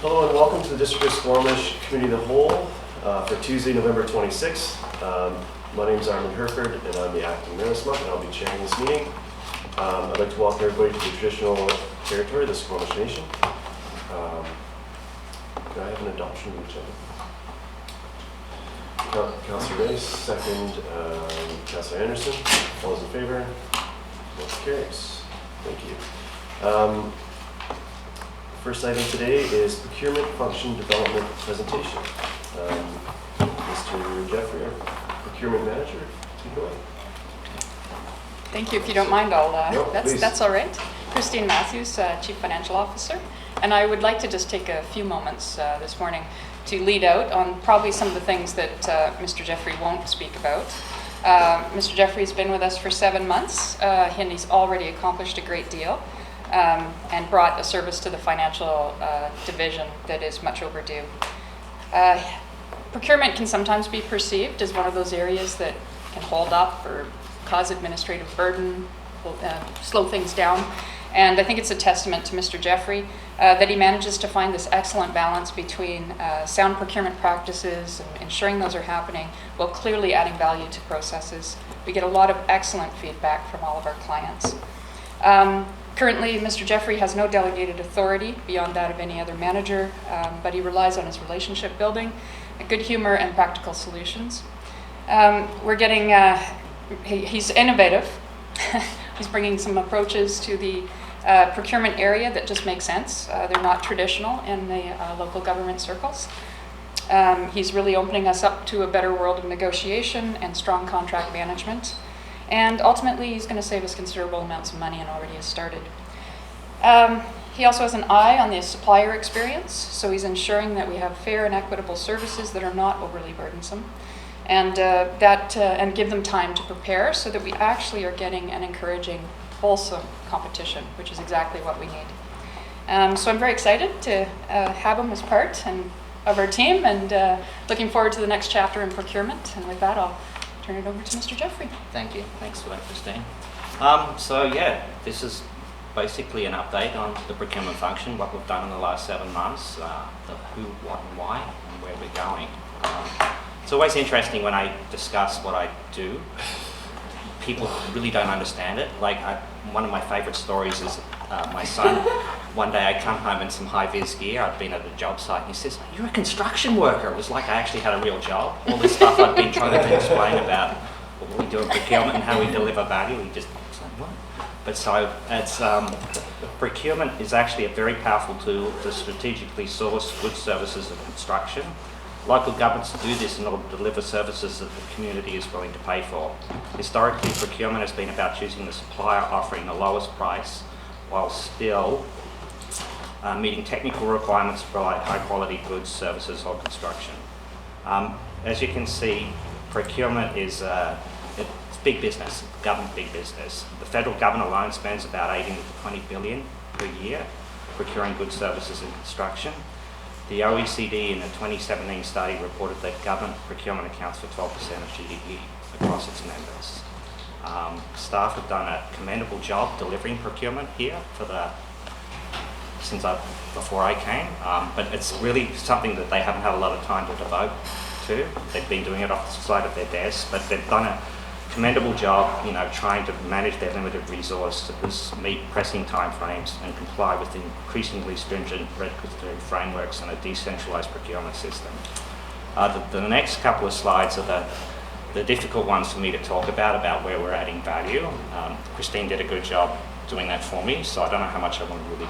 Hello and welcome to the District of Squamish Committee of the Whole for Tuesday, November 26th. My name is Armin Herford and I'm the acting mayor this month, and I'll be chairing this meeting. I'd like to welcome everybody to the traditional territory of the Squamish Nation. Can I have an adoption of the agenda? Councillor Race, second. Councillor Anderson. All those in favor? Motion carries. Thank you. First item today is procurement function development presentation. Mr. Jeffery, our procurement manager, take it away. Thank you. If you don't mind, No, that's all right. Christine Matthews, Chief Financial Officer, and I would like to just take a few moments this morning to lead out on probably some of the things that Mr. Jeffery won't speak about. Mr. Jeffery's been with us for 7 months, and he's already accomplished a great deal. And brought a service to the financial division that is much overdue. Procurement can sometimes be perceived as one of those areas that can hold up or cause administrative burden, slow things down. And I think it's a testament to Mr. Jeffery that he manages to find this excellent balance between sound procurement practices and ensuring those are happening while clearly adding value to processes. We get a lot of excellent feedback from all of our clients. Currently, Mr. Jeffery has no delegated authority beyond that of any other manager, but he relies on his relationship building, good humor, and practical solutions. He's innovative. He's bringing some approaches to the procurement area that just make sense. They're not traditional in the local government circles. He's really opening us up to a better world of negotiation and strong contract management. And ultimately, he's going to save us considerable amounts of money and already has started. He also has an eye on the supplier experience, so he's ensuring that we have fair and equitable services that are not overly burdensome, and and give them time to prepare so that we actually are getting an encouraging, wholesome competition, which is exactly what we need. So I'm very excited to have him as part of our team, and looking forward to the next chapter in procurement. And with that, I'll turn it over to Mr. Jeffery. Thank you. Thanks for that, Christine. This is basically an update on the procurement function, what we've done in the last 7 months, the who, what and why, and where we're going. It's always interesting when I discuss what I do. People really don't understand it. One of my favourite stories is my son. One day I come home in some high-vis gear. I'd been at a job site and he says, "You're a construction worker." It was like I actually had a real job. All this stuff I'd been trying to explain about what we do in procurement and how we deliver value. He just was like, "What?" But so it's procurement is actually a very powerful tool to strategically source goods, services and construction. Local governments do this in order to deliver services that the community is willing to pay for. Historically, procurement has been about choosing the supplier offering the lowest price while still meeting technical requirements to provide high quality goods, services or construction. As you can see, procurement is it's big business, government big business. The federal government alone spends about 18 to 20 billion per year procuring goods, services and construction. The OECD in a 2017 study reported that government procurement accounts for 12% of GDP across its members. Staff have done a commendable job delivering procurement here before I came, but it's really something that they haven't had a lot of time to devote to. They've been doing it off the side of their desk, but they've done a commendable job, trying to manage their limited resources, meet pressing timeframes, and comply with increasingly stringent regulatory frameworks and a decentralised procurement system. The next couple of slides are the difficult ones for me to talk about where we're adding value. Christine did a good job doing that for me, so I don't know how much I want to really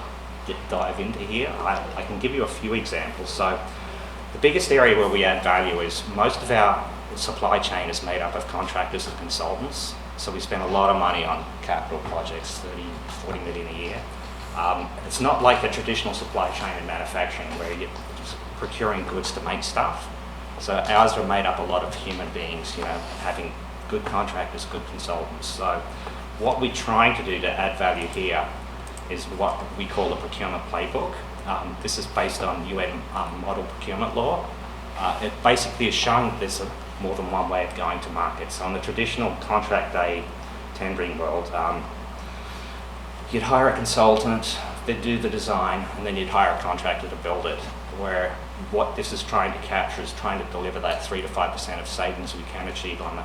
dive into here. I can give you a few examples. So the biggest area where we add value is most of our supply chain is made up of contractors and consultants. So we spend a lot of money on capital projects, 40 million a year. It's not like a traditional supply chain in manufacturing where you're procuring goods to make stuff. So ours are made up a lot of human beings, having good contractors, good consultants. So what we're trying to do to add value here is what we call the procurement playbook. This is based on UN model procurement law. It basically is showing that there's more than one way of going to market. So in the traditional contract day tendering world, you'd hire a consultant, they'd do the design, and then you'd hire a contractor to build it. where what this is trying to capture is trying to deliver that 3 to 5% of savings we can achieve on the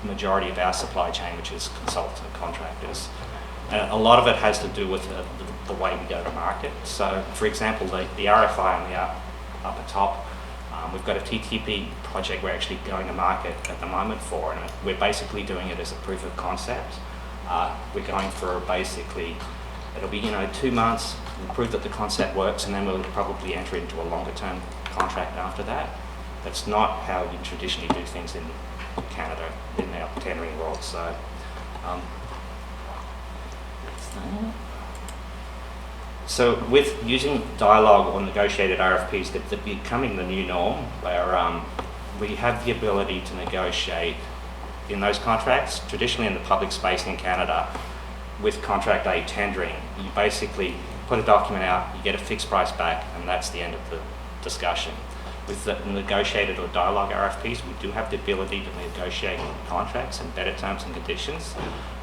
majority of our supply chain, which is consultant contractors. And a lot of it has to do with the way we go to market. So, for example, the RFI on the upper top, we've got a TTP project we're actually going to market at the moment for, and we're basically doing it as a proof of concept. We're going for basically, it'll be 2 months, we'll prove that the concept works, and then we'll probably enter into a longer term contract after that. That's not how you traditionally do things in Canada, in our tendering world. So, so with using dialogue or negotiated RFPs, they're becoming the new norm, where we have the ability to negotiate in those contracts. Traditionally in the public space in Canada, with contract A tendering, you basically put a document out, you get a fixed price back, and that's the end of the discussion. With the negotiated or dialogue RFPs, we do have the ability to negotiate contracts and better terms and conditions.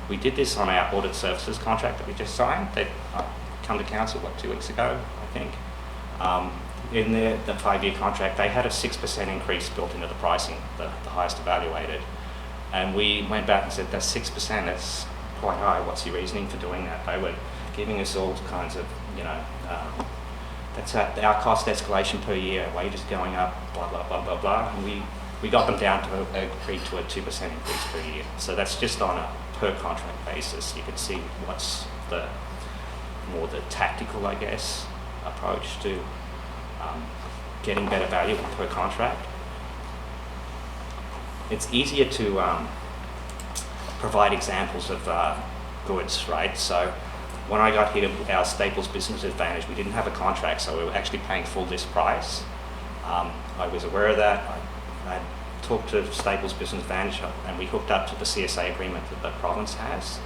We did this on our audit services contract that we just signed. They've come to council, 2 weeks ago, I think. In the 5-year contract, they had a 6% increase built into the pricing, the highest evaluated. And we went back and said, that's 6%, that's quite high. What's your reasoning for doing that? They were giving us all kinds of, that's our cost escalation per year, wages going up, blah, blah, blah, blah, blah. And we got them down to agree to a 2% increase per year. So that's just on a per contract basis. You can see what's the tactical, I guess, approach to getting better value per contract. It's easier to provide examples of goods, right? So when I got here to our Staples Business Advantage, we didn't have a contract, so we were actually paying full list price. I was aware of that. I talked to Staples Business Advantage, and we hooked up to the CSA agreement that the province has,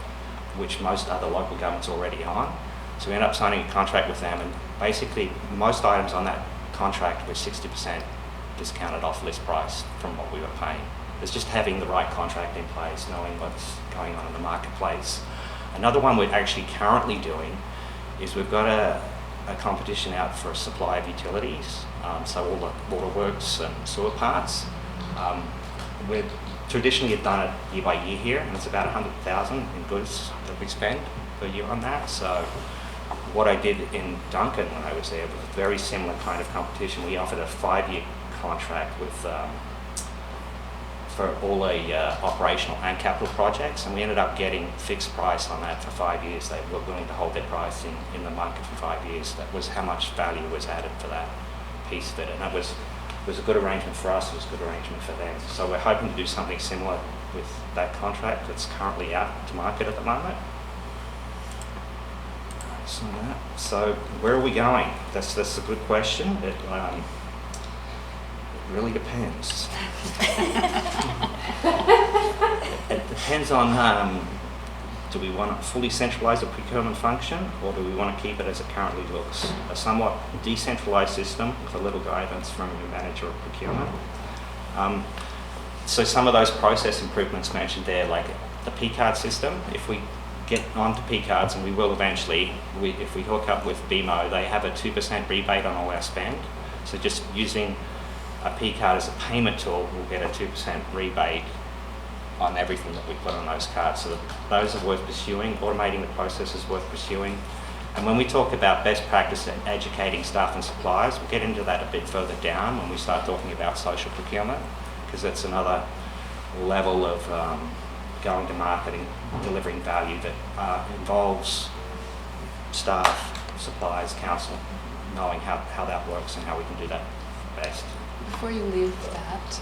which most other local governments are already on. So we ended up signing a contract with them, and basically most items on that contract were 60% discounted off list price from what we were paying. It's just having the right contract in place, knowing what's going on in the marketplace. Another one we're actually currently doing is we've got a competition out for a supply of utilities, so all the waterworks and sewer parts. We've traditionally done it year by year here, and it's about 100,000 in goods that we spend per year on that. So what I did in Duncan when I was there was a very similar kind of competition. We offered a 5-year contract with for all the operational and capital projects, and we ended up getting fixed price on that for 5 years. They were willing to hold their price in the market for 5 years. That was how much value was added for that piece of it, and that was a good arrangement for us. It was a good arrangement for them. So we're hoping to do something similar with that contract that's currently out to market at the moment. So where are we going? That's a good question. It really depends. It depends on do we want to fully centralise the procurement function, or do we want to keep it as it currently looks? A somewhat decentralised system with a little guidance from your manager of procurement. So some of those process improvements mentioned there, like the P-card system, if we get onto P-cards, and we will eventually, if we hook up with BMO, they have a 2% rebate on all our spend. So just using a P-card as a payment tool, we'll get a 2% rebate on everything that we put on those cards. So those are worth pursuing. Automating the process is worth pursuing. And when we talk about best practice and educating staff and suppliers, we'll get into that a bit further down when we start talking about social procurement, because that's another level of going to market and delivering value that involves staff, suppliers, council, knowing how that works and how we can do that best. Before you leave that,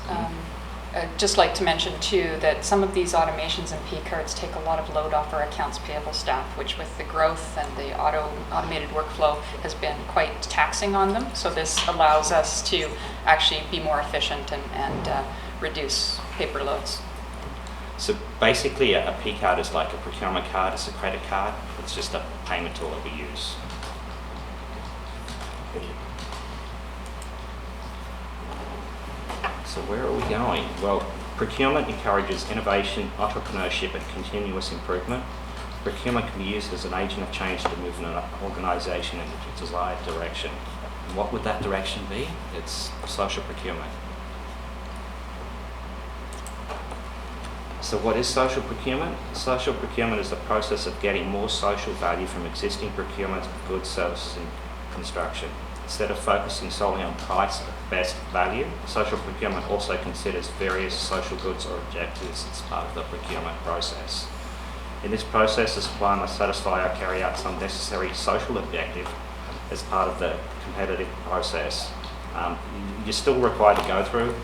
I'd just like to mention too that some of these automations and P-cards take a lot of load off our accounts payable staff, which with the growth and the automated workflow has been quite taxing on them. So this allows us to actually be more efficient and reduce paper loads. So basically a P-card is like a procurement card, it's a credit card, it's just a payment tool that we use. So where are we going? Well, procurement encourages innovation, entrepreneurship and continuous improvement. Procurement can be used as an agent of change to move an organisation in the desired direction. And what would that direction be? It's social procurement. So what is social procurement? Social procurement is the process of getting more social value from existing procurement of goods, services and construction. Instead of focusing solely on price of best value, social procurement also considers various social goods or objectives as part of the procurement process. In this process, the supplier must satisfy or carry out some necessary social objective as part of the competitive process. You're still required to go through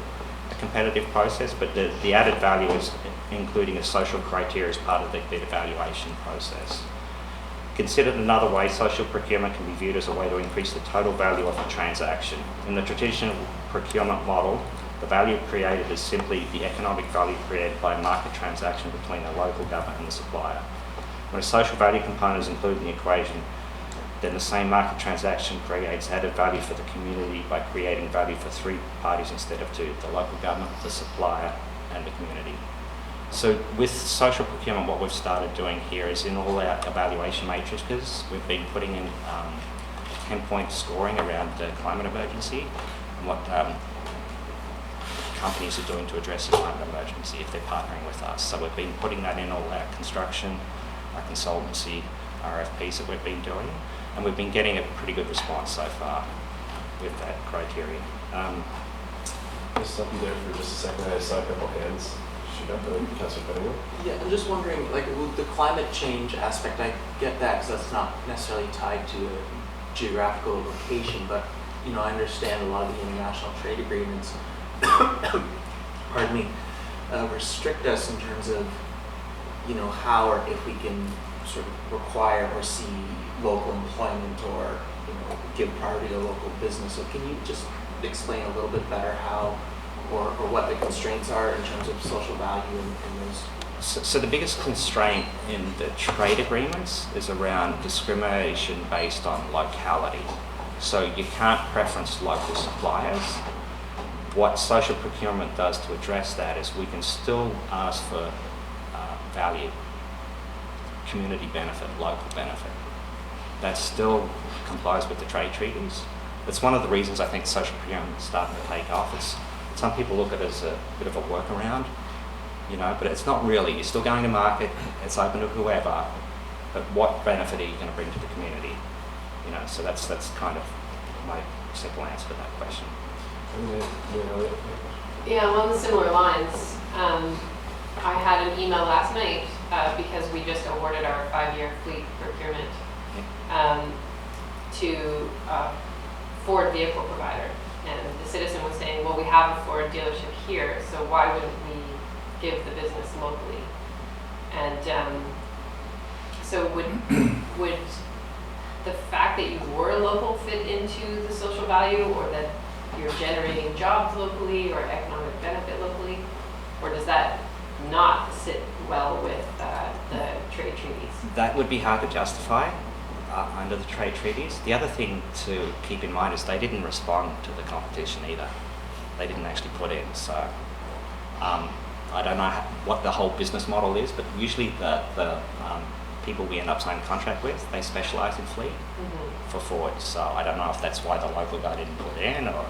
a competitive process, but the added value is including a social criteria as part of the bid evaluation process. Considered another way, social procurement can be viewed as a way to increase the total value of a transaction. In the traditional procurement model, the value created is simply the economic value created by a market transaction between the local government and the supplier. When a social value component is included in the equation, then the same market transaction creates added value for the community by creating value for three parties instead of two: the local government, the supplier, and the community. So with social procurement, what we've started doing here is in all our evaluation matrices, we've been putting in 10-point scoring around the climate emergency and what companies are doing to address the climate emergency if they're partnering with us. So we've been putting that in all our construction, our consultancy, RFPs that we've been doing, and we've been getting a pretty good response so far with that criteria. Just stop you there for just a second. I saw a couple hands shoot up. Councillor Cunningham. Yeah, I'm just wondering, like, with the climate change aspect, I get that because that's not necessarily tied to a geographical location, but, you know, I understand a lot of the international trade agreements, pardon me, restrict us in terms of, you know, how or if we can sort of require or see local employment or, you know, give priority to local business. So can you just explain a little bit better how or what the constraints are in terms of social value in those? So the biggest constraint in the trade agreements is around discrimination based on locality. So you can't preference local suppliers. What social procurement does to address that is we can still ask for value, community benefit, local benefit. That still complies with the trade treaties. It's one of the reasons I think social procurement is starting to take off. Some people look at it as a bit of a workaround, you know, but it's not really. You're still going to market, it's open to whoever, but what benefit are you going to bring to the community? You know, so that's kind of my simple answer to that question. Yeah, along similar lines. I had an email last night because we just awarded our 5-year fleet procurement to Ford vehicle provider. And the citizen was saying, well, we have a Ford dealership here, so why wouldn't we give the business locally? And so would the fact that you were local fit into the social value, or that you're generating jobs locally or economic benefit locally, or does that not sit well with the trade treaties? That would be hard to justify under the trade treaties. The other thing to keep in mind is they didn't respond to the competition either. They didn't actually put in. So I don't know what the whole business model is, but usually the people we end up signing a contract with, they specialise in fleet for Ford. So I don't know if that's why the local guy didn't put in, or...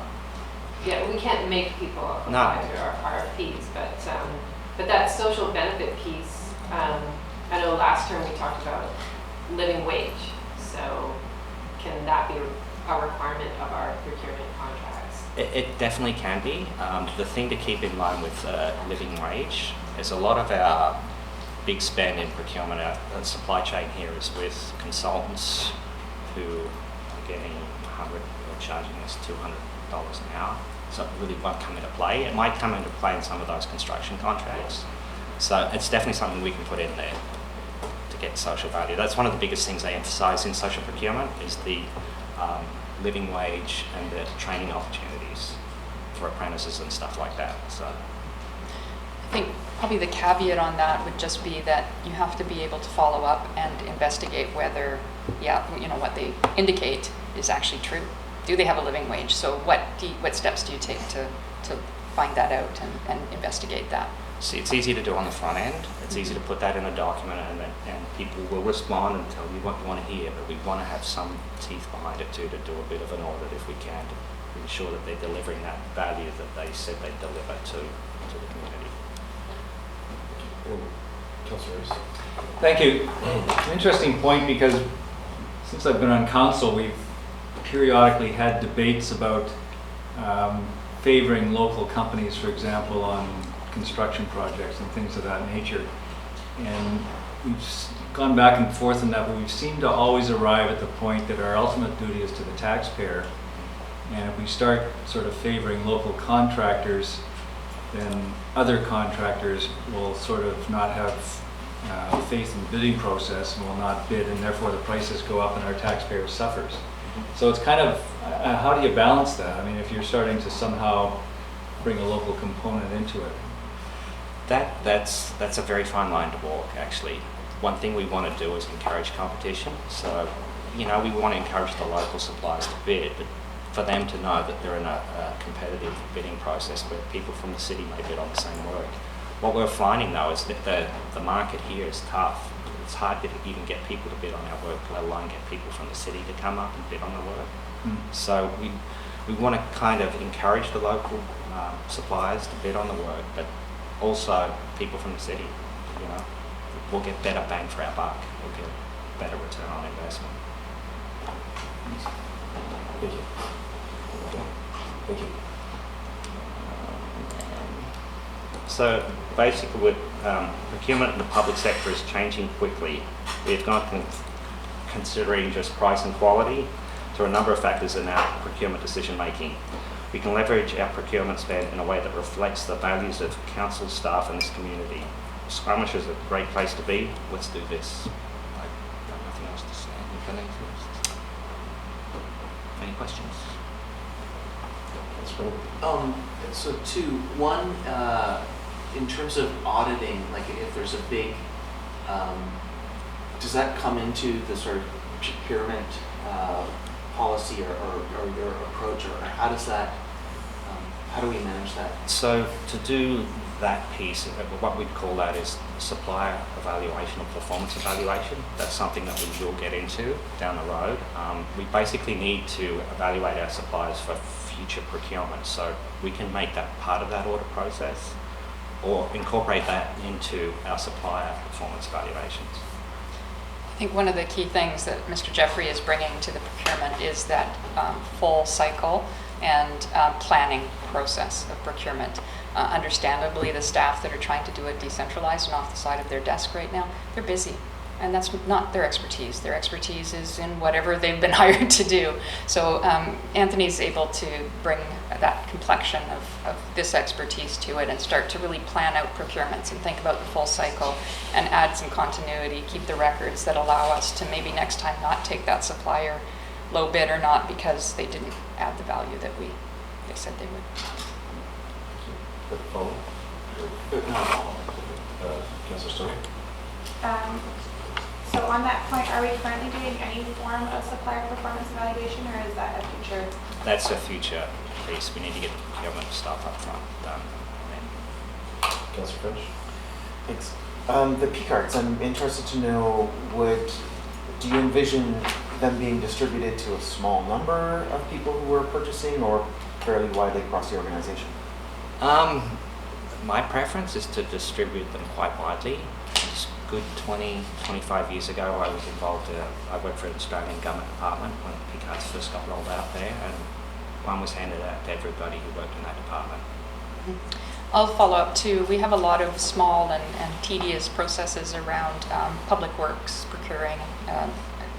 Yeah, we can't make people apply to our RFPs, but that social benefit piece, I know last term we talked about living wage. So can that be a requirement of our procurement contracts? It definitely can be. The thing to keep in mind with living wage is a lot of our big spend in procurement, our supply chain here is with consultants who are getting 100 or charging us $200 an hour. So it really won't come into play. It might come into play in some of those construction contracts. So it's definitely something we can put in there to get social value. That's one of the biggest things they emphasise in social procurement is the living wage and the training opportunities for apprentices and stuff like that. So I think probably the caveat on that would just be that you have to be able to follow up and investigate whether, what they indicate is actually true. Do they have a living wage? So what steps do you take to find that out and investigate that? See, it's easy to do on the front end. It's easy to put that in a document, and people will respond and tell you what you want to hear. But we want to have some teeth behind it too, to do a bit of an audit if we can, to ensure that they're delivering that value that they said they'd deliver to the community. Councillor Rice. Thank you. Interesting point, because since I've been on council, we've periodically had debates about favoring local companies, for example, on construction projects and things of that nature. And we've gone back and forth on that, but we've seemed to always arrive at the point that our ultimate duty is to the taxpayer. And if we start sort of favoring local contractors, then other contractors will sort of not have faith in the bidding process and will not bid, and therefore the prices go up and our taxpayer suffers. So it's kind of, how do you balance that? I mean, if you're starting to somehow bring a local component into it. That's a very fine line to walk, actually. One thing we want to do is encourage competition. So, we want to encourage the local suppliers to bid, but for them to know that they're in a competitive bidding process where people from the city may bid on the same work. What we're finding though is that the market here is tough. It's hard to even get people to bid on our work, let alone get people from the city to come up and bid on the work. So we want to kind of encourage the local suppliers to bid on the work, but also people from the city, we'll get better bang for our buck. We'll get better return on investment. Thank you. Thank you. So basically, with procurement in the public sector is changing quickly. We've gone from considering just price and quality to a number of factors in our procurement decision making. We can leverage our procurement spend in a way that reflects the values of council staff in this community. Squamish is a great place to be. Let's do this. I've got nothing else to say. Any questions? So two, one, in terms of auditing, like if there's a big, does that come into the sort of procurement policy or your approach, or how does that, how do we manage that? So to do that piece, what we'd call that is supplier evaluation or performance evaluation. That's something that we will get into down the road. We basically need to evaluate our suppliers for future procurement, so we can make that part of that audit process or incorporate that into our supplier performance evaluations. I think one of the key things that Mr. Jeffery is bringing to the procurement is that full cycle and planning process of procurement. Understandably, the staff that are trying to do it decentralized and off the side of their desk right now, they're busy. And that's not their expertise. Their expertise is in whatever they've been hired to do. So Anthony's able to bring that complexion of this expertise to it and start to really plan out procurements and think about the full cycle and add some continuity, keep the records that allow us to maybe next time not take that supplier low bid or not because they didn't add the value that they said they would. Councillor Stone. So on that point, are we currently doing any form of supplier performance evaluation, or is that a future? That's a future piece. We need to get the procurement stuff up front done. Councillor French. Thanks. The P cards, I'm interested to know, do you envision them being distributed to a small number of people who are purchasing or fairly widely across the organization? My preference is to distribute them quite widely. It's good 25 years ago, I was involved, I worked for an Australian government department when P cards first got rolled out there, and one was handed out to everybody who worked in that department. I'll follow up too. We have a lot of small and tedious processes around public works, procuring,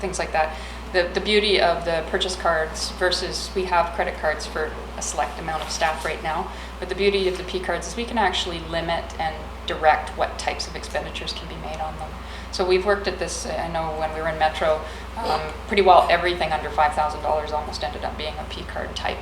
things like that. The beauty of the purchase cards versus we have credit cards for a select amount of staff right now, but the beauty of the P cards is we can actually limit and direct what types of expenditures can be made on them. So we've worked at this, I know when we were in Metro, pretty well everything under $5,000 almost ended up being a P card type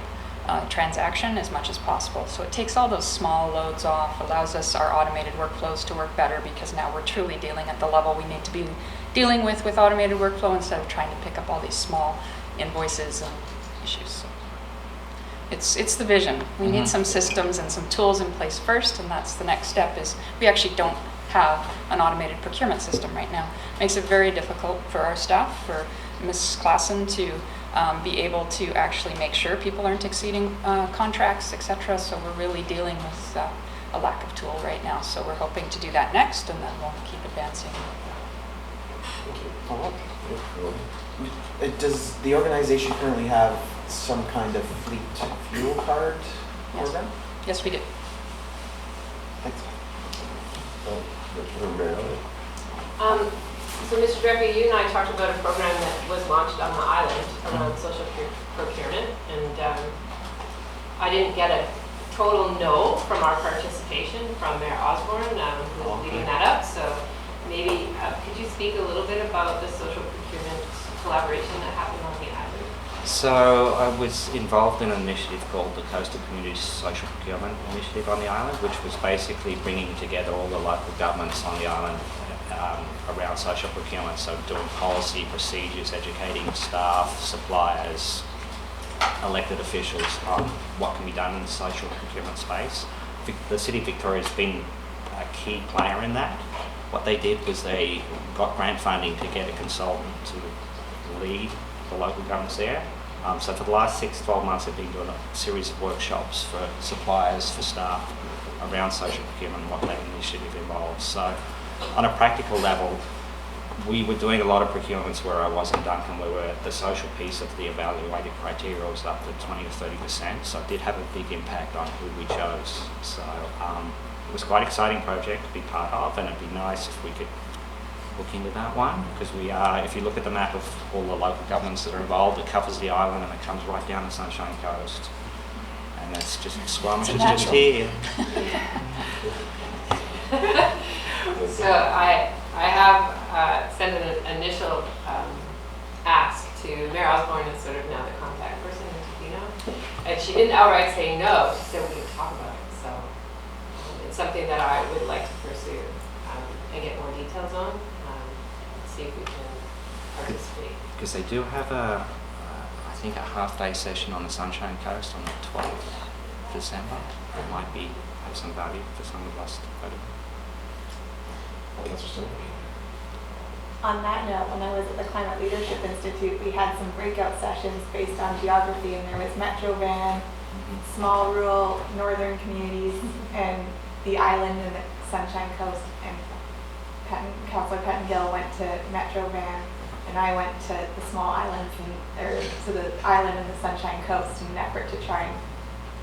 transaction as much as possible. So it takes all those small loads off, allows us our automated workflows to work better because now we're truly dealing at the level we need to be dealing with automated workflow instead of trying to pick up all these small invoices and issues. So It's the vision. We need Mhm. some systems and some tools in place first, and that's the next step. Is we actually don't have an automated procurement system right now. Makes it very difficult for our staff, for Ms. Klassen to be able to actually make sure people aren't exceeding contracts, etc. So we're really dealing with a lack of tool right now. So we're hoping to do that next, and then we'll keep advancing. Thank you. Follow-up? Yeah, Does the organization currently have some kind of fleet fuel card Yes. program? Yes, we do. Thanks. Mary Ellen? So Mr. Jeffery, you and I talked about a program that was launched on the island around social procurement, and I didn't get a total no from our participation from Mayor Osborne, who was leading that up. So maybe could you speak a little bit about the social procurement collaboration that happened on the island? So I was involved in an initiative called the Coastal Community Social Procurement Initiative on the island, which was basically bringing together all the local governments on the island around social procurement. So doing policy, procedures, educating staff, suppliers, elected officials on what can be done in the social procurement space. The City of Victoria has been a key player in that. What they did was they got grant funding to get a consultant to lead the local governments there. So for the last 6-12 months, they've been doing a series of workshops for suppliers, for staff around social procurement and what that initiative involves. So on a practical level, we were doing a lot of procurements where I was in Duncan, where the social piece of the evaluated criteria was up to 20 to 30%. So it did have a big impact on who we chose. So it was quite an exciting project to be part of, and it'd be nice if we could look into that one, because we are, if you look at the map of all the local governments that are involved, it covers the island and it comes right down the Sunshine Coast. And that's just, Squamish is just here. So I have sent an initial ask to Mayor Osborne, is sort of now the contact person in Tofino, and she didn't outright say no. She said we could talk about it. So it's something that I would like to pursue and get more details on. See if we can participate. Because they do have I think a half-day session on the Sunshine Coast on the 12th of December. It might have some value for some of us to go to. Councillor Stone? On that note, when I was at the Climate Leadership Institute, we had some breakout sessions based on geography, and there was Metro Van, small rural northern communities, and the island and the Sunshine Coast. And Councillor Pettengill went to Metro Van, and I went to the small islands, to the island and the Sunshine Coast in an effort to try and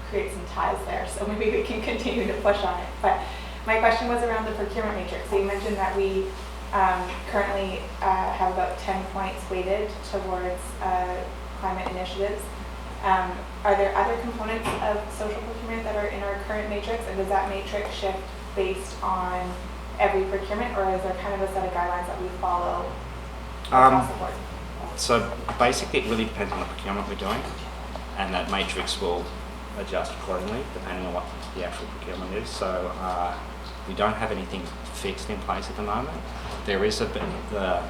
create some ties there. So maybe we can continue to push on it. But my question was around the procurement matrix. So you mentioned that we currently have about 10 points weighted towards climate initiatives. Are there other components of social procurement that are in our current matrix, and does that matrix shift based on every procurement, or is there kind of a set of guidelines that we follow across the board? So basically, it really depends on the procurement we're doing, and that matrix will adjust accordingly depending on what the actual procurement is. So we don't have anything fixed in place at the moment. There is a bit of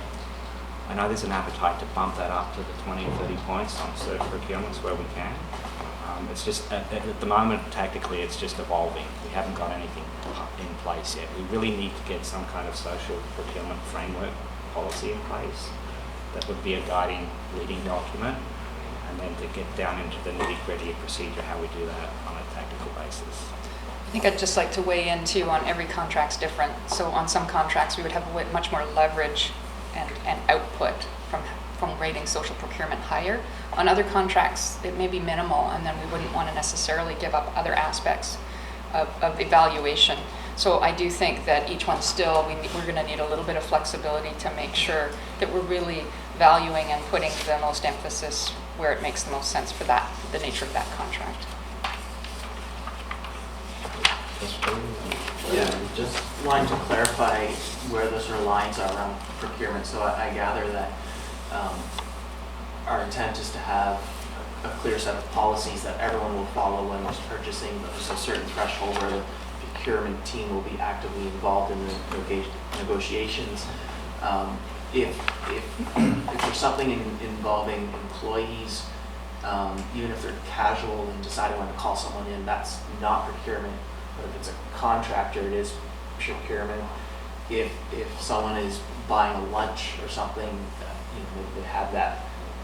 I know there's an appetite to bump that up to the 20 or 30 points on certain procurements where we can. It's just, at the moment, tactically, it's just evolving. We haven't got anything in place yet. We really need to get some kind of social procurement framework policy in place. That would be a guiding leading document, and then to get down into the nitty-gritty procedure, how we do that on a tactical basis. I think I'd just like to weigh in too on every contract's different. So on some contracts, we would have much more leverage and output from rating social procurement higher. On other contracts, it may be minimal, and then we wouldn't want to necessarily give up other aspects of evaluation. So I do think that each one still, we're going to need a little bit of flexibility to make sure that we're really valuing and putting the most emphasis where it makes the most sense for that, the nature of that contract. Yeah, just wanting to clarify where the sort of lines are around procurement. So I gather that our intent is to have a clear set of policies that everyone will follow when it's purchasing, but there's a certain threshold where the procurement team will be actively involved in the negotiations. If there's something involving employees even if they're casual in deciding when to call someone in, that's not procurement. But if it's a contractor, it is procurement. If someone is buying a lunch or something, they have that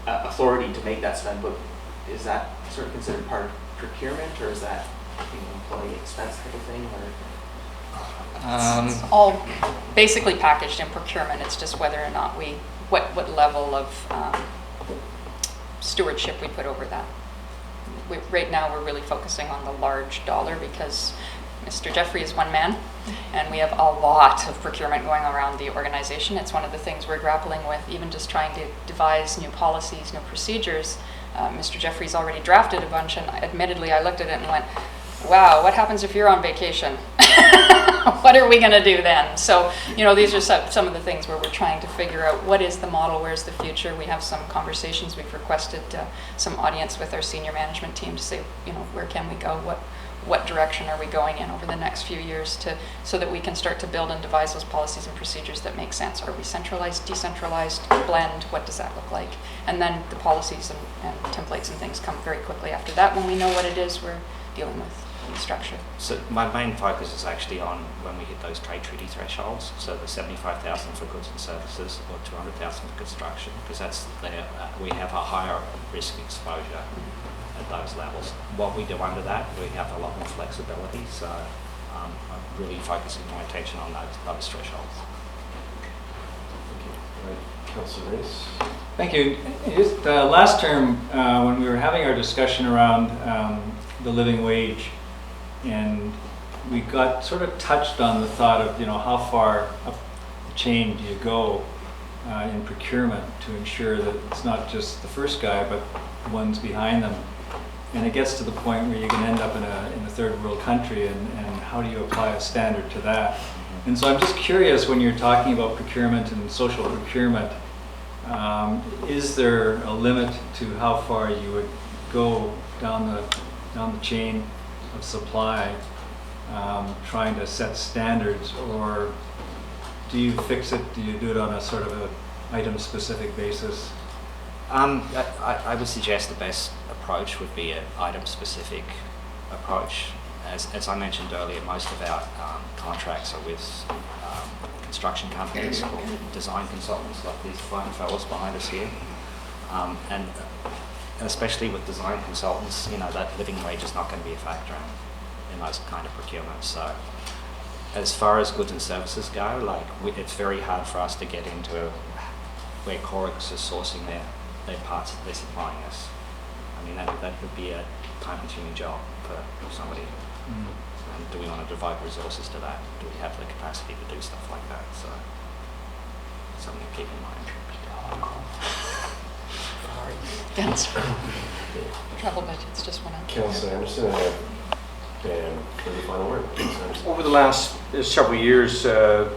authority to make that spend. But is that sort of considered part of procurement, or is that employee expense type of thing? Or It's all basically packaged in procurement. It's just whether or not what level of stewardship we put over that. Right now, we're really focusing on the large dollar because Mr. Jeffery is one man, and we have a lot of procurement going around the organization. It's one of the things we're grappling with, even just trying to devise new policies, new procedures. Mr. Jeffrey's already drafted a bunch, and admittedly, I looked at it and went, wow, what happens if you're on vacation? What are we going to do then? So, these are some of the things where we're trying to figure out what is the model, where's the future. We have some conversations. We've requested some audience with our senior management team to say, where can we go? What direction are we going in over the next few years so that we can start to build and devise those policies and procedures that make sense? Are we centralized, decentralized, blend? What does that look like? And then the policies and templates and things come very quickly after that when we know what it is we're dealing with. Structure. So my main focus is actually on when we hit those trade treaty thresholds, so the 75,000 for goods and services or 200,000 for construction, because that's we have a higher risk exposure at those levels. What we do under that, we have a lot more flexibility, so I'm really focusing my attention on those thresholds. Thank you. All right, Councillor Race. Thank you. Just last term, when we were having our discussion around the living wage, and we got sort of touched on the thought of, how far up the chain do you go in procurement to ensure that it's not just the first guy, but the ones behind them. And it gets to the point where you can end up in a third world country, and how do you apply a standard to that? And so I'm just curious, when you're talking about procurement and social procurement, is there a limit to how far you would go down the chain of supply, trying to set standards, or do you fix it? Do you do it on a sort of a item-specific basis? I would suggest the best approach would be an item-specific approach. As I mentioned earlier, most of our contracts are with construction companies or design consultants like these fine fellows behind us here, and especially with design consultants, that living wage is not going to be a factor in those kind of procurements. So as far as goods and services go, it's very hard for us to get into where Corix is sourcing their parts that they're supplying us. I mean, that would be a time-consuming job for somebody. And do we want to devote resources to that? Do we have the capacity to do stuff like that? So something to keep in mind. Travel budgets just went up. Councillor Anderson, and for the final word. Councillor Anderson. Over the last several years,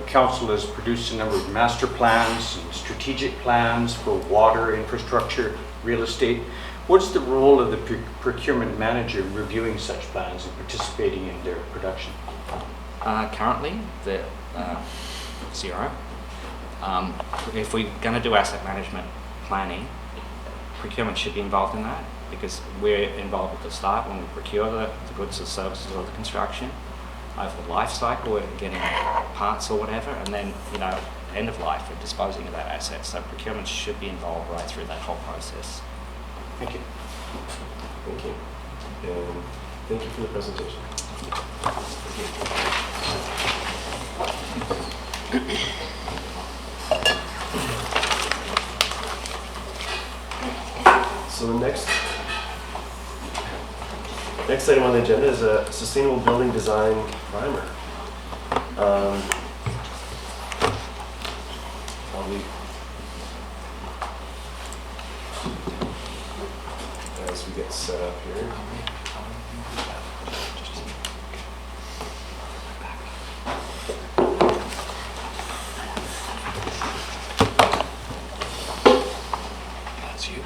Council has produced a number of master plans and strategic plans for water, infrastructure, real estate. What's the role of the procurement manager in reviewing such plans and participating in their production? Currently, the zero. If we're going to do asset management planning, procurement should be involved in that, because we're involved at the start when we procure the goods or services or the construction. Over the life cycle, we're getting parts or whatever, and then, end of life, we're disposing of that asset. So procurement should be involved right through that whole process. Thank you. Thank you. And thank you for the presentation. So the next item on the agenda is a sustainable building design primer. As we get set up here. That's you.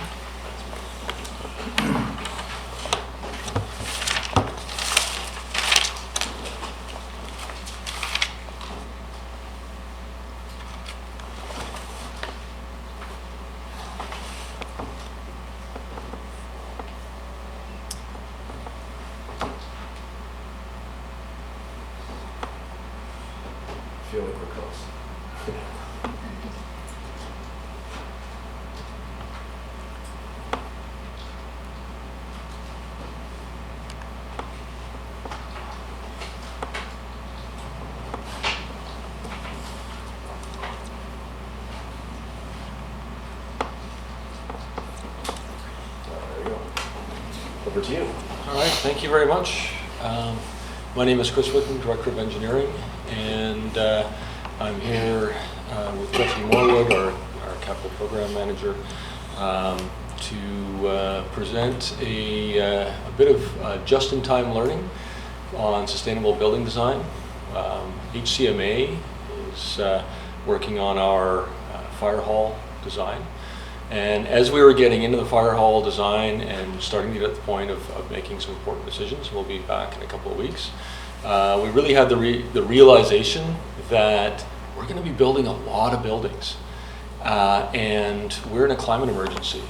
feel like we're close. There you go. Over to you. All right, thank you very much. My name is Chris Wickham, Director of Engineering, and I'm here with Jeffery Morwood, our Capital Program Manager, to present a bit of just-in-time learning on sustainable building design. HCMA is working on our fire hall design. And as we were getting into the fire hall design and starting to get at the point of making some important decisions, we'll be back in a couple of weeks, we really had the realization that we're going to be building a lot of buildings. And we're in a climate emergency.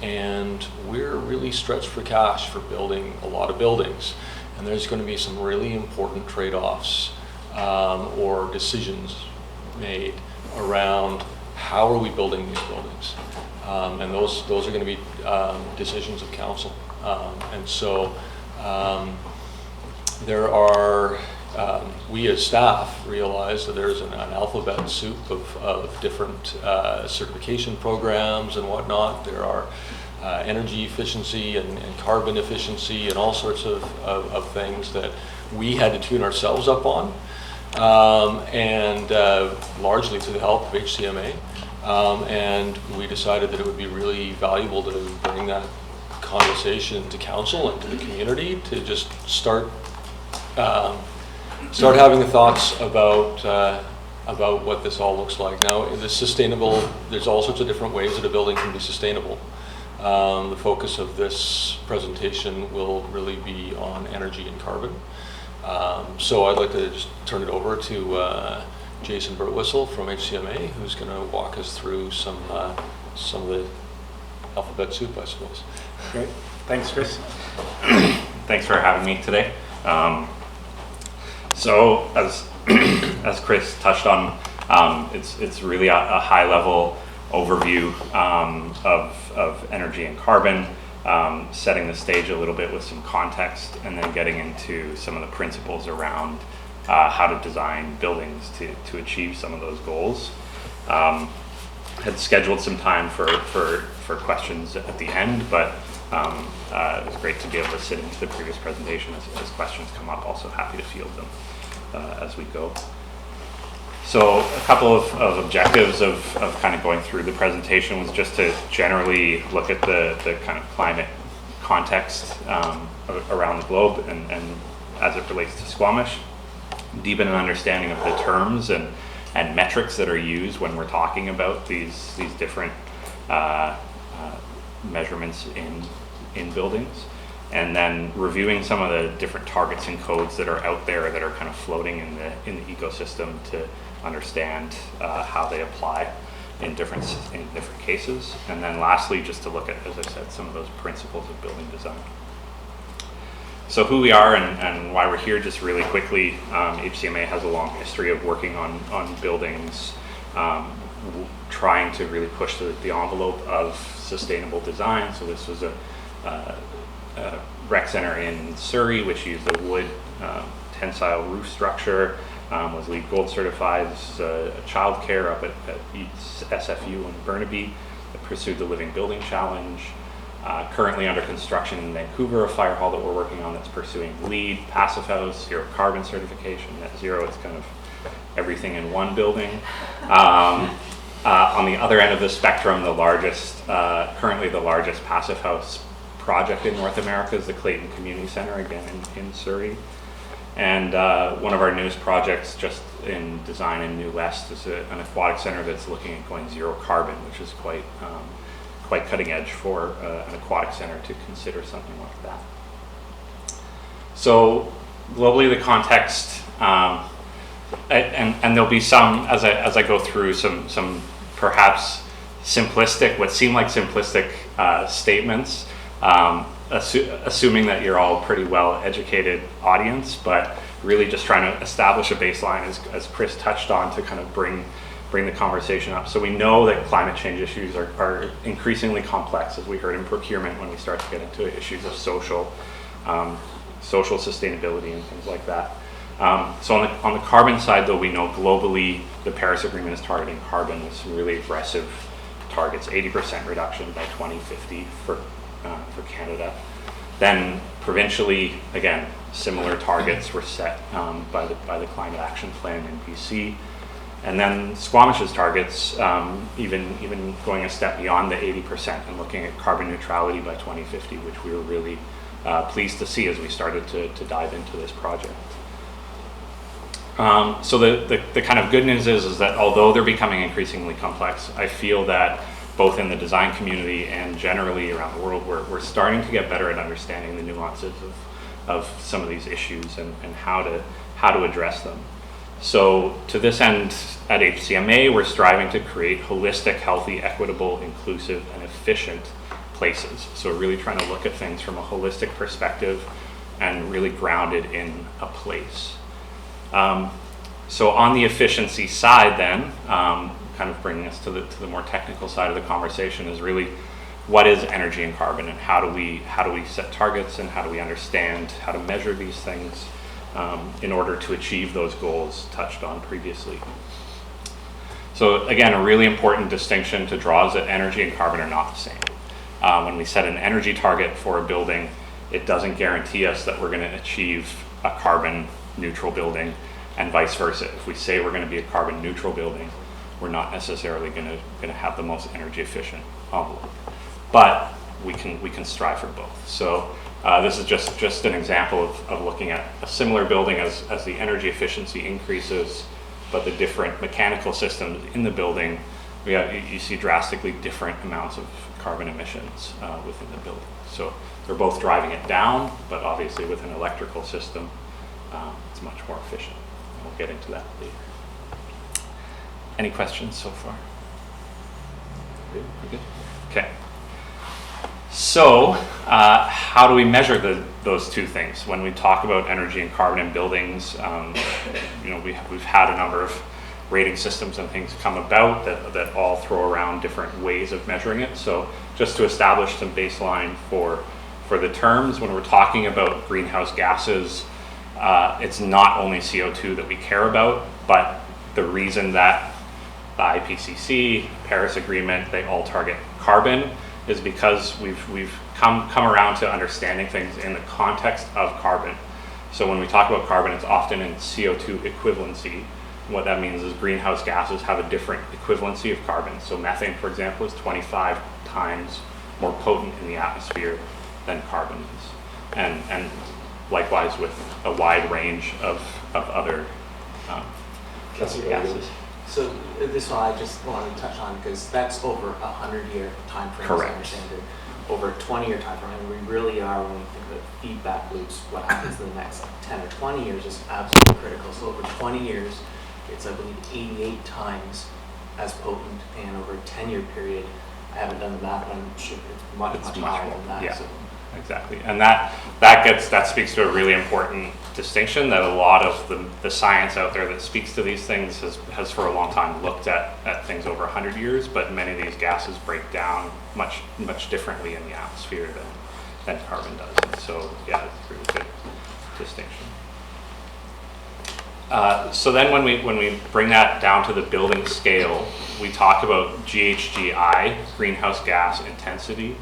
And we're really stretched for cash for building a lot of buildings. And there's going to be some really important trade-offs or decisions made around how are we building these buildings. And those are going to be decisions of council. And so there are, we as staff realize that there's an alphabet soup of different certification programs and whatnot. There are energy efficiency and carbon efficiency and all sorts of things that we had to tune ourselves up on, and largely to the help of HCMA. And we decided that it would be really valuable to bring that conversation to council and to the community to just start having the thoughts about what this all looks like. Now, the sustainable, there's all sorts of different ways that a building can be sustainable. The focus of this presentation will really be on energy and carbon. So I'd like to just turn it over to Jason Burtwhistle from HCMA, who's going to walk us through some of the alphabet soup, I suppose. Great. Thanks, Chris. Thanks for having me today. So as Chris touched on, it's really a high-level overview of energy and carbon, setting the stage a little bit with some context, and then getting into some of the principles around how to design buildings to achieve some of those goals. Had scheduled some time for questions at the end, but it was great to be able to sit into the previous presentation as questions come up. Also happy to field them as we go. So a couple of objectives of kind of going through the presentation was just to generally look at the kind of climate context around the globe and as it relates to Squamish, deepen an understanding of the terms and metrics that are used when we're talking about these different measurements in buildings, and then reviewing some of the different targets and codes that are out there that are kind of floating in the ecosystem to understand how they apply in different cases. And then lastly, just to look at, as I said, some of those principles of building design. So who we are and why we're here, just really quickly. HCMA has a long history of working on buildings, trying to really push the envelope of sustainable design. So this was a rec center in Surrey, which used a wood tensile roof structure, was LEED Gold certified. This is a childcare up at SFU in Burnaby that pursued the Living Building Challenge. Currently under construction in Vancouver, a fire hall that we're working on that's pursuing LEED, Passive House, Zero Carbon certification, Net Zero. It's kind of everything in one building. On the other end of the spectrum, currently the largest Passive House project in North America is the Clayton Community Center, again in Surrey. And one of our newest projects just in design in New West is an aquatic center that's looking at going zero carbon, which is quite cutting edge for an aquatic center to consider something like that. So globally, the context, and there'll be some, as I go through, some perhaps simplistic, what seem like simplistic statements. assuming that you're all pretty well educated audience, but really just trying to establish a baseline, as Chris touched on, to kind of bring the conversation up. So we know that climate change issues are increasingly complex, as we heard in procurement when we start to get into issues of social sustainability and things like that. So on the carbon side, though, we know globally the Paris Agreement is targeting carbon with some really aggressive targets, 80% reduction by 2050 for Canada. Then provincially, again, similar targets were set by the Climate Action Plan in BC. And then Squamish's targets, even going a step beyond the 80% and looking at carbon neutrality by 2050, which we were really pleased to see as we started to dive into this project. So the kind of good news is that although they're becoming increasingly complex, I feel that both in the design community and generally around the world, we're starting to get better at understanding the nuances of some of these issues and how to address them. So to this end, at HCMA, we're striving to create holistic, healthy, equitable, inclusive, and efficient places. So we're really trying to look at things from a holistic perspective and really grounded in a place. So on the efficiency side then, kind of bringing us to the more technical side of the conversation, is really what is energy and carbon, and how do we set targets, and how do we understand how to measure these things in order to achieve those goals touched on previously. So again, a really important distinction to draw is that energy and carbon are not the same. When we set an energy target for a building, it doesn't guarantee us that we're going to achieve a carbon neutral building, and vice versa. If we say we're going to be a carbon neutral building, we're not necessarily going to have the most energy efficient envelope. But we can strive for both. So this is just an example of looking at a similar building as the energy efficiency increases, but the different mechanical systems in the building, you see drastically different amounts of carbon emissions within the building. So they're both driving it down, but obviously with an electrical system, it's much more efficient. We'll get into that later. Any questions so far? Good? Okay. So how do we measure those two things? When we talk about energy and carbon in buildings, we've had a number of rating systems and things come about that all throw around different ways of measuring it. So just to establish some baseline for the terms, when we're talking about greenhouse gases, it's not only CO2 that we care about, but the reason that the IPCC, Paris Agreement, they all target carbon is because we've come around to understanding things in the context of carbon. So when we talk about carbon, it's often in CO2 equivalency. What that means is greenhouse gases have a different equivalency of carbon. So methane, for example, is 25 times more potent in the atmosphere than carbon is. And likewise with a wide range of other gases. So this one I just wanted to touch on because that's over 100-year time frame, as I understand it. Over a 20-year time frame, and we really are, when we think about feedback loops, what happens in the next 10 or 20 years is absolutely critical. So over 20 years, it's, I believe, 88 times as potent, and over a 10-year period, I haven't done the math, but I'm sure it's much higher than that. Yeah. So. Exactly, and that speaks to a really important distinction that a lot of the science out there that speaks to these things has for a long time looked at things over 100 years, but many of these gases break down much differently in the atmosphere than carbon does. And so yeah, it's a really good distinction. So then when we bring that down to the building scale, we talk about GHGI, greenhouse gas intensity,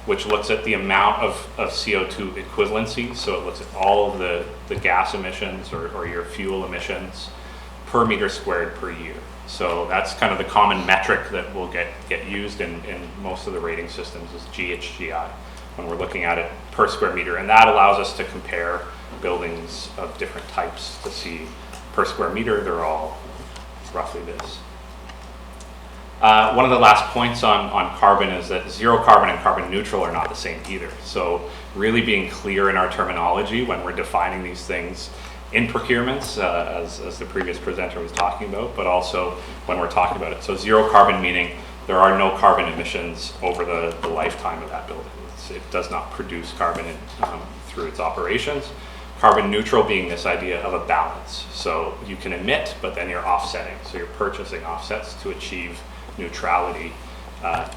which looks at the amount of CO2 equivalency. So it looks at all of the gas emissions or your fuel emissions per meter squared per year. So that's kind of the common metric that will get used in most of the rating systems is GHGI when we're looking at it per square meter. And that allows us to compare buildings of different types to see per square meter, they're all roughly this. One of the last points on carbon is that zero carbon and carbon neutral are not the same either. So really being clear in our terminology when we're defining these things in procurements, as the previous presenter was talking about, but also when we're talking about it. So zero carbon meaning there are no carbon emissions over the lifetime of that building. it does not produce carbon through its operations. Carbon neutral being this idea of a balance. So you can emit, but then you're offsetting. So you're purchasing offsets to achieve neutrality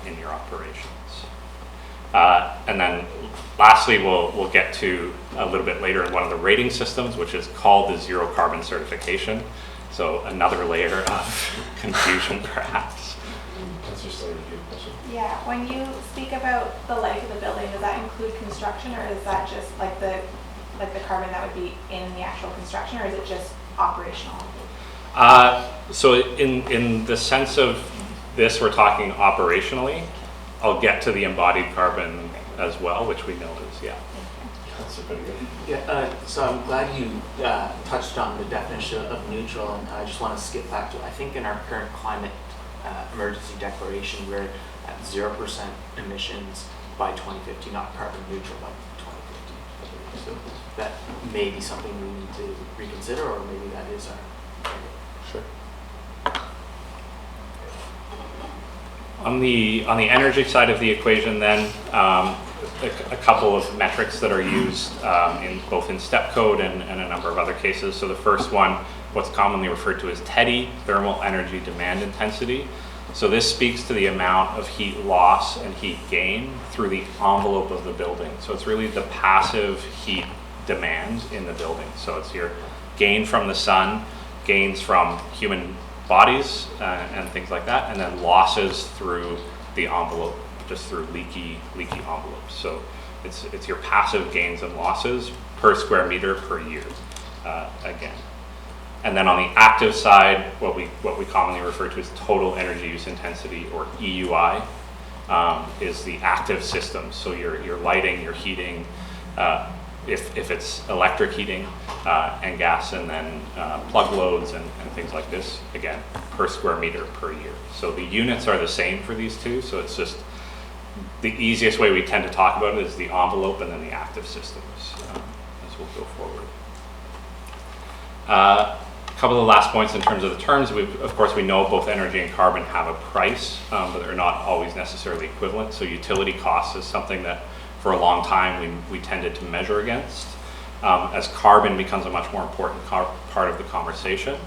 in your operations. And then lastly, we'll get to a little bit later in one of the rating systems, which is called the zero carbon certification. So another layer of confusion, perhaps. That's just a review question. Yeah, when you speak about the life of the building, does that include construction, or is that just like the carbon that would be in the actual construction, or is it just operational? So in the sense of this, we're talking operationally. I'll get to the embodied carbon as well, which we know is, yeah. That's pretty good. Yeah, so I'm glad you touched on the definition of neutral, and I just want to skip back to, I think in our current climate emergency declaration, we're at 0% emissions by 2050, not carbon neutral by 2050. So that may be something we need to reconsider, or maybe that is our target. Sure. On the energy side of the equation then, a couple of metrics that are used in both in STEP code and a number of other cases. So the first one, what's commonly referred to as TEDI, thermal energy demand intensity. So this speaks to the amount of heat loss and heat gain through the envelope of the building. So it's really the passive heat demand in the building. So it's your gain from the sun, gains from human bodies and things like that, and then losses through the envelope, just through leaky envelopes. So it's your passive gains and losses per square meter per year, again. And then on the active side, what we commonly refer to as total energy use intensity, or EUI, is the active system. So your lighting, your heating, if it's electric heating and gas, and then plug loads and things like this, again, per square meter per year. So the units are the same for these two, so it's just the easiest way we tend to talk about it is the envelope and then the active systems as we'll go forward. A couple of last points in terms of the terms. Of course, we know both energy and carbon have a price, but they're not always necessarily equivalent. So utility costs is something that for a long time we tended to measure against. As carbon becomes a much more important part of the conversation,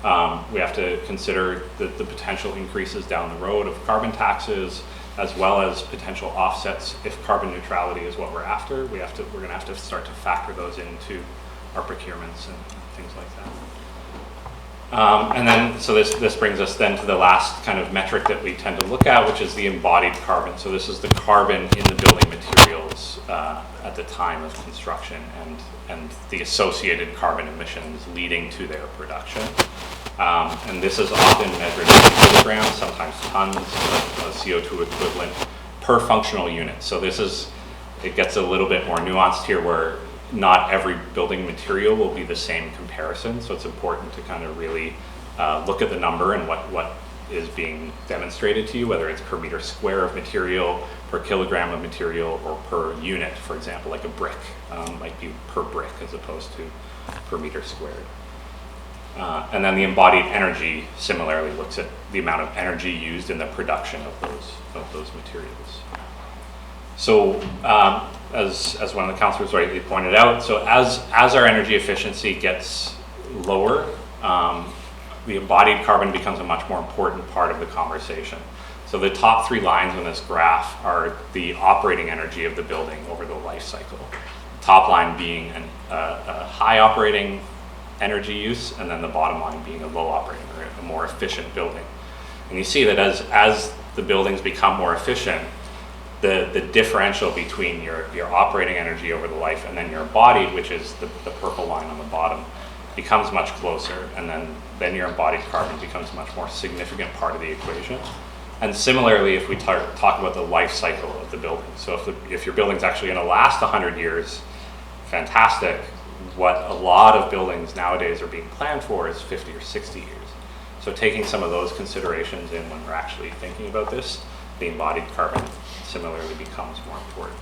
we have to consider the potential increases down the road of carbon taxes, as well as potential offsets. If carbon neutrality is what we're after, we're going to have to start to factor those into our procurements and things like that. And then, so this brings us then to the last kind of metric that we tend to look at, which is the embodied carbon. So this is the carbon in the building materials at the time of construction and the associated carbon emissions leading to their production. And this is often measured in kilograms, sometimes tons of CO2 equivalent per functional unit. So it gets a little bit more nuanced here, where not every building material will be the same comparison. So it's important to kind of really look at the number and what is being demonstrated to you, whether it's per meter square of material, per kilogram of material, or per unit. For example, like a brick might be per brick as opposed to per meter squared. And then the embodied energy similarly looks at the amount of energy used in the production of those materials. So as one of the councillors rightly pointed out, so as our energy efficiency gets lower, the embodied carbon becomes a much more important part of the conversation. So the top three lines on this graph are the operating energy of the building over the life cycle. Top line being a high operating energy use, and then the bottom line being a low operating, or a more efficient building. And you see that as the buildings become more efficient, the differential between your operating energy over the life and then your embodied, which is the purple line on the bottom, becomes much closer, and then your embodied carbon becomes a much more significant part of the equation. And similarly, if we talk about the life cycle of the building, so if your building's actually going to last 100 years, fantastic. What a lot of buildings nowadays are being planned for is 50 or 60 years. So taking some of those considerations in when we're actually thinking about this, the embodied carbon similarly becomes more important.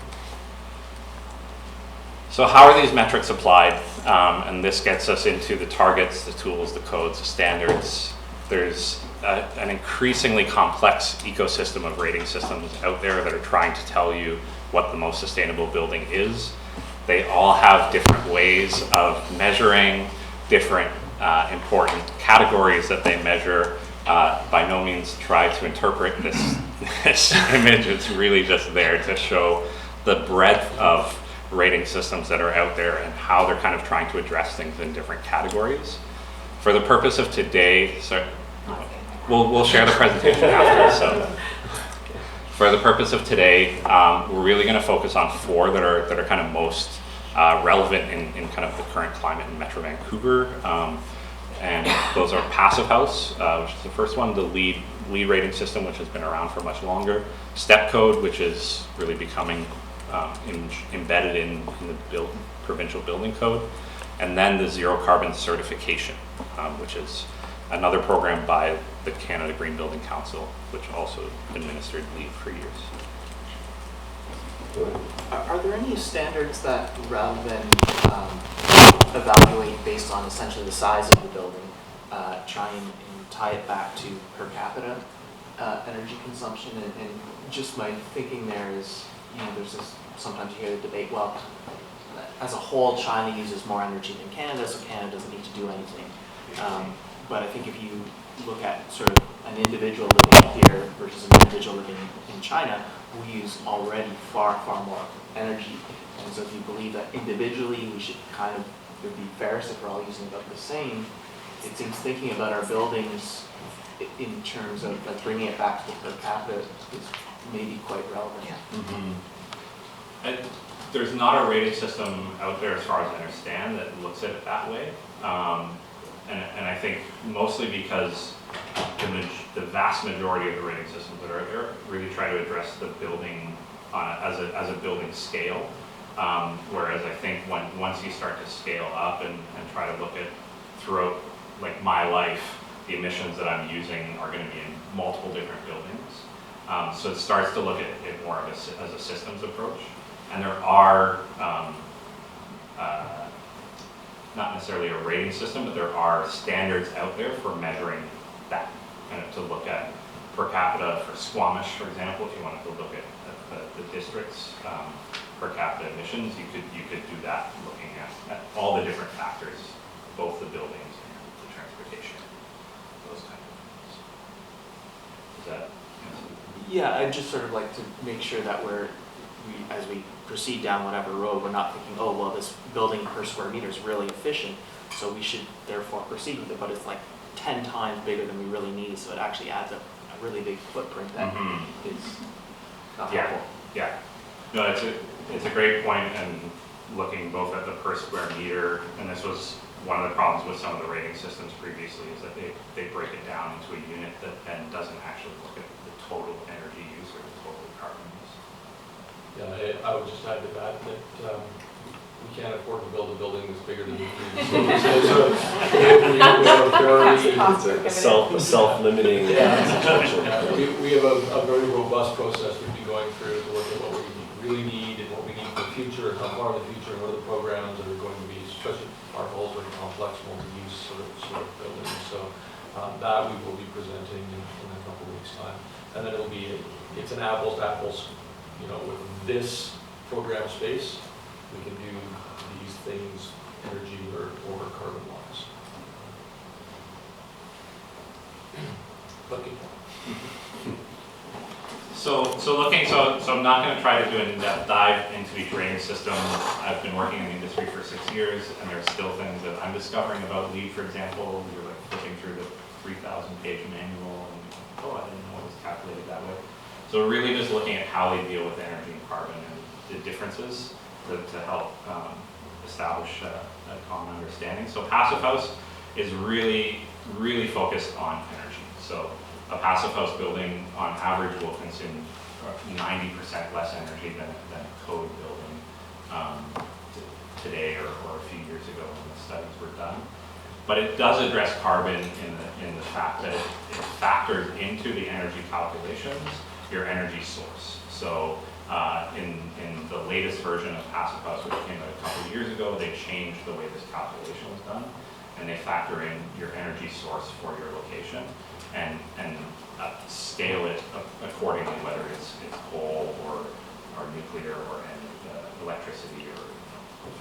So how are these metrics applied? And this gets us into the targets, the tools, the codes, the standards. There's an increasingly complex ecosystem of rating systems out there that are trying to tell you what the most sustainable building is. They all have different ways of measuring, different important categories that they measure. By no means try to interpret this image. It's really just there to show the breadth of rating systems that are out there and how they're kind of trying to address things in different categories. For the purpose of today, we'll share the presentation after. So, for the purpose of today, we're really going to focus on 4 that are kind of most relevant in kind of the current climate in Metro Vancouver. And those are Passive House, which is the first one, the lead rating system, which has been around for much longer, Step Code, which is really becoming embedded in the provincial building code, and then the Zero Carbon Certification, which is another program by the Canada Green Building Council, which also administered LEED for years. Are there any standards that, rather than evaluate based on essentially the size of the building, try and tie it back to per capita energy consumption? And just my thinking there is, there's this, sometimes you hear the debate, well, as a whole, China uses more energy than Canada, so Canada doesn't need to do anything. But I think if you look at sort of an individual living here versus an individual living in China, we use already far, far more energy. And so if you believe that individually we should kind of, it would be fairest if we're all using about the same, it seems thinking about our buildings in terms of like bringing it back to the per capita is maybe quite relevant. And there's not a rating system out there, as far as I understand, that looks at it that way. And I think mostly because the vast majority of the rating systems that are out there really try to address the building as a building scale. Whereas I think once you start to scale up and try to look at throughout like my life, the emissions that I'm using are going to be in multiple different buildings. So it starts to look at it more of as a systems approach. And there are, not necessarily a rating system, but there are standards out there for measuring that, kind of to look at per capita for Squamish, for example. If you wanted to look at the district's per capita emissions, you could do that looking at all the different factors, both the buildings and the transportation, those kind of things. Is that? Yeah, I'd just sort of like to make sure that as we proceed down whatever road, we're not thinking, oh, well, this building per square meter is really efficient, so we should therefore proceed with it, but it's like 10 times bigger than we really need, so it actually adds up a really big footprint that is not helpful. Yeah. No, it's a great point, and looking both at the per square meter, and this was one of the problems with some of the rating systems previously, is that they break it down into a unit that then doesn't actually look at the total energy use or the total carbon use. Yeah, I would just add to that we can't afford to build a building that's bigger than we need. So we have a self-limiting situation. We have a very robust process we'd be going through to look at what we really need and what we need for the future, and how far in the future, and what are the programs that are going to be, especially our goals are complex, multi-use sort of buildings. So that we will be presenting in a couple of weeks' time, and then it's an apples to apples. With this program space, we can do these things energy or carbon wise. Looking. So I'm not going to try to do an in-depth dive into each rating system. I've been working in the industry for 6 years, and there's still things that I'm discovering about LEED, for example. You're like flipping through the 3,000-page manual, and I didn't know it was calculated that way. So we're really just looking at how they deal with energy and carbon and the differences to help establish a common understanding. So Passive House is really, really focused on energy. So a Passive House building on average will consume 90% less energy than a code building today or a few years ago when the studies were done. But it does address carbon in the fact that it factors into the energy calculations your energy source. So in the latest version of Passive House, which came out a couple of years ago, they changed the way this calculation was done, and they factor in your energy source for your location. and scale it accordingly, whether it's coal or nuclear or electricity or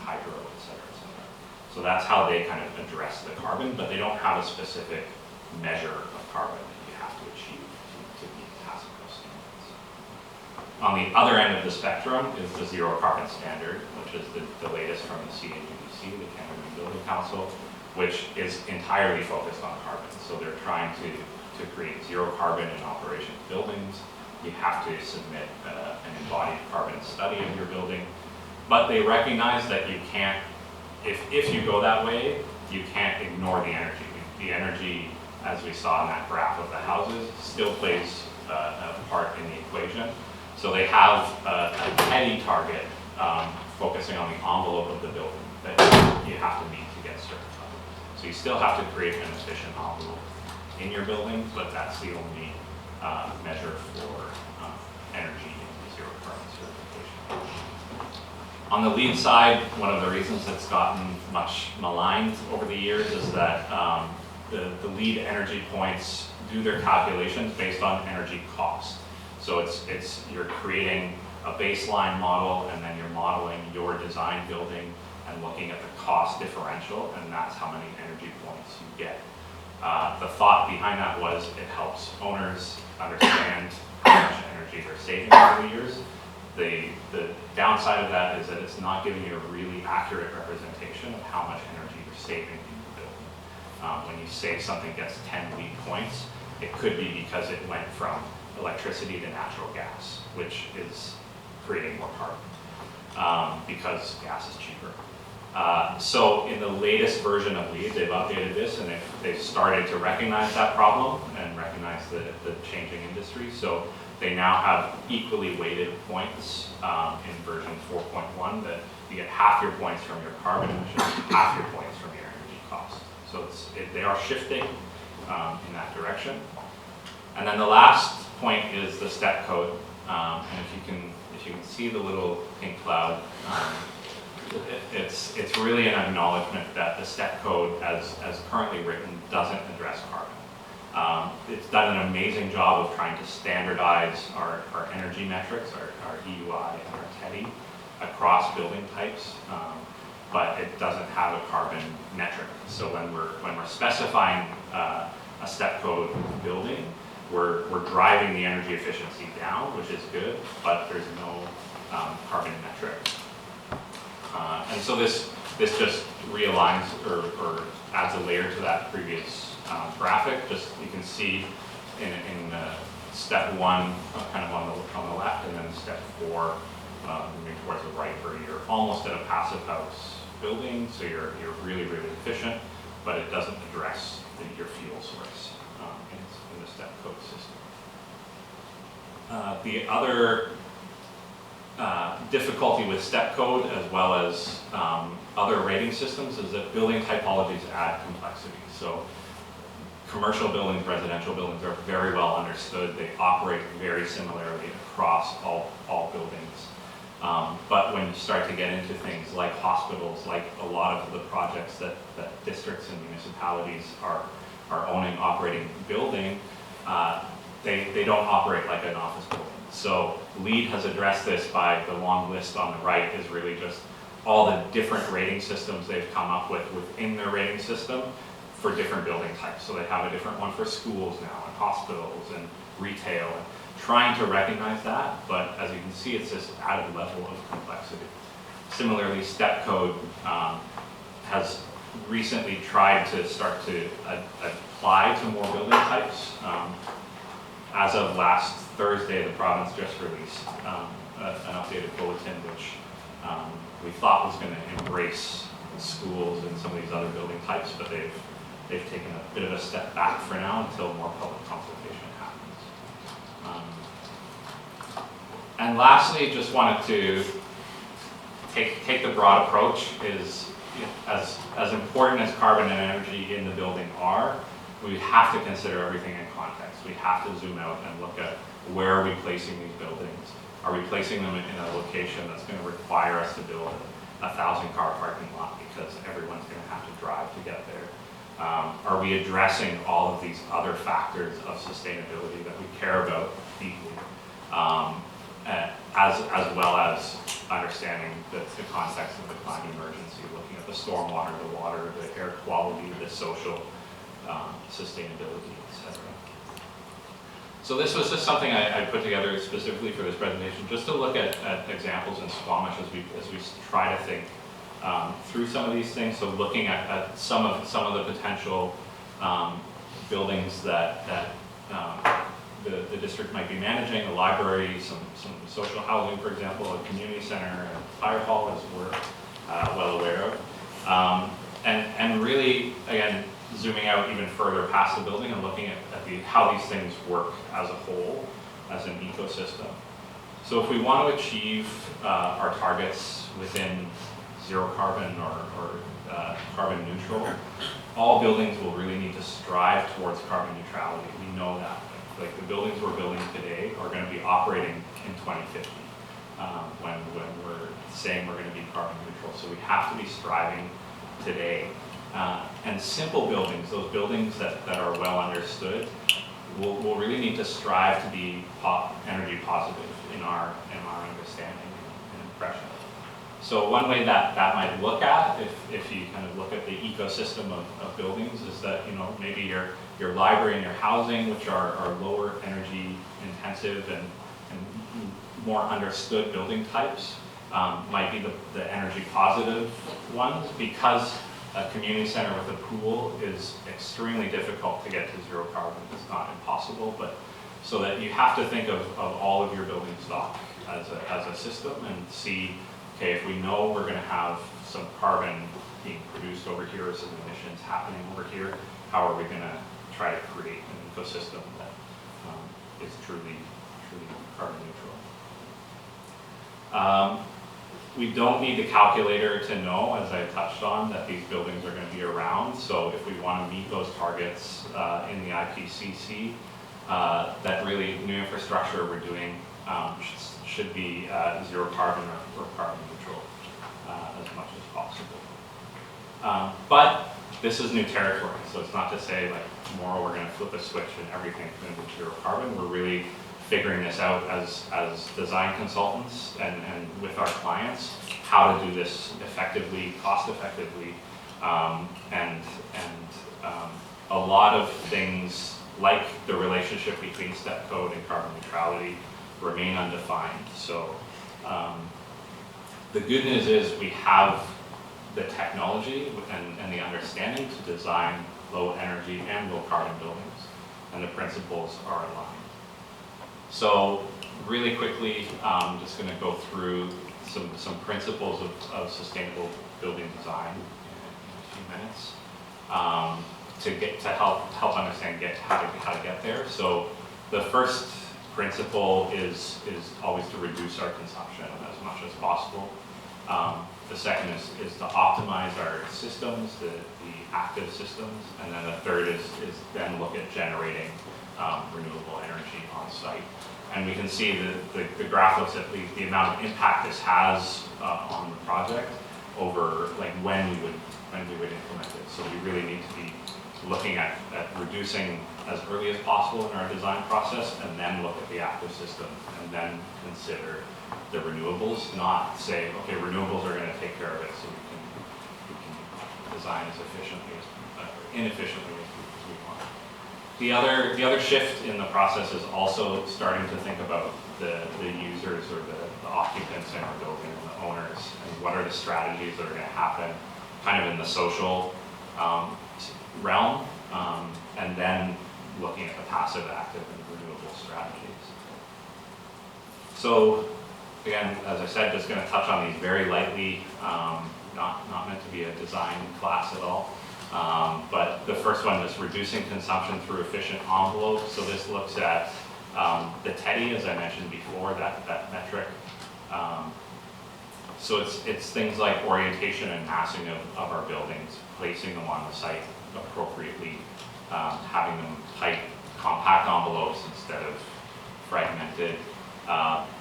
hydro, et cetera, et cetera. So that's how they kind of address the carbon, but they don't have a specific measure of carbon that you have to achieve to meet passive coast standards. On the other end of the spectrum is the zero carbon standard, which is the latest from the CADC, the Canada Green Building Council, which is entirely focused on carbon. So they're trying to create zero carbon in operations buildings. You have to submit an embodied carbon study of your building, but they recognize that you can't, if you go that way, you can't ignore the energy. The energy, as we saw in that graph of the houses, still plays a part in the equation. So they have a heady target focusing on the envelope of the building that you have to meet to get certified. So you still have to create an efficient envelope in your building, but that's the only measure for energy in zero carbon certification. On the LEED side, one of the reasons it's gotten much maligned over the years is that the LEED energy points do their calculations based on energy cost. So it's you're creating a baseline model, and then you're modeling your design building and looking at the cost differential, and that's how many energy points you get. The thought behind that was it helps owners understand how much energy they're saving over the years. The downside of that is that it's not giving you a really accurate representation of how much energy you're saving in the building. When you say something gets 10 LEED points, it could be because it went from electricity to natural gas, which is creating more carbon because gas is cheaper. So in the latest version of LEED, they've updated this, and they've started to recognize that problem and recognize the changing industry. So they now have equally weighted points in version 4.1 that you get half your points from your carbon emissions, half your points from your energy cost. So they are shifting in that direction. And then the last point is the step code. And if you can see the little pink cloud, it's really an acknowledgement that the step code as currently written doesn't address carbon. It's done an amazing job of trying to standardize our energy metrics, our EUI and our TEDI across building types, but it doesn't have a carbon metric. So when we're specifying a step code building, we're driving the energy efficiency down, which is good, but there's no carbon metric. And so this just realigns or adds a layer to that previous graphic. Just you can see in step one, kind of on the left, and then step four, moving towards the right, where you're almost at a passive house building, so you're really, really efficient, but it doesn't address your fuel source in the step code system. The other difficulty with step code, as well as other rating systems, is that building typologies add complexity. So commercial buildings, residential buildings are very well understood. They operate very similarly across all buildings. But when you start to get into things like hospitals, like a lot of the projects that districts and municipalities are owning, operating, building, they don't operate like an office building. So LEED has addressed this by the long list on the right is really just all the different rating systems they've come up with within their rating system for different building types. So they have a different one for schools now, and hospitals, and retail, and trying to recognize that, but as you can see, it's this added level of complexity. Similarly, step code has recently tried to start to apply to more building types. As of last Thursday, the province just released an updated bulletin, which we thought was going to embrace schools and some of these other building types, but they've taken a bit of a step back for now until more public consultation happens. And lastly, just wanted to take the broad approach is, as important as carbon and energy in the building are, we have to consider everything in context. We have to zoom out and look at where are we placing these buildings? Are we placing them in a location that's going to require us to build a 1,000-car parking lot because everyone's going to have to drive to get there? Are we addressing all of these other factors of sustainability that we care about deeply, as well as understanding the context of the climate emergency, looking at the stormwater, the water, the air quality, the social sustainability, etc. So this was just something I put together specifically for this presentation, just to look at examples in Squamish as we try to think through some of these things. So looking at some of the potential buildings that the district might be managing, a library, some social housing, for example, a community center, a fire hall, as we're well aware of, and really, again, zooming out even further past the building and looking at how these things work as a whole, as an ecosystem. So if we want to achieve our targets within zero carbon or carbon neutral, all buildings will really need to strive towards carbon neutrality. We know that. Like the buildings we're building today are going to be operating in 2050 when we're saying we're going to be carbon neutral. So we have to be striving today. And simple buildings, those buildings that are well understood, will really need to strive to be energy positive in our understanding and impression. So one way that might look at, if you kind of look at the ecosystem of buildings, is that maybe your library and your housing, which are lower energy intensive and more understood building types, might be the energy positive ones, because a community center with a pool is extremely difficult to get to zero carbon. It's not impossible, but so that you have to think of all of your building stock as a system and see, okay, if we know we're going to have some carbon being produced over here or some emissions happening over here, how are we going to try to create an ecosystem that is truly carbon neutral? We don't need the calculator to know, as I touched on, that these buildings are going to be around. So if we want to meet those targets in the IPCC, that really new infrastructure we're doing should be zero carbon or carbon neutral as much as possible. But this is new territory, so it's not to say like tomorrow we're going to flip a switch and everything's going to be zero carbon. We're really figuring this out as design consultants and with our clients, how to do this effectively, cost effectively, and a lot of things like the relationship between step code and carbon neutrality remain undefined. So the good news is we have the technology and the understanding to design low energy and low carbon buildings, and the principles are aligned. So really quickly, I'm just going to go through some principles of sustainable building design in a few minutes to help understand how to get there. So the first principle is always to reduce our consumption as much as possible. The second is to optimize our systems, the active systems, and then the third is then look at generating renewable energy on site. And we can see the graph looks at the amount of impact this has on the project over like when we would implement it. So we really need to be looking at reducing as early as possible in our design process, and then look at the active system, and then consider the renewables, not say, okay, renewables are going to take care of it, so we can design as inefficiently as we want. The other shift in the process is also starting to think about the users or the occupants in our building, and the owners, and what are the strategies that are going to happen kind of in the social realm, and then looking at the passive, active, and renewable strategies. So again, as I said, just going to touch on these very lightly, not meant to be a design class at all. But the first one is reducing consumption through efficient envelopes. So this looks at the TEDI, as I mentioned before, that metric. So it's things like orientation and massing of our buildings, placing them on the site appropriately, having them tight, compact envelopes instead of fragmented.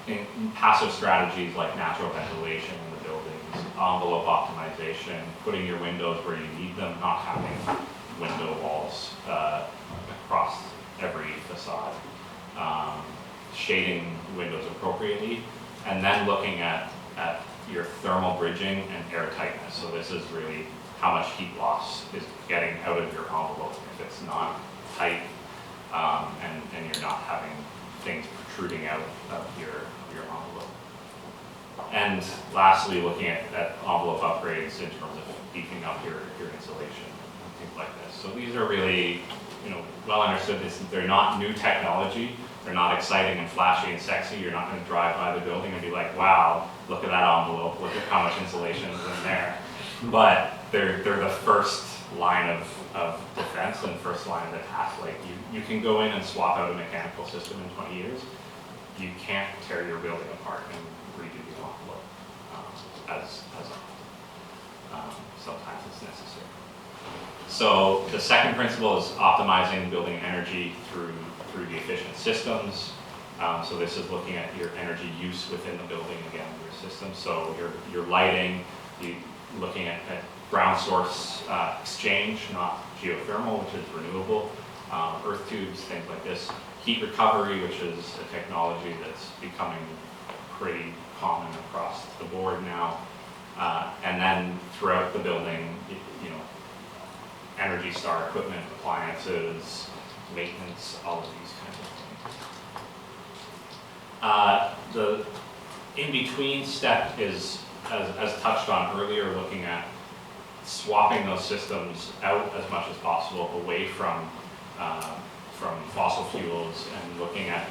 In passive strategies like natural ventilation in the buildings, envelope optimization, putting your windows where you need them, not having window walls across every facade, shading windows appropriately, and then looking at your thermal bridging and air tightness. So this is really how much heat loss is getting out of your envelope. If it's not tight and you're not having things protruding out of your envelope. And lastly, looking at envelope upgrades in terms of beefing up your insulation and things like this. So these are really, well understood. They're not new technology. They're not exciting and flashy and sexy. You're not going to drive by the building and be like, wow, look at that envelope. Look at how much insulation is in there. But they're the first line of defense and first line of attack. Like you can go in and swap out a mechanical system in 20 years. You can't tear your building apart and redo the envelope as often. Sometimes it's necessary. So the second principle is optimizing building energy through the efficient systems. So this is looking at your energy use within the building, again, your system. So your lighting, looking at ground source exchange, not geothermal, which is renewable, earth tubes, things like this. Heat recovery, which is a technology that's becoming pretty common across the board now. And then throughout the building, Energy Star equipment, appliances, maintenance, all of these kinds of things. The in-between step is, as touched on earlier, looking at swapping those systems out as much as possible away from fossil fuels and looking at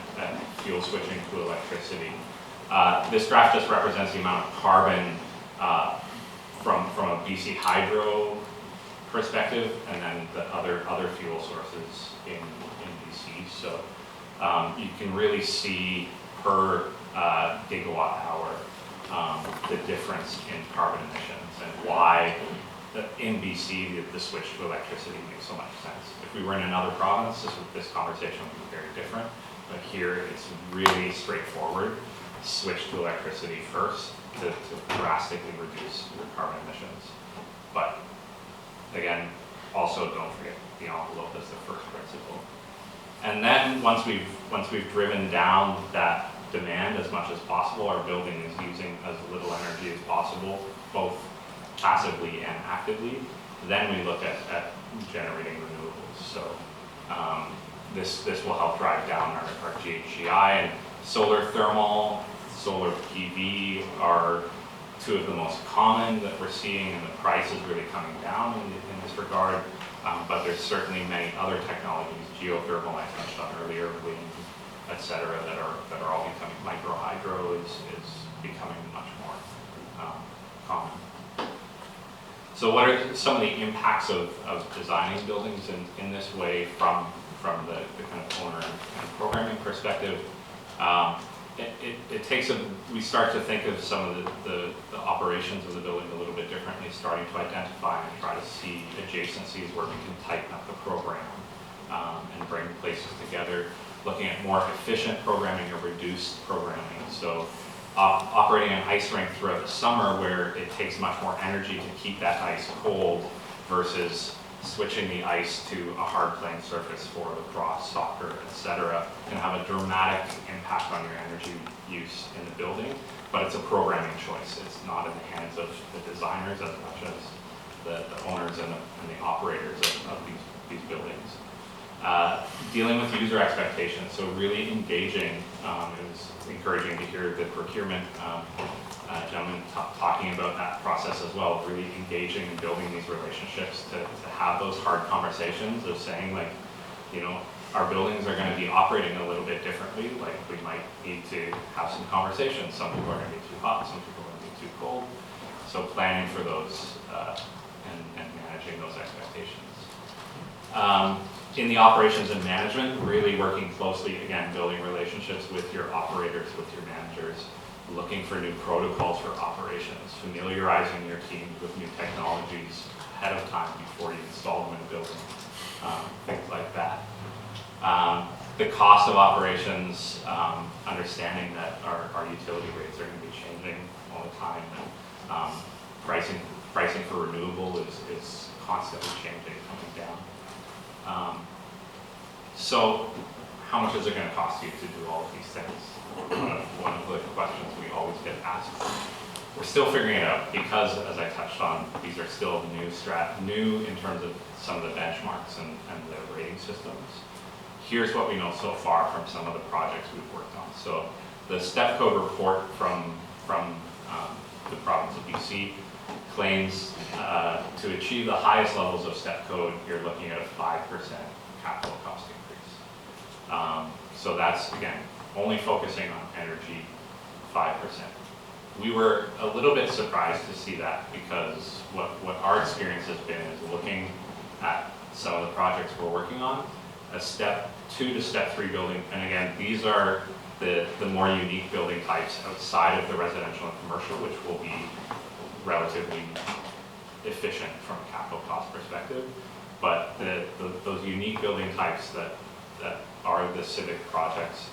fuel switching to electricity. This graph just represents the amount of carbon from a BC hydro perspective, and then the other fuel sources in BC. So you can really see per gigawatt hour the difference in carbon emissions and why in BC the switch to electricity makes so much sense. If we were in another province, this conversation would be very different. But here it's really straightforward. Switch to electricity first to drastically reduce your carbon emissions. But again, also don't forget the envelope as the first principle. And then once we've driven down that demand as much as possible, our building is using as little energy as possible, both passively and actively, then we look at generating renewables. So this will help drive down our GHGI, and solar thermal, solar PV are two of the most common that we're seeing, and the price is really coming down in this regard. But there's certainly many other technologies, geothermal I touched on earlier, wind, et cetera, that are all becoming, micro hydro is becoming much more common. So what are some of the impacts of designing buildings in this way from the kind of owner and programming perspective? It takes we start to think of some of the operations of the building a little bit differently, starting to identify and try to see adjacencies where we can tighten up the program and bring places together, looking at more efficient programming or reduced programming. So operating an ice rink throughout the summer where it takes much more energy to keep that ice cold versus switching the ice to a hard playing surface for lacrosse, soccer, etc., can have a dramatic impact on your energy use in the building, but it's a programming choice. It's not in the hands of the designers as much as the owners and the operators of these buildings. Dealing with user expectations, so really engaging. It was encouraging to hear the procurement gentleman talking about that process as well, really engaging and building these relationships to have those hard conversations of saying, like, our buildings are going to be operating a little bit differently. Like, we might need to have some conversations. Some people are going to be too hot, some people are going to be too cold. So planning for those and managing those expectations. In the operations and management, really working closely, again, building relationships with your operators, with your managers, looking for new protocols for operations, familiarizing your teams with new technologies ahead of time before you install them in a building, things like that. The cost of operations, understanding that our utility rates are going to be changing all the time, and pricing pricing for renewable is constantly changing, coming down. So how much is it going to cost you to do all of these things? One of the questions we always get asked. We're still figuring it out because, as I touched on, these are still new in terms of some of the benchmarks and the rating systems. Here's what we know so far from some of the projects we've worked on. So the step code report from the province of BC claims to achieve the highest levels of step code, you're looking at a 5% capital cost increase. So that's, again, only focusing on energy, 5%. We were a little bit surprised to see that because what our experience has been is looking at some of the projects we're working on, a step 2 to step 3 building, and again, these are the more unique building types outside of the residential and commercial, which will be relatively efficient from a capital cost perspective. But those unique building types that are the civic projects,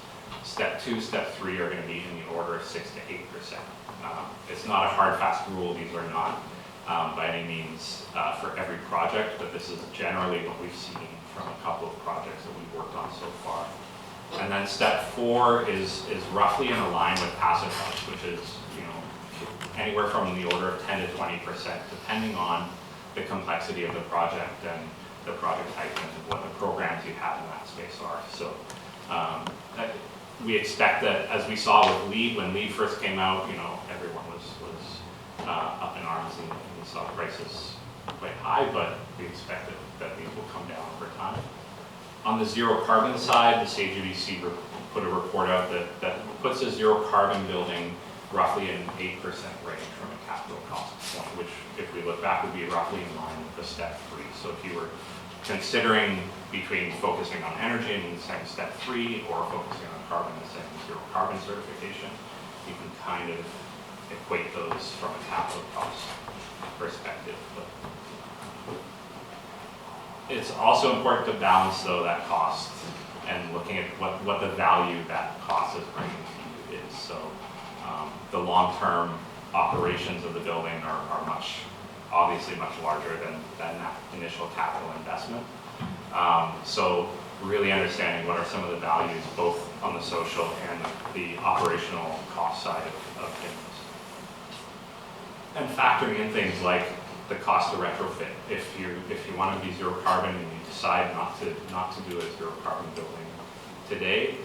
step 2, step 3 are going to be in the order of 6 to 8%. It's not a hard, fast rule. These are not by any means for every project, but this is generally what we've seen from a couple of projects that we've worked on so far. And then step 4 is roughly in line with passive house, which is, you know, anywhere from the order of 10 to 20%, depending on the complexity of the project and the project type and what the programs you have in that space are. So we expect that, as we saw with LEED, when LEED first came out, you know, everyone was up in arms and we saw prices quite high, but we expect that these will come down over time. On the zero carbon side, the SAGE-UBC put a report out that puts a zero carbon building roughly in an 8% range from a capital cost point, which, if we look back, would be roughly in line with the step 3. So if you were considering between focusing on energy and saying step 3 or focusing on carbon and saying zero carbon certification, you can kind of equate those from a capital cost perspective. But it's also important to balance, though, that cost and looking at what the value that cost is bringing to you is. So the long-term operations of the building are obviously much larger than that initial capital investment. So really understanding what are some of the values, both on the social and the operational cost side of things. And factoring in things like the cost of retrofit. If you want to be zero carbon and you decide not to do a zero carbon building today,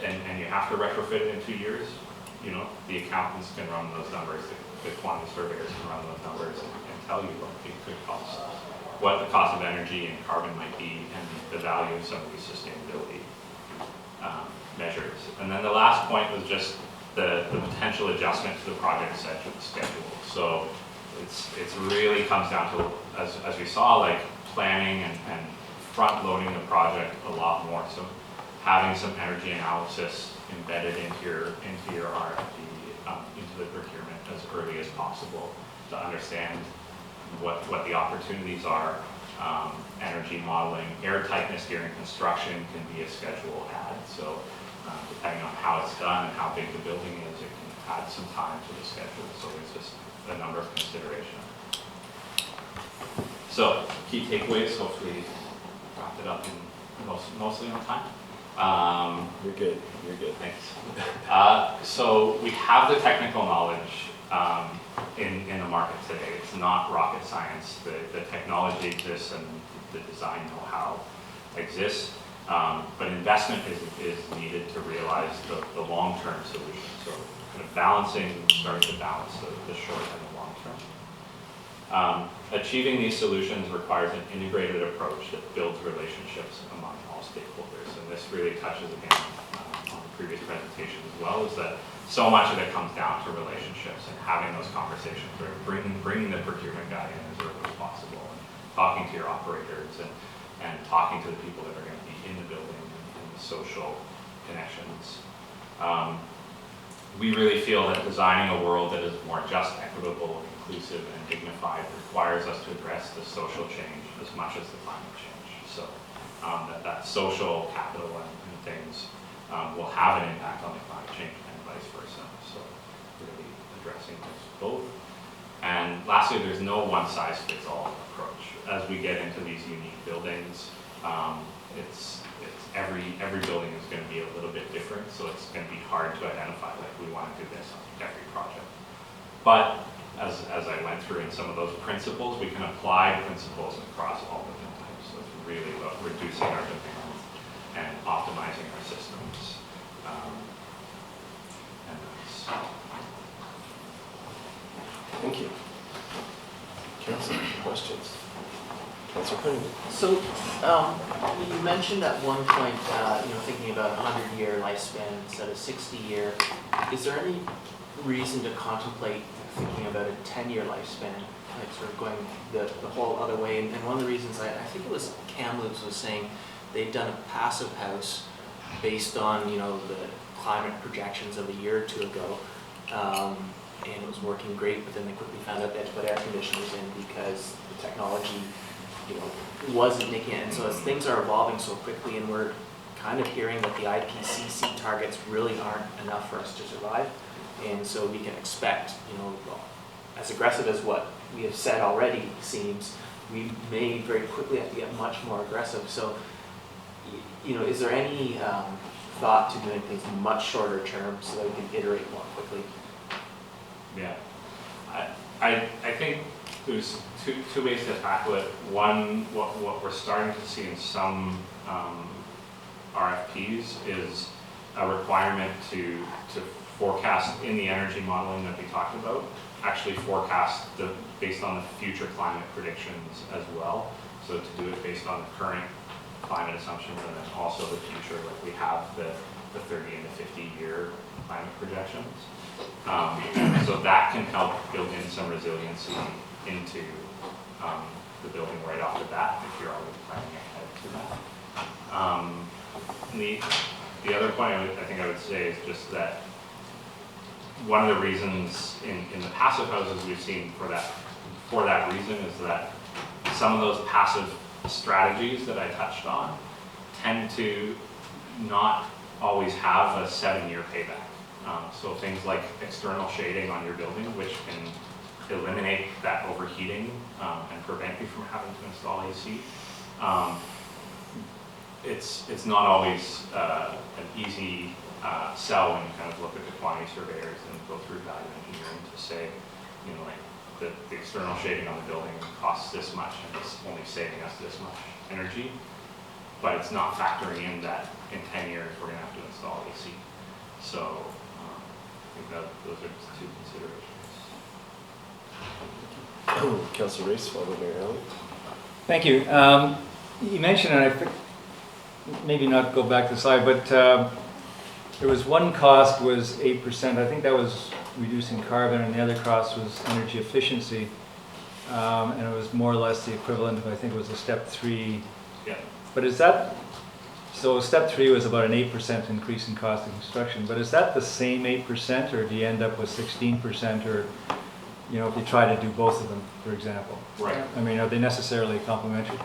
and you have to retrofit it in 2 years, you know, the accountants can run those numbers, the quantity surveyors can run those numbers and tell you what it could cost, what the cost of energy and carbon might be, and the value of some of these sustainability measures. And then the last point was just the potential adjustment to the project schedule. So it's really comes down to, as we saw, like planning and front loading the project a lot more. So having some energy analysis embedded into your RFP, into the procurement as early as possible to understand what the opportunities are. Energy modeling, air tightness during construction can be a schedule add. So depending on how it's done and how big the building is, it can add some time to the schedule. So there's just a number of considerations. So key takeaways, hopefully wrapped it up in mostly on time. You're good. Thanks. So we have the technical knowledge in the market today. It's not rocket science. The technology exists and the design know-how exists, but investment is needed to realize the long-term solution. So kind of starting to balance the short and the long term. Achieving these solutions requires an integrated approach that builds relationships among all stakeholders. And this really touches again on the previous presentation as well, is that so much of it comes down to relationships and having those conversations, or bringing the procurement guy in as early as possible, and talking to your operators and talking to the people that are going to be in the building and the social connections. We really feel that designing a world that is more just, equitable, inclusive, and dignified requires us to address the social change as much as the climate change. So that social capital and things will have an impact on the climate change and vice versa. So really addressing this both. And lastly, there's no one-size-fits-all approach. As we get into these unique buildings, it's every building is going to be a little bit different, so it's going to be hard to identify, like, we want to do this on every project. But as I went through in some of those principles, we can apply principles across all the building types. So it's really about reducing our demand and optimizing our systems. And that's Thank you. Council, questions? Councilor Cunningham. So, you mentioned at one point, thinking about a 100-year lifespan instead of 60-year. Is there any reason to contemplate thinking about a 10-year lifespan, like sort of going the whole other way? And one of the reasons, I think it was Kamloops was saying they'd done a passive house based on, the climate projections of a year or two ago. And it was working great, but then they quickly found out they had to put air conditioners in because the technology, wasn't making it. And so as things are evolving so quickly, and we're kind of hearing that the IPCC targets really aren't enough for us to survive, and so we can expect, as aggressive as what we have said already seems, we may very quickly have to get much more aggressive. So, is there any thought to doing things much shorter term so that we can iterate more quickly? Yeah, I think there's two ways to tackle it. One, what we're starting to see in some RFPs is a requirement to forecast in the energy modeling that we talked about, actually forecast based on the future climate predictions as well. So to do it based on the current climate assumptions and then also the future, like we have the 30 and the 50-year climate projections. So that can help build in some resiliency into the building right off the bat if you're already planning ahead to that. The other point I think I would say is just that one of the reasons in the passive houses we've seen for that reason is that some of those passive strategies that I touched on tend to not always have a 7-year payback. So things like external shading on your building, which can eliminate that overheating and prevent you from having to install AC. It's not always an easy sell when you kind of look at the quantity surveyors and go through value engineering to say, like the external shading on the building costs this much and it's only saving us this much energy, but it's not factoring in that in 10 years we're going to have to install AC. So I think that those are just two considerations. Councilor Race, followed by Mayor Elliott. Thank you. You mentioned, and I think maybe not go back to the slide, but there was one cost was 8%. I think that was reducing carbon, and the other cost was energy efficiency. And it was more or less the equivalent of, I think it was a step 3. Yeah. But is that, so step 3 was about an 8% increase in cost of construction, but is that the same 8%, or do you end up with 16%, or, if you try to do both of them, for example? Right. I mean, are they necessarily complementary?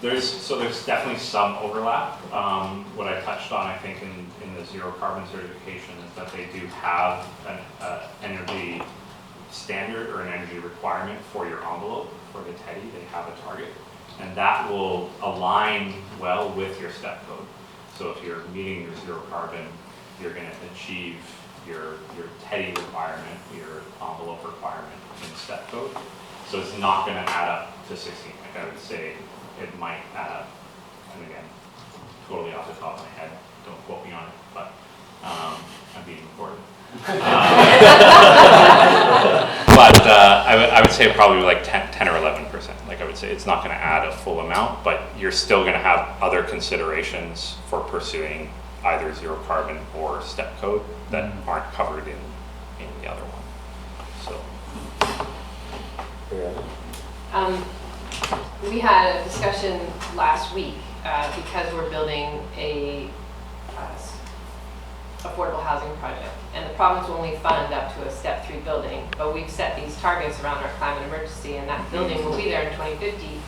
There's definitely some overlap. What I touched on, I think, in the zero carbon certification is that they do have an energy standard or an energy requirement for your envelope, for the TEDI. They have a target. And that will align well with your step code. So if you're meeting your zero carbon, you're going to achieve your TEDI requirement, your envelope requirement in step code. So it's not going to add up to 16. Like I would say it might add up, and again, totally off the top of my head, don't quote me on it, but I'm being recorded. But I would say probably like 10 or 11%. Like I would say it's not going to add a full amount, but you're still going to have other considerations for pursuing either zero carbon or step code that aren't covered in the other one. So. We had a discussion last week because we're building a affordable housing project, and the province will only fund up to a step 3 building, but we've set these targets around our climate emergency, and that building will be there in 2050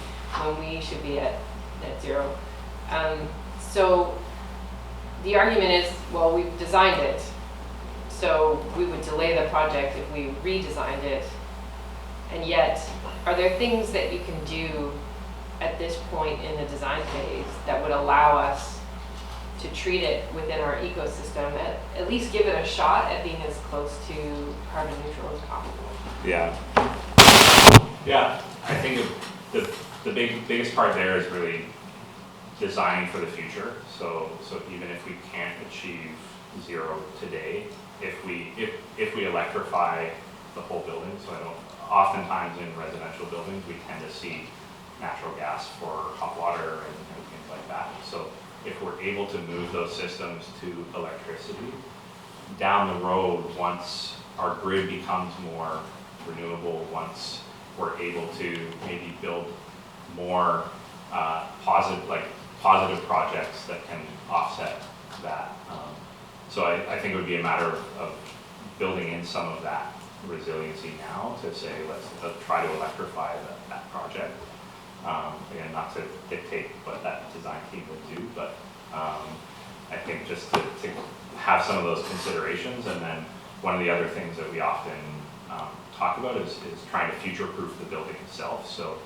when we should be at net zero. So the argument is, well, we've designed it, so we would delay the project if we redesigned it And yet, are there things that you can do at this point in the design phase that would allow us to treat it within our ecosystem, at least give it a shot at being as close to carbon neutral as possible? Yeah. Yeah, I think the biggest part there is really designing for the future. So even if we can't achieve zero today, if we electrify the whole building, so oftentimes in residential buildings we tend to see natural gas for hot water and things like that. So if we're able to move those systems to electricity, down the road, once our grid becomes more renewable, once we're able to maybe build more positive projects that can offset that. So I think it would be a matter of building in some of that resiliency now to say, let's try to electrify that project. Again, not to dictate what that design team would do, but I think just to have some of those considerations. And then one of the other things that we often talk about is trying to future-proof the building itself. So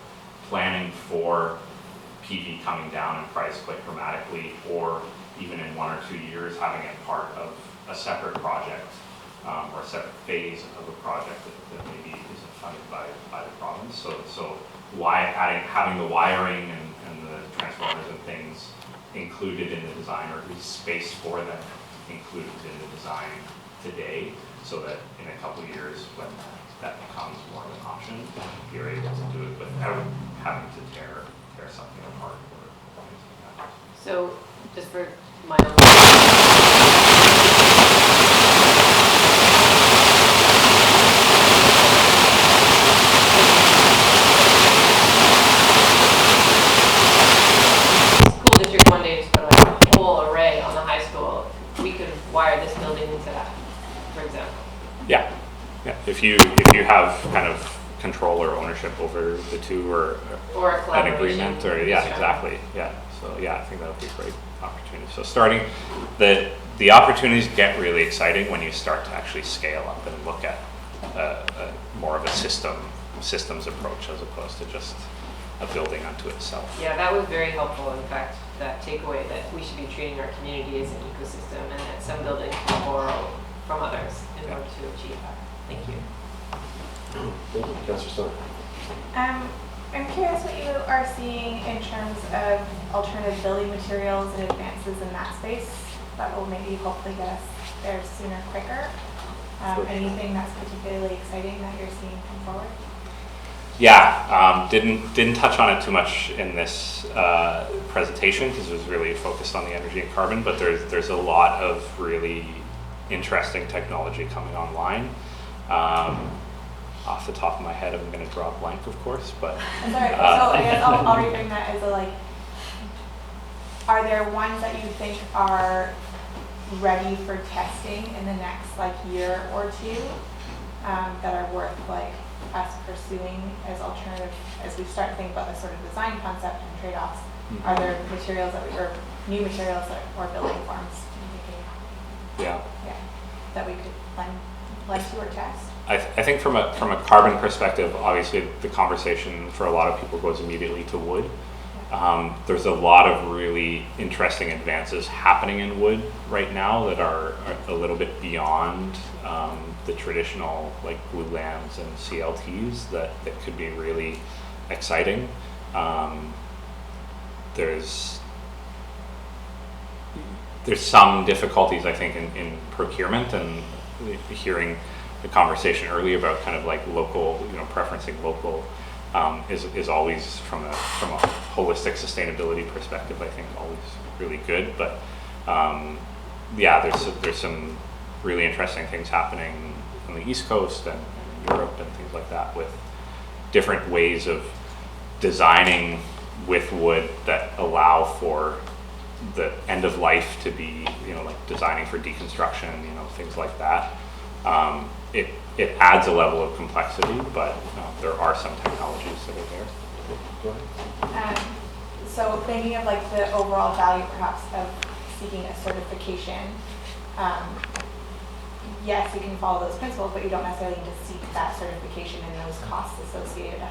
planning for PV coming down in price quite dramatically, or even in 1 or 2 years having it part of a separate project or a separate phase of a project that maybe isn't funded by the province. So having the wiring and the transformers and things included in the design, or at least space for them included in the design today, so that in a couple of years when that becomes more of an option, you're able to do it without having to tear something apart or things like that. So, just for my own school district one day just put like a whole array on the high school, we could wire this building into that, for example. Yeah. If you have kind of control or ownership over the two, or Or a an collaboration. agreement, or yeah, exactly. Yeah. So yeah, I think that would be a great opportunity. So starting the opportunities get really exciting when you start to actually scale up and look at more of a systems approach as opposed to just a building unto itself. Yeah, that was very helpful, in fact, that takeaway that we should be treating our community as an ecosystem, and that some buildings can borrow from others in order to achieve that. Thank you. Thank you, Councillor Stone. I'm curious what you are seeing in terms of alternative building materials and advances in that space that will maybe hopefully get us there sooner, quicker. Anything that's particularly exciting that you're seeing come forward? Yeah, didn't touch on it too much in this presentation because it was really focused on the energy and carbon, but there's a lot of really interesting technology coming online. Off the top of my head, I'm going to draw a blank, of course, but... I'm sorry, so I guess I'll reframe that as are there ones that you think are ready for testing in the next year or two that are worth us pursuing as alternative, as we start thinking about the sort of design concept and trade-offs? Mm-hmm. Are there materials or new materials or building forms that we could lend to or test? I think from a carbon perspective, obviously the conversation for a lot of people goes immediately to wood. There's a lot of really interesting advances happening in wood right now that are a little bit beyond the traditional glulam's and CLTs that could be really exciting. There's some difficulties, I think, in procurement, and hearing the conversation earlier about kind of local, preferencing local is always from a holistic sustainability perspective, I think always really good. But there's some really interesting things happening on the East Coast and in Europe and things like that, with different ways of designing with wood that allow for the end of life to be, designing for deconstruction, things like that. It adds a level of complexity, but there are some technologies that are there. Go ahead. So thinking of the overall value perhaps of seeking a certification, yes, you can follow those principles, but you don't necessarily need to seek that certification and those costs associated 100%.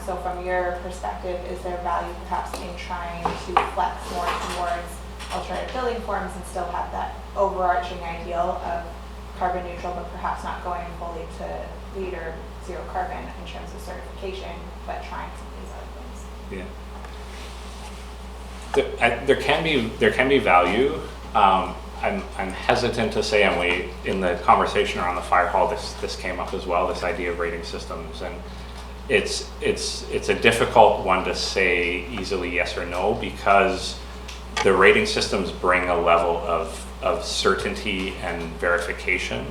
So from your perspective, is there value perhaps in trying to flex more towards alternative building forms and still have that overarching ideal of carbon neutral, but perhaps not going fully to LEED or zero carbon in terms of certification, but trying some of these other things? Yeah. There can be value. I'm hesitant to say, and in the conversation around the fire hall, this came up as well, this idea of rating systems, and it's a difficult one to say easily yes or no, because the rating systems bring a level of certainty and verification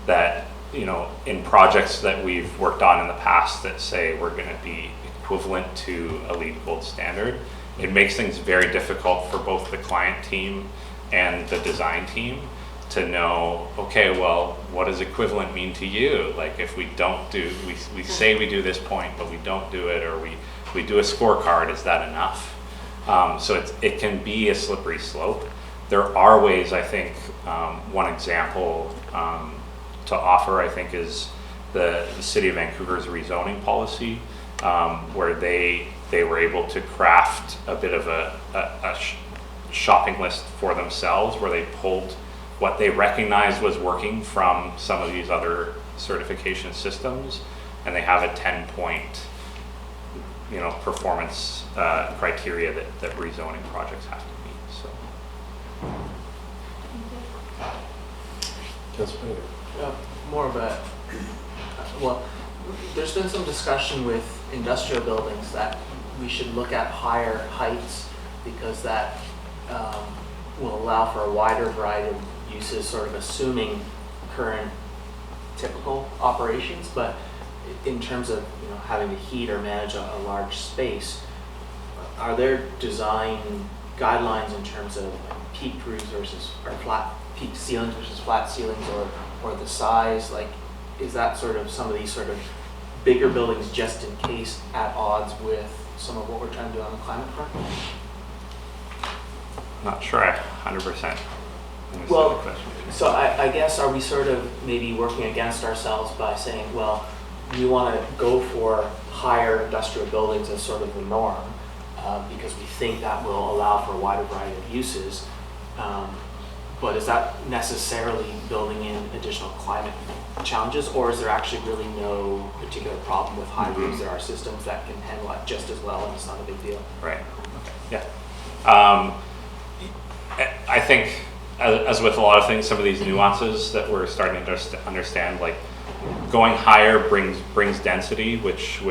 that, in projects that we've worked on in the past that say we're going to be equivalent to a LEED Gold standard, it makes things very difficult for both the client team and the design team to know, okay, well, what does equivalent mean to you? Like, if we don't do, we say we do this point, but we don't do it, or we do a scorecard, is that enough? So it can be a slippery slope. There are ways, I think, one example to offer, I think, is the City of Vancouver's rezoning policy, where they were able to craft a bit of a shopping list for themselves, where they pulled what they recognized was working from some of these other certification systems, and they have a 10-point, performance criteria that rezoning projects have to meet. So, Councilor Payne. More of a, well, there's been some discussion with industrial buildings that we should look at higher heights because that will allow for a wider variety of uses, sort of assuming current typical operations. But in terms of having to heat or manage a large space, are there design guidelines in terms of like peak roofs versus or flat peak ceilings versus flat ceilings, or the size? Like, is that sort of some of these sort of bigger buildings just in case at odds with some of what we're trying to do on the climate front? not sure I 100% understand Well, the question. So I guess, are we sort of maybe working against ourselves by saying, well, we want to go for higher industrial buildings as sort of the norm because we think that will allow for a wider variety of uses. But is that necessarily building in additional climate challenges, or is there actually really no particular problem with high roofs? There are systems that can handle it just as well, and it's not a big deal. Right. Okay. Yeah. I think, as with a lot of things, some of these nuances that we're starting to understand, like going higher brings density, which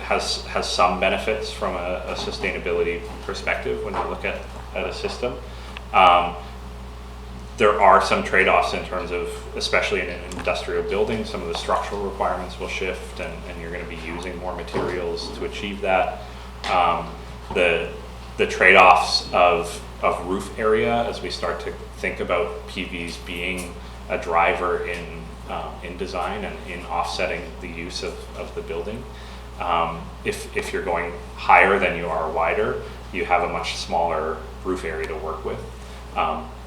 has some benefits from a sustainability perspective when you look at a system. There are some trade-offs in terms of, especially in an industrial building, some of the structural requirements will shift, and you're going to be using more materials to achieve that. The trade-offs of roof area, as we start to think about PVs being a driver in design and in offsetting the use of the building. If you're going higher than you are wider, you have a much smaller roof area to work with.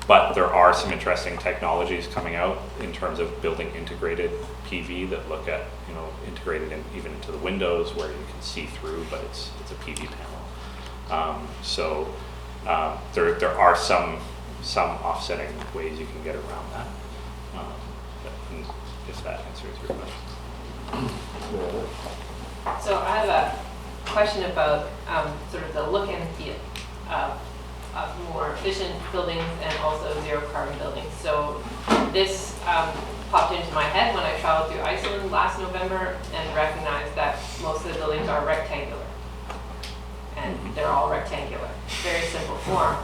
But there are some interesting technologies coming out in terms of building integrated PV that look at, integrated even into the windows where you can see through, but it's a PV panel. So there are some offsetting ways you can get around that. If that answers your question. So I have a question about sort of the look and feel of more efficient buildings and also zero carbon buildings. So this popped into my head when I traveled through Iceland last November and recognized that most of the buildings are rectangular. And they're all rectangular, very simple form.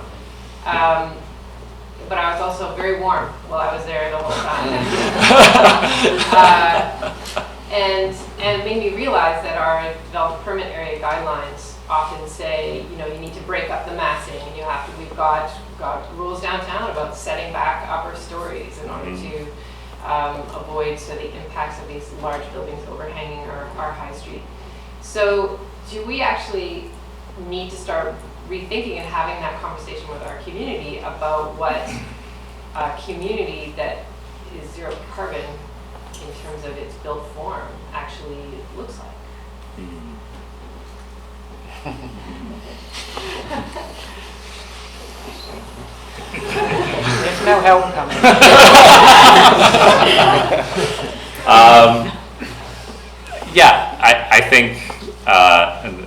But I was also very warm while I was there the whole time. And it made me realize that our developed permit area guidelines often say, you need to break up the massing, and we've got rules downtown about setting back upper stories in order to avoid the impacts of these large buildings overhanging our high street. So do we actually need to start rethinking and having that conversation with our community about what a community that is zero carbon in terms of its built form actually looks like. There's no help coming. Yeah, I think,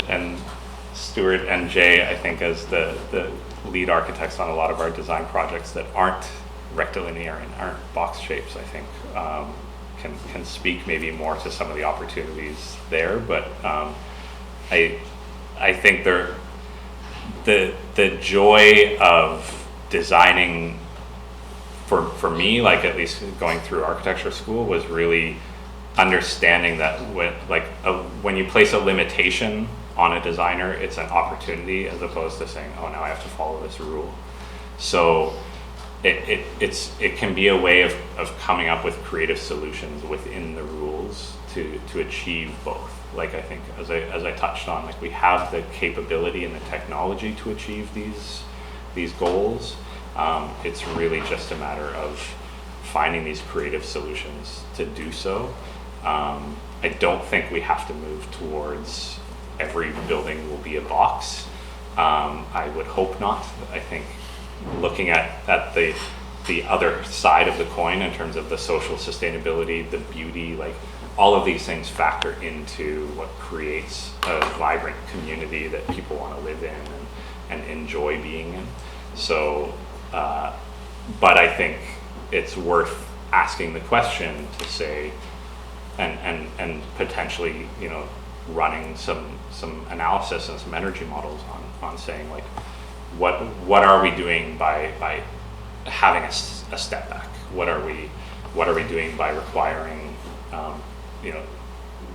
and Stuart and Jay, I think as the lead architects on a lot of our design projects that aren't rectilinear and aren't box shapes, I think can speak maybe more to some of the opportunities there. But I think the joy of designing for me, like at least going through architecture school, was really understanding that when you place a limitation on a designer, it's an opportunity as opposed to saying, oh, now I have to follow this rule. So it can be a way of coming up with creative solutions within the rules to achieve both. Like I think as I touched on, like we have the capability and the technology to achieve these goals. It's really just a matter of finding these creative solutions to do so. I don't think we have to move towards every building will be a box. I would hope not. I think looking at the other side of the coin in terms of the social sustainability, the beauty, like all of these things factor into what creates a vibrant community that people want to live in and enjoy being in. So, but I think it's worth asking the question to say, and potentially, running some analysis and some energy models on saying, like, what are we doing by having a step back? What are we doing by requiring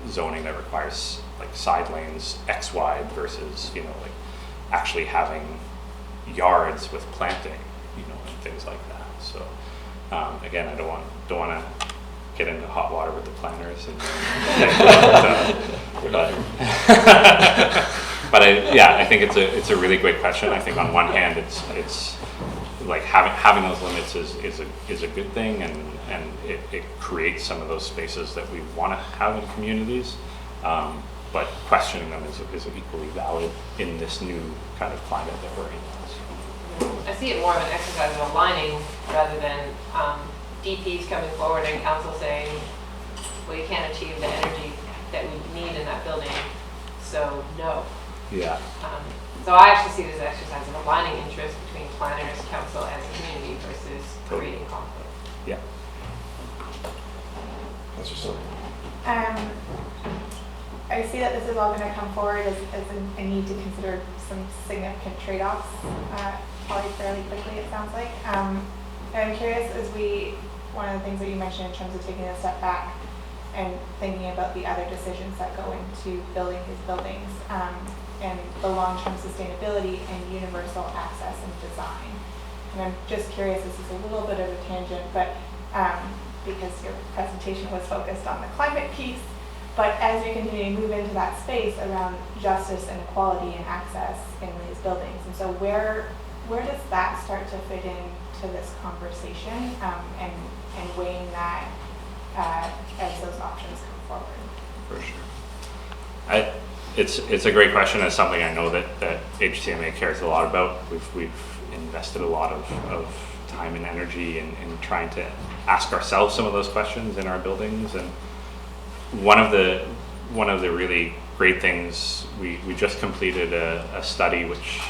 zoning that requires like side lanes X wide versus like actually having yards with planting, and things like that. So again, I don't want to get into hot water with the planners, but I think it's a really great question. I think on one hand, it's like having those limits is a good thing, and it creates some of those spaces that we want to have in communities. But questioning them is equally valid in this new kind of climate that we're in. I see it more of an exercise of aligning rather than DPs coming forward and council saying, well, you can't achieve the energy that we need in that building, so no. Yeah. So I actually see this as an exercise of aligning interests between planners, council, and the community versus creating conflict. Yeah. That's just something. I see that this is all going to come forward as a need to consider some significant trade-offs, probably fairly quickly, it sounds like. I'm curious, one of the things that you mentioned in terms of taking a step back and thinking about the other decisions that go into building these buildings, and the long-term sustainability and universal access and design. And I'm just curious, this is a little bit of a tangent, but because your presentation was focused on the climate piece, but as we continue to move into that space around justice and equality and access in these buildings, and so where does that start to fit into this conversation, and weighing that as those options come forward? For sure. It's a great question. It's something I know that HCMA cares a lot about. We've invested a lot of time and energy in trying to ask ourselves some of those questions in our buildings. And one of the really great things, we just completed a study which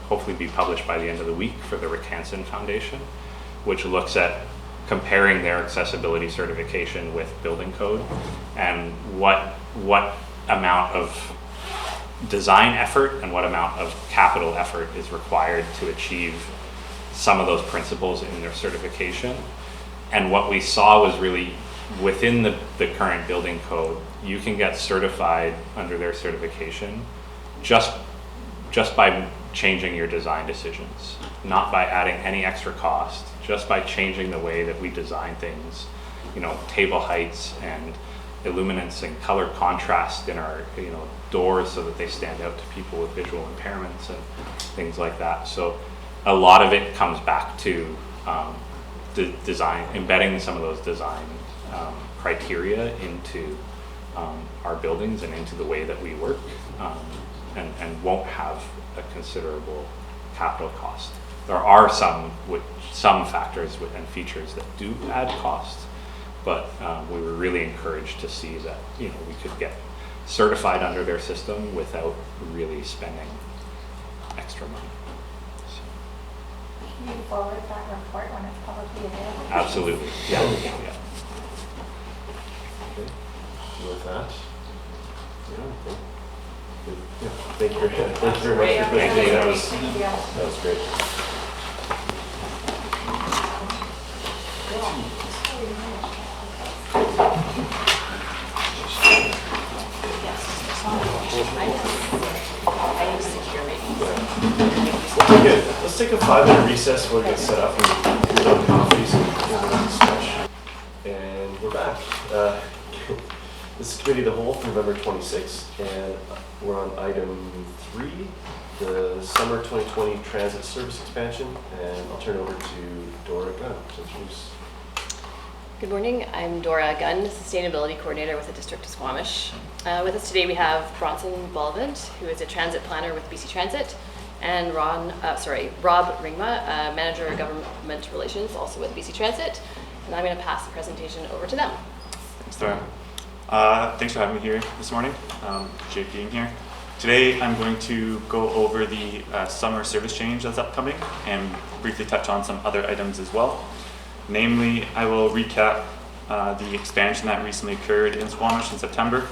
hopefully be published by the end of the week for the Rick Hansen Foundation, which looks at comparing their accessibility certification with building code and what amount of design effort and what amount of capital effort is required to achieve some of those principles in their certification. And what we saw was really within the current building code, you can get certified under their certification just by changing your design decisions, not by adding any extra cost, just by changing the way that we design things, table heights and illuminance and color contrast in our doors so that they stand out to people with visual impairments and things like that. So a lot of it comes back to design, embedding some of those design criteria into our buildings and into the way that we work, and won't have a considerable capital cost. There are some factors and features that do add cost, but we were really encouraged to see that we could get certified under their system without really spending extra money. Can you forward that report when it's publicly available? Absolutely, yeah. Okay. With that, thank you very much for presenting. That was great. Let's take a 5-minute recess while we get set up and clear up coffees and stretch. And we're back. This is Committee of the Whole for November 26th, and we're on item 3, the summer 2020 transit service expansion, and I'll turn it over to Dora Gunn to introduce. Good morning, I'm Dora Gunn, Sustainability Coordinator with the District of Squamish. With us today we have Bronson Bullivant, who is a transit planner with BC Transit, and Rob Ringma, Manager of Government Relations, also with BC Transit. And I'm going to pass the presentation over to them. Thanks, Dora. Thanks for having me here this morning. Appreciate being here. Today I'm going to go over the summer service change that's upcoming and briefly touch on some other items as well. Namely, I will recap the expansion that recently occurred in Squamish in September.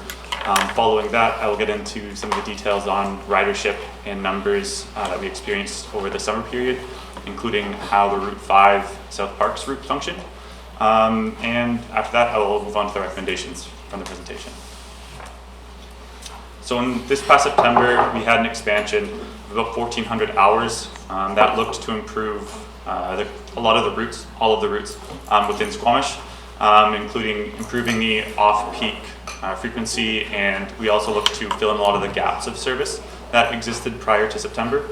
Following that, I will get into some of the details on ridership and numbers that we experienced over the summer period, including how the Route 5 South Parks route functioned. And after that, I will move on to the recommendations from the presentation. So in this past September, we had an expansion of about 1,400 hours that looked to improve a lot of the routes, all of the routes within Squamish, including improving the off-peak frequency, and we also looked to fill in a lot of the gaps of service that existed prior to September.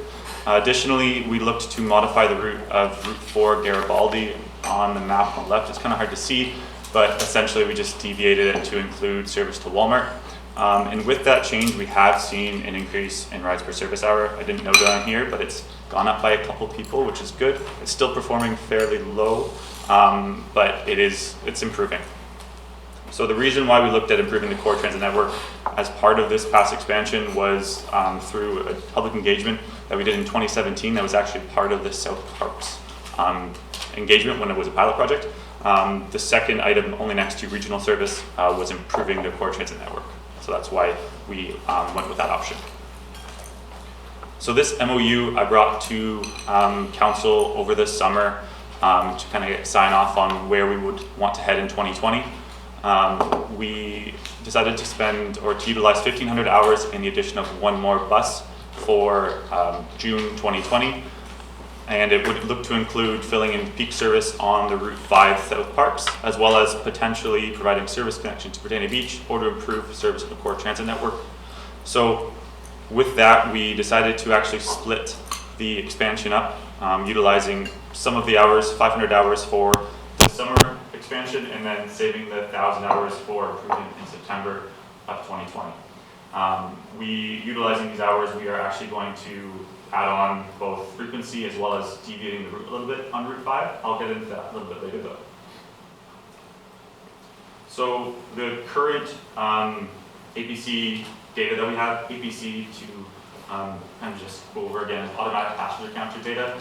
Additionally, we looked to modify the route of Route 4 Garibaldi. On the map on the left, it's kind of hard to see, but essentially we just deviated it to include service to Walmart. And with that change, we have seen an increase in rides per service hour. I didn't note it on here, but it's gone up by a couple people, which is good. It's still performing fairly low, but it's improving. So the reason why we looked at improving the core transit network as part of this past expansion was through a public engagement that we did in 2017 that was actually part of the South Parks engagement when it was a pilot project. The second item, only next to regional service, was improving the core transit network. So that's why we went with that option. So this MOU I brought to council over this summer to kind of get sign off on where we would want to head in 2020. We decided to spend or to utilize 1,500 hours in the addition of one more bus for June 2020. And it would look to include filling in peak service on the Route 5 South Parks, as well as potentially providing service connection to Britannia Beach or to improve service of the core transit network. So with that, we decided to actually split the expansion up, utilizing some of the hours, 500 hours for the summer expansion, and then saving the 1,000 hours for improvement in September of 2020. Utilizing these hours, we are actually going to add on both frequency as well as deviating the route a little bit on Route 5. I'll get into that a little bit later though. So the current APC data that we have, APC to kind of just go over again, automatic passenger counter data,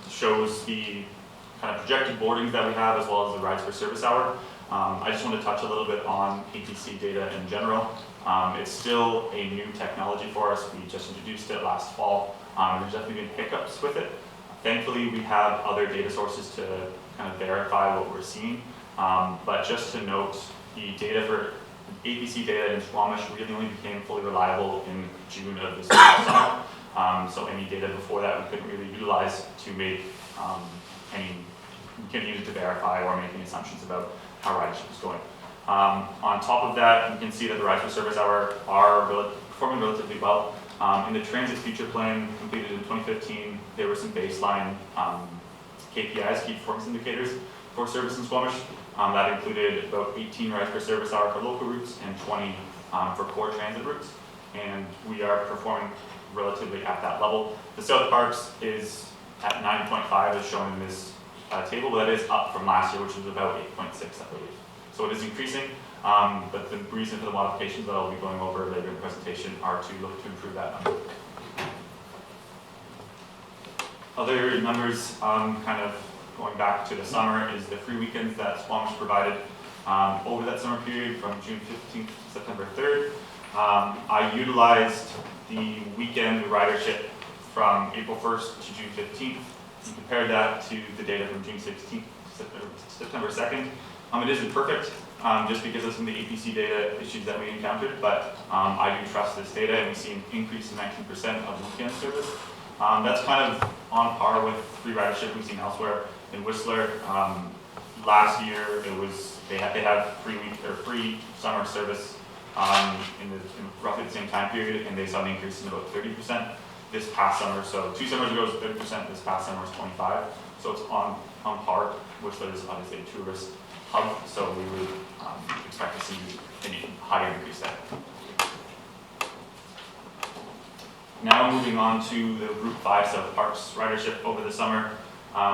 shows the kind of projected boardings that we have as well as the rides per service hour. I just want to touch a little bit on APC data in general. It's still a new technology for us. We just introduced it last fall. There's definitely been hiccups with it. Thankfully, we have other data sources to kind of verify what we're seeing. But just to note, the data for APC data in Squamish really only became fully reliable in June of this summer. So any data before that we couldn't really utilize to make we couldn't use it to verify or make any assumptions about how ridership is going. On top of that, you can see that the rides per service hour are performing relatively well. In the Transit Future Plan completed in 2015, there were some baseline KPIs, key performance indicators, for service in Squamish. That included about 18 rides per service hour for local routes and 20 for core transit routes. And we are performing relatively at that level. The South Parks is at 9.5 as shown in this table, but that is up from last year, which was about 8.6, I believe. So it is increasing, but the reason for the modifications that I'll be going over later in the presentation are to look to improve that number. Other numbers, kind of going back to the summer, is the free weekends that Squamish provided over that summer period from June 15th to September 3rd. I utilized the weekend ridership from April 1st to June 15th and compared that to the data from June 16th to September 2nd. It isn't perfect just because of some of the APC data issues that we encountered, but I do trust this data, and we see an increase in 19% of weekend service. That's kind of on par with free ridership we've seen elsewhere. In Whistler, last year they have free summer service in roughly the same time period, and they saw an increase in about 30% this past summer. So 2 summers ago it was 30%, this past summer was 25%. So it's on par. Whistler is obviously a tourist hub, so we would expect to see an higher increase there. Now moving on to the Route 5 South Parks ridership over the summer.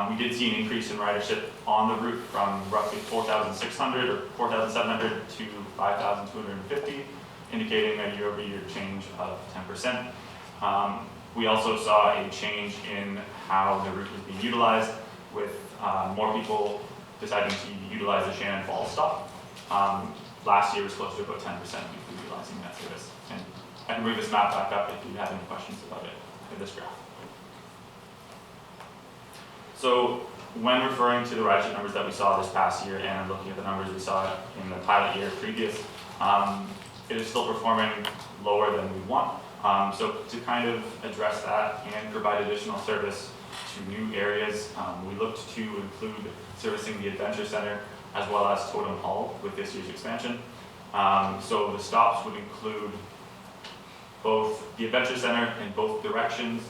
We did see an increase in ridership on the route from roughly 4,600 or 4,700 to 5,250, indicating a year-over-year change of 10%. We also saw a change in how the route was being utilized, with more people deciding to utilize the Shannon Falls stop. Last year was closer to about 10% people utilizing that service. And I can bring this map back up if you have any questions about it in this graph. So when referring to the ridership numbers that we saw this past year and looking at the numbers we saw in the pilot year previous, it is still performing lower than we want. So to kind of address that and provide additional service to new areas, we looked to include servicing the Adventure Center as well as Totem Hall with this year's expansion. So the stops would include both the Adventure Center in both directions,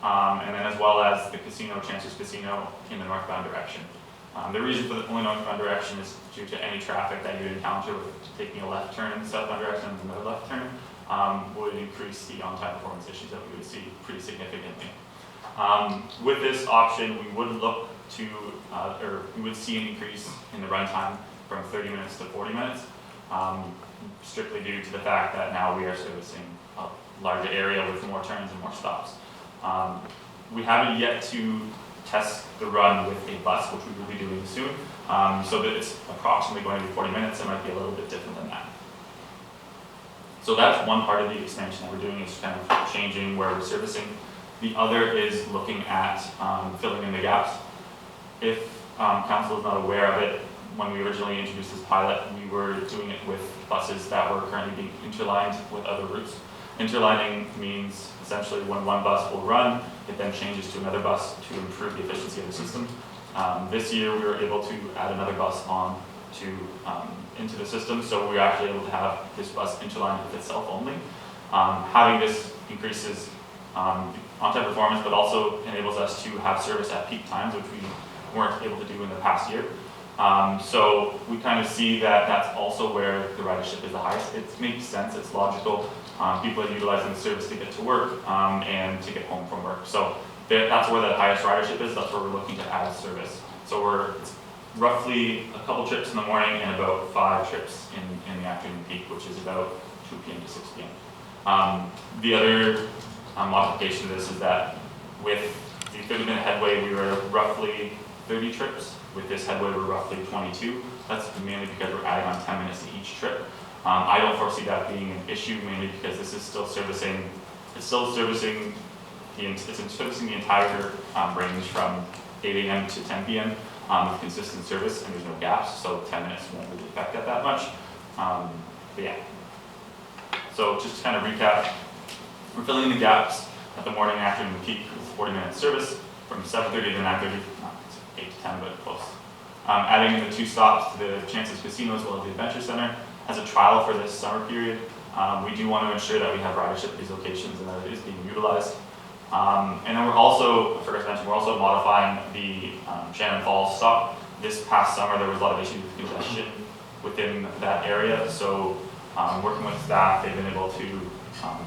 and then as well as the casino, Chancellor's Casino, in the northbound direction. The reason for the only northbound direction is due to any traffic that you would encounter with taking a left turn in the southbound direction and another left turn would increase the on-time performance issues that we would see pretty significantly. With this option, we would look to, or we would see an increase in the runtime from 30 minutes to 40 minutes, strictly due to the fact that now we are servicing a larger area with more turns and more stops. We haven't yet to test the run with a bus, which we will be doing soon, so that it's approximately going to be 40 minutes. It might be a little bit different than that. So that's one part of the expansion that we're doing, is kind of changing where we're servicing. The other is looking at filling in the gaps. If council is not aware of it, when we originally introduced this pilot, we were doing it with buses that were currently being interlined with other routes. Interlining means essentially when one bus will run, it then changes to another bus to improve the efficiency of the system. This year we were able to add another bus on into the system, so we were actually able to have this bus interlined with itself only. Having this increases on-time performance, but also enables us to have service at peak times, which we weren't able to do in the past year. So we kind of see that that's also where the ridership is the highest. It makes sense, it's logical. People are utilizing the service to get to work and to get home from work. So that's where the highest ridership is. That's where we're looking to add service. So it's roughly a couple trips in the morning and about 5 trips in the afternoon peak, which is about 2 p.m. to 6 p.m. The other modification of this is that with the 30-minute headway, we were roughly 30 trips. With this headway, we're roughly 22. That's mainly because we're adding on 10 minutes to each trip. I don't foresee that being an issue, mainly because this is still servicing. It's servicing the entire range from 8 a.m. to 10 p.m. With consistent service, and there's no gaps, so 10 minutes won't really affect that much. But yeah. So just to kind of recap, we're filling in the gaps at the morning and afternoon peak with 40-minute service from 7:30 to 9:30, 8 to 10, but close. Adding in the 2 stops to the Chancellor's Casino as well as the Adventure Center as a trial for this summer period. We do want to ensure that we have ridership at these locations and that it is being utilized. And then we're also, I forgot to mention, we're also modifying the Shannon Falls stop. This past summer, there was a lot of issues with congestion within that area. So working with staff, they've been able to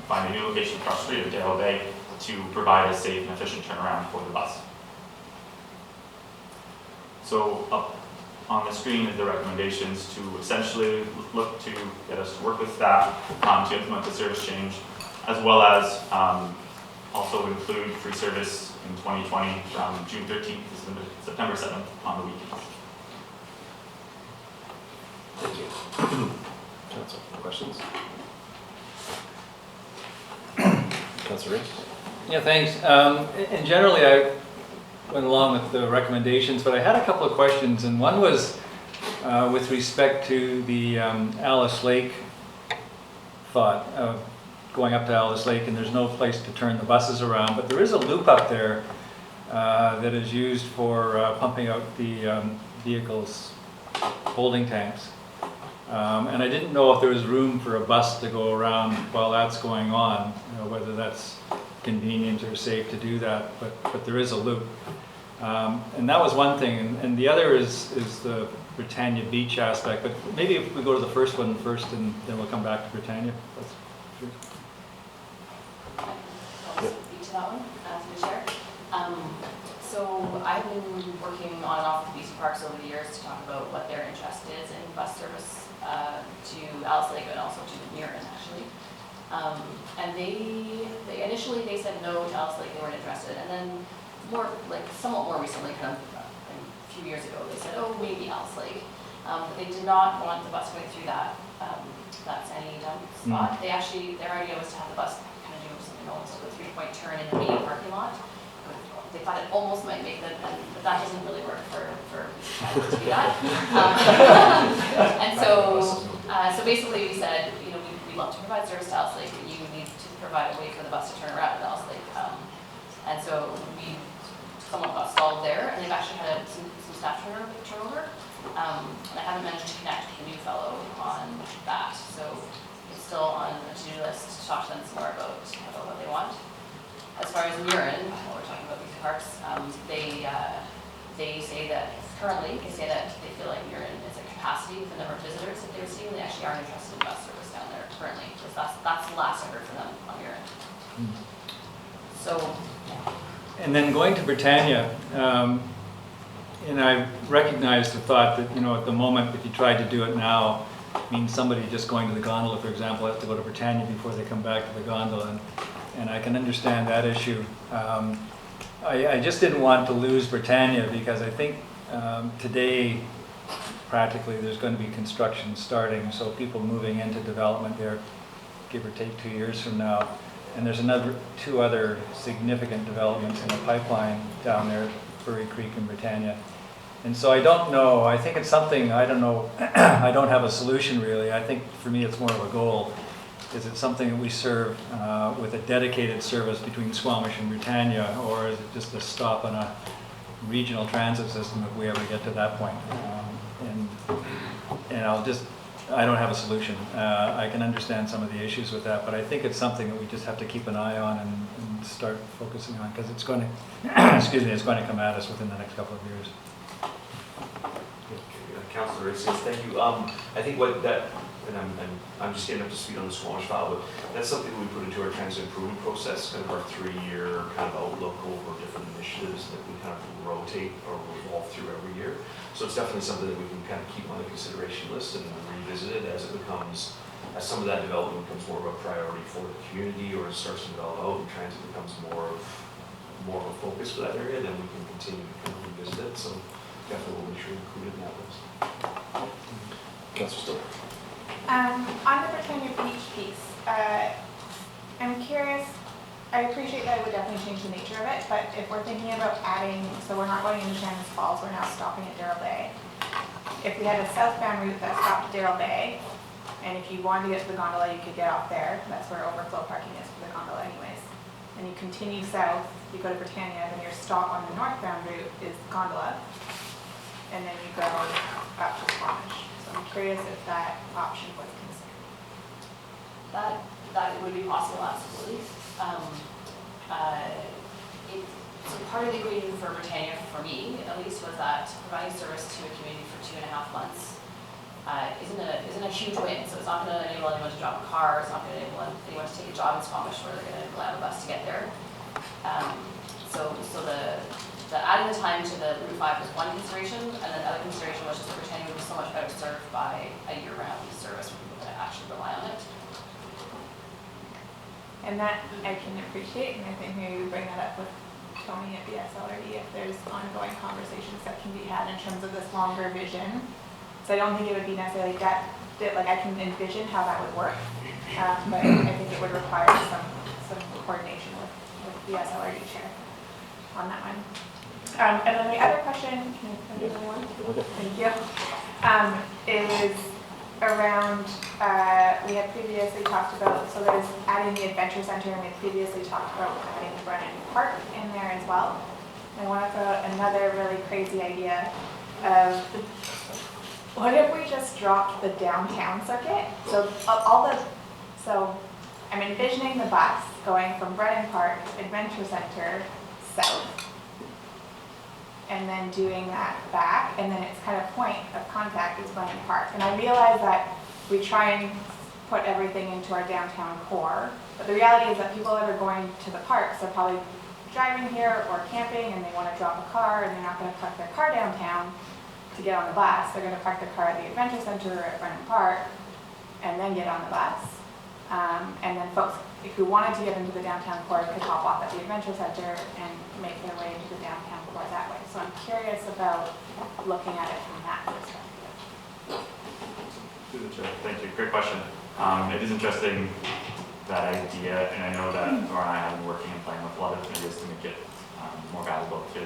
find a new location across the street at Darrell Bay to provide a safe and efficient turnaround for the bus. So up on the screen is the recommendations to essentially look to get us to work with staff to implement the service change, as well as also include free service in 2020 from June 13th to September 7th on the weekends. Thank you. Council, questions? Councilor Reese? Yeah, thanks. And generally, I went along with the recommendations, but I had a couple of questions, and one was with respect to the Alice Lake thought of going up to Alice Lake, and there's no place to turn the buses around, but there is a loop up there that is used for pumping out the vehicles' holding tanks. And I didn't know if there was room for a bus to go around while that's going on, whether that's convenient or safe to do that, but there is a loop. And that was one thing, and the other is the Britannia Beach aspect, but maybe if we go to the first one first and then we'll come back to Britannia. I'll speak to that one, through the chair. So I've been working on and off with BC Parks over the years to talk about what their interest is in bus service to Alice Lake and also to Murin, actually. And they initially said no to Alice Lake, they weren't interested, and then somewhat more recently, kind of a few years ago, they said, oh, maybe Alice Lake. But they did not want the bus going through that sandy dump spot. Their idea was to have the bus kind of do something almost like a 3-point turn in the main parking lot. They thought it almost might make but that doesn't really work for to do that. And so basically we said, we'd love to provide service to Alice Lake, but you need to provide a way for the bus to turn around at Alice Lake. And so we somewhat got stalled there, and they've actually had some staff turnover. And I haven't managed to connect with the new fellow on that, so it's still on the to-do list to talk to them some more about what they want. As far as Murin, while we're talking about BC Parks, they say that currently, they feel like Murin is a capacity with the number of visitors that they were seeing. They actually aren't interested in bus service down there currently, because that's the last I heard from them on Murin. So, And then going to Britannia, and I recognize the thought that, at the moment, if you tried to do it now, means somebody just going to the gondola, for example, has to go to Britannia before they come back to the gondola. And I can understand that issue. I just didn't want to lose Britannia because I think today, practically, there's going to be construction starting. So people moving into development there, give or take 2 years from now. And there's two other significant developments in the pipeline down there, Furry Creek and Britannia. And so I don't know, I think it's something, I don't know, I don't have a solution really. I think for me it's more of a goal. Is it something that we serve with a dedicated service between Squamish and Britannia, or is it just a stop on a regional transit system if we ever get to that point? And I don't have a solution. I can understand some of the issues with that, but I think it's something that we just have to keep an eye on and start focusing on, because it's going to, it's going to come at us within the next couple of years. Councilor Reese, thank you. I think what that, and I'm just getting up to speed on the Squamish file, but that's something we put into our transit improvement process, kind of our 3-year kind of outlook over different initiatives that we kind of rotate or revolve through every year. So it's definitely something that we can kind of keep on the consideration list and revisit it as some of that development becomes more of a priority for the community, or it starts to develop out and transit becomes more of a focus for that area, then we can continue to kind of revisit it. So definitely we'll make sure we include it in that list. Councilor Stoll. On the Britannia Beach piece, I'm curious, I appreciate that it would definitely change the nature of it, but if we're thinking about adding, so we're not going into Shannon's Falls, we're now stopping at Darrell Bay. If we had a southbound route that stopped at Darrell Bay, and if you wanted to get to the gondola, you could get off there. That's where overflow parking is for the gondola anyways. And you continue south, you go to Britannia, then your stop on the northbound route is the gondola, and then you go up to Squamish. So I'm curious if that option was considered. that would be possible, absolutely. So part of the equation for Britannia, for me at least, was that providing service to a community for 2.5 months isn't a huge win. So it's not going to enable anyone to drop a car. It's not going to enable anyone to take a job in Squamish where they're going to rely on a bus to get there. So the adding the time to the Route 5 was one consideration, and then the other consideration was just that Britannia was so much better served by a year-round service for people that actually rely on it. And that I can appreciate, and I think maybe we bring that up with Tony at the SLRD if there's ongoing conversations that can be had in terms of this longer vision. So I don't think it would be necessarily that like I can envision how that would work, but I think it would require some coordination with the SLRD chair on that one. And then the other question, can I do another one? Thank you. Is around, we had previously talked about, so there's adding the adventure center, and we previously talked about adding Brennan Park in there as well. And I want to throw out another really crazy idea of, what if we just dropped the downtown circuit? So so I'm envisioning the bus going from Brennan Park, Adventure Center, south, and then doing that back, and then its kind of point of contact is Brennan Park. And I realize that we try and put everything into our downtown core, but the reality is that people that are going to the parks are probably driving here or camping, and they want to drop a car, and they're not going to park their car downtown to get on the bus. They're going to park their car at the Adventure Center or at Brennan Park, and then get on the bus. And then folks who wanted to get into the downtown core could hop off at the Adventure Center and make their way into the downtown core that way. So I'm curious about looking at it from that perspective. Thank you. Great question. It is interesting, that idea, and I know that Nora and I have been working and playing with a lot of different ideas to make it more valuable to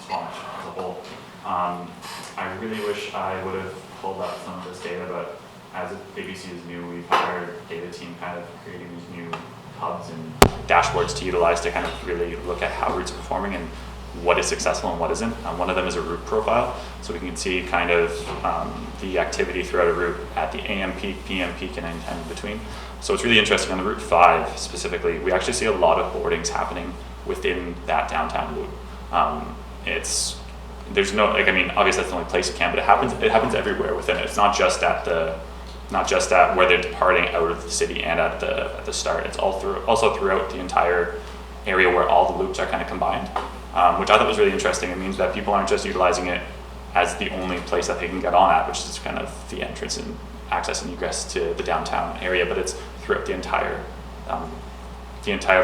Squamish as a whole. I really wish I would have pulled up some of this data, but as ABC is new, we've had our data team kind of creating these new hubs and dashboards to utilize to kind of really look at how routes are performing and what is successful and what isn't. One of them is a route profile, so we can see kind of the activity throughout a route at the AM peak, PM peak, and any time in between. So it's really interesting on the Route 5 specifically, we actually see a lot of boardings happening within that downtown loop. There's no, like, I mean, obviously that's the only place it can, but it happens everywhere within it. It's not just at where they're departing out of the city and at the start. It's also throughout the entire area where all the loops are kind of combined, which I thought was really interesting. It means that people aren't just utilizing it as the only place that they can get on at, which is kind of the entrance and access and egress to the downtown area, but it's throughout the entire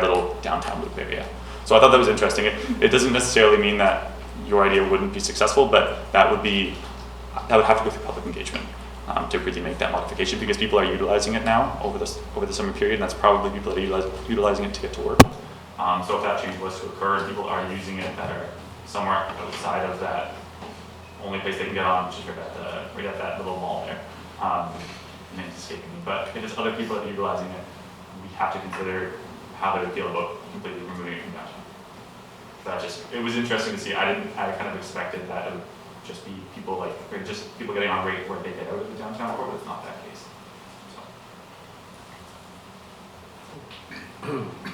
little downtown loop area. So I thought that was interesting. It doesn't necessarily mean that your idea wouldn't be successful, but that would have to go through public engagement to really make that modification, because people are utilizing it now over the summer period, and that's probably people that are utilizing it to get to work. So if that change was to occur and people are using it that are somewhere outside of that only place they can get on, which is right at that little mall there, and it's escaping me. But if it's other people that are utilizing it, we have to consider how they would feel about completely removing it from downtown. It was interesting to see. I kind of expected that it would just be people getting on right where they get out of the downtown core, but it's not that case.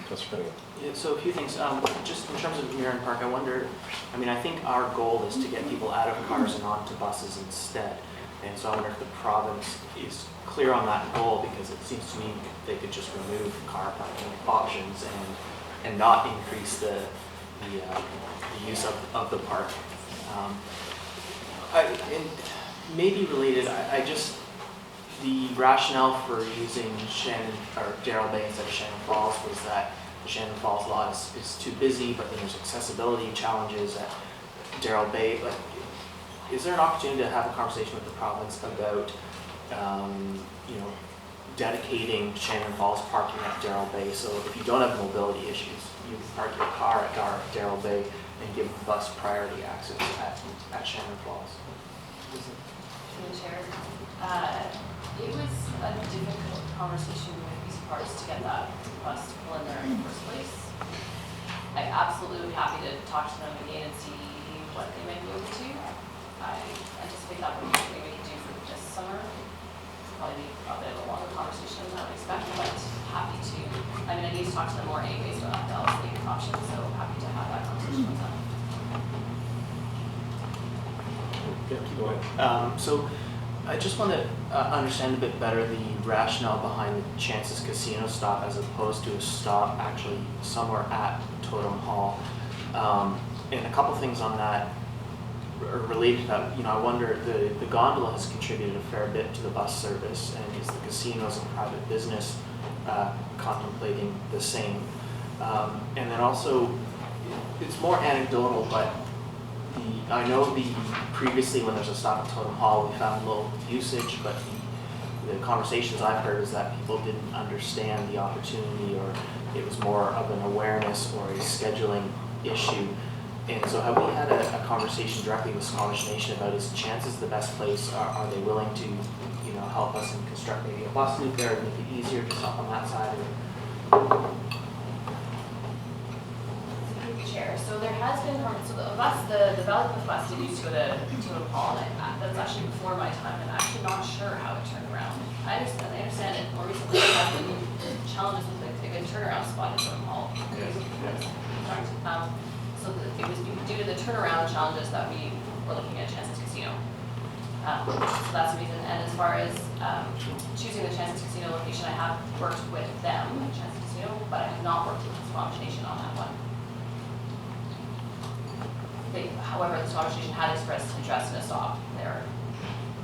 That's pretty good. Yeah, so a few things. Just in terms of Mirren Park, I think our goal is to get people out of cars and onto buses instead. And so I wonder if the province is clear on that goal, because it seems to me they could just remove car parking options and not increase the use of the park. And maybe related, the rationale for using Shannon or Darrell Bay instead of Shannon Falls was that the Shannon Falls lot is too busy, but then there's accessibility challenges at Darrell Bay. Like, is there an opportunity to have a conversation with the province about, dedicating Shannon Falls parking at Darrell Bay? So if you don't have mobility issues, you can park your car at Darrell Bay and give the bus priority access at Shannon Falls. Through the chair. It was a difficult conversation with BC Parks to get that bus to pull in there in the first place. I'm absolutely happy to talk to them again and see what they might be able to. I anticipate that would be something we could do for this summer. Probably be a bit of a longer conversation than I would expect, but happy to. I mean, I need to talk to them more anyways about the obviously options, so happy to have that conversation with them. Go ahead. So I just want to understand a bit better the rationale behind the Chances Casino stop as opposed to a stop actually somewhere at Totem Hall. And a couple things on that are related to that. You know, I wonder, the gondola has contributed a fair bit to the bus service, and is the casino as a private business contemplating the same? And then also, it's more anecdotal, but I know previously when there's a stop at Totem Hall, we found low usage, but the conversations I've heard is that people didn't understand the opportunity, or it was more of an awareness or a scheduling issue. And so have we had a conversation directly with Squamish Nation about is Chances the best place? Are they willing to, you know, help us and construct maybe a bus loop there to make it easier to stop on that side? Chair. So there has been, so the Valley Cliff bus did used to go to Totem Hall, and that's actually before my time, and I'm actually not sure how it turned around. I understand it more recently there has been challenges with a good turnaround spot at Totem Hall. So it was due to the turnaround challenges that we were looking at Chances Casino. So that's the reason. And as far as choosing the Chances Casino location, I have worked with them, Chances Casino, but I have not worked with the Squamish Nation on that one. However, the Squamish Nation had expressed interest in a stop there.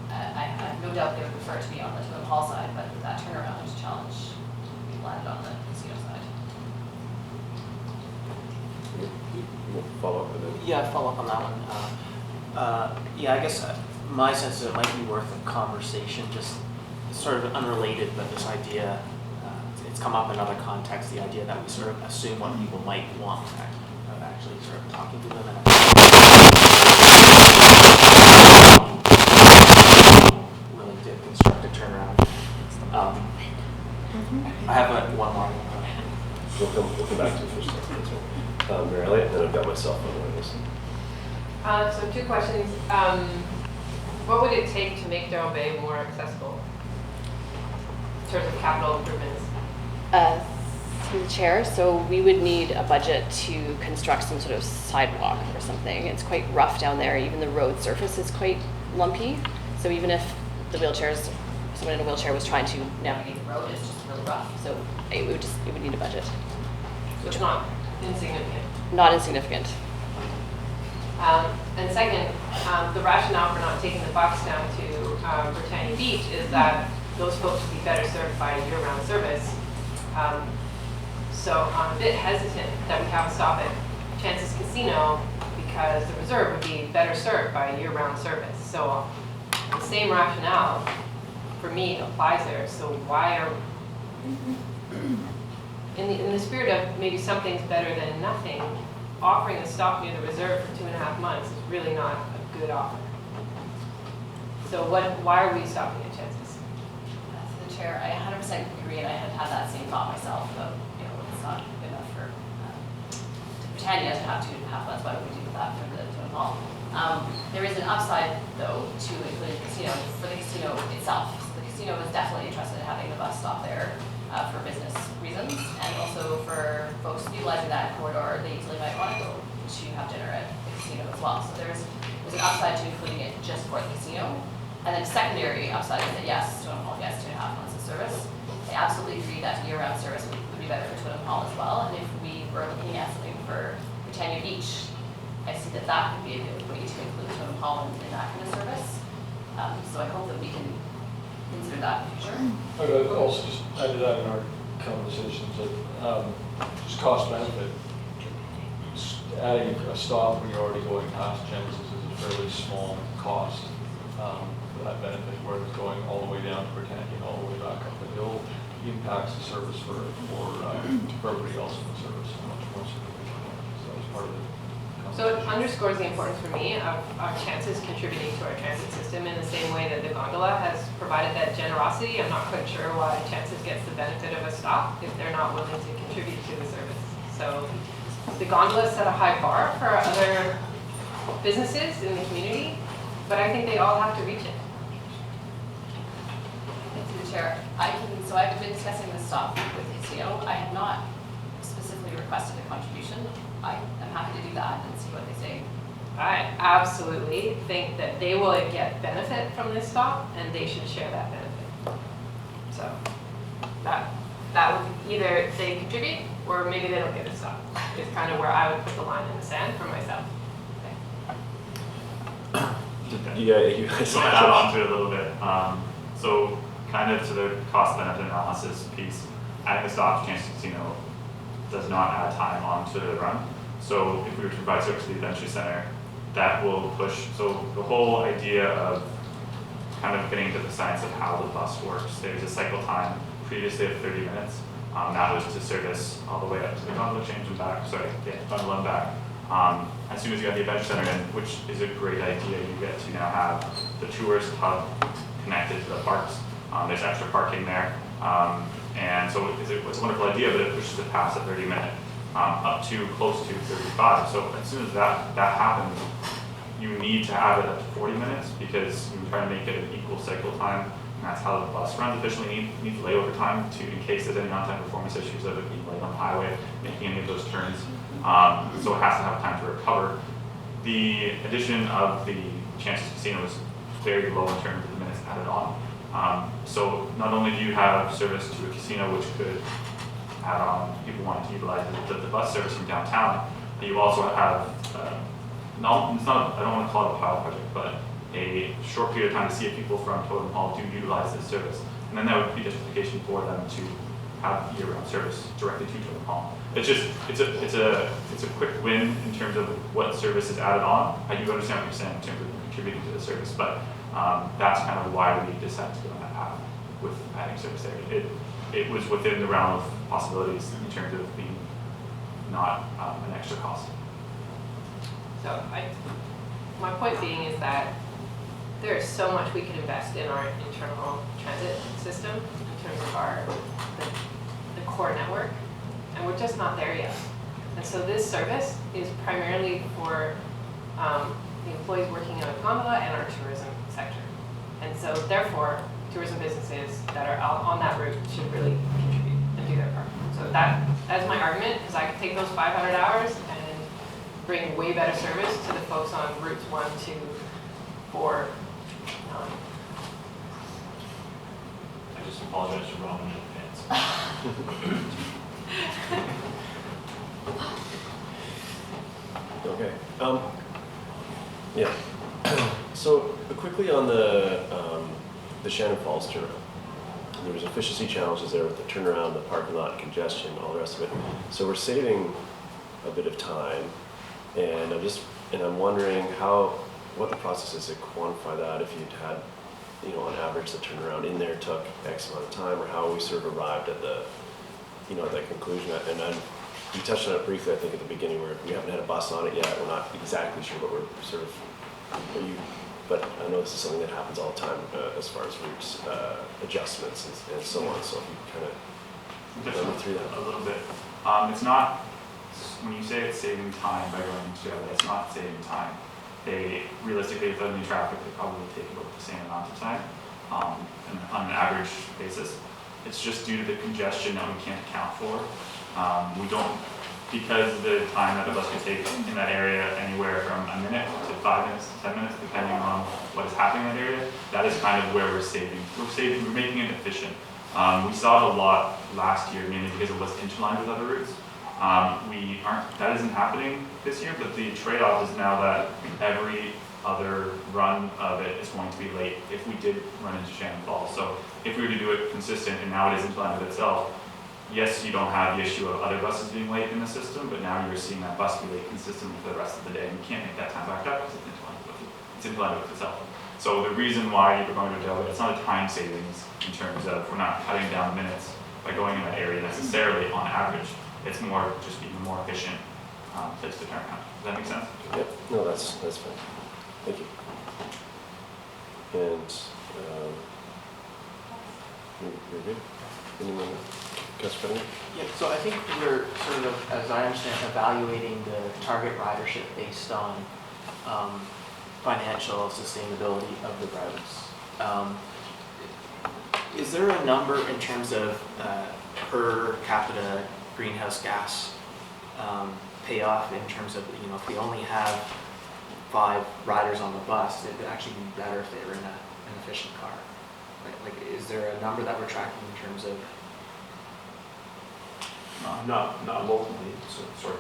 I have no doubt they would prefer it to be on the Totem Hall side, but that turnaround challenge landed on the casino side. We'll follow up with it. Yeah, follow up on that one. Yeah, I guess my sense is it might be worth a conversation, just sort of unrelated, but this idea, it's come up in other contexts, the idea that we sort of assume what people might want of actually sort of talking to them and willing to construct a turnaround. I have one more. We'll come back to it first. Mary Elliott, and then I've got myself on the list. So 2 questions. What would it take to make Darrell Bay more accessible in terms of capital improvements? Through the chair, so we would need a budget to construct some sort of sidewalk or something. It's quite rough down there. Even the road surface is quite lumpy. So even if someone in a wheelchair was trying to navigate the road, it's just really rough. So it would need a budget. So it's not insignificant. Not insignificant. And second, the rationale for not taking the bus down to Britannia Beach is that those folks would be better served by year-round service. So I'm a bit hesitant that we have a stop at Chances Casino because the reserve would be better served by year-round service. So the same rationale for me applies there. So why are, in the spirit of maybe something's better than nothing, offering a stop near the reserve for 2.5 months is really not a good offer. So why are we stopping at Chances? The chair, I 100% agree, and I had that same thought myself about, it's not enough for Britannia to have 2.5 months. Why would we do that for the Totem Hall? There is an upside, though, to including the casino for the casino itself. So the casino is definitely interested in having the bus stop there for business reasons, and also for folks utilizing that corridor, they easily might want to go to have dinner at the casino as well. So there's an upside to including it just for the casino. And then secondary upside is that yes, Totem Hall gets 2.5 months of service. I absolutely agree that year-round service would be better for Totem Hall as well. And if we were looking at something for Britannia Beach, I see that could be a good way to include Totem Hall in that kind of service. So I hope that we can consider that in the future. I would also just add to that in our conversations that just cost benefit. Adding a stop when you're already going past Chances is a fairly small cost for that benefit, whereas going all the way down to Britannia and all the way back up the hill impacts the service for everybody else in the service much more significantly. So that was part of it. So it underscores the importance for me of Chances contributing to our transit system in the same way that the gondola has provided that generosity. I'm not quite sure why Chances gets the benefit of a stop if they're not willing to contribute to the service. So the gondola set a high bar for other businesses in the community, but I think they all have to reach it. Chair, I've been discussing this stuff with HCO. I have not specifically requested a contribution. I am happy to do that and see what they say. I absolutely think that they will get benefit from this stop, and they should share that benefit. So that would either they contribute, or maybe they don't get a stop. It's kind of where I would put the line in the sand for myself. Yeah, you guys. So I add on to it a little bit. So kind of to the cost benefit analysis piece, adding a stop to Kansas Casino does not add time onto the run. So if we were to provide service to the Adventure Center, that will push. So the whole idea of kind of getting into the science of how the bus works. There's a cycle time previously of 30 minutes. That was to service all the way up to the gondola change and back. Sorry, yeah, gondola and back. As soon as you have the Adventure Center in, which is a great idea, you get to now have the tourist hub connected to the parks. There's extra parking there. And so it's a wonderful idea, but it pushes it past a 30-minute up to close to 35. So as soon as that happens, you need to have it up to 40 minutes because you try to make it an equal cycle time. And that's how the bus runs efficiently. Needs layover time to, in case there's any on-time performance issues of it being late on the highway, making any of those turns. So it has to have time to recover. The addition of the Chances Casino is very low in terms of the minutes added on. So not only do you have service to a casino, which could add on people wanting to utilize the bus service from downtown, but you also have, I don't want to call it a pilot project, but a short period of time to see if people from Totem Hall do utilize this service. And then that would be justification for them to have year-round service directly to Totem Hall. It's a quick win in terms of what service is added on. I do understand what you're saying in terms of contributing to the service, but that's kind of why we decided to go on that path with adding service there. It was within the realm of possibilities in terms of being not an extra cost. So my point being is that there is so much we can invest in our internal transit system in terms of the core network, and we're just not there yet. And so this service is primarily for the employees working in a gondola and our tourism sector. And so therefore, tourism businesses that are out on that route should really contribute and do their part. So that's my argument, because I could take those 500 hours and bring way better service to the folks on routes 1, 2, 4, 9. I just apologize for Robin in advance. Okay. Yeah. So quickly on the Shannon Falls turnaround. There was efficiency challenges there with the turnaround, the parking lot congestion, all the rest of it. So we're saving a bit of time, and I'm wondering what the process is to quantify that. If you'd had, on average, the turnaround in there took X amount of time, or how we sort of arrived at that conclusion. And you touched on it briefly, I think, at the beginning, where we haven't had a bus on it yet. We're not exactly sure, but we're sort of. But I know this is something that happens all the time as far as routes adjustments and so on. So if you kind of run me through that a little bit. It's not, when you say it's saving time by going together, it's not saving time. They realistically, if they're in traffic, they probably take about the same amount of time on an average basis. It's just due to the congestion that we can't account for. We don't, because the time that the bus could take in that area anywhere from a minute to 5 minutes to 10 minutes, depending on what is happening in that area, that is kind of where we're saving. We're making it efficient. We saw it a lot last year, mainly because it was interlined with other routes. That isn't happening this year, but the trade-off is now that every other run of it is going to be late if we did run into Shannon Falls. So if we were to do it consistent and now it is interlined with itself, yes, you don't have the issue of other buses being late in the system, but now you're seeing that bus be late consistently for the rest of the day, and you can't make that time back up because it's interlined with itself. So the reason why you're going to Delta, it's not a time savings in terms of we're not cutting down minutes by going in that area necessarily on average. It's more just being more efficient place to turn around. Does that make sense? Yep. No, that's fine. Thank you. And you're good? Anyone? Councilor? Yeah, so I think we're sort of, as I understand, evaluating the target ridership based on financial sustainability of the routes. Is there a number in terms of per capita greenhouse gas payoff in terms of, you know, if we only have 5 riders on the bus, it would actually be better if they were in an efficient car? Like, is there a number that we're tracking in terms of? Not locally, so, sorry,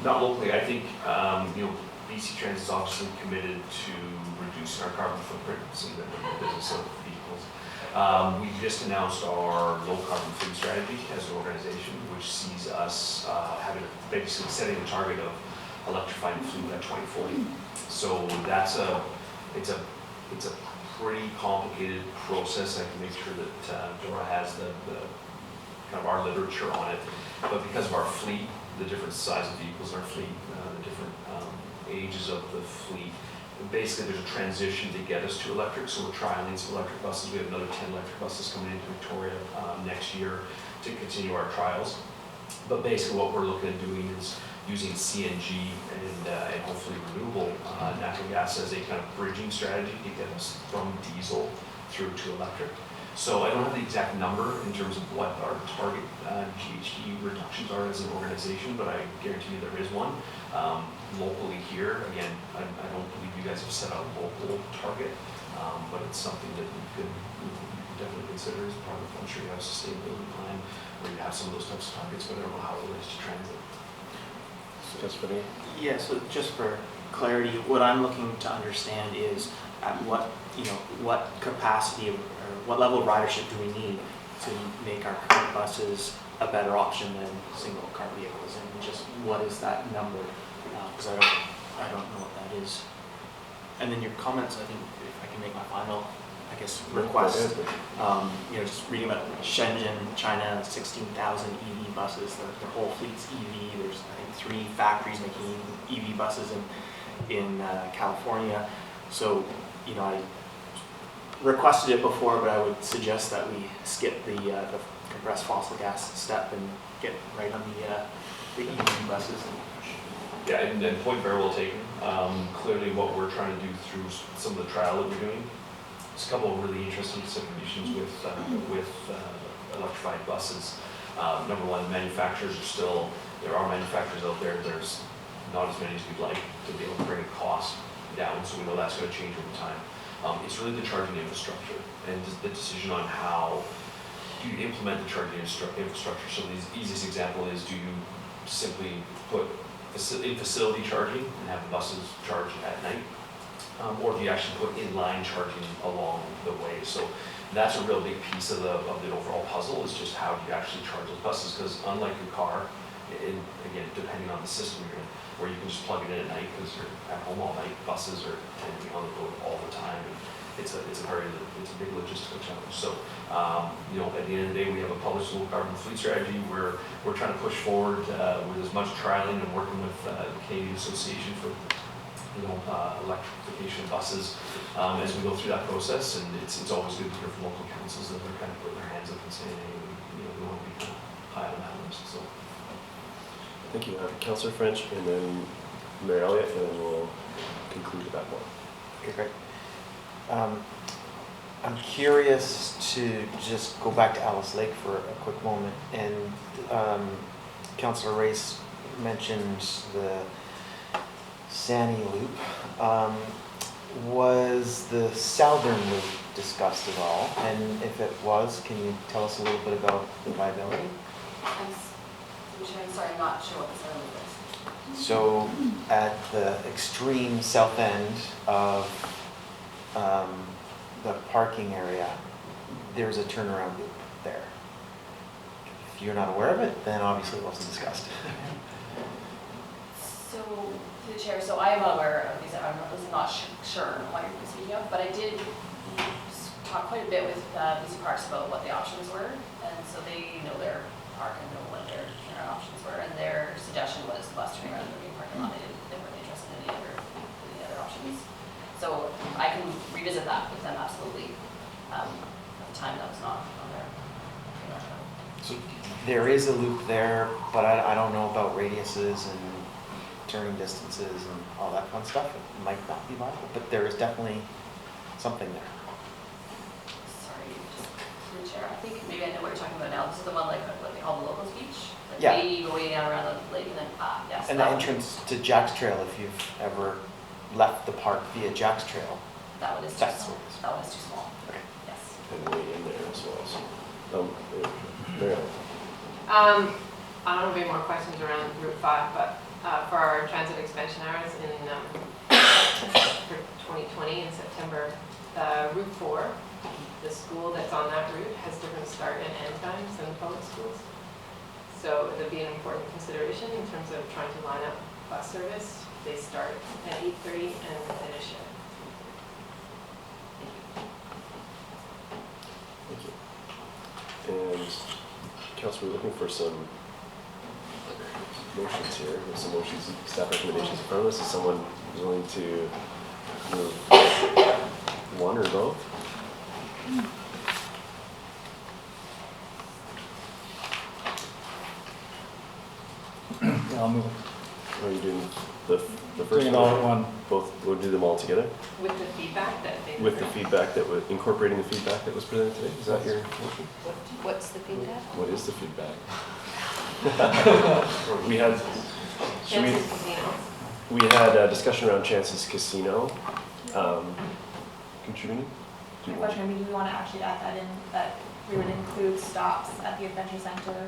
not locally. I think, you know, BC Transit is obviously committed to reducing our carbon footprint, seeing that we're in the business of vehicles. We just announced our low carbon fleet strategy as an organization, which sees us having basically setting a target of electrifying the fleet by 2040. So it's a pretty complicated process. I can make sure that Dora has the kind of our literature on it, but because of our fleet, the different size of vehicles in our fleet, the different ages of the fleet, basically there's a transition to get us to electric, so we're trialing some electric buses. We have another 10 electric buses coming into Victoria next year to continue our trials. But basically what we're looking at doing is using CNG and hopefully renewable natural gas as a kind of bridging strategy to get us from diesel through to electric. So I don't have the exact number in terms of what our target GHG reductions are as an organization, but I guarantee you there is one. Locally here, again, I don't believe you guys have set a local target, but it's something that you could definitely consider as part of, I'm sure you have a sustainability plan where you have some of those types of targets, but I don't know how it relates to transit. Just for me? Yeah, so just for clarity, what I'm looking to understand is at what, you know, what capacity or what level of ridership do we need to make our current buses a better option than single car vehicles, and just what is that number? Because I don't know what that is. And then your comments, I think, if I can make my final, I guess, request. You know, just reading about Shenzhen, China, 16,000 EV buses. Their whole fleet's EV. There's, I think, 3 factories making EV buses in California. So, you know, I requested it before, but I would suggest that we skip the compressed fossil gas step and get right on the EV buses. Yeah, and point very well taken. Clearly what we're trying to do through some of the trial that we're doing, there's a couple of really interesting considerations with electrified buses. Number one, manufacturers are still, there are manufacturers out there, there's not as many as we'd like to be able to bring the cost down, so we know that's going to change over time. It's really the charging infrastructure and the decision on how do you implement the charging infrastructure. So the easiest example is, do you simply put in-facility charging and have the buses charged at night? Or do you actually put inline charging along the way? So that's a real big piece of the overall puzzle, is just how do you actually charge those buses? Because unlike your car, again, depending on the system you're in, where you can just plug it in at night because you're at home all night, buses tend to be on the road all the time. And it's a big logistical challenge. So, you know, at the end of the day, we have a published low carbon fleet strategy. We're trying to push forward with as much trialing and working with the Canadian Association for, you know, electrification of buses as we go through that process. And it's always good to hear from local councils that they're kind of putting their hands up and saying, hey, you know, we want to be kind of high on that list. So, Thank you. Councillor French, and then Mayor Elliott, and then we'll conclude at that point. Okay, great. I'm curious to just go back to Alice Lake for a quick moment. And Councillor Race mentioned the Sani Loop. Was the Southern Loop discussed at all? And if it was, can you tell us a little bit about the viability? I'm sorry, I'm not sure what the Southern Loop is. So at the extreme south end of the parking area, there's a turnaround loop there. If you're not aware of it, then obviously it wasn't discussed. So, through the chair, so I am aware of these, I'm not sure what you're speaking of, but I did talk quite a bit with BC Parks about what the options were, and so they know their park and know what their turnaround options were, and their suggestion was the bus turning around in the main parking lot. They weren't interested in any other options. So I can revisit that with them, absolutely. At the time, that was not on their radar. So there is a loop there, but I don't know about radiuses and turning distances and all that fun stuff. It might not be viable, but there is definitely something there. Sorry. Chair, I think maybe I know what you're talking about now. This is the one like what they call the locals beach. Like Yeah. maybe you go way down around the lake and then yes. And the that one. entrance to Jack's Trail, if you've ever left the park via Jack's Trail. That one is too That's small. what it is. That one is too small. Okay. Yes. And way in there as well, so. Mary Ellen. I don't have any more questions around Route 5, but for our transit expansion hours for 2020 in September, Route 4, the school that's on that route has different start and end times than the public schools. So it'll be an important consideration in terms of trying to line up bus service. They start at 8:30 and finish at. Thank you. And Council, we're looking for some motions here. We have some motions, staff recommendations in front of us. Is someone willing to move one or both? I'll move it. Or are you doing the first Doing it all at one. Both, we'll do them all together? With the feedback that they. With the feedback that was, incorporating the feedback that was presented today? Is that your motion? What's the feedback? What is the feedback? We had, should Chances Casino. we had a discussion around Chances Casino contributing. Do you want- Question, do we want to actually add that in, that we would include stops at the Adventure Center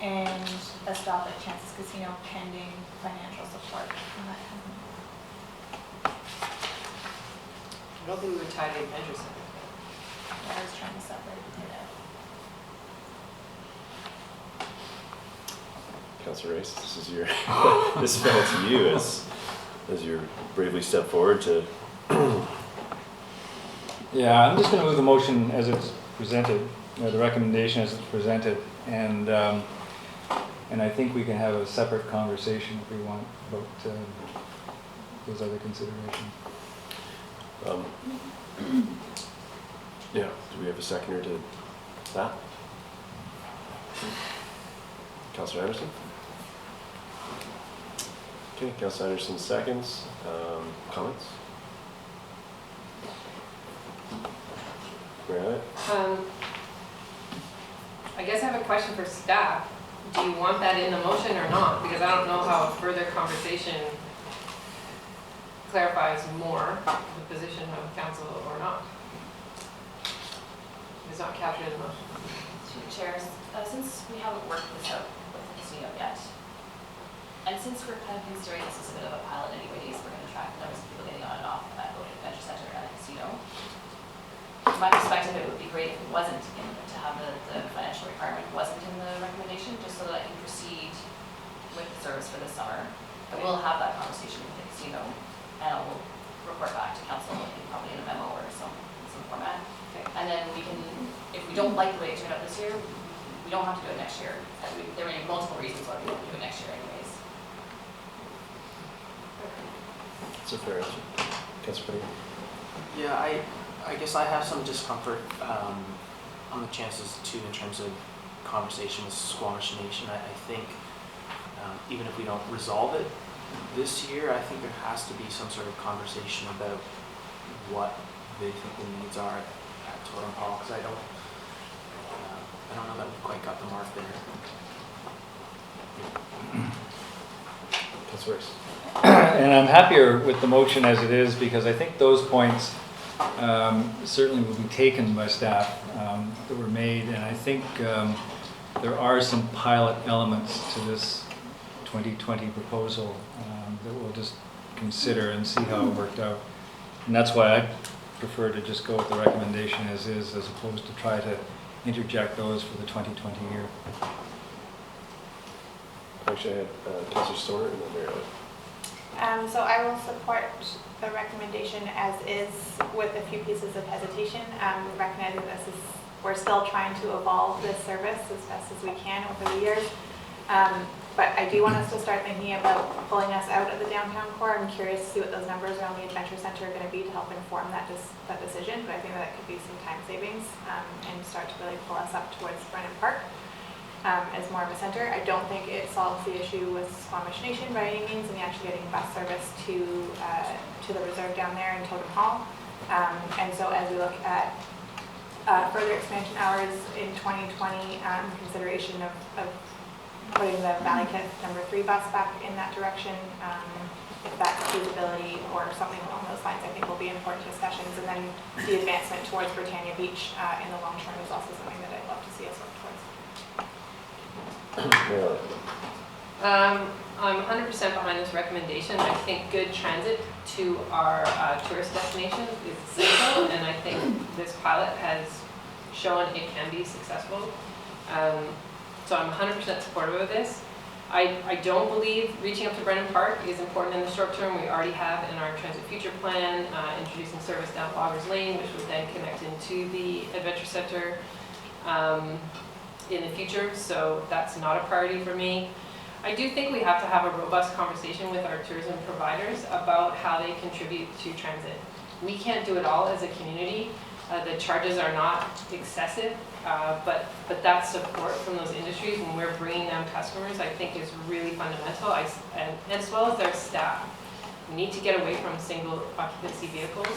and a stop at Chances Casino pending financial support from that company? I don't think we would tie the Adventure Center. I was trying to separate it out. Councilor Race, this is your, this fell to you as you bravely step forward to. Yeah, I'm just going to move the motion as it's presented, the recommendation as it's presented, and I think we can have a separate conversation if we want about those other considerations. Yeah, do we have a seconder to that? Councilor Anderson? Okay, Councilor Anderson seconds. Comments? Right. I guess I have a question for staff. Do you want that in the motion or not? Because I don't know how further conversation clarifies more the position of council or not. It's not captured in the motion. Through the chairs, since we haven't worked this out with the casino yet, and since we're kind of considering this as a bit of a pilot anyways, we're going to track the numbers of people getting on and off at both the Adventure Center and the casino. From my perspective, it would be great if it wasn't to have the financial requirement wasn't in the recommendation, just so that I can proceed with the service for this summer. I will have that conversation with the casino, and I will report back to council, probably in a memo or some format. Okay. And then we can, if we don't like the way it turned out this year, we don't have to do it next year. There may be multiple reasons why we won't do it next year anyways. That's a fair answer. Councilor Petty? Yeah, I guess I have some discomfort on the chances too in terms of conversation with Squamish Nation. I think even if we don't resolve it this year, I think there has to be some sort of conversation about what they think the needs are at Totem Hall, because I don't know that we've quite got the mark there. Councilor Race? And I'm happier with the motion as it is because I think those points certainly will be taken by staff that were made, and I think there are some pilot elements to this 2020 proposal that we'll just consider and see how it worked out. And that's why I prefer to just go with the recommendation as is, as opposed to try to interject those for the 2020 year. Actually, I had Councilor Stoner and then Mary Ellen. So I will support the recommendation as is with a few pieces of hesitation, recognizing we're still trying to evolve this service as best as we can over the years. But I do want us to start thinking about pulling us out of the downtown core. I'm curious to see what those numbers around the Adventure Center are going to be to help inform that decision. But I think that could be some time savings and start to really pull us up towards Brennan Park as more of a center. I don't think it solves the issue with Squamish Nation by any means, and actually getting bus service to the reserve down there in Totem Hall. And so as we look at further expansion hours in 2020, consideration of putting the Valley Cliff number 3 bus back in that direction. If that's feasibility or something along those lines, I think will be important discussions. And then the advancement towards Britannia Beach in the long term is also something that I'd love to see us work towards. I'm 100% behind this recommendation. I think good transit to our tourist destinations is essential, and I think this pilot has shown it can be successful. So I'm 100% supportive of this. I don't believe reaching up to Brennan Park is important in the short term. We already have in our transit future plan introducing service down Loggers Lane, which would then connect into the Adventure Center in the future, so that's not a priority for me. I do think we have to have a robust conversation with our tourism providers about how they contribute to transit. We can't do it all as a community. The charges are not excessive, but that support from those industries when we're bringing them customers, I think is really fundamental, and as well as their staff. We need to get away from single occupancy vehicles.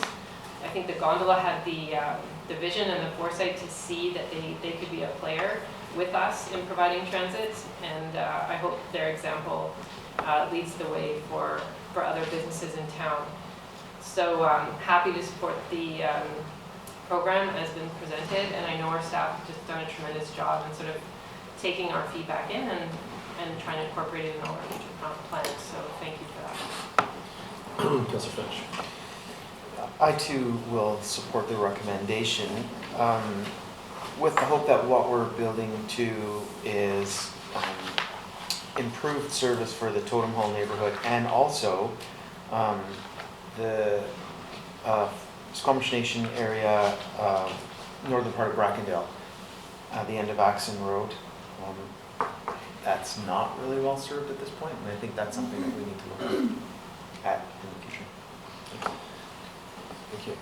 I think the gondola had the vision and the foresight to see that they could be a player with us in providing transit, and I hope their example leads the way for other businesses in town. So happy to support the program as been presented, and I know our staff have just done a tremendous job in sort of taking our feedback in and trying to incorporate it in all our future plans, so thank you for that. Councillor Finch. I too will support the recommendation with the hope that what we're building to is improved service for the Totem Hall neighborhood and also the Squamish Nation area, northern part of Brackendale, at the end of Axon Road. That's not really well served at this point, and I think that's something that we need to look at in the future. Thank you.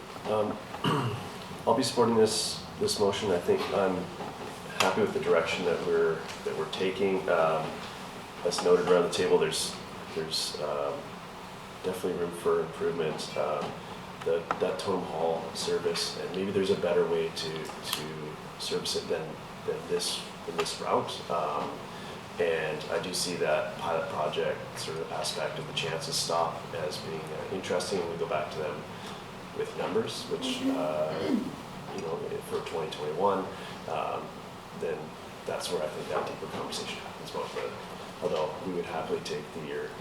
I'll be supporting this motion. I think I'm happy with the direction that we're taking. As noted around the table, there's definitely room for improvement. That Totem Hall service, and maybe there's a better way to service it than this route. And I do see that pilot project sort of aspect of the chances stop as being interesting, and we go back to them with numbers, which you know, for 2021, then that's where I think that deeper conversation happens. Although we would happily take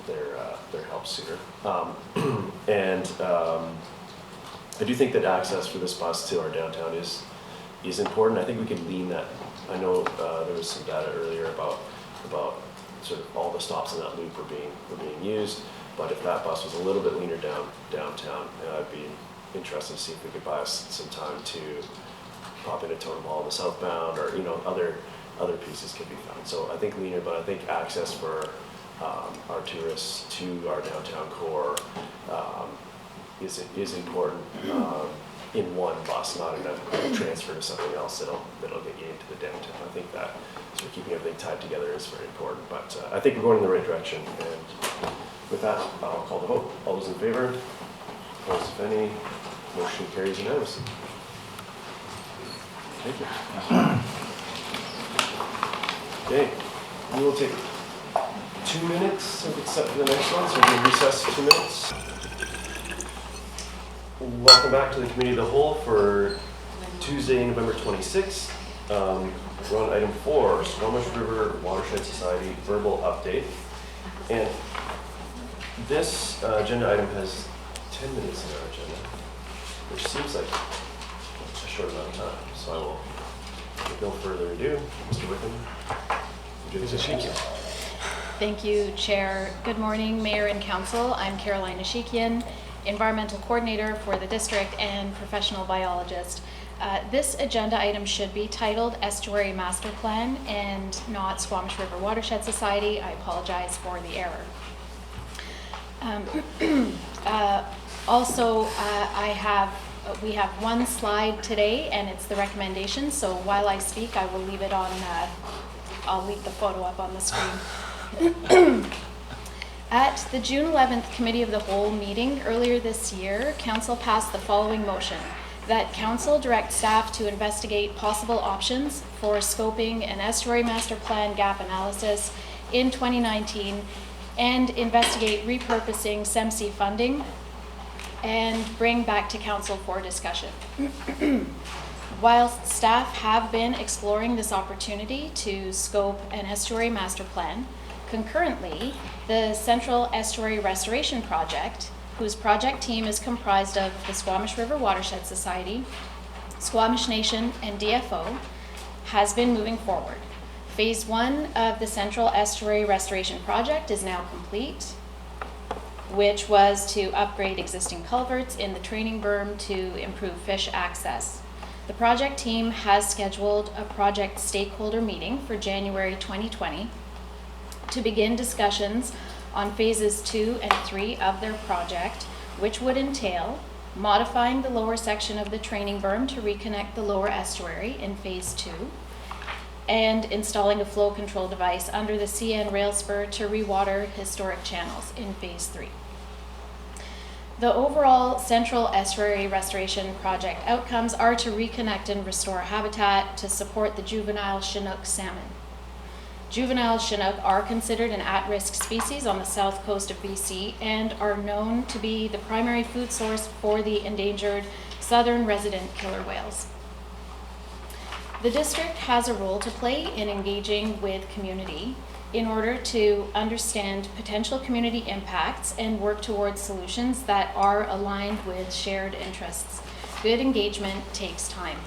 their help sooner. I do think that access for this bus to our downtown is important. I think we can lean that. I know there was some data earlier about sort of all the stops in that loop were being used, but if that bus was a little bit leaner downtown, I'd be interested to see if we could buy us some time to pop into Totem Hall, the southbound, or other pieces can be found. So I think leaner, but I think access for our tourists to our downtown core is important in one bus, not in a transfer to something else that'll get you into the downtown. I think that sort of keeping everything tied together is very important. But I think we're going in the right direction. And with that, I'll call the vote. All those in favor? Opposed, if any? Motion carries unanimously. Thank you. Okay, we will take 2 minutes so we can set for the next one, so we can recess 2 minutes. Welcome back to the Committee of the Whole for Tuesday, November 26th. We're on item 4, Squamish River Watershed Society verbal update. And this agenda item has 10 minutes in our agenda, which seems like a short amount of time. So I will, with no further ado, Mr. Wickham. Thank you, Chair. Good morning, Mayor and Council. I'm Caroline Ashekian, Environmental Coordinator for the District and Professional Biologist. This agenda item should be titled Estuary Master Plan and not Squamish River Watershed Society. I apologize for the error. We have one slide today, and it's the recommendation. So while I speak, I will leave it on. I'll leave the photo up on the screen. At the June 11th Committee of the Whole meeting earlier this year, Council passed the following motion: that council direct staff to investigate possible options for scoping an estuary master plan gap analysis in 2019 and investigate repurposing SEMC funding and bring back to council for discussion. While staff have been exploring this opportunity to scope an estuary master plan, concurrently, the Central Estuary Restoration Project, whose project team is comprised of the Squamish River Watershed Society, Squamish Nation, and DFO, has been moving forward. Phase 1 of the Central Estuary Restoration Project is now complete, which was to upgrade existing culverts in the training berm to improve fish access. The project team has scheduled a project stakeholder meeting for January 2020 to begin discussions on phases 2 and 3 of their project, which would entail modifying the lower section of the training berm to reconnect the lower estuary in phase 2, and installing a flow control device under the CN rail spur to rewater historic channels in phase 3. The overall Central Estuary Restoration Project outcomes are to reconnect and restore habitat to support the juvenile Chinook salmon. Juvenile Chinook are considered an at-risk species on the south coast of BC and are known to be the primary food source for the endangered southern resident killer whales. The district has a role to play in engaging with community in order to understand potential community impacts and work towards solutions that are aligned with shared interests. Good engagement takes time.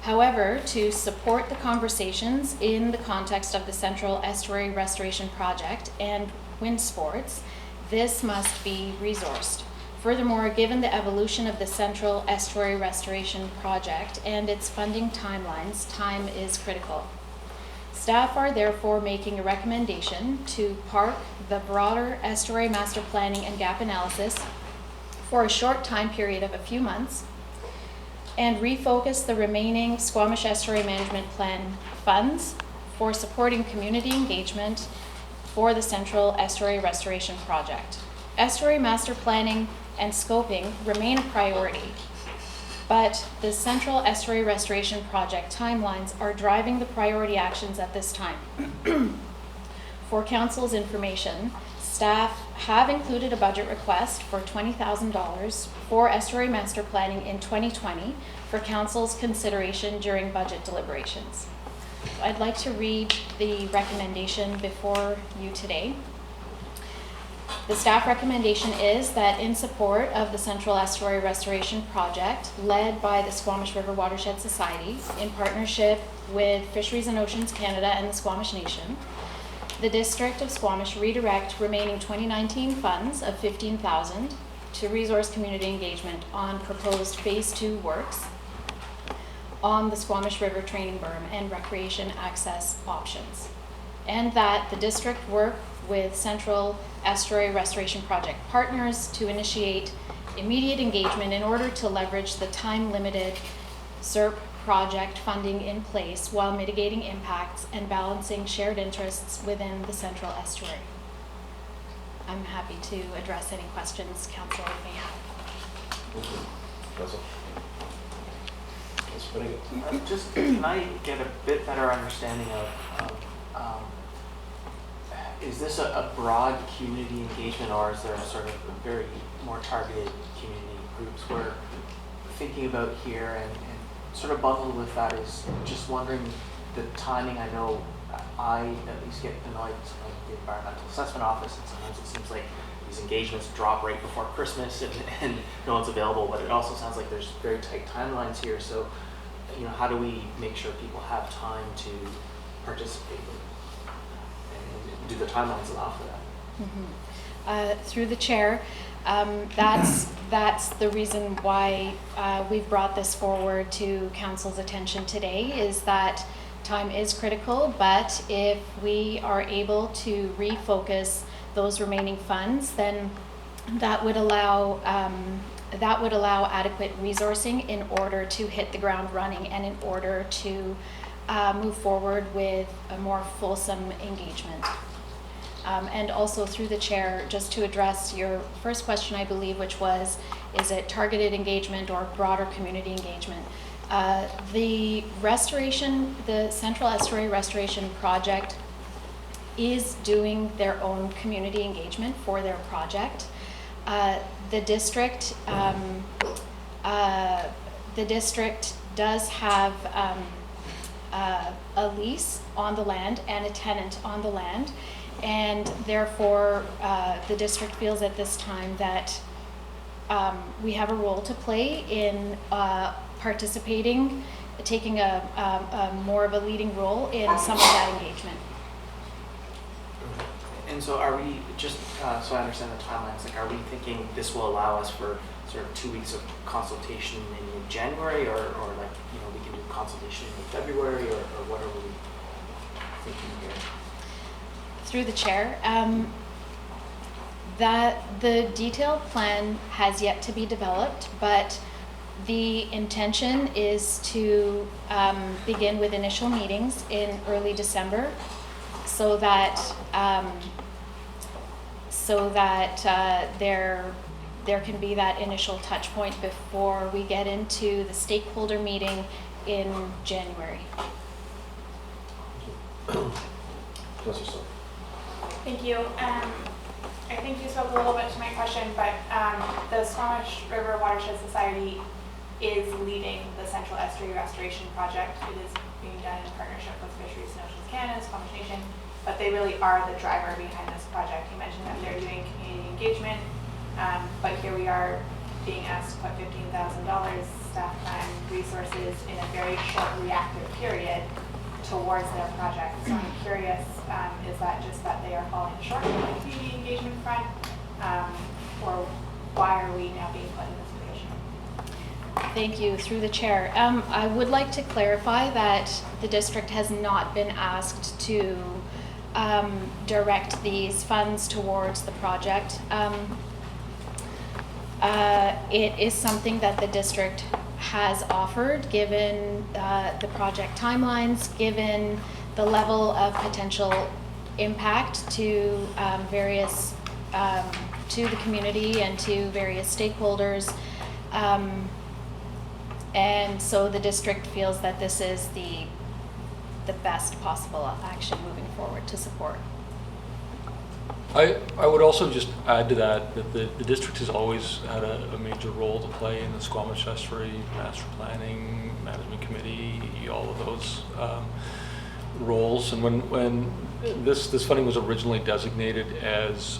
However, to support the conversations in the context of the Central Estuary Restoration Project and wind sports, this must be resourced. Furthermore, given the evolution of the Central Estuary Restoration Project and its funding timelines, time is critical. Staff are therefore making a recommendation to park the broader estuary master planning and gap analysis for a short time period of a few months and refocus the remaining Squamish Estuary Management Plan funds for supporting community engagement for the Central Estuary Restoration Project. Estuary master planning and scoping remain a priority, but the Central Estuary Restoration Project timelines are driving the priority actions at this time. For council's information, staff have included a budget request for $20,000 for estuary master planning in 2020 for council's consideration during budget deliberations. I'd like to read the recommendation before you today. The staff recommendation is that in support of the Central Estuary Restoration Project, led by the Squamish River Watershed Society in partnership with Fisheries and Oceans Canada and the Squamish Nation, the District of Squamish redirect remaining 2019 funds of $15,000 to resource community engagement on proposed Phase 2 works on the Squamish River training berm and recreation access options, and that the district work with Central Estuary Restoration Project partners to initiate immediate engagement in order to leverage the time-limited CERP project funding in place while mitigating impacts and balancing shared interests within the Central Estuary. I'm happy to address any questions council may have. Council? Just, can I get a bit better understanding of is this a broad community engagement, or is there sort of a very more targeted community groups we're thinking about here? And sort of bundled with that is just wondering the timing. I know I at least get annoyed at the environmental assessment office, and sometimes it seems like these engagements drop right before Christmas and no one's available, but it also sounds like there's very tight timelines here. So, you know, how do we make sure people have time to participate and do the timelines allow for that? Through the chair, that's the reason why we've brought this forward to council's attention today, is that time is critical, but if we are able to refocus those remaining funds, then that would allow adequate resourcing in order to hit the ground running and in order to move forward with a more fulsome engagement. And also through the chair, just to address your first question, I believe, which was, is it targeted engagement or broader community engagement? The Central Estuary Restoration Project is doing their own community engagement for their project. The district does have a lease on the land and a tenant on the land, and therefore the district feels at this time that we have a role to play in participating, taking a more of a leading role in some of that engagement. And so are we, just so I understand the timelines, like are we thinking this will allow us for sort of 2 weeks of consultation in January, or like, you know, we can do consultation in February, or what are we thinking here? Through the chair, that the detailed plan has yet to be developed, but the intention is to begin with initial meetings in early December, so that there can be that initial touch point before we get into the stakeholder meeting in January. Thank you. I think you spoke a little bit to my question, but the Squamish River Watershed Society is leading the Central Estuary Restoration Project. It is being done in partnership with Fisheries and Oceans Canada, Squamish Nation, but they really are the driver behind this project. You mentioned that they're doing community engagement, but here we are being asked to put $15,000 staff time, resources in a very short reactive period towards their project. So I'm curious, is that just that they are falling short on the community engagement front, or why are we now being put in this position? Thank you. Through the chair, I would like to clarify that the district has not been asked to direct these funds towards the project. It is something that the district has offered, given the project timelines, given the level of potential impact to various, to the community and to various stakeholders. And so the district feels that this is the best possible action moving forward to support. I would also just add to that the district has always had a major role to play in the Squamish Estuary Master Planning, Management Committee, all of those roles. And when this funding was originally designated as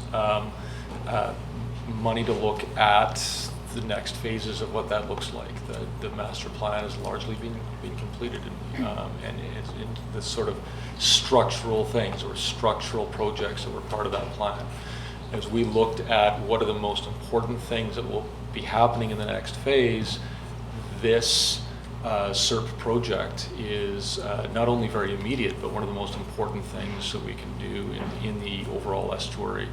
money to look at the next phases of what that looks like, the master plan has largely been completed, and it's in the sort of structural things or structural projects that were part of that plan. As we looked at what are the most important things that will be happening in the next phase, this CERP project is not only very immediate, but one of the most important things that we can do in the overall estuary.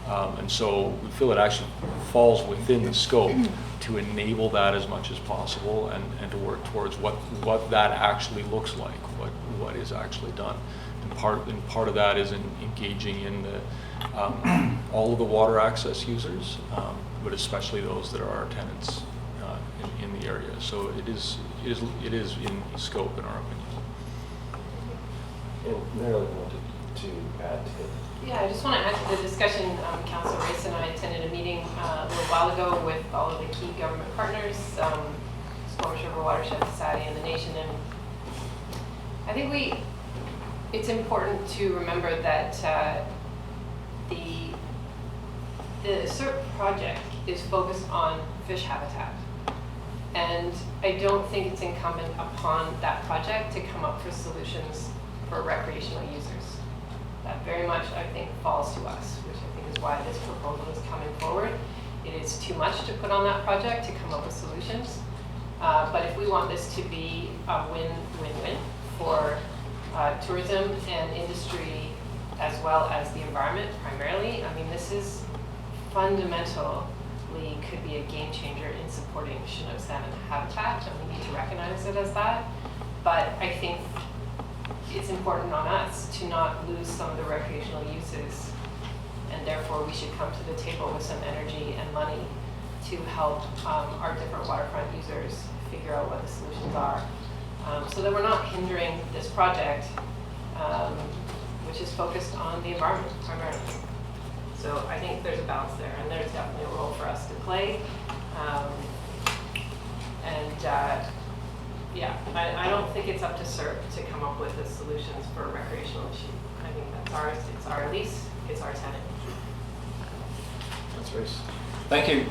And so we feel it actually falls within the scope to enable that as much as possible, and to work towards what that actually looks like, what is actually done. And part of that is in engaging in the all of the water access users, but especially those that are our tenants in the area. So it is in scope in our opinion. And Marilyn wanted to add to it. Yeah, I just want to add to the discussion. Councillor Rice and I attended a meeting a little while ago with all of the key government partners, Squamish River Watershed Society and the nation, and I think it's important to remember that the CERP project is focused on fish habitat, and I don't think it's incumbent upon that project to come up with solutions for recreational users. That very much, I think, falls to us, which I think is why this proposal is coming forward. It is too much to put on that project to come up with solutions. But if we want this to be a win-win-win for tourism and industry, as well as the environment primarily, I mean, this is fundamentally could be a game changer in supporting Chinook salmon habitat, and we need to recognize it as that. But I think it's important on us to not lose some of the recreational uses, and therefore we should come to the table with some energy and money to help our different waterfront users figure out what the solutions are, so that we're not hindering this project, which is focused on the environment primarily. So I think there's a balance there, and there's definitely a role for us to play. Yeah, I don't think it's up to CERP to come up with the solutions for a recreational issue. I think that's ours. It's our lease. It's our tenant. That's right. Thank you.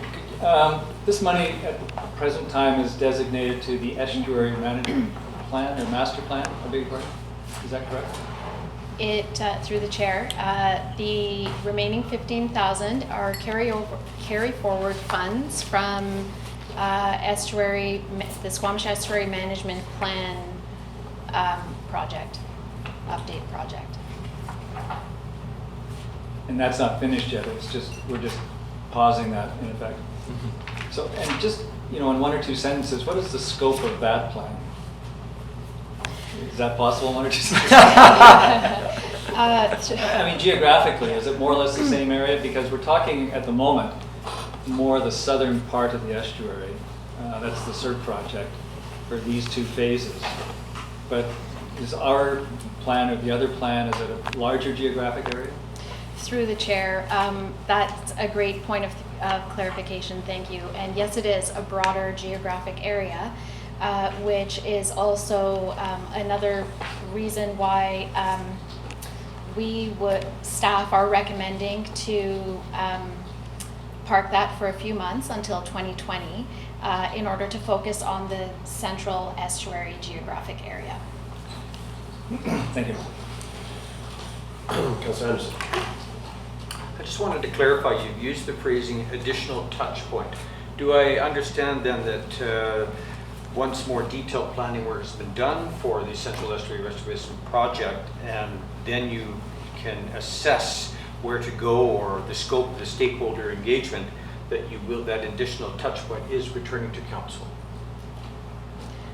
This money at the present time is designated to the Estuary Management Plan or Master Plan, I beg your pardon. Is that correct? Through the chair, the remaining 15,000 are carry forward funds from Estuary, the Squamish Estuary Management Plan project, update project. And that's not finished yet. It's just, we're just pausing that in effect. So, and just, in one or two sentences, what is the scope of that plan? Is that possible in one or two sentences? I mean, geographically, is it more or less the same area? Because we're talking at the moment more the southern part of the estuary. That's the CERP project for these two phases. But is our plan or the other plan, is it a larger geographic area? Through the chair, that's a great point of clarification, thank you. And yes, it is a broader geographic area, which is also another reason why staff are recommending to park that for a few months until 2020 in order to focus on the central estuary geographic area. Thank you. Councillor Anderson. I just wanted to clarify, you've used the phrasing additional touch point. Do I understand then that once more detailed planning work has been done for the Central Estuary Restoration Project, and then you can assess where to go or the scope of the stakeholder engagement, that additional touch point is returning to council?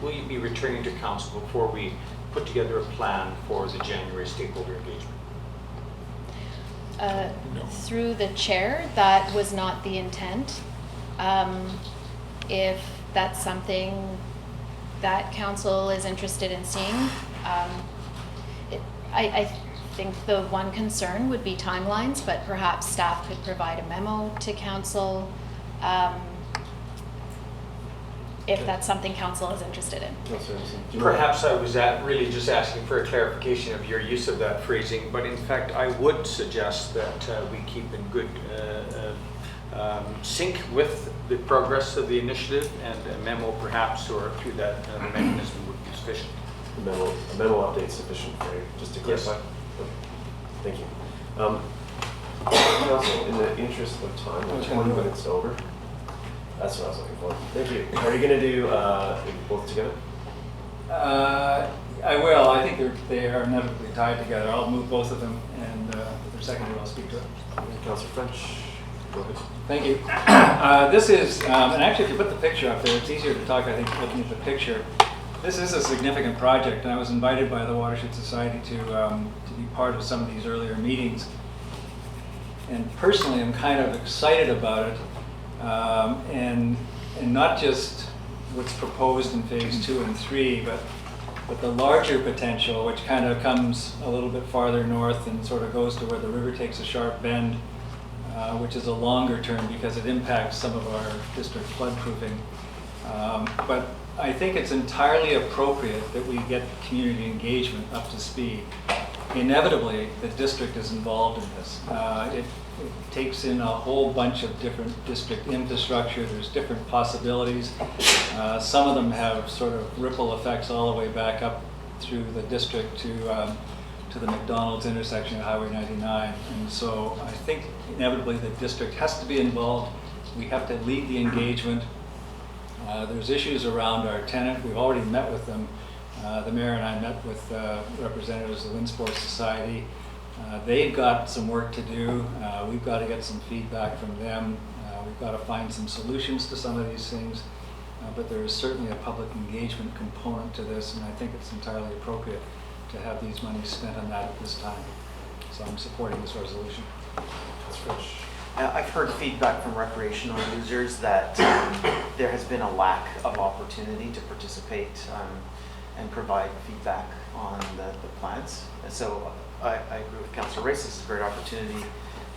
Will you be returning to council before we put together a plan for the January stakeholder engagement? No. Through the chair, that was not the intent. If that's something that council is interested in seeing, I think the one concern would be timelines, but perhaps staff could provide a memo to council if that's something council is interested in. Perhaps I was really just asking for a clarification of your use of that phrasing, but in fact I would suggest that we keep in good sync with the progress of the initiative, and a memo perhaps or through that mechanism would be sufficient. A memo update sufficient for you, just to clarify? Yes. Okay. Thank you. Council, in the interest of time, we're 20 minutes over. That's what I was looking for. Thank you. Are you going to do both together? I will. I think they are inevitably tied together. I'll move both of them, and if they're seconded, I'll speak to it. Councillor French, go ahead. Thank you. This is, and actually if you put the picture up there, it's easier to talk, I think, looking at the picture. This is a significant project, and I was invited by the Watershed Society to be part of some of these earlier meetings. And personally, I'm kind of excited about it, and not just what's proposed in phase 2 and 3, but the larger potential, which kind of comes a little bit farther north and sort of goes to where the river takes a sharp bend, which is a longer term because it impacts some of our district floodproofing. But I think it's entirely appropriate that we get community engagement up to speed. Inevitably, the district is involved in this. It takes in a whole bunch of different district infrastructure. There's different possibilities. Some of them have sort of ripple effects all the way back up through the district to the McDonald's intersection of Highway 99. And so I think inevitably the district has to be involved. We have to lead the engagement. There's issues around our tenant. We've already met with them. The mayor and I met with representatives of the Wind Sports Society. They've got some work to do. We've got to get some feedback from them. We've got to find some solutions to some of these things. But there is certainly a public engagement component to this, and I think it's entirely appropriate to have these monies spent on that at this time. So I'm supporting this resolution. That's French. I've heard feedback from recreational users that there has been a lack of opportunity to participate and provide feedback on the plans. And so I agree with Councillor Rice. This is a great opportunity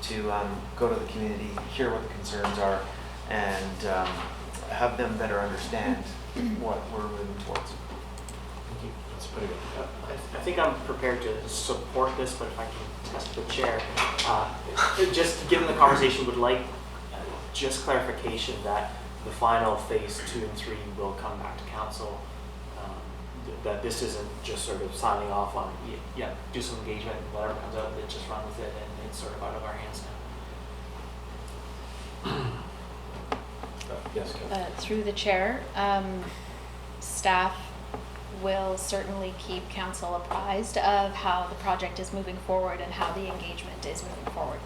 to go to the community, hear what the concerns are, and have them better understand what we're moving towards. That's pretty good. I think I'm prepared to support this, but if I can test the chair, just given the conversation, would like just clarification that the final phase 2 and 3 will come back to council. That this isn't just sort of signing off on, yeah, do some engagement, whatever comes out of it, just run with it, and it's sort of out of our hands now. Yes, Ken. Through the chair, staff will certainly keep council apprised of how the project is moving forward and how the engagement is moving forward.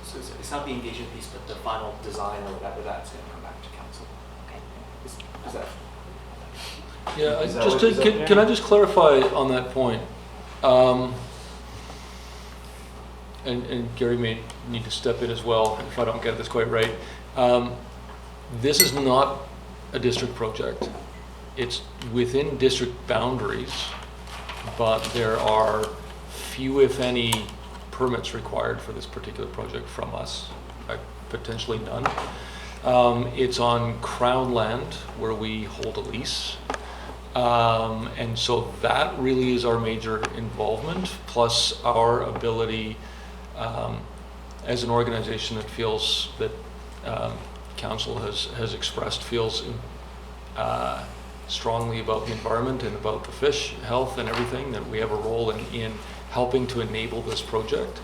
So it's not the engagement piece, but the final design or whatever, that's going to come back to council. Okay. Is that? Yeah, Is that what- is that can I just clarify on that point? And Gary may need to step in as well if I don't get this quite right. This is not a district project. It's within district boundaries, but there are few, if any, permits required for this particular project from us, potentially none. It's on Crown land where we hold a lease. And so that really is our major involvement, plus our ability as an organization that feels that council has expressed feels strongly about the environment and about the fish health and everything, that we have a role in helping to enable this project.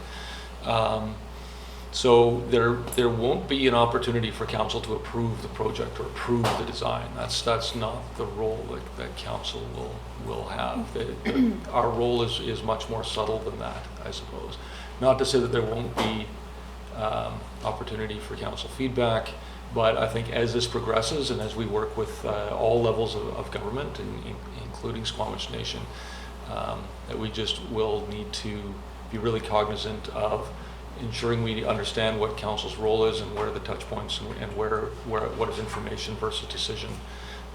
So there won't be an opportunity for council to approve the project or approve the design. That's not the role that council will have. Our role is much more subtle than that, I suppose. Not to say that there won't be opportunity for council feedback, but I think as this progresses and as we work with all levels of government, including Squamish Nation, that we just will need to be really cognizant of ensuring we understand what council's role is and where are the touch points and what is information versus decision.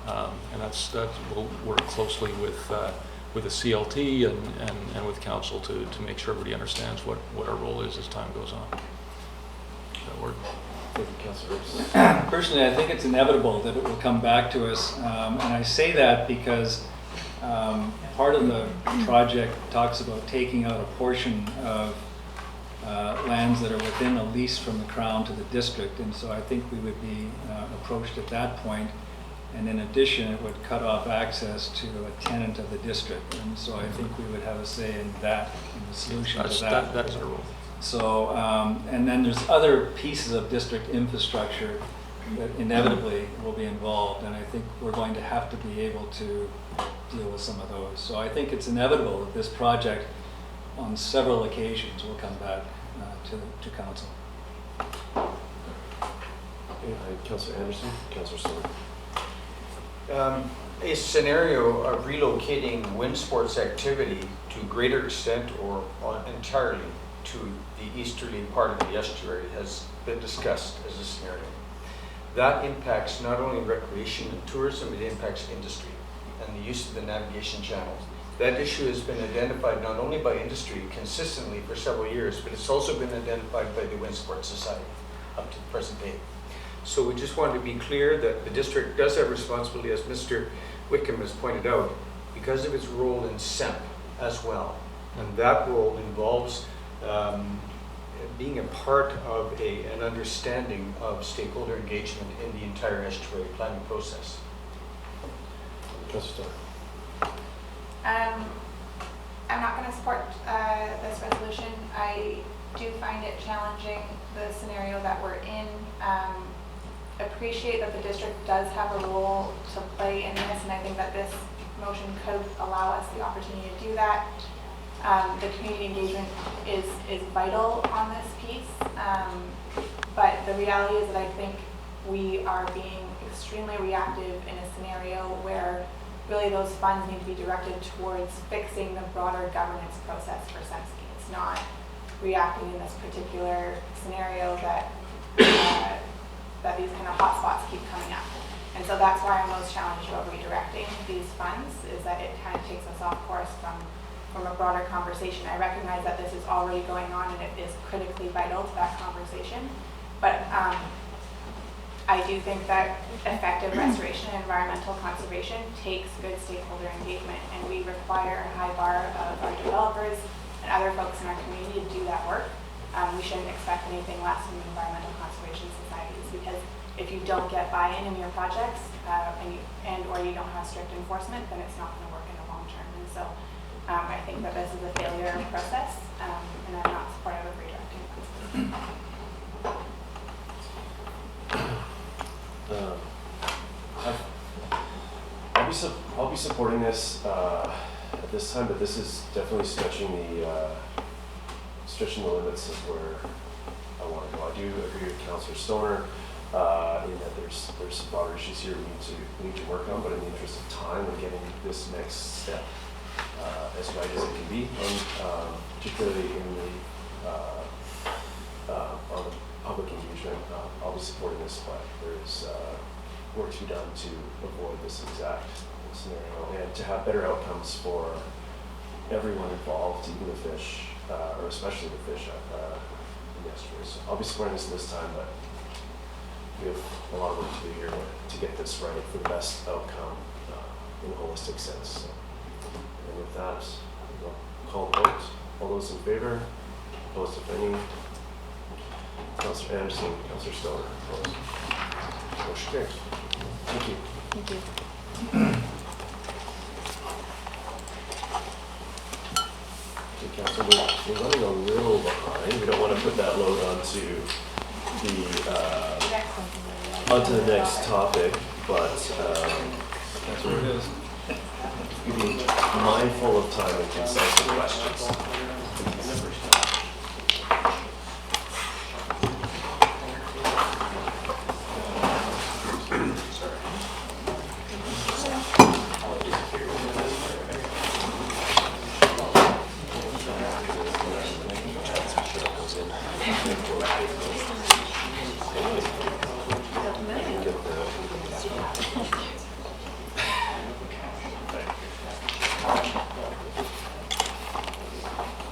And that's we'll work closely with the CLT and with council to make sure everybody understands what our role is as time goes on. Does that work? Personally, I think it's inevitable that it will come back to us, and I say that because part of the project talks about taking out a portion of lands that are within a lease from the Crown to the district, and so I think we would be approached at that point, and in addition it would cut off access to a tenant of the district, and so I think we would have a say in that, in the solution to that. That is our role. So, and then there's other pieces of district infrastructure that inevitably will be involved, and I think we're going to have to be able to deal with some of those. So I think it's inevitable that this project on several occasions will come back to council. Councillor Anderson, Councillor Stewart. A scenario of relocating wind sports activity to a greater extent or entirely to the easterly part of the estuary has been discussed as a scenario. That impacts not only recreation and tourism, it impacts industry and the use of the navigation channels. That issue has been identified not only by industry consistently for several years, but it's also been identified by the Wind Sports Society up to the present day. So we just wanted to be clear that the district does have responsibility, as Mr. Wickham has pointed out, because of its role in CERP as well. And that role involves being a part of an understanding of stakeholder engagement in the entire estuary planning process. Councillor Stewart. I'm not going to support this resolution. I do find it challenging, the scenario that we're in. Appreciate that the district does have a role to play in this, and I think that this motion could allow us the opportunity to do that. The community engagement is vital on this piece, but the reality is that I think we are being extremely reactive in a scenario where really those funds need to be directed towards fixing the broader governance process for Semski. It's not reacting in this particular scenario that that these kind of hotspots keep coming up. And so that's why I'm most challenged about redirecting these funds, is that it kind of takes us off course from a broader conversation. I recognize that this is already going on and it is critically vital to that conversation. But I do think that effective restoration and environmental conservation takes good stakeholder engagement, and we require a high bar of our developers and other folks in our community to do that work. We shouldn't expect anything less from environmental conservation societies, because if you don't get buy-in in your projects or you don't have strict enforcement, then it's not going to work in the long term. And so I think that this is a failure process, and I'm not supportive of redirecting funds. I'll be supporting this at this time, but this is definitely stretching the limits of where I want to go. I do agree with Councillor Stoner in that there's some broader issues here we need to work on, but in the interest of time and getting this next step as right as it can be, particularly in the on the public engagement, I'll be supporting this, but there's work to be done to avoid this exact scenario and to have better outcomes for everyone involved, even the fish, or especially the fish in the estuary. So I'll be supporting this time, but we have a lot of work to do here to get this right for the best outcome in a holistic sense. So, and with that, we'll call the vote. All those in favor? Opposed, if any? Councillor Anderson, Councillor Stoner, opposed. Motion carries. Thank you. Thank you. Okay, Council, we're running a little behind. We don't want to put that load onto the next topic, but That's what it is. be mindful of time and concise questions.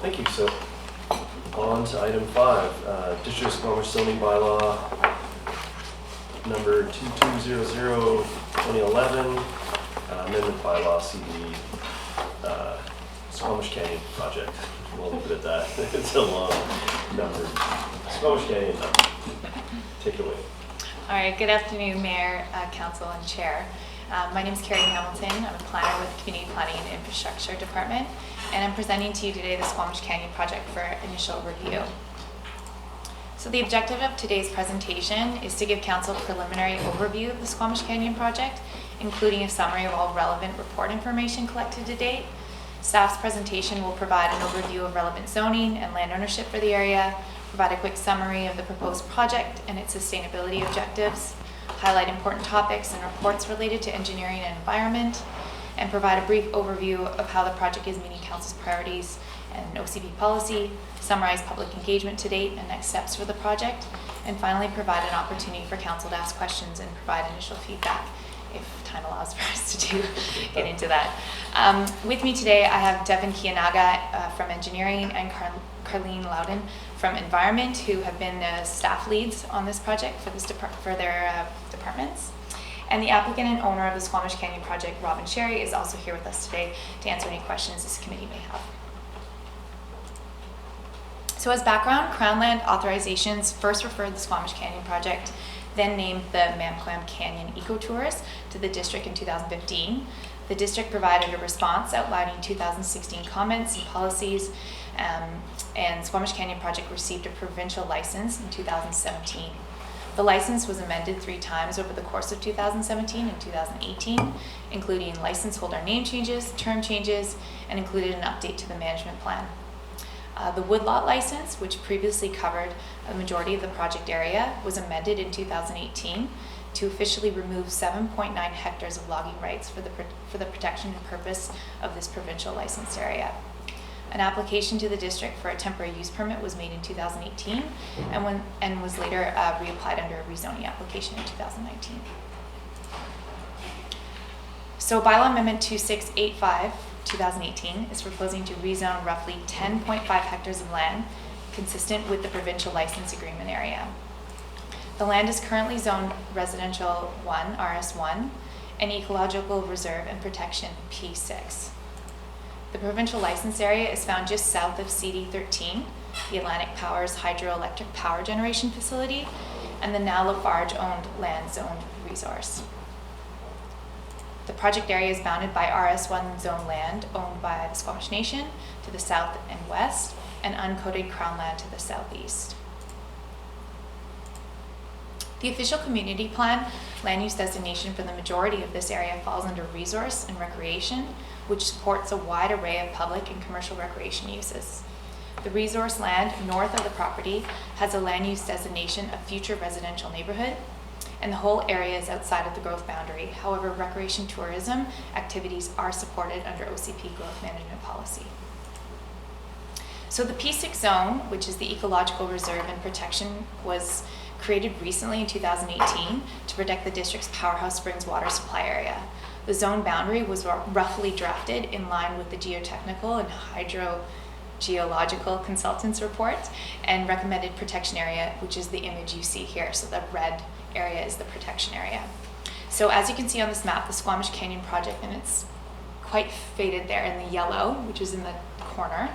Thank you. So, on to item 5, District of Squamish zoning bylaw number 2200/2011, amendment bylaw CE Squamish Canyon project. We'll leave it at that. It's a long number. Squamish Canyon. Take it away. All right. Good afternoon, Mayor, Council, and Chair. My name is Carrie Hamilton. I'm a planner with the Community Planning and Infrastructure Department, and I'm presenting to you today the Squamish Canyon project for initial review. So the objective of today's presentation is to give Council a preliminary overview of the Squamish Canyon project, including a summary of all relevant report information collected to date. Staff's presentation will provide an overview of relevant zoning and land ownership for the area, provide a quick summary of the proposed project and its sustainability objectives, highlight important topics and reports related to engineering and environment, and provide a brief overview of how the project is meeting Council's priorities and OCP policy, summarize public engagement to date and next steps for the project, and finally provide an opportunity for Council to ask questions and provide initial feedback if time allows for us to get into that. With me today, I have Devin Kianaga from engineering and Carlene Loudon from environment, who have been staff leads on this project for their departments. And the applicant and owner of the Squamish Canyon project, Robin Sherry, is also here with us today to answer any questions this committee may have. So as background, Crown Land Authorizations first referred the Squamish Canyon project, then named the Mamquam Canyon Ecotours, to the district in 2015. The district provided a response outlining 2016 comments and policies, and Squamish Canyon project received a provincial license in 2017. The license was amended 3 times over the course of 2017 and 2018, including license holder name changes, term changes, and included an update to the management plan. The woodlot license, which previously covered a majority of the project area, was amended in 2018 to officially remove 7.9 hectares of logging rights for the protection and purpose of this provincial licensed area. An application to the district for a temporary use permit was made in 2018 and was later reapplied under a rezoning application in 2019. So Bylaw Amendment 2685, 2018 is proposing to rezone roughly 10.5 hectares of land consistent with the provincial license agreement area. The land is currently zoned residential 1, RS1, and ecological reserve and protection P6. The provincial license area is found just south of CD13, the Atlantic Power's hydroelectric power generation facility, and the now Lafarge-owned land zone resource. The project area is bounded by RS1 zone land owned by the Squamish Nation to the south and west, and uncoded Crown land to the southeast. The official community plan land use designation for the majority of this area falls under resource and recreation, which supports a wide array of public and commercial recreation uses. The resource land north of the property has a land use designation of future residential neighborhood, and the whole area is outside of the growth boundary. However, recreation tourism activities are supported under OCP growth management policy. So the P6 zone, which is the ecological reserve and protection, was created recently in 2018 to protect the district's Powerhouse Springs water supply area. The zone boundary was roughly drafted in line with the geotechnical and hydrogeological consultants' reports and recommended protection area, which is the image you see here. So the red area is the protection area. So as you can see on this map, the Squamish Canyon project, and it's quite faded there in the yellow, which is in the corner.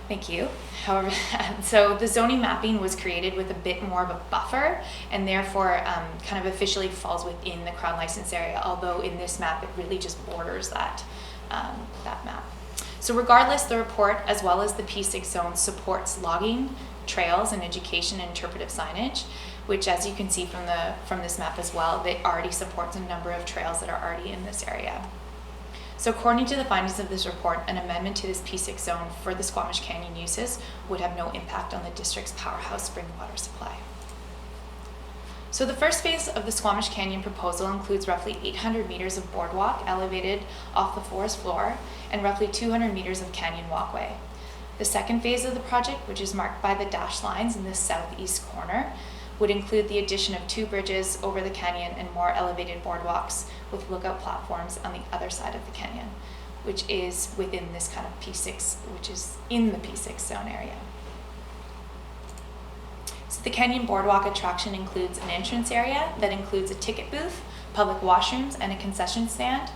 Thank you. However, so the zoning mapping was created with a bit more of a buffer, and therefore kind of officially falls within the Crown license area, although in this map it really just borders that map. So regardless, the report as well as the P6 zone supports logging, trails, and education and interpretive signage, which, as you can see from this map as well, it already supports a number of trails that are already in this area. So according to the findings of this report, an amendment to this P6 zone for the Squamish Canyon uses would have no impact on the district's Powerhouse Spring water supply. So the first phase of the Squamish Canyon proposal includes roughly 800 meters of boardwalk elevated off the forest floor and roughly 200 meters of canyon walkway. The second phase of the project, which is marked by the dashed lines in the southeast corner, would include the addition of 2 bridges over the canyon and more elevated boardwalks with lookout platforms on the other side of the canyon, which is within this kind of P6, which is in the P6 zone area. So the canyon boardwalk attraction includes an entrance area that includes a ticket booth, public washrooms, and a concession stand.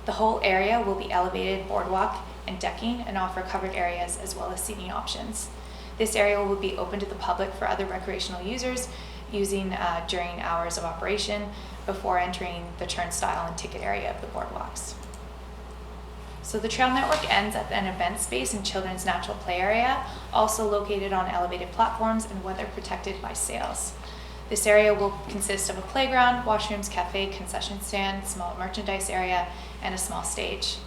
The whole area will be elevated boardwalk and decking and offer covered areas as well as seating options. This area will be open to the public for other recreational users using during hours of operation before entering the turnstile and ticket area of the boardwalks. So the trail network ends at an event space and children's natural play area, also located on elevated platforms and weather protected by sails. This area will consist of a playground, washrooms, cafe, concession stand, small merchandise area, and a small stage.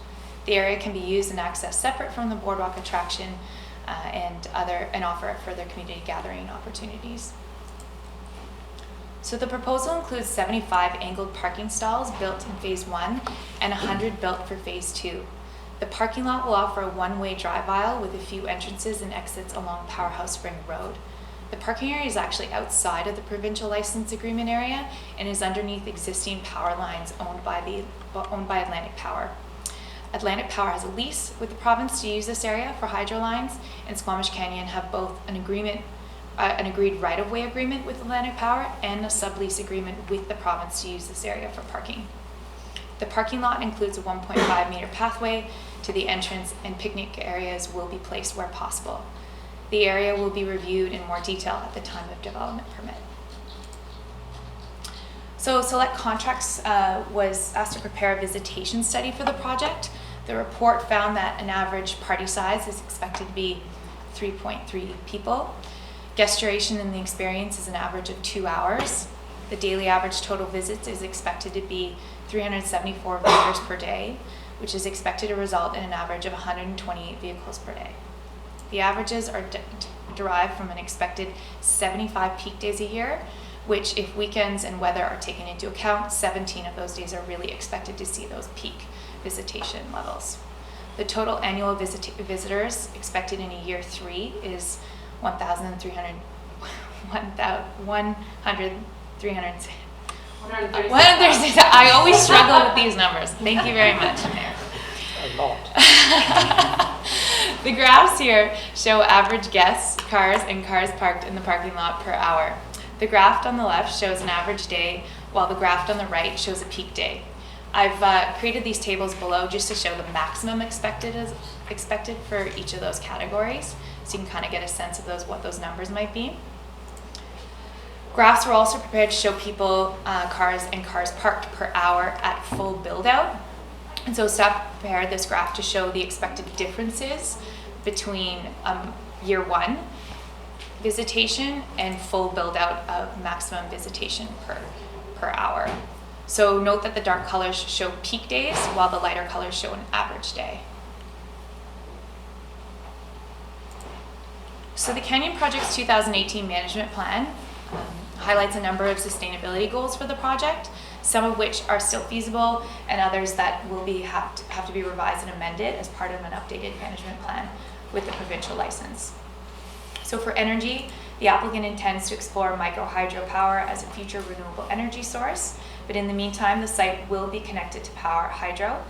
The area can be used and accessed separate from the boardwalk attraction and offer further community gathering opportunities. So the proposal includes 75 angled parking stalls built in phase 1 and 100 built for phase 2. The parking lot will offer a one-way drive aisle with a few entrances and exits along Powerhouse Spring Road. The parking area is actually outside of the provincial license agreement area and is underneath existing power lines owned by Atlantic Power. Atlantic Power has a lease with the province to use this area for hydro lines, and Squamish Canyon have both an agreed right-of-way agreement with Atlantic Power and a sublease agreement with the province to use this area for parking. The parking lot includes a 1.5 meter pathway to the entrance, and picnic areas will be placed where possible. The area will be reviewed in more detail at the time of development permit. So Select Contracts was asked to prepare a visitation study for the project. The report found that an average party size is expected to be 3.3 people. Guest duration in the experience is an average of 2 hours. The daily average total visits is expected to be 374 visitors per day, which is expected to result in an average of 128 vehicles per day. The averages are derived from an expected 75 peak days a year, which, if weekends and weather are taken into account, 17 of those days are really expected to see those peak visitation levels. The total annual visitors expected in year 3 is 1,300. I always struggle with these numbers. Thank you very much, Mayor. The graphs here show average guests, cars, and cars parked in the parking lot per hour. The graph on the left shows an average day, while the graph on the right shows a peak day. I've created these tables below just to show the maximum expected for each of those categories, so you can kind of get a sense of what those numbers might be. Graphs were also prepared to show people, cars, and cars parked per hour at full build-out. And so staff prepared this graph to show the expected differences between year 1 visitation and full build-out of maximum visitation per hour. So note that the dark colors show peak days, while the lighter colors show an average day. So the Canyon Project's 2018 management plan highlights a number of sustainability goals for the project, some of which are still feasible and others that will have to be revised and amended as part of an updated management plan with the provincial license. So for energy, the applicant intends to explore micro hydropower as a future renewable energy source, but in the meantime, the site will be connected to power hydro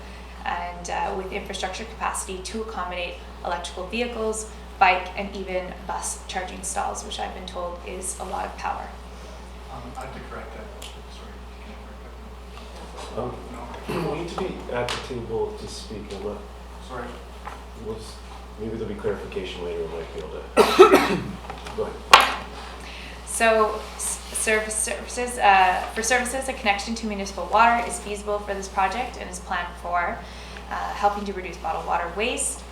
and with infrastructure capacity to accommodate electrical vehicles, bike, and even bus charging stalls, which I've been told is a lot of power. I have to correct that. Sorry, We need to be at the table to speak. sorry. Maybe there'll be clarification later. We might be able to. Go ahead. So services, a connection to municipal water is feasible for this project and is planned for helping to reduce bottled water waste.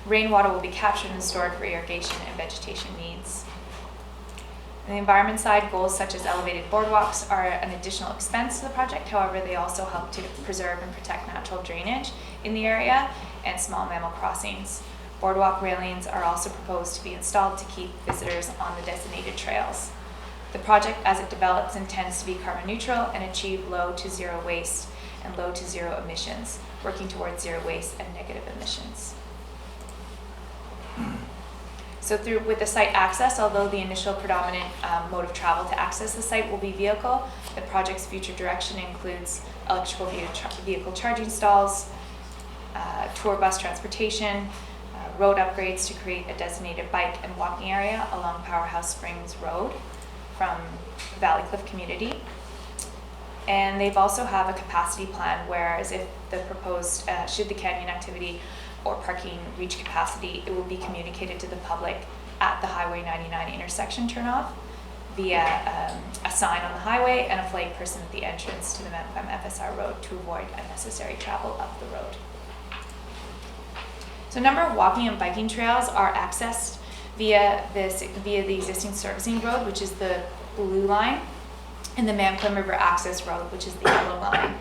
Rainwater will be captured and stored for irrigation and vegetation needs. On the environment side, goals such as elevated boardwalks are an additional expense to the project. However, they also help to preserve and protect natural drainage in the area and small mammal crossings. Boardwalk railings are also proposed to be installed to keep visitors on the designated trails. The project, as it develops, intends to be carbon neutral and achieve low to zero waste and low to zero emissions, working towards zero waste and negative emissions. So with the site access, although the initial predominant mode of travel to access the site will be vehicle, the project's future direction includes electrical vehicle charging stalls, tour bus transportation, road upgrades to create a designated bike and walking area along Powerhouse Springs Road from Valley Cliff community. And they've also have a capacity plan, whereas if the proposed, should the canyon activity or parking reach capacity, it will be communicated to the public at the Highway 99 intersection turnoff via a sign on the highway and a flag person at the entrance to the Mount Clem FSR Road to avoid unnecessary travel up the road. So a number of walking and biking trails are accessed via the existing servicing road, which is the blue line, and the Mount Clem River Access Road, which is the yellow line.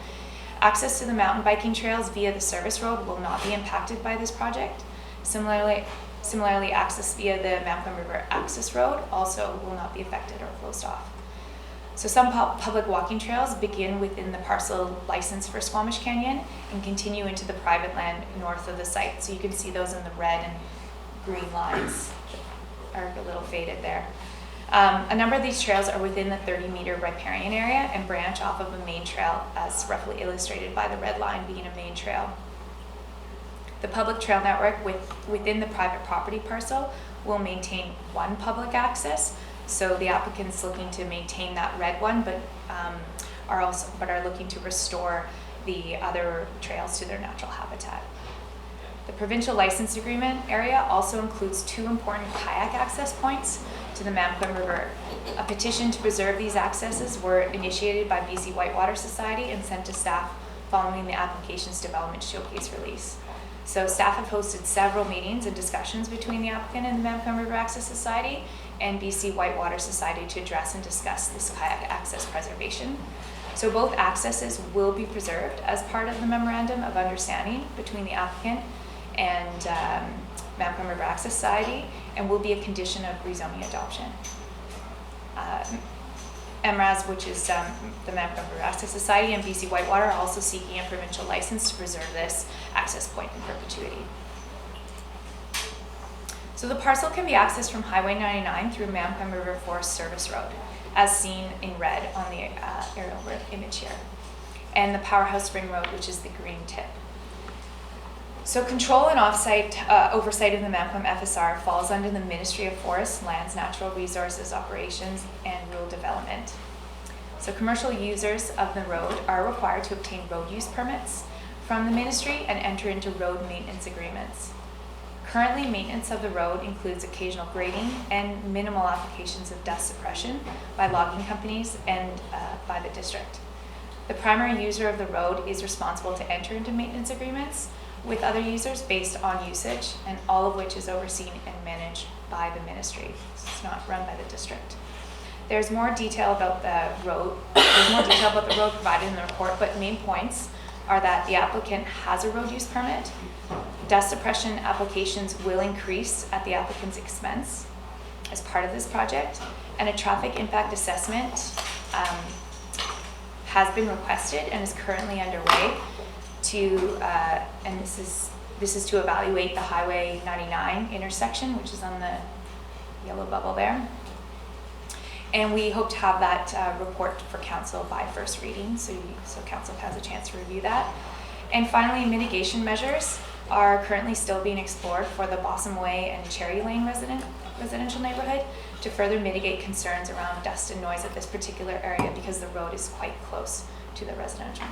Access to the mountain biking trails via the service road will not be impacted by this project. Similarly, access via the Mount Clem River Access Road also will not be affected or closed off. So some public walking trails begin within the parcel license for Squamish Canyon and continue into the private land north of the site. So you can see those in the red and green lines are a little faded there. A number of these trails are within the 30-meter riparian area and branch off of a main trail, as roughly illustrated by the red line being a main trail. The public trail network within the private property parcel will maintain one public access. So the applicant's looking to maintain that red one, but are looking to restore the other trails to their natural habitat. The provincial license agreement area also includes 2 important kayak access points to the Mount Clem River. A petition to preserve these accesses were initiated by BC Whitewater Society and sent to staff following the application's development showcase release. So staff have hosted several meetings and discussions between the applicant and the Mount Clem River Access Society and BC Whitewater Society to address and discuss this kayak access preservation. So both accesses will be preserved as part of the memorandum of understanding between the applicant and Mount Clem River Access Society, and will be a condition of rezoning adoption. MRAS, which is the Mount Clem River Access Society, and BC Whitewater are also seeking a provincial license to preserve this access point in perpetuity. So the parcel can be accessed from Highway 99 through Mampim River Forest Service Road, as seen in red on the aerial image here, and the Powerhouse Spring Road, which is the green tip. So control and oversight of the Mampim FSR falls under the Ministry of Forests, Lands, Natural Resources, Operations, and Rural Development. So commercial users of the road are required to obtain road use permits from the ministry and enter into road maintenance agreements. Currently, maintenance of the road includes occasional grading and minimal applications of dust suppression by logging companies and by the district. The primary user of the road is responsible to enter into maintenance agreements with other users based on usage, and all of which is overseen and managed by the ministry. It's not run by the district. There's more detail about the road. Provided in the report, but main points are that the applicant has a road use permit. Dust suppression applications will increase at the applicant's expense as part of this project, and a traffic impact assessment has been requested and is currently underway to, and this is to evaluate the Highway 99 intersection, which is on the yellow bubble there. And we hope to have that report for council by first reading, so council has a chance to review that. And finally, mitigation measures are currently still being explored for the Bossum Way and Cherry Lane residential neighborhood to further mitigate concerns around dust and noise at this particular area, because the road is quite close to the residential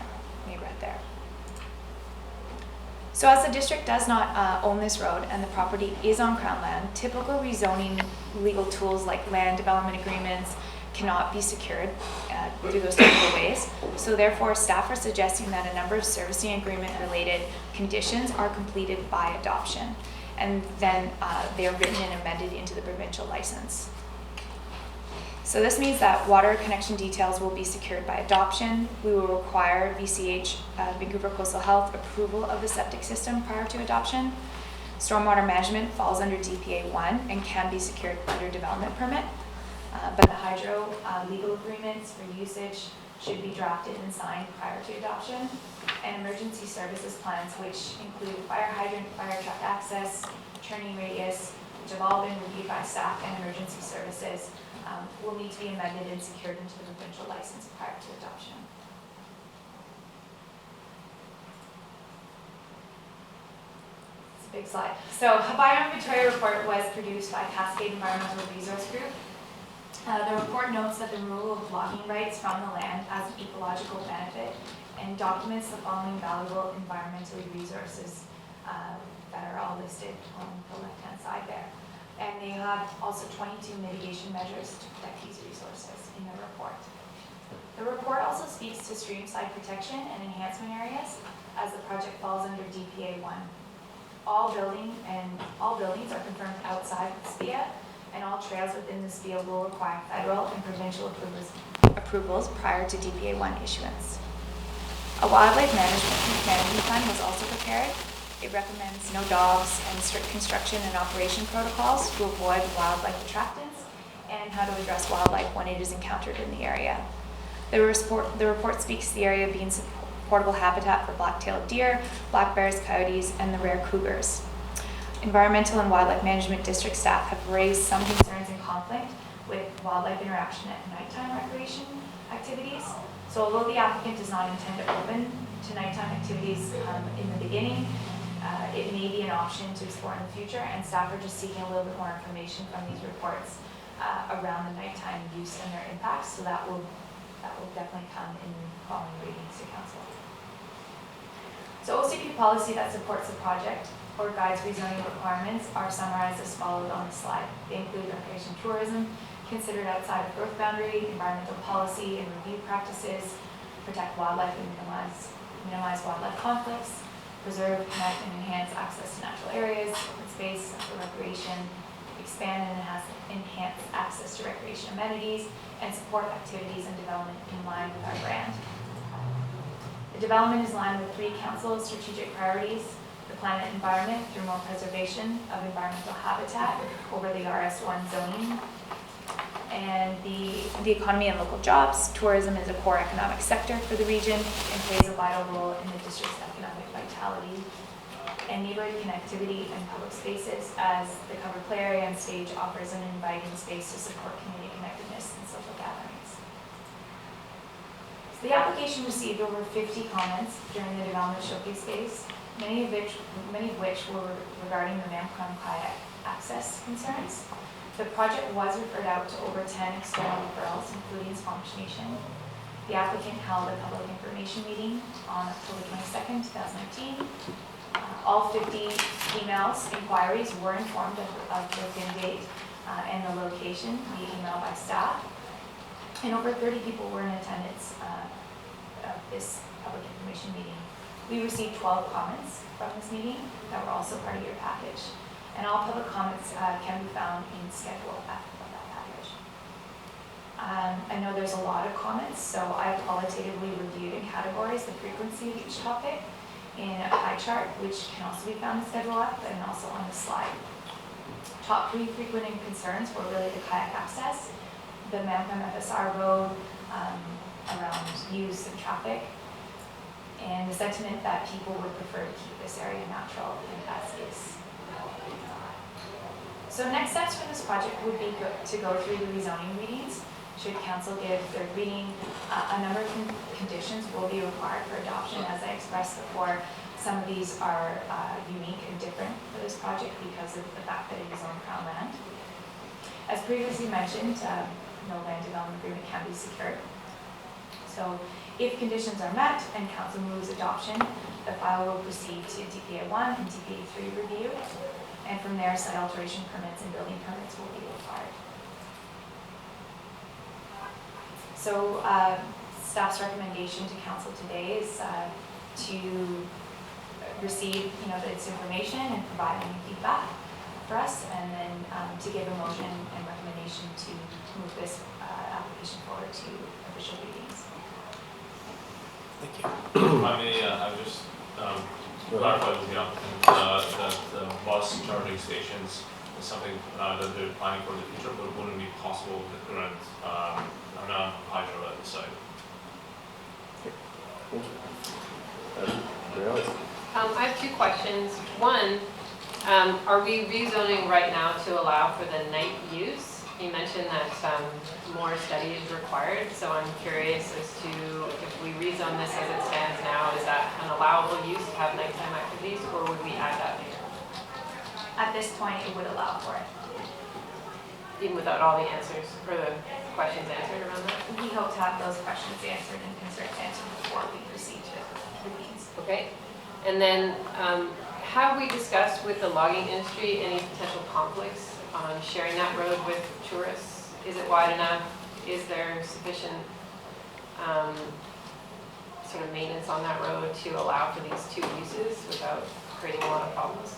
neighborhood there. So as the district does not own this road and the property is on Crown land, typical rezoning legal tools like land development agreements cannot be secured through those typical ways. So therefore, staff are suggesting that a number of servicing agreement related conditions are completed by adoption, and then they are written and amended into the provincial license. So this means that water connection details will be secured by adoption. We will require VCH, Vancouver Coastal Health, approval of the septic system prior to adoption. Stormwater management falls under DPA 1 and can be secured under development permit. But the hydro legal agreements for usage should be drafted and signed prior to adoption. And emergency services plans, which include fire hydrant, fire truck access, turning radius, which have all been reviewed by staff and emergency services, will need to be amended and secured into the provincial license prior to adoption. It's a big slide. So a bioinventory report was produced by Cascade Environmental Resource Group. The report notes that the removal of logging rights from the land has an ecological benefit and documents the following valuable environmental resources that are all listed on the left-hand side there. And they have also 22 mitigation measures to protect these resources in the report. The report also speaks to streamside protection and enhancement areas, as the project falls under DPA 1. All buildings are confirmed outside the SPIA, and all trails within the SPIA will require federal and provincial approvals prior to DPA 1 issuance. A wildlife management plan was also prepared. It recommends no dogs and strict construction and operation protocols to avoid wildlife attractants, and how to address wildlife when it is encountered in the area. The report speaks to the area being supportable habitat for black-tailed deer, black bears, coyotes, and the rare cougars. Environmental and Wildlife Management District staff have raised some concerns and conflict with wildlife interaction at nighttime recreation activities. So although the applicant does not intend to open to nighttime activities in the beginning, it may be an option to explore in the future, and staff are just seeking a little bit more information from these reports around the nighttime use and their impacts. So that will definitely come in following readings to council. So OCP policy that supports the project or guides rezoning requirements are summarized as followed on the slide. They include recreation tourism, considered outside of growth boundary, environmental policy and review practices, protect wildlife and minimize wildlife conflicts, preserve, connect, and enhance access to natural areas, open space for recreation, expand and enhance access to recreation amenities, and support activities and development in line with our brand. The development is aligned with 3 council strategic priorities: the planet and environment through more preservation of environmental habitat over the RS1 zoning, and the economy and local jobs. Tourism is a core economic sector for the region and plays a vital role in the district's economic vitality. and neighborhood connectivity and public spaces, as the covered play area and stage offers an inviting space to support community connectedness and social gatherings. So the application received over 50 comments during the development showcase phase, many of which were regarding the Mampcon kayak access concerns. The project was referred out to over 10 external referrals, including Squamish Nation. The applicant held a public information meeting on October 22nd, 2019. All 50 emails, inquiries were informed of the fin date and the location via email by staff. And over 30 people were in attendance of this public information meeting. We received 12 comments from this meeting that were also part of your package. And all public comments can be found in Schedule F of that package. I know there's a lot of comments, so I qualitatively reviewed and categorized the frequency of each topic in a pie chart, which can also be found in Schedule F and also on the slide. Top 3 frequent concerns were really the kayak access, the Mampcon FSR road around use and traffic, and the sentiment that people would prefer to keep this area natural and as is. So next steps for this project would be to go through the rezoning readings. Should council give third reading, a number of conditions will be required for adoption. As I expressed before, some of these are unique and different for this project because of the fact that it is on Crown land. As previously mentioned, no land development agreement can be secured. So if conditions are met and council moves adoption, the file will proceed to DPA 1 and DPA 3 review. And from there, site alteration permits and building permits will be required. So staff's recommendation to council today is to receive this information and provide any feedback for us, and then to give a motion and recommendation to move this application forward to official readings. Thank you. If I may, I would just clarify with the applicant that the bus charging stations is something that they're planning for the future, but wouldn't be possible with the current hydro at the site. I have 2 questions. One, are we rezoning right now to allow for the night use? You mentioned that more study is required, so I'm curious as to if we rezone this as it stands now, is that an allowable use to have nighttime activities, or would we add that later? At this point, it would allow for it. Even without all the answers, or the questions answered around that? We hope to have those questions answered and concerns answered before we proceed to the meetings. Okay. And then have we discussed with the logging industry any potential conflicts on sharing that road with tourists? Is it wide enough? Is there sufficient sort of maintenance on that road to allow for these 2 uses without creating a lot of problems?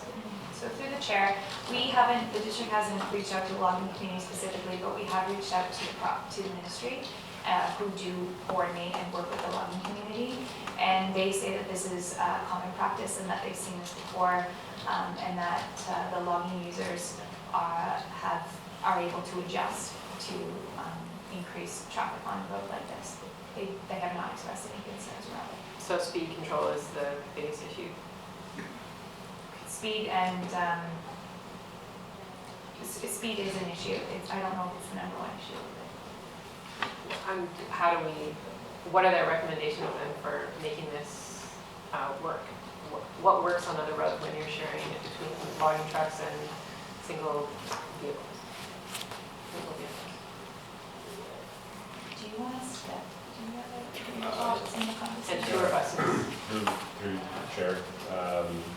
So through the chair, the district hasn't reached out to the logging community specifically, but we have reached out to the ministry who do coordinate and work with the logging community. And they say that this is common practice and that they've seen this before, and that the logging users are able to adjust to increase traffic on a road like this. They have not expressed any concerns around it. So speed control is the biggest issue? Speed and speed is an issue. I don't know if it's the #1 issue. What are their recommendations then for making this work? What works on the road when you're sharing it between logging trucks and single vehicles? Do you want us to, do you have any thoughts in the conversation? And tour buses? Through Chair,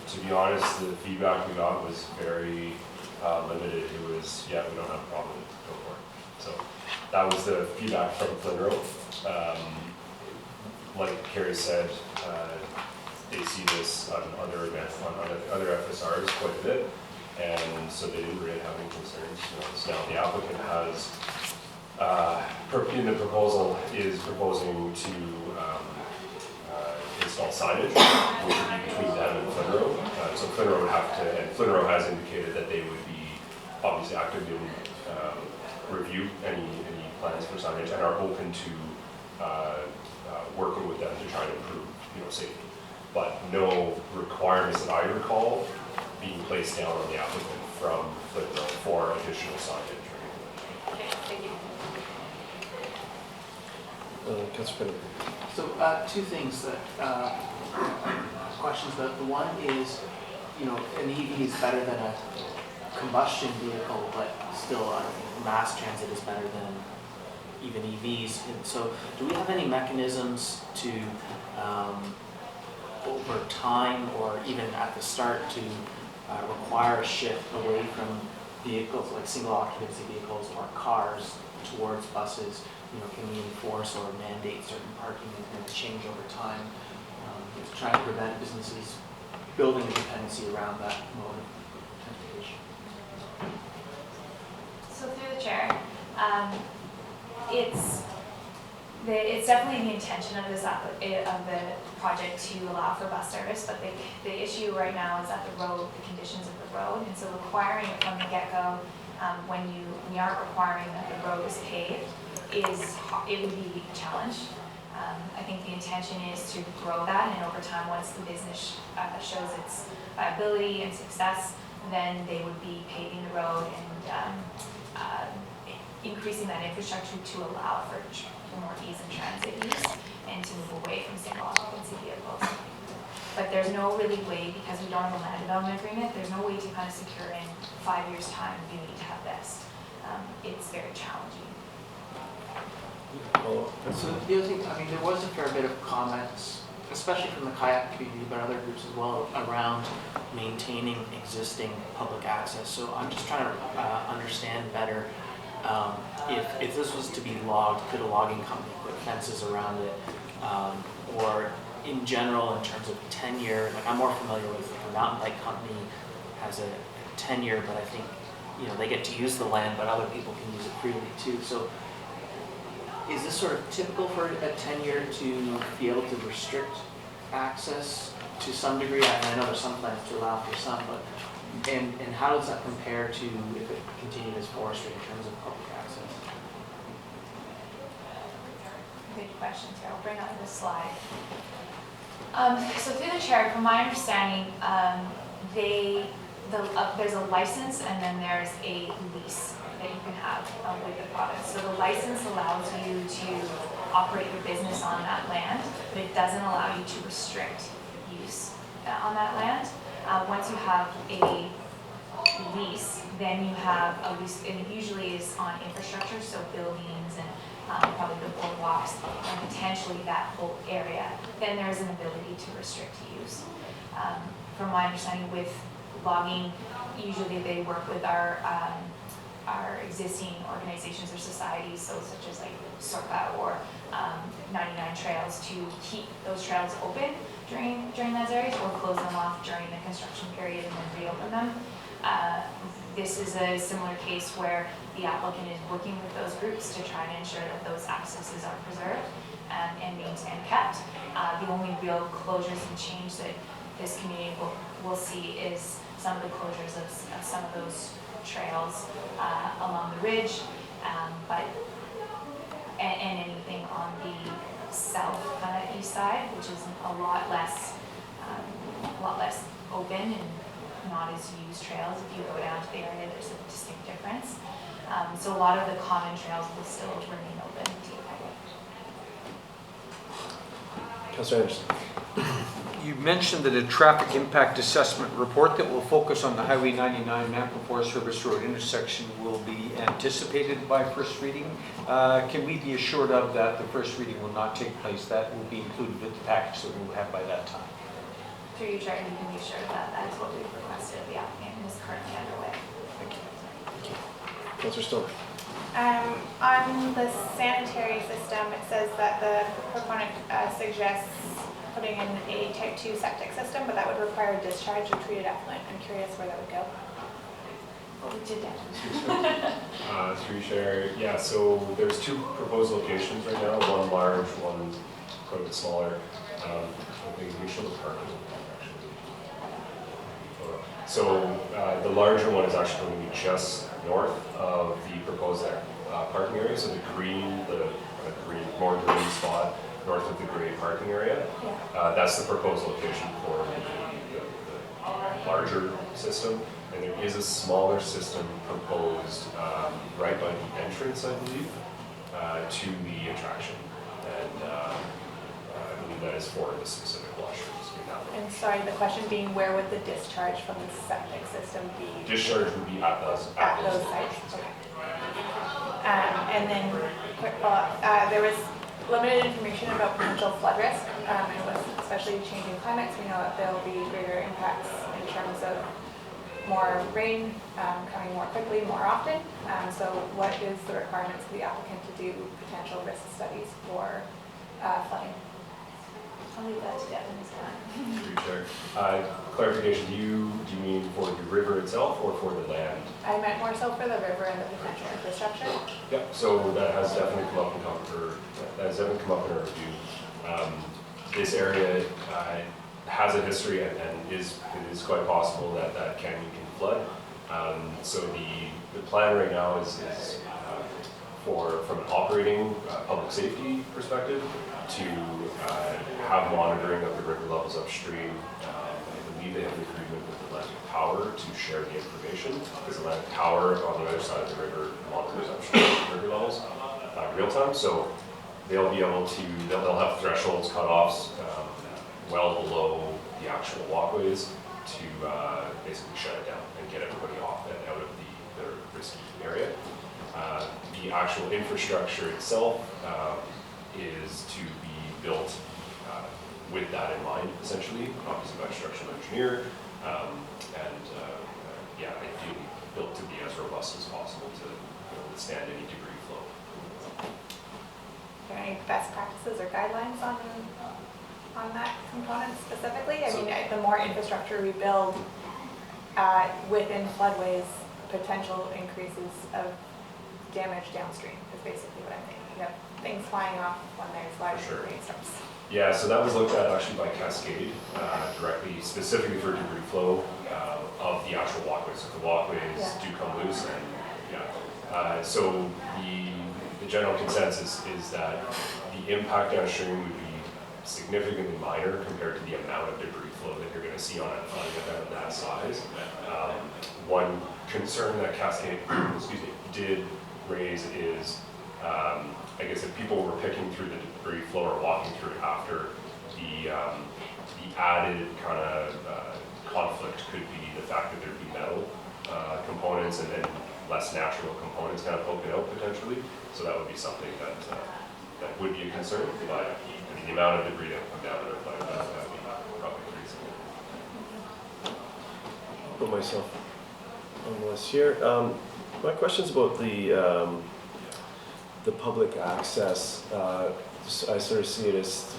to be honest, the feedback we got was very limited. It was, yeah, we don't have a problem, go for it. So that was the feedback from Flynn Road. Like Carrie said, they see this on other events, on other FSRs quite a bit, and so they didn't really have any concerns. So now the applicant has, in the proposal, is proposing to install signage, which would be between them and Flynn Road. So Flynn Road would have to, and Flynn Road has indicated that they would be obviously actively review any plans for signage and are open to working with them to try to improve, safety. but no requirements that I recall being placed down on the applicant from Flipper for additional signage. Okay, thank you. Councillor Kennedy. So two things that, questions. The one is, you know, an EV is better than a combustion vehicle, but still mass transit is better than even EVs. And so do we have any mechanisms to, over time or even at the start, to require a shift away from vehicles like single occupancy vehicles or cars towards buses? You know, can we enforce or mandate certain parking and change over time, to try to prevent businesses building a dependency around that mode of transportation? So through the chair, it's definitely the intention of this of the project to allow for bus service, but the issue right now is that the conditions of the road, and so requiring it from the get-go, when you aren't requiring that the road is paved, it would be a challenge. I think the intention is to grow that, and over time, once the business shows its viability and success, then they would be paving the road and increasing that infrastructure to allow for more ease in transit use and to move away from single occupancy vehicles. But there's no really way, because we don't have a land development agreement, there's no way to kind of secure in 5 years' time you need to have this. It's very challenging. So the other thing, I mean, there was a fair bit of comments, especially from the kayak community, but other groups as well, around maintaining existing public access. So I'm just trying to understand better, if this was to be logged, could a logging company put fences around it? Or in general, in terms of tenure, like I'm more familiar with a mountain bike company has a tenure, but I think, you know, they get to use the land, but other people can use it freely too. So is this sort of typical for a tenure to be able to restrict access to some degree? I know there's some plans to allow for some, but and how does that compare to if it continued as forestry in terms of public access? Good questions here. I'll bring up this slide. So through the chair, from my understanding, there's a license and then there's a lease that you can have with the province. So the license allows you to operate your business on that land, but it doesn't allow you to restrict use on that land. Once you have a lease, then you have a lease, and it usually is on infrastructure, so buildings and probably the boardwalks and potentially that whole area. Then there is an ability to restrict use. From my understanding with logging, usually they work with our existing organizations or societies, so such as like CERP or 99 Trails, to keep those trails open during those areas or close them off during the construction period and then reopen them. This is a similar case where the applicant is working with those groups to try to ensure that those accesses are preserved and maintained and kept. The only real closures and change that this community will see is some of the closures of some of those trails along the ridge, and anything on the south kind of east side, which is a lot less open and not as used trails. If you go down to the area, there's a distinct difference. So a lot of the common trails will still remain open to the public. Councillor Anderson. You mentioned that a traffic impact assessment report that will focus on the Highway 99 Nampa Forest Service Road intersection will be anticipated by first reading. Can we be assured of that the first reading will not take place? That will be included with the package that we will have by that time. Through your chair, you can be sure that that is what we've requested of the applicant and is currently underway. Thank you. Councillor Stone. On the sanitary system, it says that the proponent suggests putting in a type 2 septic system, but that would require discharge of treated effluent. I'm curious where that would go. Well, we did that. Through Chair, yeah, so there's two proposed locations right now, one large, one quite a bit smaller. I think we show the parking actually. So the larger one is actually going to be just north of the proposed parking area, so the green, more green spot north of the gray parking area. That's the proposed location for the larger system. And there is a smaller system proposed right by the entrance, I believe, to the attraction. And I believe that is for the specific washrooms in that one. And sorry, the question being, where would the discharge from the septic system be? Discharge would be at those sites. Okay. And then, quick follow-up, there was limited information about potential flood risk, and with especially changing climates, we know that there will be greater impacts in terms of more rain coming more quickly, more often. So what is the requirements for the applicant to do potential risk studies for flooding? I'll leave that to Devin this time. Through Chair. Clarification, do you mean for the river itself or for the land? I meant more so for the river and the potential infrastructure. Yep, so that has definitely come up in our review. This area has a history and it is quite possible that canyon can flood. So the plan right now is from an operating public safety perspective to have monitoring of the river levels upstream. I believe they have an agreement with Atlantic Power to share the information because Atlantic Power on the other side of the river monitors upstream river levels real time. So they'll be able to, they'll have thresholds, cutoffs well below the actual walkways to basically shut it down and get everybody off and out of the risky area. The actual infrastructure itself is to be built with that in mind, essentially, obviously by a structural engineer, and yeah, ideally built to be as robust as possible to withstand any debris flow. Are there any best practices or guidelines on that component specifically? I mean, the more infrastructure we build within floodways, potential increases of damage downstream is basically what I'm thinking. You have things flying off when there's large rainstorms. Yeah, so that was looked at actually by Cascade, directly, specifically for debris flow of the actual walkways. So the walkways do come loose, and so the general consensus is that the impact downstream would be significantly minor compared to the amount of debris flow that you're going to see on an event of that size. One concern that Cascade did raise is, I guess if people were picking through the debris flow or walking through it after, the added kind of conflict could be the fact that there'd be metal components and then less natural components kind of poking out potentially. So that would be something that would be a concern. But I mean, the amount of debris that would come down at a flood event, that would be probably pretty significant. I'll put myself on the list here. My question's about the public access. I sort of see it as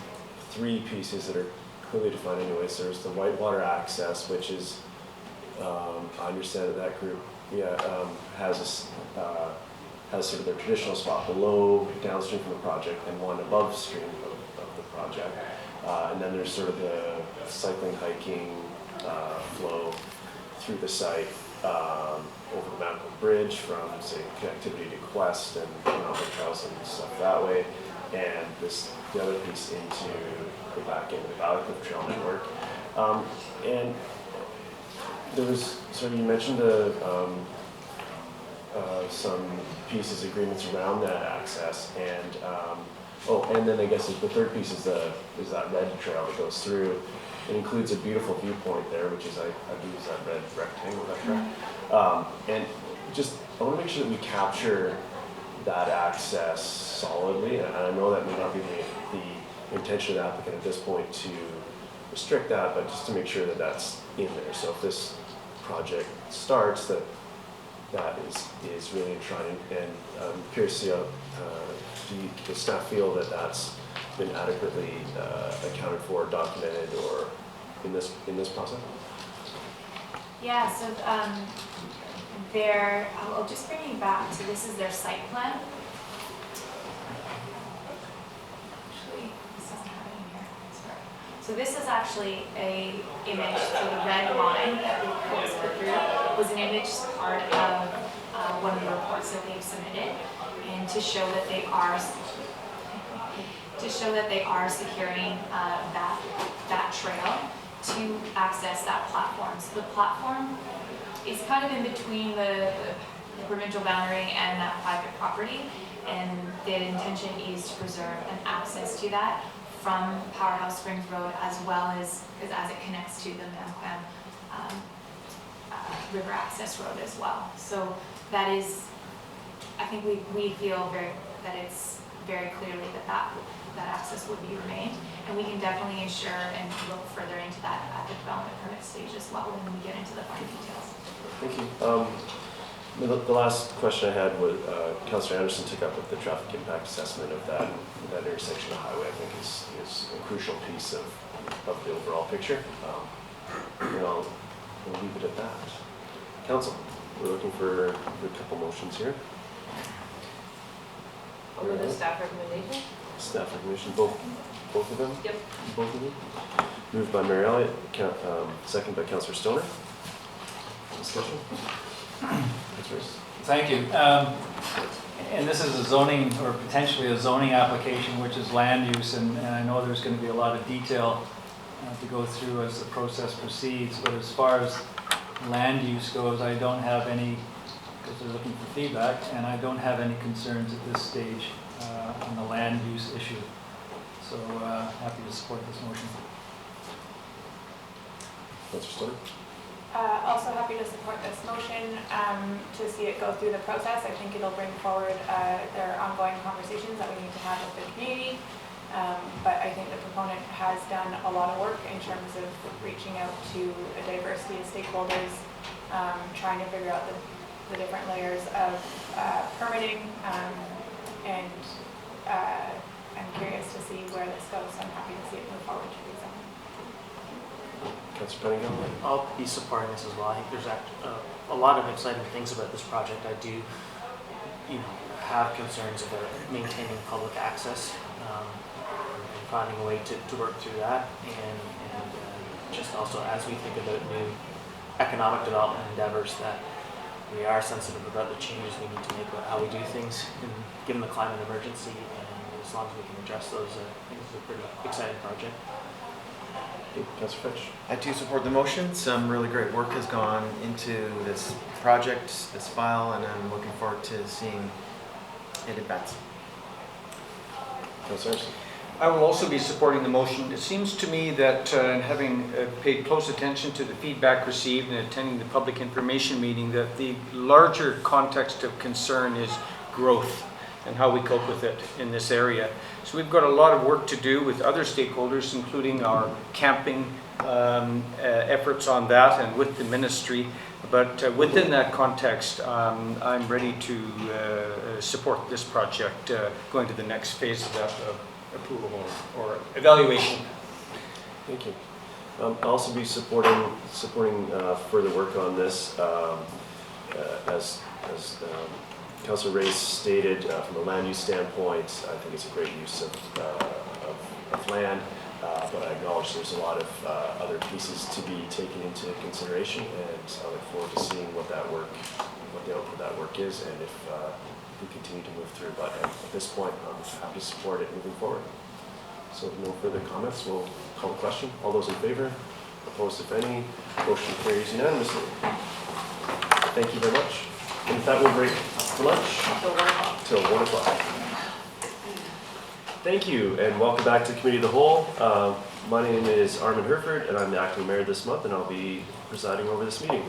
three pieces that are clearly defined anyways. There's the whitewater access, which is, I understand that group has sort of their traditional spot below, downstream from the project, and one above stream of the project. And then there's sort of the cycling, hiking flow through the site over the Mountain Bridge from, say, connectivity to Quest and mountain trails and stuff that way. And the other piece into the back end of the Valley Cliff Trail network. And there was, so you mentioned some pieces, agreements around that access, and and then I guess the third piece is that red trail that goes through. It includes a beautiful viewpoint there, which is I believe is that red rectangle, is that correct? And just I want to make sure that we capture that access solidly, and I know that may not be the intention of the applicant at this point to restrict that, but just to make sure that that's in there. So if this project starts, that is really enshrined, and I'm curious to see how the staff feel that that's been adequately accounted for, documented, or in this process? Yeah, so I'll just bring you back to, this is their site plan. Actually, this doesn't have it in here, sorry. So this is actually a image, so the red line that we put through was an image part of one of the reports that they've submitted, and to show that they are to show that they are securing that trail to access that platform. So the platform is kind of in between the provincial boundary and that private property, and the intention is to preserve an access to that from Powerhouse Springs Road, as well as it connects to the Mamquam River Access Road as well. So that is, I think we feel that it's very clearly that access would be remained, and we can definitely ensure and look further into that at the development permit stage as well when we get into the fine details. Thank you. The last question I had was, Councillor Anderson took up with the traffic impact assessment of that intersection of highway. I think is a crucial piece of the overall picture. We'll leave it at that. Council, we're looking for a couple motions here. Over the staff recommendation? Staff recommendation, both of them? Yep. Both of them? Moved by Mary Elliott, second by Councillor Stoner. Discussion? Thank you. And this is a zoning, or potentially a zoning application, which is land use, and I know there's going to be a lot of detail to go through as the process proceeds, but as far as land use goes, I don't have any, because they're looking for feedback, and I don't have any concerns at this stage on the land use issue. So happy to support this motion. Councillor Stoner? Also happy to support this motion to see it go through the process. I think it'll bring forward their ongoing conversations that we need to have with the community. But I think the proponent has done a lot of work in terms of reaching out to a diversity of stakeholders, trying to figure out the different layers of permitting, and I'm curious to see where this goes. I'm happy to see it move forward to the zone. Councillor Cunningham? I'll be supporting this as well. I think there's a lot of exciting things about this project. I do, have concerns about maintaining public access and finding a way to work through that, and just also as we think about new economic development endeavors, that we are sensitive about the changes we need to make about how we do things, given the climate emergency, and as long as we can address those, I think it's a pretty exciting project. Councillor Fitch? I do support the motion. Some really great work has gone into this project, this file, and I'm looking forward to seeing it advance. Councillor Anderson? I will also be supporting the motion. It seems to me that having paid close attention to the feedback received and attending the public information meeting, that the larger context of concern is growth and how we cope with it in this area. So we've got a lot of work to do with other stakeholders, including our camping efforts on that and with the ministry. But within that context, I'm ready to support this project going to the next phase of that approval or evaluation. Thank you. I'll also be supporting further work on this. As Councillor Ray stated, from a land use standpoint, I think it's a great use of land, but I acknowledge there's a lot of other pieces to be taken into consideration, and I look forward to seeing what the output of that work is, and if we continue to move through. But at this point, I'm happy to support it moving forward. So if no further comments, we'll call the question. All those in favor? Opposed, if any? Motion carries unanimously. Thank you very much. And with that, we'll break for lunch till 1 o'clock. Thank you, and welcome back to Committee of the Whole. My name is Armin Herford, and I'm the acting mayor this month, and I'll be presiding over this meeting.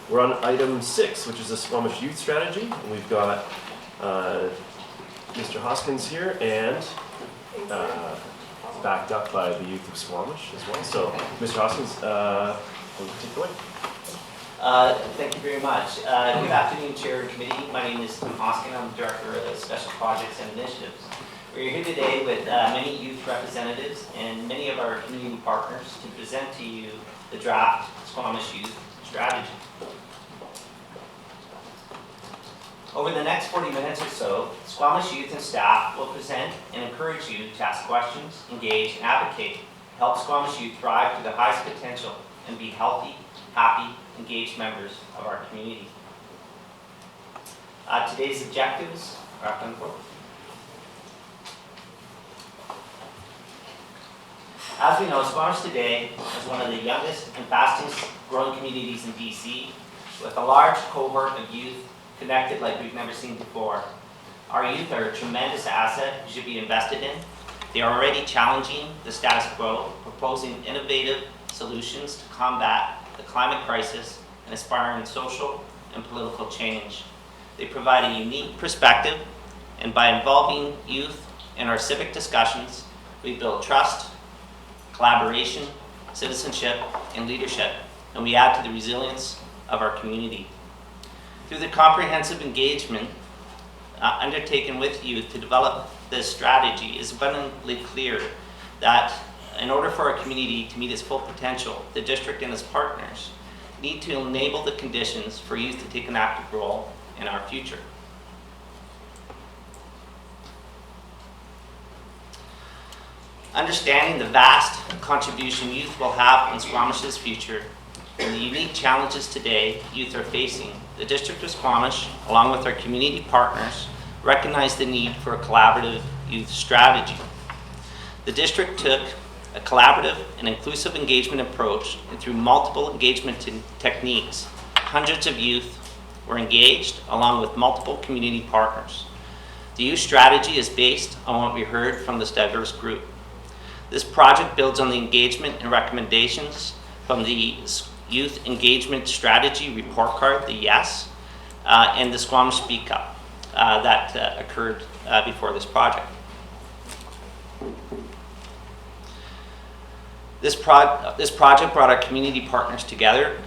We're on item 6, which is the Squamish Youth Strategy. And we've got Mr. Hoskins here, and backed up by the youth of Squamish as well. So, Mr. Hoskins, take it away. Thank you very much. Good afternoon, Chair and Committee. My name is Tim Hoskin. I'm the Director of Special Projects and Initiatives. We're here today with many youth representatives and many of our community partners to present to you the draft Squamish Youth Strategy. Over the next 40 minutes or so, Squamish youth and staff will present and encourage you to ask questions, engage, and advocate to help Squamish youth thrive to the highest potential and be healthy, happy, engaged members of our community. Today's objectives are up on the board. As we know, Squamish today is one of the youngest and fastest growing communities in BC, with a large cohort of youth connected like we've never seen before. Our youth are a tremendous asset who should be invested in. They are already challenging the status quo, proposing innovative solutions to combat the climate crisis and inspiring social and political change. They provide a unique perspective, and by involving youth in our civic discussions, we build trust, collaboration, citizenship, and leadership, and we add to the resilience of our community. Through the comprehensive engagement undertaken with youth to develop this strategy, it is abundantly clear that in order for our community to meet its full potential, the district and its partners need to enable the conditions for youth to take an active role in our future. Understanding the vast contribution youth will have in Squamish's future and the unique challenges today youth are facing, the District of Squamish, along with our community partners, recognize the need for a collaborative youth strategy. The district took a collaborative and inclusive engagement approach, and through multiple engagement techniques, hundreds of youth were engaged along with multiple community partners. The youth strategy is based on what we heard from this diverse group. This project builds on the engagement and recommendations from the Youth Engagement Strategy Report Card, the YES, and the Squamish Speak Up that occurred before this project. This project brought our community partners together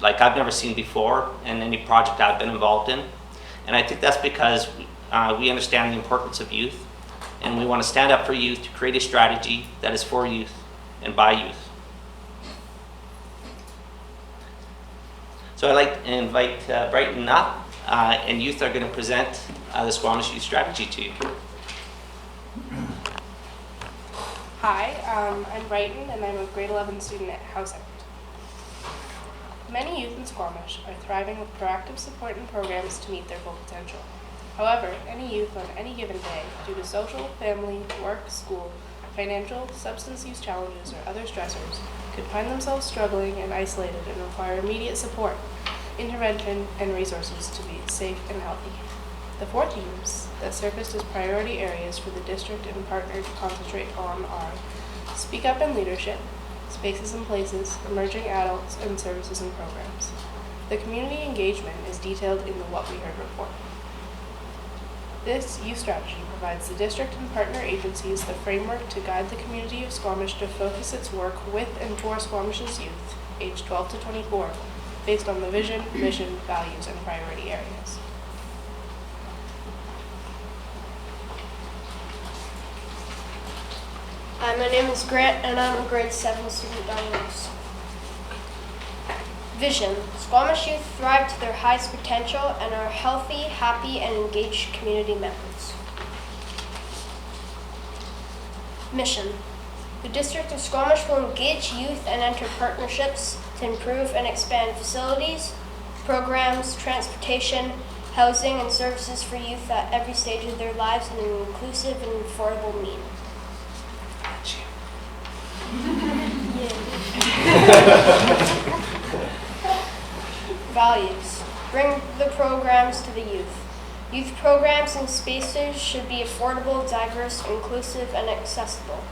like I've never seen before in any project I've been involved in. And I think that's because we understand the importance of youth, and we want to stand up for youth to create a strategy that is for youth and by youth. So I'd like to invite Brighton up, and youth are going to present the Squamish Youth Strategy to you. Hi, I'm Brighton, and I'm a grade 11 student at Housing. Many youth in Squamish are thriving with proactive support and programs to meet their full potential. However, any youth on any given day, due to social, family, work, school, financial, substance use challenges, or other stressors, could find themselves struggling and isolated and require immediate support, intervention, and resources to be safe and healthy. The 4 teams that surfaced as priority areas for the district and partner to concentrate on are Speak Up and Leadership, Spaces and Places, Emerging Adults, and Services and Programs. The community engagement is detailed in the What We Heard report. This youth strategy provides the district and partner agencies the framework to guide the community of Squamish to focus its work with and for Squamish's youth, aged 12 to 24, based on the vision, mission, values, and priority areas. Hi, my name is Grant, and I'm a grade 7 student down Rose. Vision. Squamish youth thrive to their highest potential and are healthy, happy, and engaged community members. Mission. The District of Squamish will engage youth and enter partnerships to improve and expand facilities, programs, transportation, housing, and services for youth at every stage of their lives in an inclusive and affordable means. Values. Bring the programs to the youth. Youth programs and spaces should be affordable, diverse, inclusive, and accessible.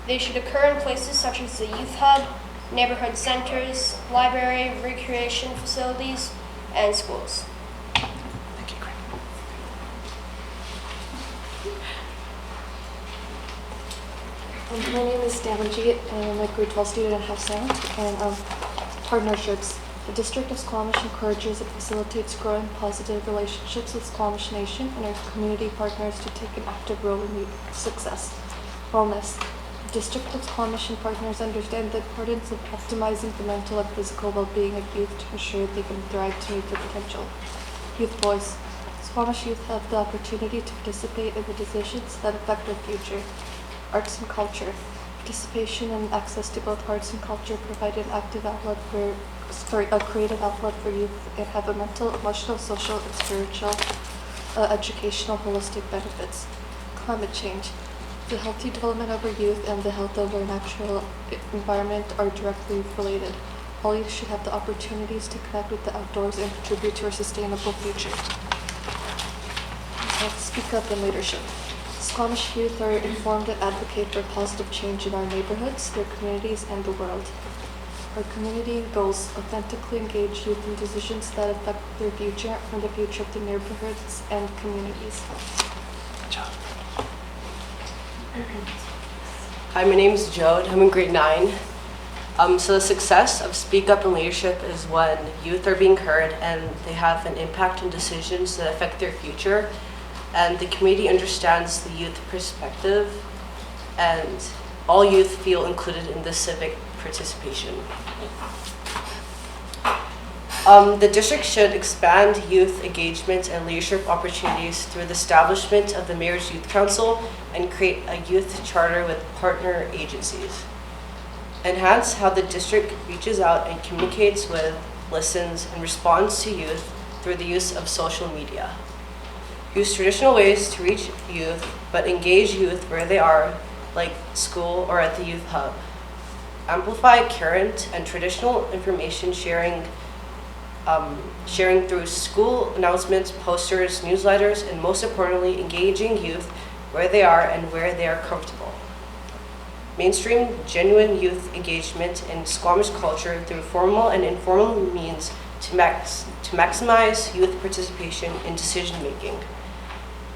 They should occur in places such as the youth hub, neighborhood centers, library, recreation facilities, and schools. Thank you, Greg. My name is Damanjeet, and I'm a grade 12 student at Housing, and partnerships. The District of Squamish encourages and facilitates growing positive relationships with Squamish Nation and our community partners to take an active role in youth success. Wellness. The District of Squamish and partners understand the importance of optimizing the mental and physical well-being of youth to ensure they can thrive to meet their potential. Youth voice. Squamish youth have the opportunity to participate in the decisions that affect their future. Arts and culture. Participation and access to both arts and culture provide an active outlet a creative outlet for youth and have a mental, emotional, social, and spiritual, educational, holistic benefits. Climate change. The healthy development of our youth and the health of our natural environment are directly related. All youth should have the opportunities to connect with the outdoors and contribute to our sustainable future. Let's speak up in leadership. Squamish youth are informed and advocate for positive change in our neighborhoods, their communities, and the world. Our community goals authentically engage youth in decisions that affect their future and the future of the neighborhoods and communities. Good job. Hi, my name is Jode. I'm in grade 9. So the success of Speak Up in Leadership is when youth are being heard and they have an impact on decisions that affect their future, and the community understands the youth perspective, and all youth feel included in this civic participation. The district should expand youth engagement and leadership opportunities through the establishment of the Mayor's Youth Council and create a youth charter with partner agencies. Enhance how the district reaches out and communicates with, listens, and responds to youth through the use of social media. Use traditional ways to reach youth, but engage youth where they are, like school or at the youth hub. Amplify current and traditional information sharing through school announcements, posters, newsletters, and most importantly, engaging youth where they are and where they are comfortable. Mainstream genuine youth engagement in Squamish culture through formal and informal means to maximize youth participation in decision making.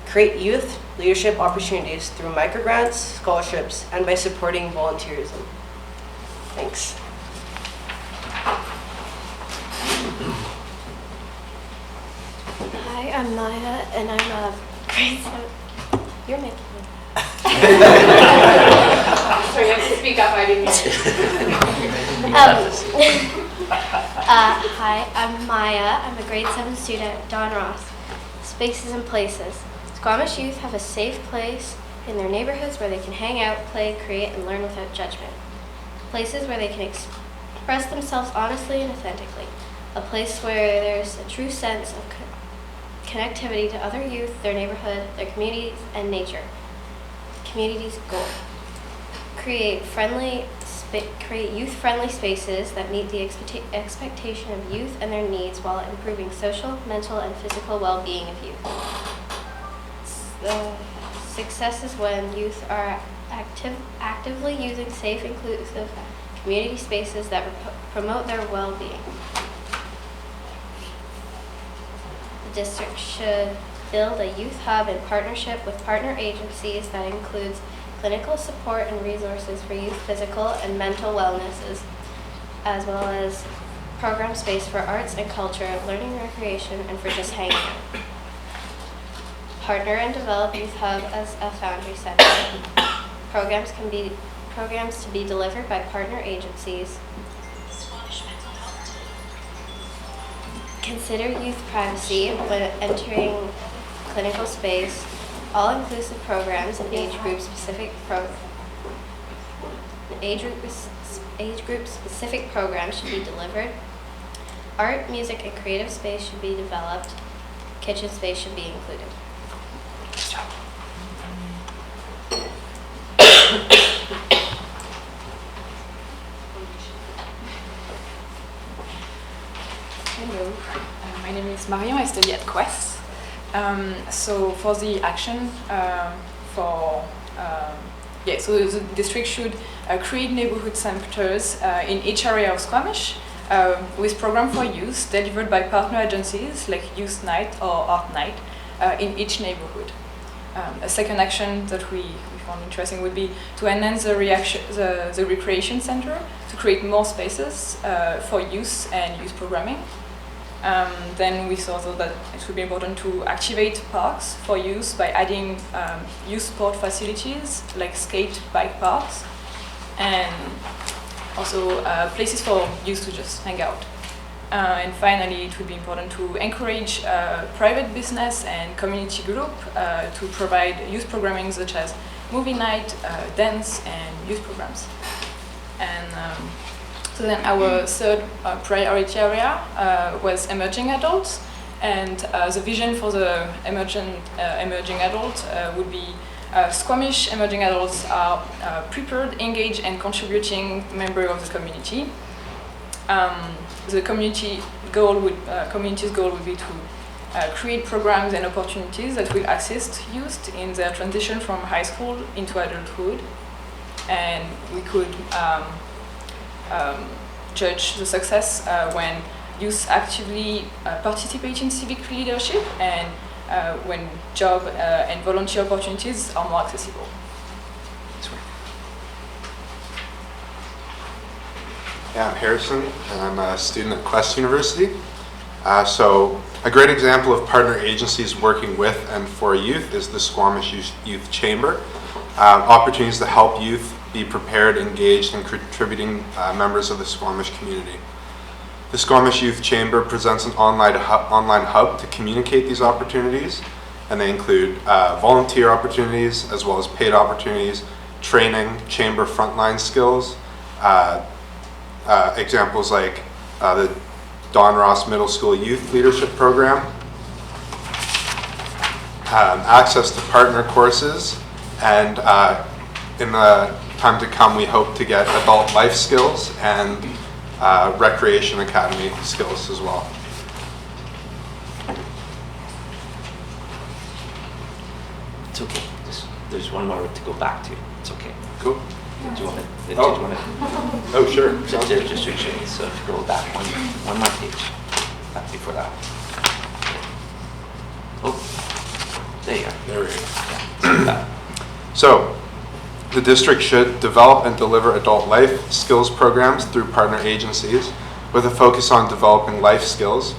Create youth leadership opportunities through microgrants, scholarships, and by supporting volunteerism. Thanks. Hi, I'm Maya, and I'm a grade 7. You're making me. Sorry, you have to speak up. I didn't Hi, I'm Maya. I'm a grade 7 student at Don Ross. Spaces and places. Squamish youth have a safe place in their neighborhoods where they can hang out, play, create, and learn without judgment. Places where they can express themselves honestly and authentically. A place where there's a true sense of connectivity to other youth, their neighborhood, their communities, and nature. Community's goal. Create youth-friendly spaces that meet the expectation of youth and their needs while improving social, mental, and physical well-being of youth. Success is when youth are actively using safe, inclusive community spaces that promote their well-being. The district should build a youth hub in partnership with partner agencies that includes clinical support and resources for youth physical and mental wellnesses, as well as program space for arts and culture, learning and recreation, and for just hanging out. Partner and develop youth hub as a foundry center. Programs to be delivered by partner agencies. Consider youth privacy when entering clinical space. All-inclusive programs and age group specific programs should be delivered. Art, music, and creative space should be developed. Kitchen space should be included. Hello, my name is Marion. I study at Quest. So for the action, so the district should create neighborhood centers in each area of Squamish with program for youth delivered by partner agencies like Youth Night or Art Night in each neighborhood. A second action that we found interesting would be to enhance the recreation center to create more spaces for youth and youth programming. Then we saw that it would be important to activate parks for youth by adding youth sport facilities like skate bike parks, and also places for youth to just hang out. And finally, it would be important to encourage private business and community group to provide youth programming such as movie night, dance, and youth programs. And so then our third priority area was emerging adults, and the vision for the emerging adult would be Squamish emerging adults are prepared, engaged, and contributing members of the community. The community's goal would be to create programs and opportunities that will assist youth in their transition from high school into adulthood. And we could judge the success when youth actively participate in civic leadership and when job and volunteer opportunities are more accessible. Yeah, I'm Harrison, and I'm a student at Quest University. So a great example of partner agencies working with and for youth is the Squamish Youth Chamber. Opportunities to help youth be prepared, engaged, and contributing members of the Squamish community. The Squamish Youth Chamber presents an online hub to communicate these opportunities, and they include volunteer opportunities as well as paid opportunities, training, chamber frontline skills, examples like the Don Ross Middle School Youth Leadership Program, access to partner courses, and in the time to come we hope to get adult life skills and recreation academy skills as well. It's okay. There's one more to go back to. It's okay. Cool. Do you want to? Oh, sure. There's restrictions, so if you go back one more page, back before that. Oh, there you are. There we go. So, the district should develop and deliver adult life skills programs through partner agencies with a focus on developing life skills,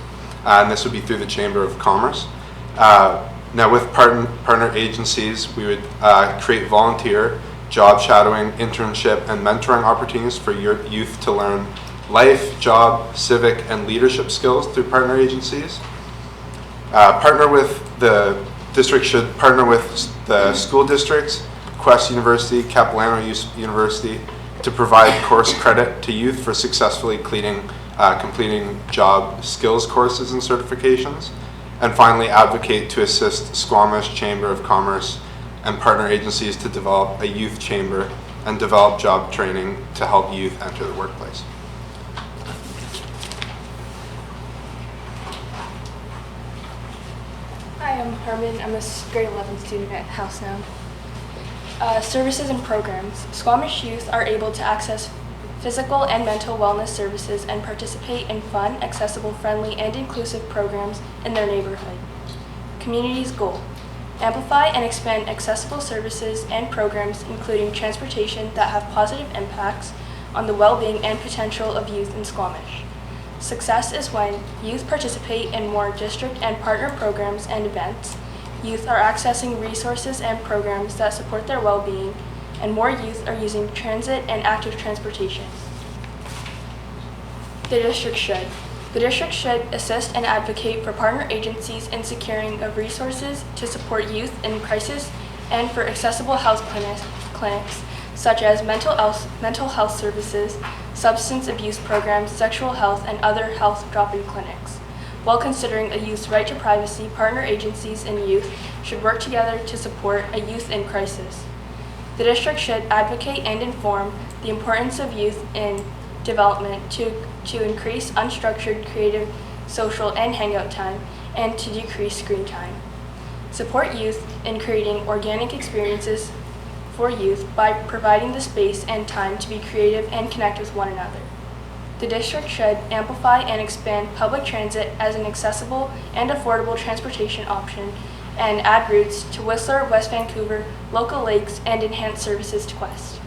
and this would be through the Chamber of Commerce. Now, with partner agencies, we would create volunteer, job shadowing, internship, and mentoring opportunities for your youth to learn life, job, civic, and leadership skills through partner agencies. The district should partner with the school districts, Quest University, Capilano University to provide course credit to youth for successfully completing job skills courses and certifications. And finally, advocate to assist Squamish Chamber of Commerce and partner agencies to develop a youth chamber and develop job training to help youth enter the workplace. Hi, I'm Herman. I'm a grade 11 student at House Now. Services and programs. Squamish youth are able to access physical and mental wellness services and participate in fun, accessible, friendly, and inclusive programs in their neighborhood. Community's goal. Amplify and expand accessible services and programs, including transportation that have positive impacts on the well-being and potential of youth in Squamish. Success is when youth participate in more district and partner programs and events, youth are accessing resources and programs that support their well-being, and more youth are using transit and active transportation. The district should. The district should assist and advocate for partner agencies in securing of resources to support youth in crisis and for accessible health clinics such as mental health services, substance abuse programs, sexual health, and other health drop-in clinics. While considering a youth's right to privacy, partner agencies and youth should work together to support a youth in crisis. The district should advocate and inform the importance of youth in development to increase unstructured, creative, social, and hangout time, and to decrease screen time. Support youth in creating organic experiences for youth by providing the space and time to be creative and connect with one another. The district should amplify and expand public transit as an accessible and affordable transportation option and add routes to Whistler, West Vancouver, local lakes, and enhance services to Quest.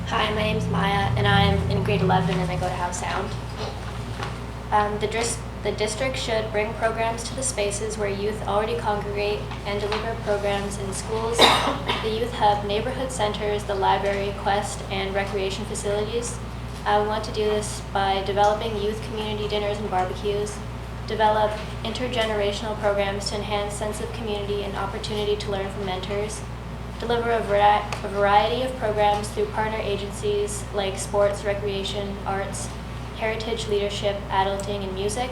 Hi, my name's Maya, and I'm in grade 11, and I go to House Sound. The district should bring programs to the spaces where youth already congregate and deliver programs in schools, the youth hub, neighborhood centers, the library, Quest, and recreation facilities. We want to do this by developing youth community dinners and barbecues, develop intergenerational programs to enhance sense of community and opportunity to learn from mentors, deliver a variety of programs through partner agencies like sports, recreation, arts, heritage, leadership, adulting, and music,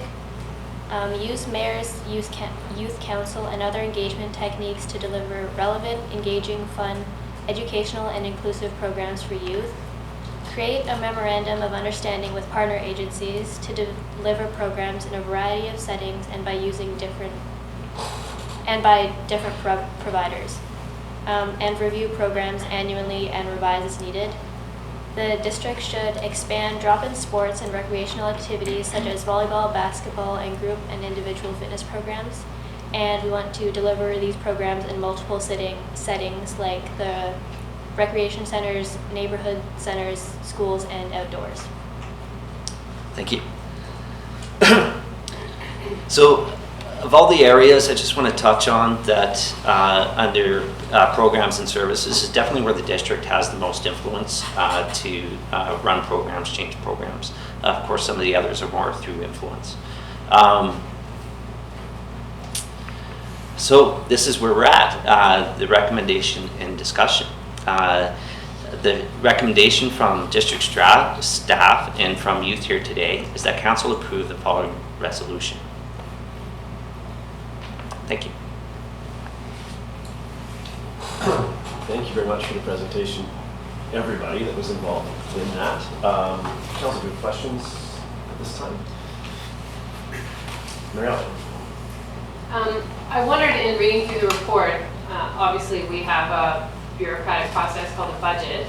Use mayor's youth council and other engagement techniques to deliver relevant, engaging, fun, educational, and inclusive programs for youth. Create a memorandum of understanding with partner agencies to deliver programs in a variety of settings and by different providers. And review programs annually and revise as needed. The district should expand drop-in sports and recreational activities such as volleyball, basketball, and group and individual fitness programs. And we want to deliver these programs in multiple settings like the recreation centers, neighborhood centers, schools, and outdoors. Thank you. So, of all the areas I just want to touch on that under programs and services is definitely where the district has the most influence to run programs, change programs. Of course, some of the others are more through influence. So this is where we're at, the recommendation and discussion. The recommendation from district staff and from youth here today is that council approve the following resolution. Thank you. Thank you very much for the presentation, everybody that was involved in that. Council, do you have questions at this time? Marielle? I wondered in reading through the report, obviously we have a bureaucratic process called a budget,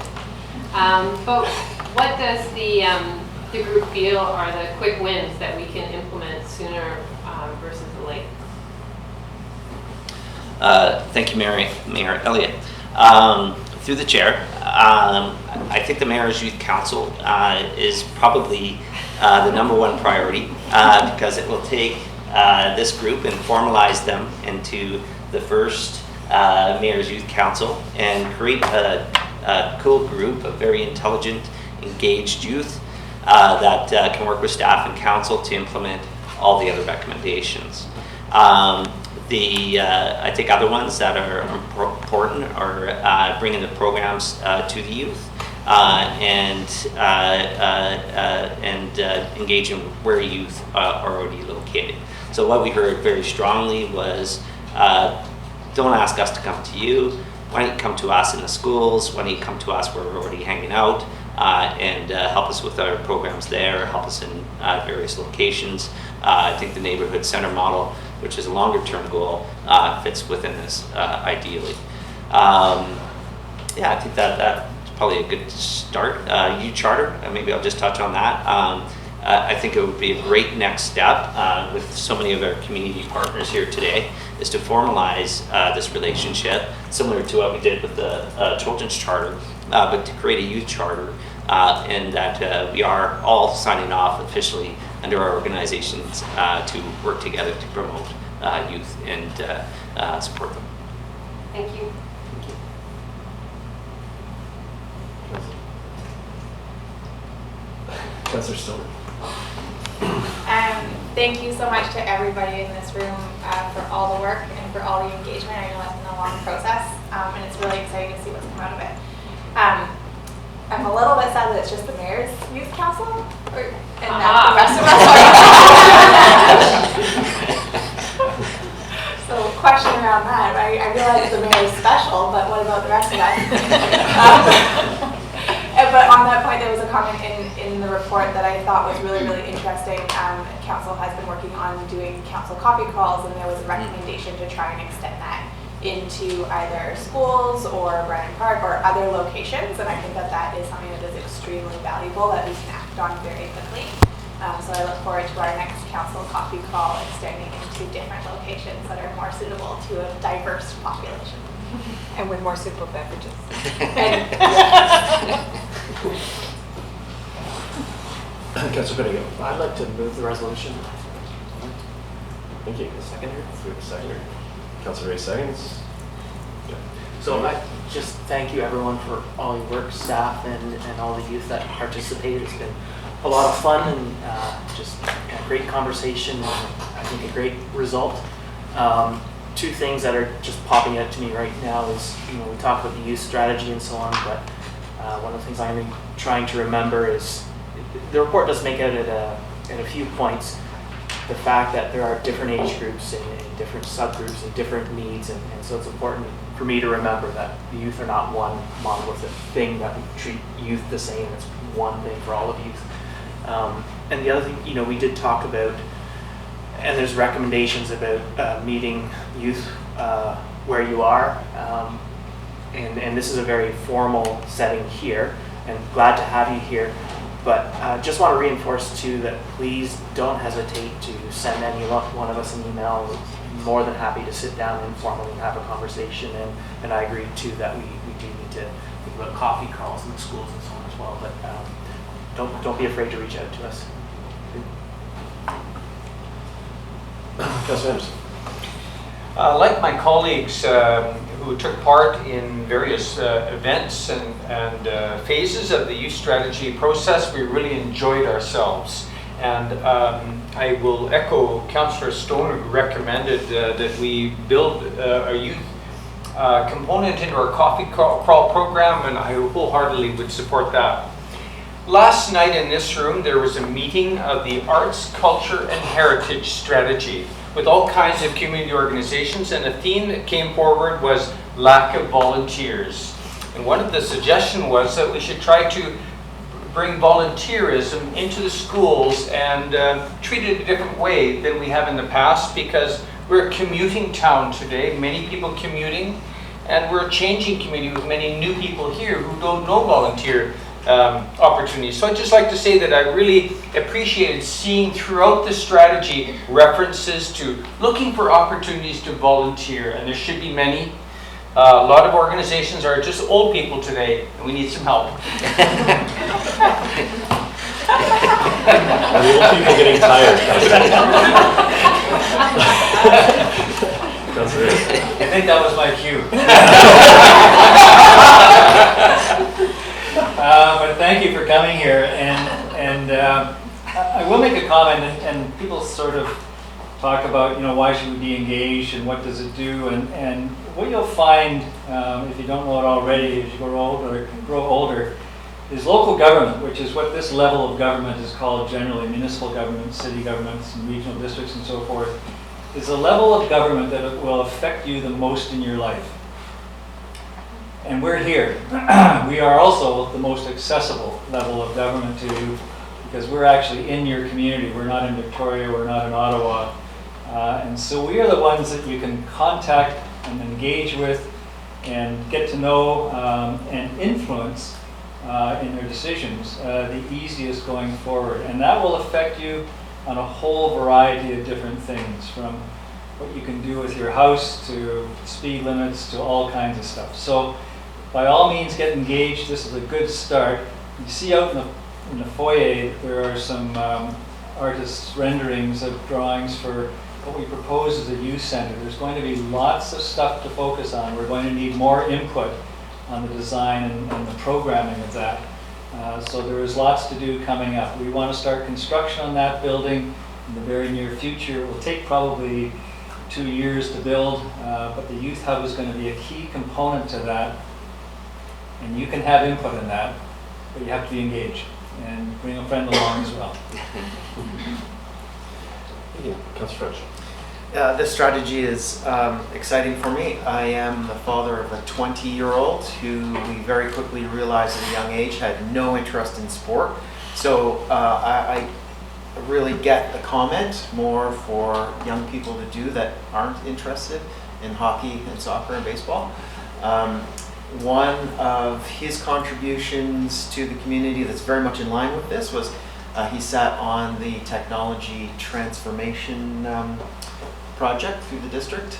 but what does the group feel are the quick wins that we can implement sooner versus later? Thank you, Mayor Elliott. Through the chair, I think the Mayor's Youth Council is probably the #1 priority because it will take this group and formalize them into the first Mayor's Youth Council and create a cool group of very intelligent, engaged youth that can work with staff and council to implement all the other recommendations. I think other ones that are important are bringing the programs to the youth and engaging where youth are already located. So what we heard very strongly was, don't ask us to come to you. Why don't you come to us in the schools? Why don't you come to us where we're already hanging out and help us with our programs there, help us in various locations. I think the neighborhood center model, which is a longer term goal, fits within this ideally. Yeah, I think that's probably a good start. Youth charter, maybe I'll just touch on that. I think it would be a great next step with so many of our community partners here today is to formalize this relationship, similar to what we did with the children's charter, but to create a youth charter and that we are all signing off officially under our organizations to work together to promote youth and support them. Thank you. Councillor Stoner. Thank you so much to everybody in this room for all the work and for all the engagement. I know it's been a long process, and it's really exciting to see what's come out of it. I'm a little bit sad that it's just the Mayor's Youth Council, and that the rest of us are. So, question around that, right? I realize the Mayor is special, but what about the rest of us? But on that point, there was a comment in the report that I thought was really, really interesting. Council has been working on doing council coffee calls, and there was a recommendation to try and extend that into either schools or Brennan Park or other locations. And I think that that is something that is extremely valuable that we can act on very quickly. So I look forward to our next council coffee call extending into different locations that are more suitable to a diverse population. And with more suitable beverages. Councillor Bendigo. I'd like to move the resolution. Thank you. Seconder. Seconder. Councillor Ray seconds. So I just thank you everyone for all your work, staff, and all the youth that participated. It's been a lot of fun and just a great conversation and I think a great result. Two things that are just popping out to me right now is, we talk about the youth strategy and so on, but one of the things I'm trying to remember is the report does make out at a few points the fact that there are different age groups and different subgroups and different needs, and so it's important for me to remember that the youth are not one monolithic thing, that we treat youth the same. It's one thing for all of youth. And the other thing, we did talk about, and there's recommendations about meeting youth where you are, and this is a very formal setting here, and glad to have you here. But just want to reinforce too that please don't hesitate to send any one of us an email. We're more than happy to sit down informally and have a conversation. And I agree too that we do need to think about coffee crawls in the schools and so on as well. But don't be afraid to reach out to us. Councilor Anderson. Like my colleagues who took part in various events and phases of the youth strategy process, we really enjoyed ourselves. And I will echo Councillor Stone, who recommended that we build a youth component into our coffee crawl program, and I wholeheartedly would support that. Last night in this room, there was a meeting of the Arts, Culture and Heritage Strategy with all kinds of community organizations, and the theme that came forward was lack of volunteers. And one of the suggestions was that we should try to bring volunteerism into the schools and treat it a different way than we have in the past, because we're a commuting town today, many people commuting, and we're a changing community with many new people here who don't know volunteer opportunities. So I'd just like to say that I really appreciated seeing throughout the strategy references to looking for opportunities to volunteer, and there should be many. A lot of organizations are just old people today, and we need some help. Are the old people getting tired? I think that was my cue. But thank you for coming here, and I will make a comment, and people sort of talk about, why should we be engaged and what does it do, and what you'll find, if you don't know it already, as you grow older, is local government, which is what this level of government is called generally, municipal government, city governments, and regional districts and so forth, is the level of government that will affect you the most in your life. And we're here. We are also the most accessible level of government to you, because we're actually in your community. We're not in Victoria, we're not in Ottawa. And so we are the ones that you can contact and engage with and get to know and influence in their decisions the easiest going forward. And that will affect you on a whole variety of different things, from what you can do with your house to speed limits to all kinds of stuff. So by all means, get engaged. This is a good start. You see out in the foyer, there are some artists' renderings of drawings for what we propose as a youth center. There's going to be lots of stuff to focus on. We're going to need more input on the design and the programming of that. So there is lots to do coming up. We want to start construction on that building in the very near future. It will take probably 2 years to build, but the youth hub is going to be a key component to that. And you can have input in that, but you have to be engaged and bring a friend along as well. Thank you. Councillor French. This strategy is exciting for me. I am the father of a 20-year-old who we very quickly realized at a young age had no interest in sport. So I really get the comment more for young people to do that aren't interested in hockey and soccer and baseball. One of his contributions to the community that's very much in line with this was he sat on the technology transformation project through the district.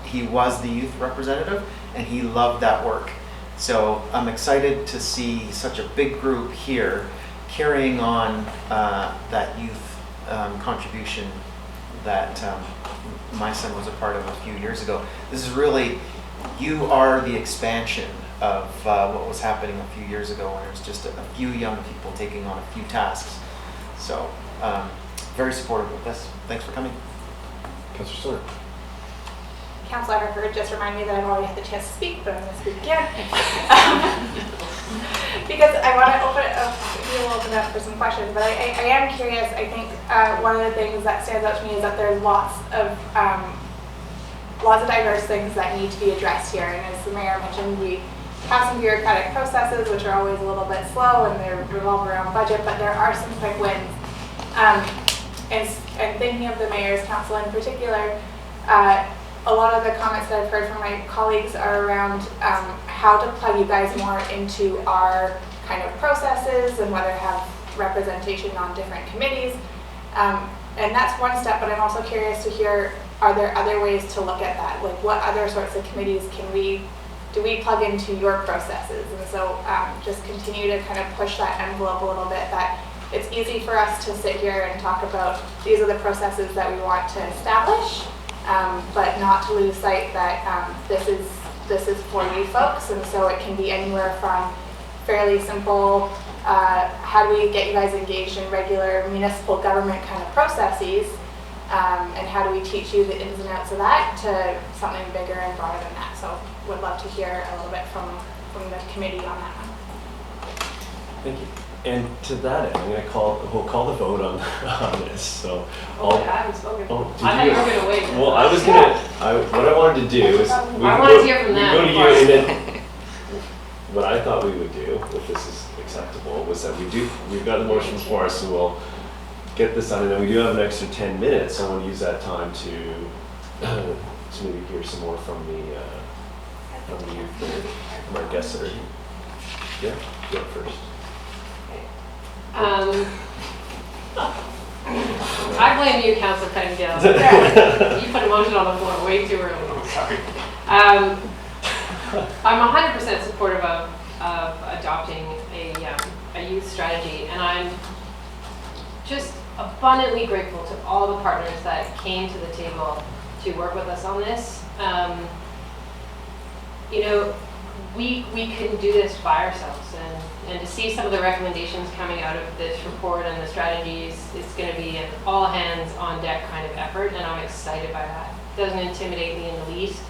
He was the youth representative, and he loved that work. So I'm excited to see such a big group here carrying on that youth contribution that my son was a part of a few years ago. This is really, you are the expansion of what was happening a few years ago when there was just a few young people taking on a few tasks. So very supportive of this. Thanks for coming. Councillor Stewart. Councilor Harford just reminded me that I've already had the chance to speak, but I'm going to speak again. Because I want to open up for some questions, but I am curious. I think one of the things that stands out to me is that there's lots of diverse things that need to be addressed here. And as the mayor mentioned, we have some bureaucratic processes which are always a little bit slow and they revolve around budget, but there are some quick wins. And thinking of the mayor's council in particular, a lot of the comments that I've heard from my colleagues are around how to plug you guys more into our kind of processes and whether have representation on different committees. And that's one step, but I'm also curious to hear, are there other ways to look at that? Like what other sorts of committees do we plug into your processes? And so just continue to kind of push that envelope a little bit, that it's easy for us to sit here and talk about these are the processes that we want to establish, but not to lose sight that this is for you folks. And so it can be anywhere from fairly simple, how do we get you guys engaged in regular municipal government kind of processes, and how do we teach you the ins and outs of that, to something bigger and broader than that. So would love to hear a little bit from the committee on that one. Thank you. And to that end, we'll call the vote on this. So I haven't spoken. Oh, I thought you were going to wait. Well, I was what I wanted to do is I wanted to hear from them. Go to you, and then what I thought we would do, if this is acceptable, was that we've got the motion before us, so we'll get this on, and then we do have an extra 10 minutes. So I want to use that time to maybe hear some more from from our guests that are here. Yeah, go first. I blame you, Councilor Pettingill. You put a motion on the floor way too early. Sorry. I'm 100% supportive of adopting a youth strategy, and I'm just abundantly grateful to all the partners that came to the table to work with us on this. We couldn't do this by ourselves, and to see some of the recommendations coming out of this report and the strategies, it's going to be an all hands on deck kind of effort, and I'm excited by that. It doesn't intimidate me in the least.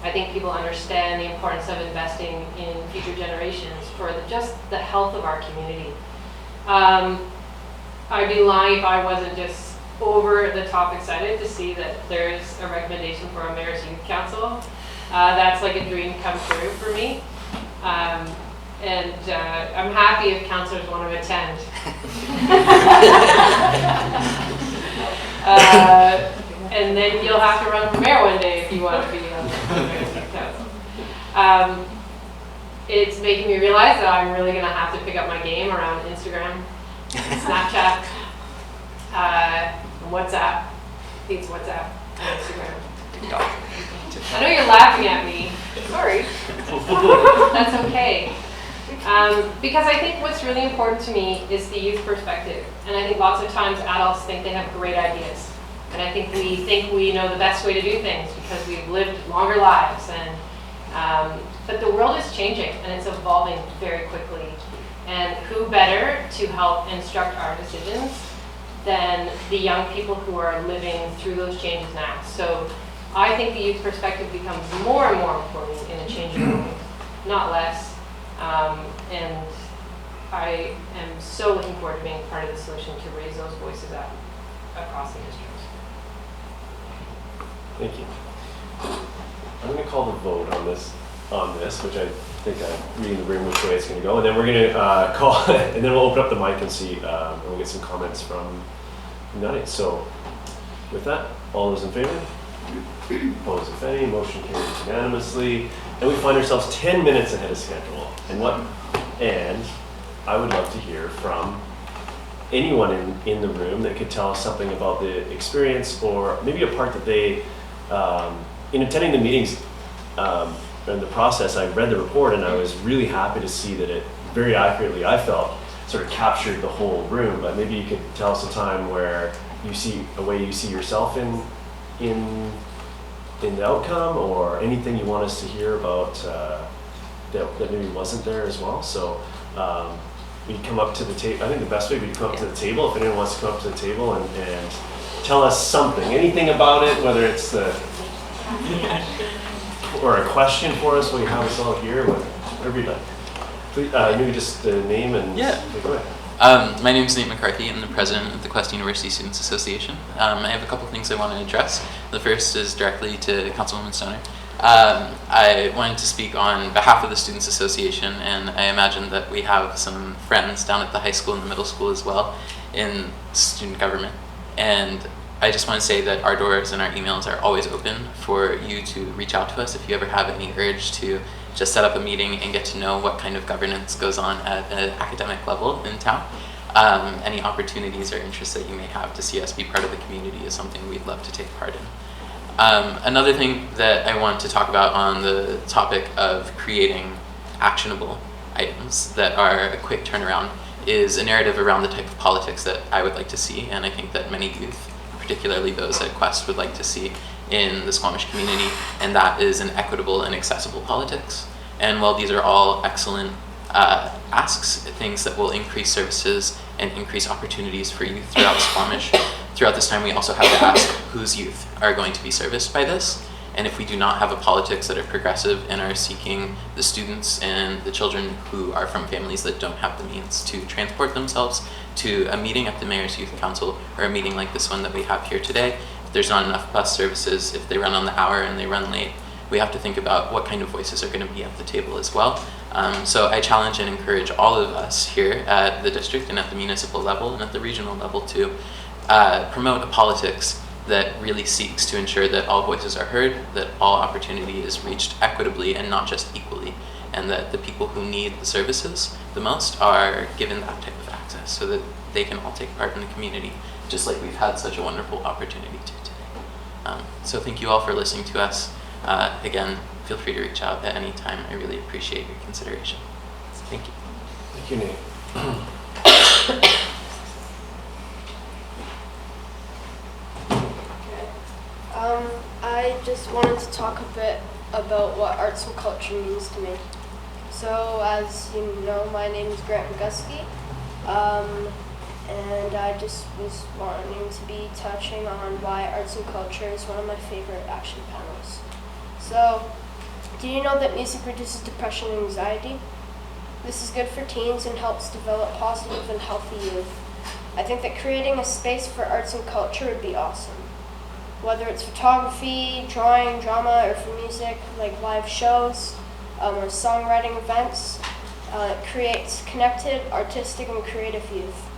I think people understand the importance of investing in future generations for just the health of our community. I'd be lying if I wasn't just over the top excited to see that there's a recommendation for a mayor's youth council. That's like a dream come true for me. And I'm happy if councillors want to attend. And then you'll have to run for mayor one day if you want to be on the mayor's youth council. It's making me realize that I'm really going to have to pick up my game around Instagram, Snapchat, WhatsApp. I think it's WhatsApp and Instagram. I know you're laughing at me. Sorry. That's okay. Because I think what's really important to me is the youth perspective. And I think lots of times adults think they have great ideas. And I think we know the best way to do things because we've lived longer lives. But the world is changing and it's evolving very quickly. And who better to help instruct our decisions than the young people who are living through those changes now. So I think the youth perspective becomes more and more important in a changing world, not less. And I am so looking forward to being part of the solution to raise those voices up across the districts. Thank you. I'm going to call the vote on this, which I think I'm reading the room which way it's going to go, and then we're going to call, and then we'll open up the mic and see, and we'll get some comments from the audience. So, with that, all those in favor? Opposed, if any, motion carries unanimously, and we find ourselves 10 minutes ahead of schedule. And I would love to hear from anyone in the room that could tell us something about the experience, or maybe a part that they, in attending the meetings and the process, I read the report and I was really happy to see that it very accurately, I felt, sort of captured the whole room. But maybe you could tell us a time where you see a way you see yourself in the outcome, or anything you want us to hear about that maybe wasn't there as well. So we come up to the table. I think the best way would be to come up to the table. If anyone wants to come up to the table and tell us something, anything about it, whether it's the Or a question for us while you have us all here, whatever you'd like. Please, maybe just the name and go ahead. My name is Nate McCarthy. I'm the president of the Quest University Students Association. I have a couple things I want to address. The first is directly to Councilwoman Stoner. I wanted to speak on behalf of the Students Association, and I imagine that we have some friends down at the high school and the middle school as well in student government. And I just want to say that our doors and our emails are always open for you to reach out to us if you ever have any urge to just set up a meeting and get to know what kind of governance goes on at an academic level in town. Any opportunities or interests that you may have to see us be part of the community is something we'd love to take part in. Another thing that I want to talk about on the topic of creating actionable items that are a quick turnaround is a narrative around the type of politics that I would like to see, and I think that many youth, particularly those at Quest, would like to see in the Squamish community, and that is an equitable and accessible politics. And while these are all excellent asks, things that will increase services and increase opportunities for youth throughout Squamish, throughout this time we also have to ask whose youth are going to be serviced by this. And if we do not have a politics that are progressive and are seeking the students and the children who are from families that don't have the means to transport themselves to a meeting at the Mayor's Youth Council or a meeting like this one that we have here today, if there's not enough bus services, if they run on the hour and they run late, we have to think about what kind of voices are going to be at the table as well. So I challenge and encourage all of us here at the district and at the municipal level and at the regional level to promote a politics that really seeks to ensure that all voices are heard, that all opportunity is reached equitably and not just equally, and that the people who need the services the most are given that type of access so that they can all take part in the community, just like we've had such a wonderful opportunity to today. So thank you all for listening to us. Again, feel free to reach out at any time. I really appreciate your consideration. Thank you. Thank you, Nate. I just wanted to talk a bit about what arts and culture means to me. So, as you know, my name is Grant McGusky, and I just was wanting to be touching on why arts and culture is one of my favorite action panels. So, do you know that music reduces depression and anxiety? This is good for teens and helps develop positive and healthy youth. I think that creating a space for arts and culture would be awesome. Whether it's photography, drawing, drama, or for music, like live shows or songwriting events, it creates connected, artistic, and creative youth.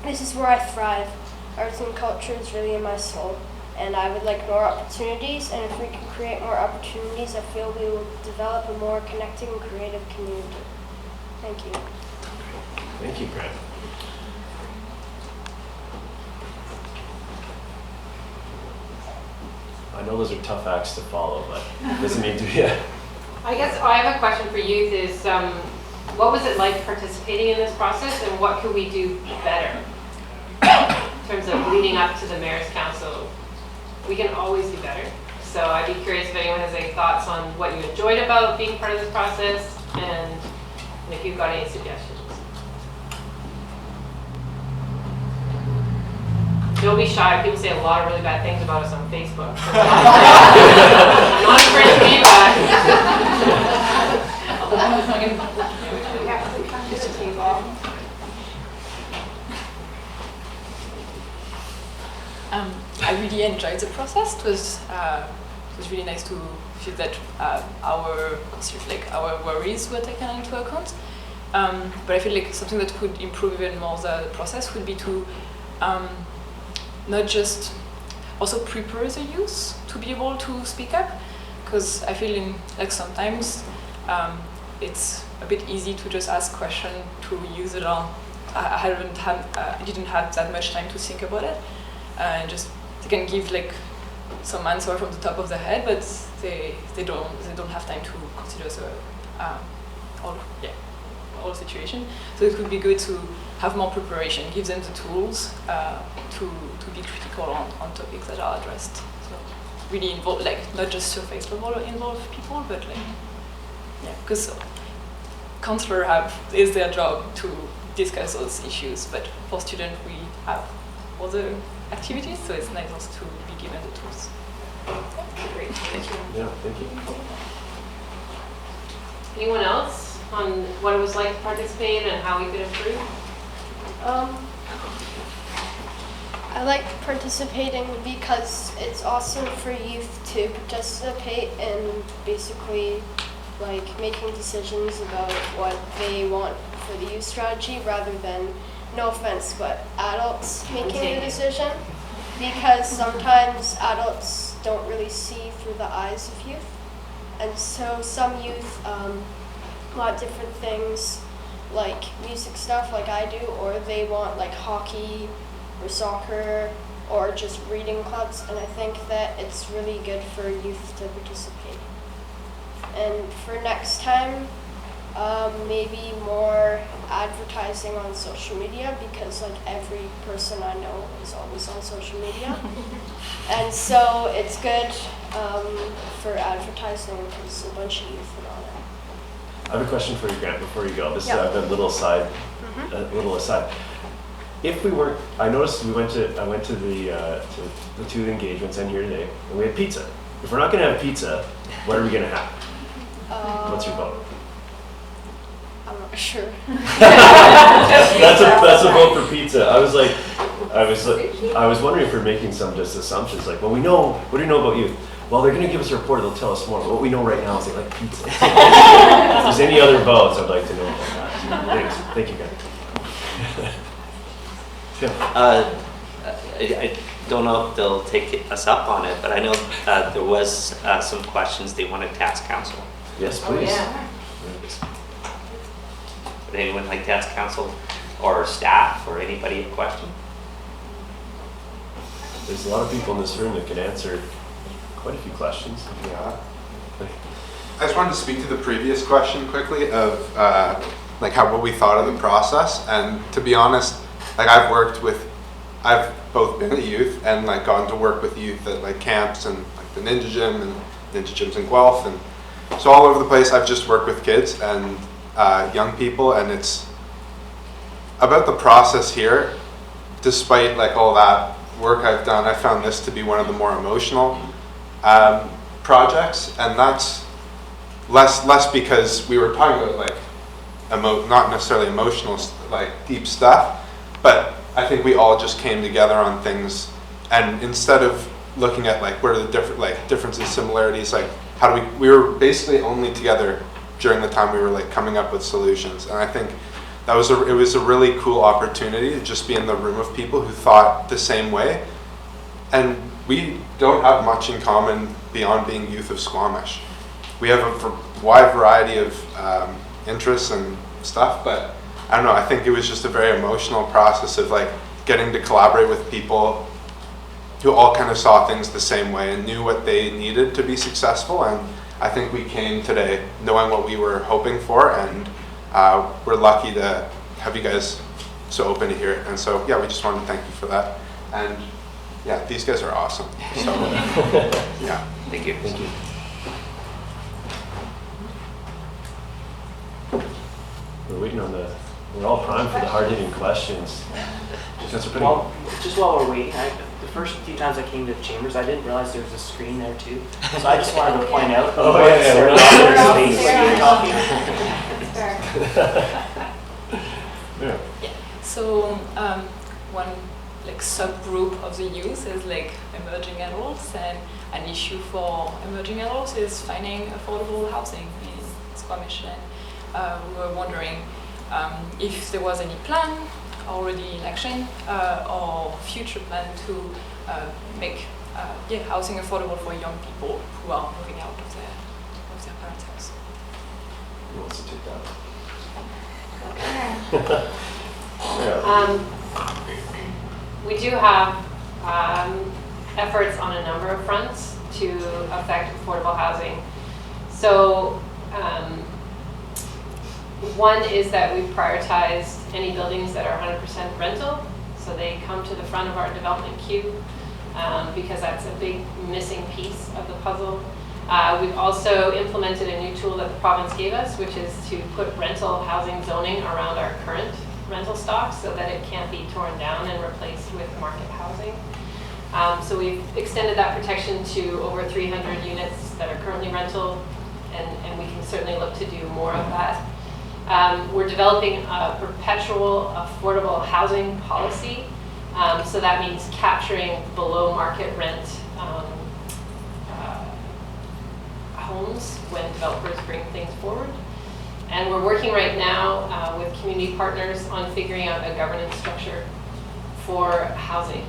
This is where I thrive. Arts and culture is really in my soul, and I would like more opportunities, and if we can create more opportunities, I feel we will develop a more connected and creative community. Thank you. Thank you, Grant. I know those are tough acts to follow, but it doesn't mean to be. I guess I have a question for youth is, what was it like participating in this process and what could we do better in terms of leading up to the Mayor's Council? We can always do better. So I'd be curious if anyone has any thoughts on what you enjoyed about being part of this process and if you've got any suggestions. Don't be shy. People say a lot of really bad things about us on Facebook. Not afraid of feedback. I really enjoyed the process. It was really nice to feel that our worries were taken into account. But I feel like something that could improve even more the process would be to not just also prepare the youth to be able to speak up, because I feel sometimes it's a bit easy to just ask questions to youth that I didn't have that much time to think about it, and just they can give some answer from the top of their head, but they don't have time to consider the whole situation. So it would be good to have more preparation, give them the tools to be critical on topics that are addressed. So really involve, not just surface level involve people, but because counselor is their job to discuss those issues, but for students we have other activities, so it's nice also to be given the tools. Great. Thank you. Yeah, thank you. Anyone else on what it was like to participate and how we could improve? I like participating because it's awesome for youth to participate in basically like making decisions about what they want for the youth strategy rather than, no offense, but adults making the decision, because sometimes adults don't really see through the eyes of youth. And so some youth want different things like music stuff like I do, or they want like hockey or soccer or just reading clubs, and I think that it's really good for youth to participate. And for next time, maybe more advertising on social media, because like every person I know is always on social media. And so it's good for advertising because a bunch of youth are on it. I have a question for you, Grant, before you go. This Yeah. is a little aside. If we weren't, I noticed I went to the two engagements and here today, and we had pizza. If we're not going to have pizza, what are we going to have? What's your vote? I'm not sure. that's a vote for pizza. I was wondering if we're making some just assumptions, like, well, what do you know about youth? Well, they're going to give us a report, they'll tell us more, but what we know right now is they like pizza. If there's any other votes, I'd like to know about that. Thanks. Thank you, guys. Tim. I don't know if they'll take us up on it, but I know there was some questions they wanted to ask council. Yes, please. Would anyone like to ask council or staff or anybody a question? There's a lot of people in this room that can answer quite a few questions. Yeah. I just wanted to speak to the previous question quickly of like what we thought of the process. And to be honest, like I've both been a youth and like gotten to work with youth at like camps and like the Ninja Gym and Ninja Gyms in Guelph, and so all over the place. I've just worked with kids and young people, and it's about the process here. Despite like all that work I've done, I found this to be one of the more emotional projects, and that's less because we were talking about like not necessarily emotional like deep stuff, but I think we all just came together on things, and instead of looking at like what are the different like differences, similarities, like how do we were basically only together during the time we were like coming up with solutions. And I think that was it was a really cool opportunity to just be in the room of people who thought the same way. And we don't have much in common beyond being youth of Squamish. We have a wide variety of interests and stuff, but I don't know, I think it was just a very emotional process of like getting to collaborate with people who all kind of saw things the same way and knew what they needed to be successful. And I think we came today knowing what we were hoping for, and we're lucky to have you guys so open to hear it. And so, yeah, we just wanted to thank you for that. And yeah, these guys are awesome. So, yeah. Thank you. Thank you. We're all primed for the hard-hitting questions. Well, just while we're waiting, the first few times I came to Chambers, I didn't realize there was a screen there too. So I just wanted to point out. Oh yeah, we're not Yeah. So one like subgroup of the youth is like emerging adults, and an issue for emerging adults is finding affordable housing in Squamish. And we were wondering if there was any plan already in action or future plan to make housing affordable for young people who are moving out of their parents' house. Who wants to take that? We do have efforts on a number of fronts to affect affordable housing. So one is that we've prioritized any buildings that are 100% rental, so they come to the front of our development queue because that's a big missing piece of the puzzle. We've also implemented a new tool that the province gave us, which is to put rental housing zoning around our current rental stock so that it can't be torn down and replaced with market housing. So we've extended that protection to over 300 units that are currently rental, and we can certainly look to do more of that. We're developing a perpetual affordable housing policy. So that means capturing below market rent homes when developers bring things forward. And we're working right now with community partners on figuring out a governance structure for housing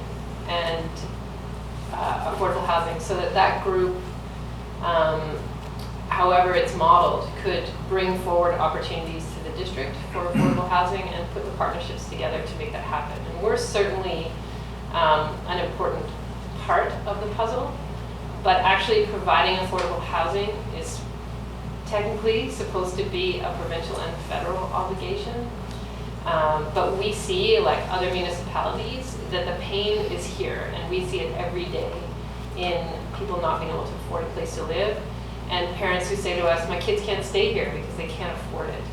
and affordable housing, so that that group, however it's modeled, could bring forward opportunities to the district for affordable housing and put the partnerships together to make that happen. And we're certainly an important part of the puzzle, but actually providing affordable housing is technically supposed to be a provincial and federal obligation. But we see, like other municipalities, that the pain is here, and we see it every day in people not being able to afford a place to live, and parents who say to us, my kids can't stay here because they can't afford it.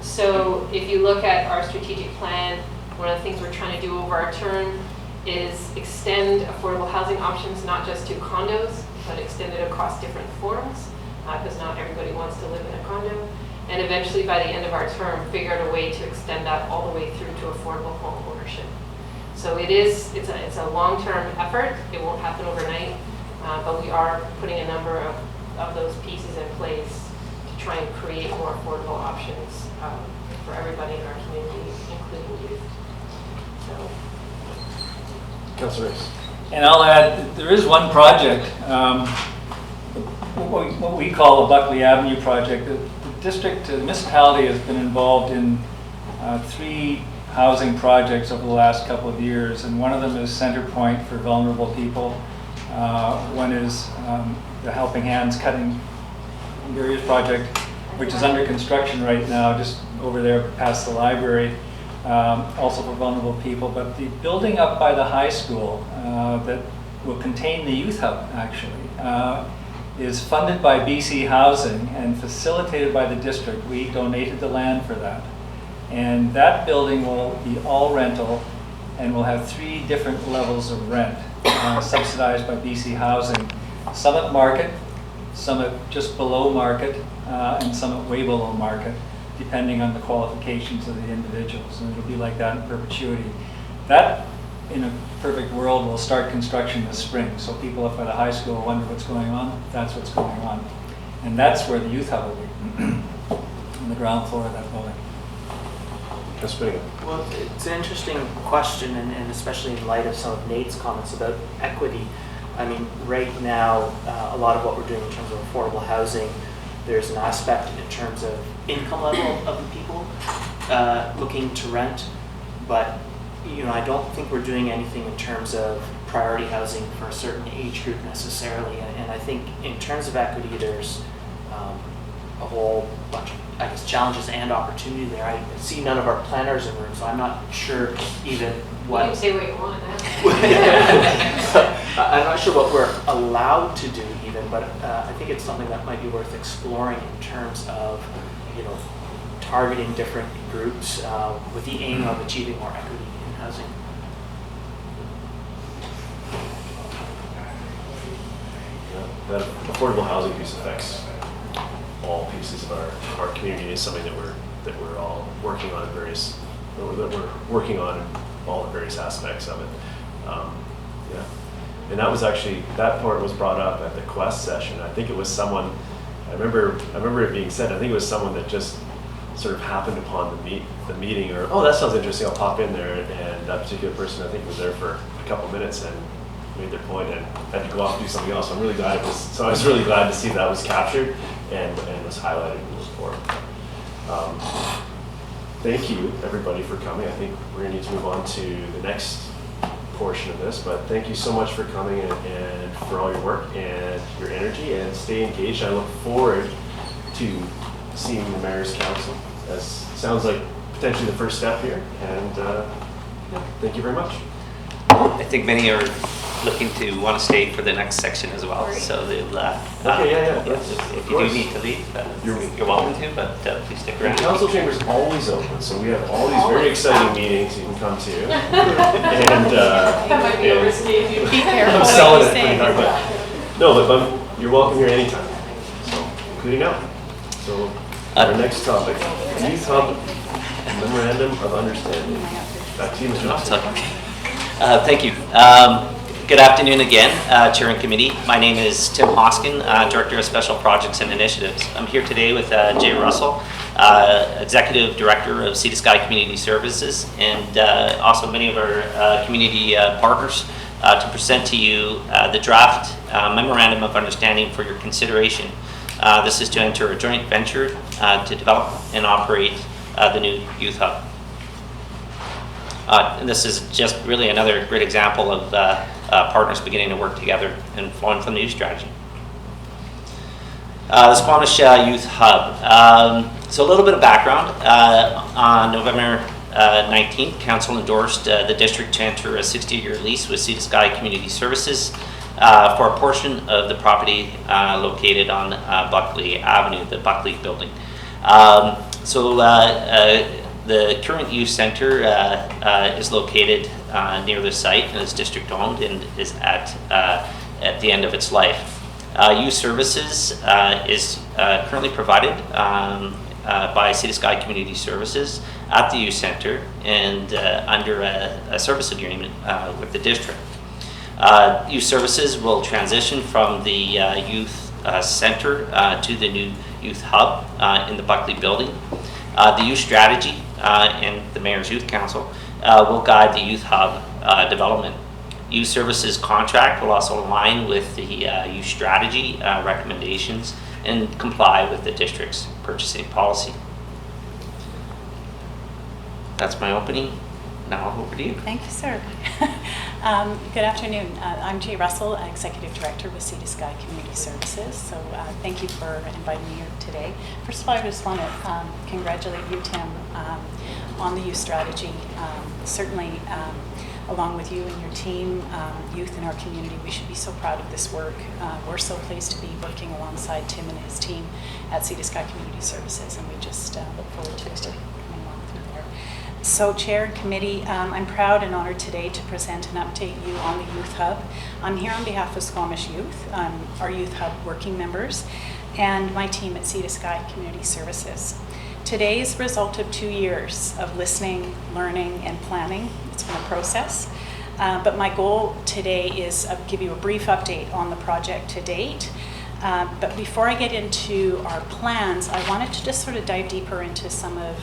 So if you look at our strategic plan, one of the things we're trying to do over our term is extend affordable housing options, not just to condos, but extend it across different forms, because not everybody wants to live in a condo. And eventually, by the end of our term, figure out a way to extend that all the way through to affordable home ownership. So it's a long-term effort. It won't happen overnight, but we are putting a number of those pieces in place to try and create more affordable options for everybody in our community, including youth. So. Councillor Rice. And I'll add, there is one project, what we call the Buckley Avenue project. The district, the municipality has been involved in 3 housing projects over the last couple of years, and one of them is Center Point for vulnerable people. One is the Helping Hands Cutting Barriers project, which is under construction right now, just over there past the library. Also for vulnerable people, but the building up by the high school that will contain the youth hub actually is funded by BC Housing and facilitated by the district. We donated the land for that. And that building will be all rental and will have 3 different levels of rent subsidized by BC Housing. Some at market, some at just below market, and some at way below market, depending on the qualifications of the individuals. And it'll be like that in perpetuity. That, in a perfect world, will start construction this spring. So people up at the high school wonder what's going on. That's what's going on. And that's where the youth hub will be, on the ground floor of that building. Well, it's an interesting question, and especially in light of some of Nate's comments about equity. I mean, right now, a lot of what we're doing in terms of affordable housing, there's an aspect in terms of income level of the people looking to rent, but I don't think we're doing anything in terms of priority housing for a certain age group necessarily. And I think in terms of equity, there's a whole bunch of, I guess, challenges and opportunity there. I see none of our planners in the room, so I'm not sure even what. You can say what you want. I'm not sure what we're allowed to do even, but I think it's something that might be worth exploring in terms of, targeting different groups with the aim of achieving more equity in housing. That affordable housing piece affects all pieces of our community. Is something that we're all working on all the various aspects of it. Yeah, and that part was brought up at the Quest session. I think it was someone. I remember it being said. I think it was someone that just sort of happened upon the meeting, or that sounds interesting. I'll pop in there, and that particular person I think was there for a couple minutes and made their point and had to go off and do something else. So I'm really glad I was really glad to see that was captured and was highlighted in the report. Thank you everybody for coming. I think we're gonna need to move on to the next portion of this, but thank you so much for coming and for all your work and your energy, and stay engaged. I look forward to seeing the Mayor's Council. That sounds like potentially the first step here, and thank you very much. I think many are looking to want to stay for the next section as well. So they'll, Okay, yeah. if you do need to leave, you're welcome to, but please stick The around. council chamber is always open, so we have all these very exciting meetings you can come to. And, That might be a risky if you Be careful I'm what selling you it pretty say. hard, but no, but you're welcome here anytime, so, including now. So, our next topic, Youth Hub Memorandum of Understanding. Back to you, Mr. Johnson. Thank you. Good afternoon again, Chair and Committee. My name is Tim Hoskin, Director of Special Projects and Initiatives. I'm here today with Jay Russell, Executive Director of Sea to Sky Community Services, and also many of our community partners to present to you the draft Memorandum of Understanding for your consideration. This is to enter a joint venture to develop and operate the new Youth Hub. And this is just really another great example of partners beginning to work together and flowing from the youth strategy. The Squamish Youth Hub. So a little bit of background. On November 19th, Council endorsed the district to enter a 60-year lease with Sea to Sky Community Services for a portion of the property located on Buckley Avenue, the Buckley building. The current youth center is located near the site and is district owned and is at the end of its life. Youth services is currently provided by Sea to Sky Community Services at the youth center and under a service agreement with the district. Youth services will transition from the youth center to the new youth hub in the Buckley building. The youth strategy and the Mayor's Youth Council will guide the youth hub development. Youth services contract will also align with the youth strategy recommendations and comply with the district's purchasing policy. That's my opening. Now over to you. Thank you, sir. Good afternoon. I'm Jay Russell, Executive Director with Sea to Sky Community Services. So thank you for inviting me here today. First of all, I just want to congratulate you, Tim, on the youth strategy. Certainly, along with you and your team, youth in our community, we should be so proud of this work. We're so pleased to be working alongside Tim and his team at Sea to Sky Community Services, and we just look forward to coming along through there. So, Chair and Committee, I'm proud and honored today to present and update you on the Youth Hub. I'm here on behalf of Squamish Youth, our Youth Hub working members, and my team at Sea to Sky Community Services. Today is the result of 2 years of listening, learning, and planning. It's been a process, but my goal today is to give you a brief update on the project to date. But before I get into our plans, I wanted to just sort of dive deeper into some of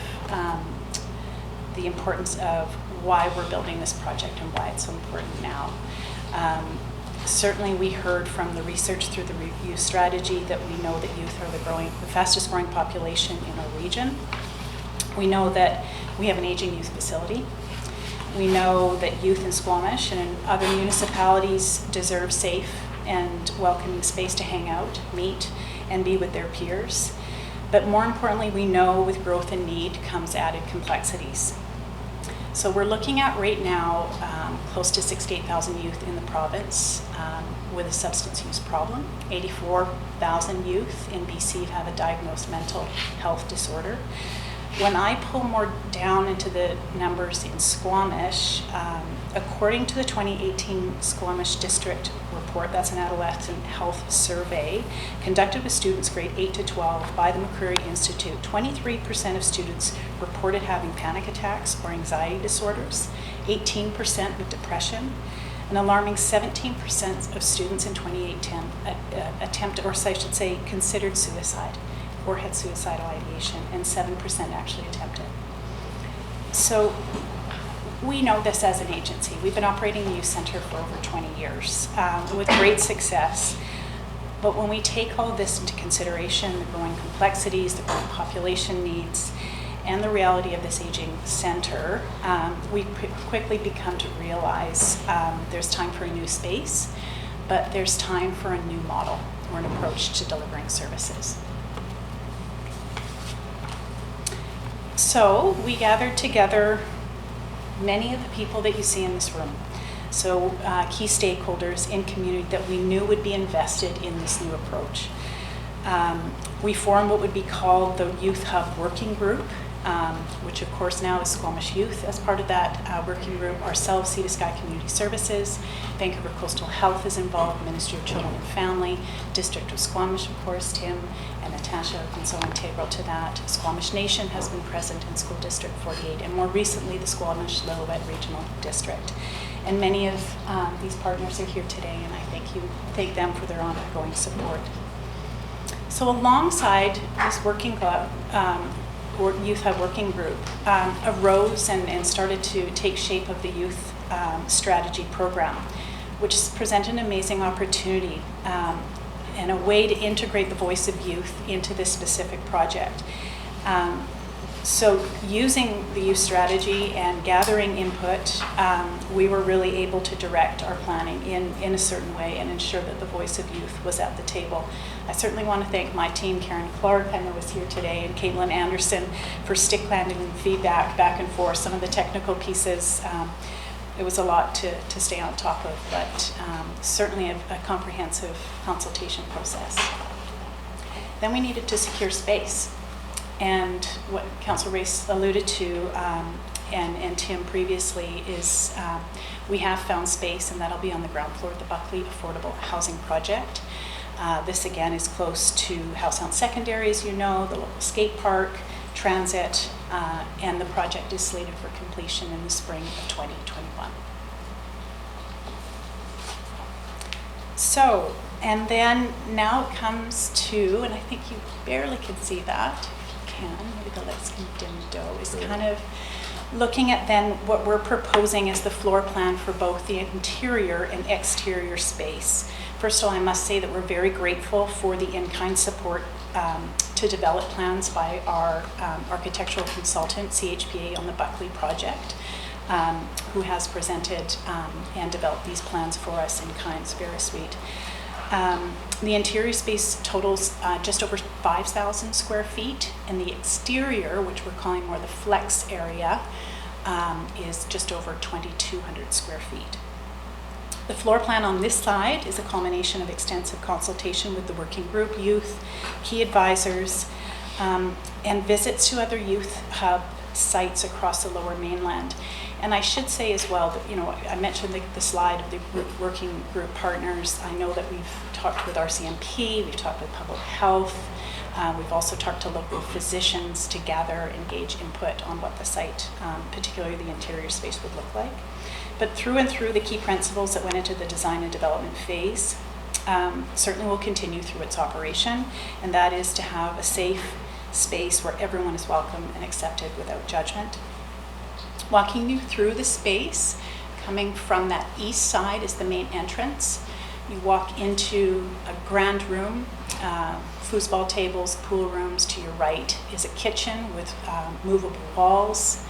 the importance of why we're building this project and why it's so important now. Certainly we heard from the research through the youth strategy that we know that youth are the fastest growing population in our region. We know that we have an aging youth facility. We know that youth in Squamish and in other municipalities deserve safe and welcoming space to hang out, meet, and be with their peers. But more importantly, we know with growth and need comes added complexities. So we're looking at right now close to 68,000 youth in the province with a substance use problem. 84,000 youth in BC have a diagnosed mental health disorder. When I pull more down into the numbers in Squamish, according to the 2018 Squamish District Report, that's an adolescent health survey, conducted with students grade 8 to 12 by the McCreary Institute, 23% of students reported having panic attacks or anxiety disorders, 18% with depression. An alarming 17% of students in 2018 attempted, or I should say, considered suicide or had suicidal ideation, and 7% actually attempted. So we know this as an agency. We've been operating the youth center for over 20 years with great success. But when we take all of this into consideration, the growing complexities, the growing population needs, and the reality of this aging center, we quickly become to realize there's time for a new space, but there's time for a new model or an approach to delivering services. So we gathered together many of the people that you see in this room. So key stakeholders in community that we knew would be invested in this new approach. We formed what would be called the Youth Hub Working Group, which of course now is Squamish Youth as part of that working group. Ourselves, Sea to Sky Community Services, Vancouver Coastal Health is involved, Ministry of Children and Family, District of Squamish, of course, Tim and Natasha have been so integral to that. Squamish Nation has been present in School District 48, and more recently the Squamish Lillooet Regional District. And many of these partners are here today, and I thank them for their ongoing support. So alongside this working club, Youth Hub Working Group arose and started to take shape of the Youth Strategy Program, which has presented an amazing opportunity and a way to integrate the voice of youth into this specific project. So using the youth strategy and gathering input, we were really able to direct our planning in a certain way and ensure that the voice of youth was at the table. I certainly want to thank my team, Karen Clark, I know is here today, and Caitlin Anderson for stick landing and feedback back and forth. Some of the technical pieces, it was a lot to stay on top of, but certainly a comprehensive consultation process. Then we needed to secure space. And what Councillor Race alluded to, and Tim previously, is we have found space, and that'll be on the ground floor of the Buckley Affordable Housing Project. This again is close to Howe Sound Secondary, as you know, the local skate park, transit, and the project is slated for completion in the spring of 2021. So, and then now it comes to, and I think you barely can see that, maybe the lights can dim dough, is kind of looking at then what we're proposing as the floor plan for both the interior and exterior space. First of all, I must say that we're very grateful for the in-kind support to develop plans by our architectural consultant, CHPA, on the Buckley project, who has presented and developed these plans for us in kind. It's very sweet. The interior space totals just over 5,000 square feet, and the exterior, which we're calling more the flex area, is just over 2,200 square feet. The floor plan on this side is a culmination of extensive consultation with the working group, youth, key advisors, and visits to other youth hub sites across the Lower Mainland. And I should say as well that, you know, I mentioned the slide of the working group partners. I know that we've talked with RCMP, we've talked with public health, we've also talked to local physicians to gather, engage input on what the site, particularly the interior space, would look like. But through and through, the key principles that went into the design and development phase certainly will continue through its operation, and that is to have a safe space where everyone is welcome and accepted without judgment. Walking you through the space, coming from that east side is the main entrance. You walk into a grand room, foosball tables, pool rooms. To your right is a kitchen with movable walls.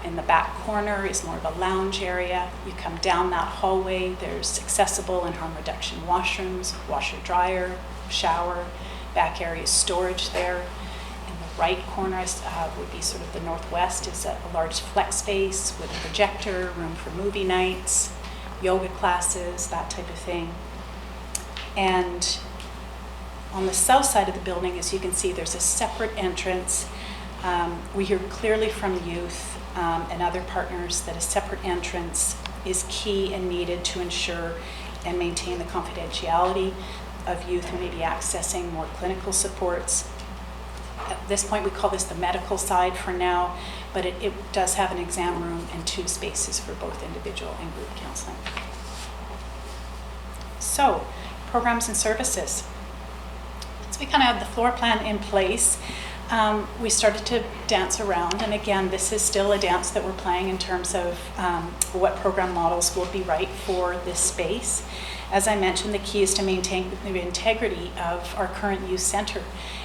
In the back corner is more of a lounge area. You come down that hallway, there's accessible and harm reduction washrooms, washer dryer, shower, back area storage there. Right corner would be sort of the northwest, is a large flex space with a projector, room for movie nights, yoga classes, that type of thing. And on the south side of the building, as you can see, there's a separate entrance. We hear clearly from youth and other partners that a separate entrance is key and needed to ensure and maintain the confidentiality of youth who may be accessing more clinical supports. At this point, we call this the medical side for now, but it does have an exam room and 2 spaces for both individual and group counseling. So, programs and services. So we kind of have the floor plan in place. We started to dance around, and again, this is still a dance that we're playing in terms of what program models will be right for this space. As I mentioned, the key is to maintain the integrity of our current youth center.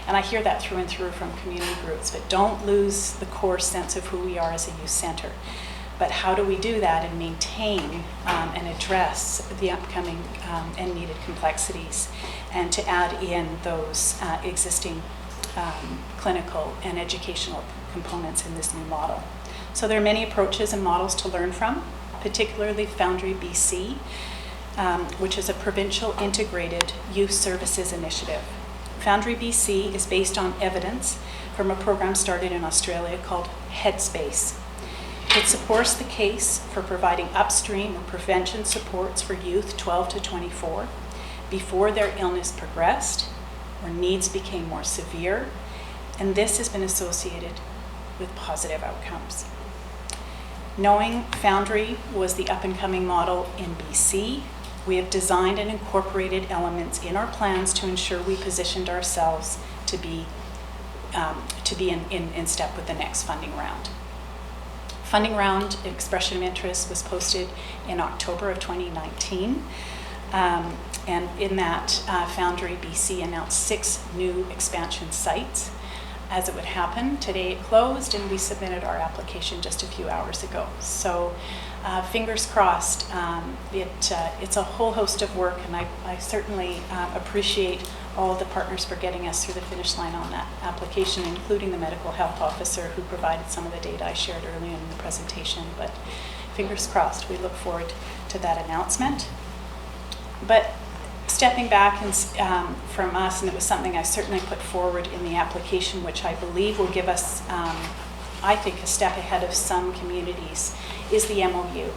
And I hear that through and through from community groups, but don't lose the core sense of who we are as a youth center. But how do we do that and maintain and address the upcoming and needed complexities, and to add in those existing clinical and educational components in this new model. So there are many approaches and models to learn from. particularly Foundry BC, which is a provincial integrated youth services initiative. Foundry BC is based on evidence from a program started in Australia called Headspace. It supports the case for providing upstream or prevention supports for youth 12 to 24 before their illness progressed or needs became more severe, and this has been associated with positive outcomes. Knowing Foundry was the up-and-coming model in BC, we have designed and incorporated elements in our plans to ensure we positioned ourselves to be in step with the next funding round. Funding round expression of interest was posted in October of 2019. And in that, Foundry BC announced 6 new expansion sites. As it would happen, today it closed and we submitted our application just a few hours ago. So fingers crossed. It's a whole host of work, and I certainly appreciate all of the partners for getting us through the finish line on that application, including the medical health officer who provided some of the data I shared earlier in the presentation. But fingers crossed, we look forward to that announcement. But stepping back from us, and it was something I certainly put forward in the application, which I believe will give us, I think, a step ahead of some communities, is the MOU,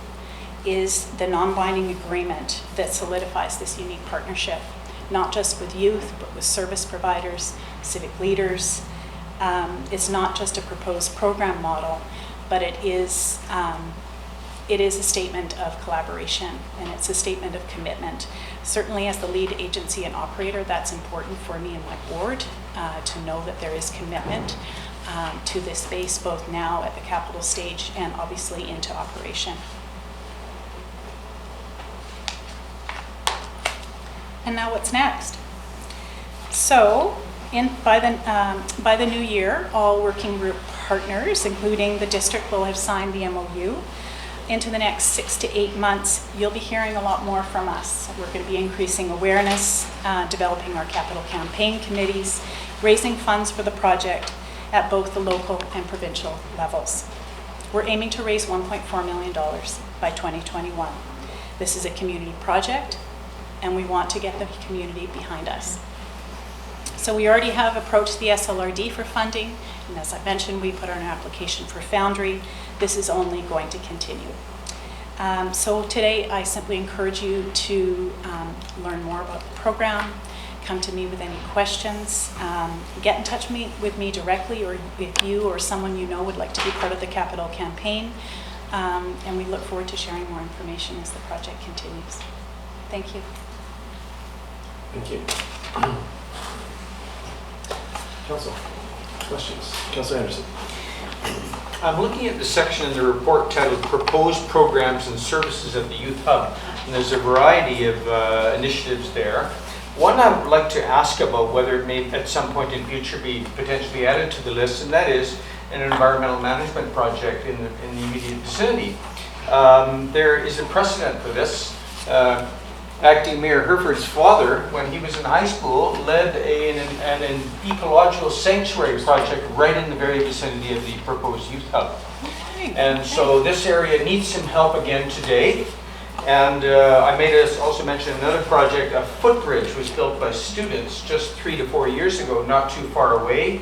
is the non-binding agreement that solidifies this unique partnership, not just with youth, but with service providers, civic leaders. It's not just a proposed program model, but it is a statement of collaboration, and it's a statement of commitment. Certainly as the lead agency and operator, that's important for me and my board to know that there is commitment to this space, both now at the capital stage and obviously into operation. And now what's next? So by the new year, all working group partners, including the district, will have signed the MOU. Into the next 6 to 8 months, you'll be hearing a lot more from us. We're going to be increasing awareness, developing our capital campaign committees, raising funds for the project at both the local and provincial levels. We're aiming to raise $1.4 million by 2021. This is a community project, and we want to get the community behind us. So we already have approached the SLRD for funding, and as I mentioned, we put our application for Foundry. This is only going to continue. So today, I simply encourage you to learn more about the program, come to me with any questions, get in touch with me directly, or if you or someone you know would like to be part of the capital campaign, and we look forward to sharing more information as the project continues. Thank you. Thank you. Council, questions? Councilor Anderson. I'm looking at the section in the report titled Proposed Programs and Services at the Youth Hub, and there's a variety of initiatives there. One I would like to ask about whether it may at some point in future be potentially added to the list, and that is an environmental management project in the immediate vicinity. There is a precedent for this. Acting Mayor Herford's father, when he was in high school, led an ecological sanctuary project right in the very vicinity of the proposed youth hub. And so this area needs some help again today. And I made us also mention another project. A footbridge was built by students just 3 to 4 years ago, not too far away,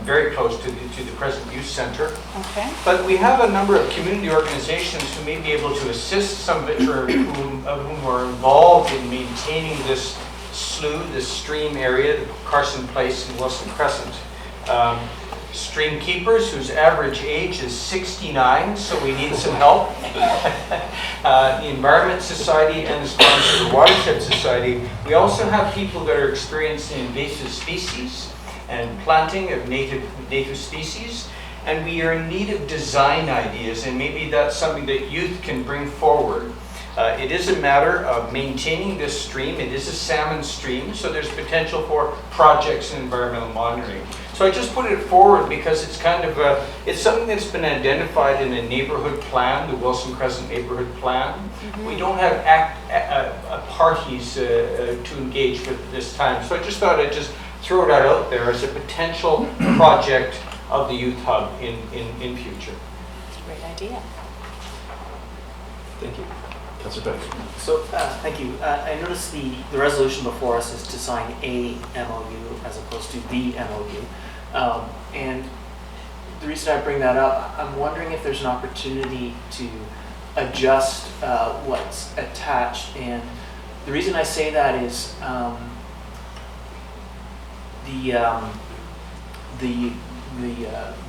very close to the present youth center. Okay. But we have a number of community organizations who may be able to assist, some of whom are involved in maintaining this slough, this stream area, Carson Place and Wilson Crescent. Stream keepers whose average age is 69, so we need some help. The Environment Society and the sponsor of the Watershed Society. We also have people that are experienced in invasive species and planting of native species, and we are in need of design ideas, and maybe that's something that youth can bring forward. It is a matter of maintaining this stream. It is a salmon stream, so there's potential for projects in environmental monitoring. So I just put it forward because it's kind of it's something that's been identified in a neighborhood plan, the Wilson Crescent neighborhood plan. Mm-hmm. We don't have parties to engage with this time, so I just thought I'd just throw that out there as a potential project of the Youth Hub in future. Great idea. Thank you. Councillor Beck. So, thank you. I noticed the resolution before us is to sign a MOU as opposed to the MOU. And the reason I bring that up, I'm wondering if there's an opportunity to adjust what's attached. And the reason I say that is the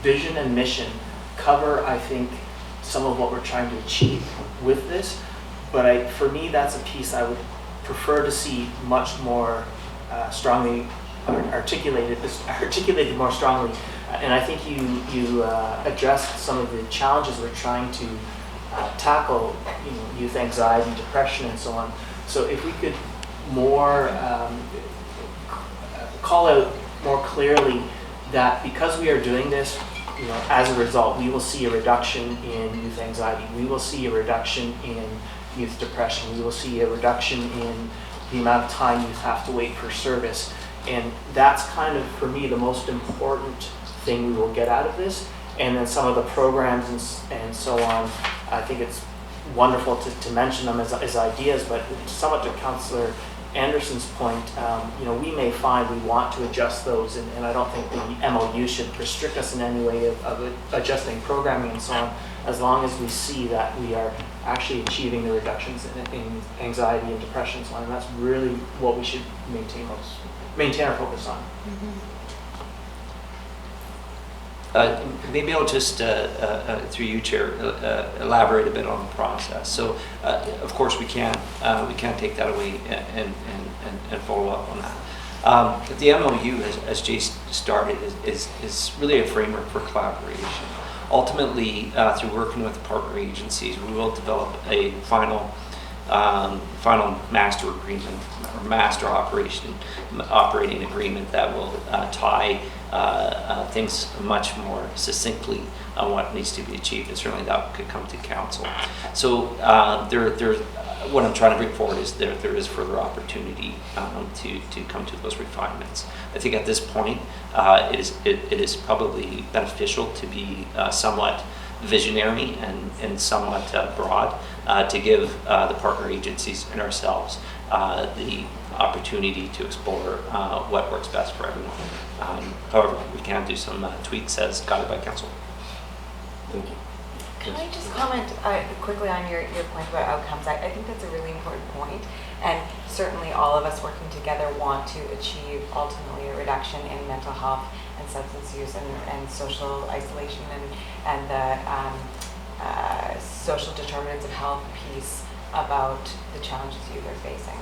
vision and mission cover, I think, some of what we're trying to achieve with this. But for me, that's a piece I would prefer to see much more strongly articulated more strongly. And I think you addressed some of the challenges we're trying to tackle, youth anxiety, depression, and so on. So if we could more call out more clearly that because we are doing this, as a result, we will see a reduction in youth anxiety. We will see a reduction in youth depression. We will see a reduction in the amount of time youth have to wait for service. And that's kind of, for me, the most important thing we will get out of this. And then some of the programs and so on, I think it's wonderful to mention them as ideas, but somewhat to Councillor Anderson's point, we may find we want to adjust those, and I don't think the MOU should restrict us in any way of adjusting programming and so on, as long as we see that we are actually achieving the reductions in anxiety and depression and so on, and that's really what we should maintain our focus on. Maybe I'll just, through you, Chair, elaborate a bit on the process. So, of course, we can't take that away and follow up on that. The MOU, as Jay started, is really a framework for collaboration. Ultimately, through working with partner agencies, we will develop a final master agreement or master operating agreement that will tie things much more succinctly on what needs to be achieved, and certainly that could come to council. So what I'm trying to bring forward is there is further opportunity to come to those refinements. I think at this point it is probably beneficial to be somewhat visionary and somewhat broad to give the partner agencies and ourselves the opportunity to explore what works best for everyone. However, we can do some tweaks as guided by council. Thank you. Can I just comment quickly on your point about outcomes? I think that's a really important point, and certainly all of us working together want to achieve ultimately a reduction in mental health and substance use and social isolation and the social determinants of health piece about the challenges youth are facing.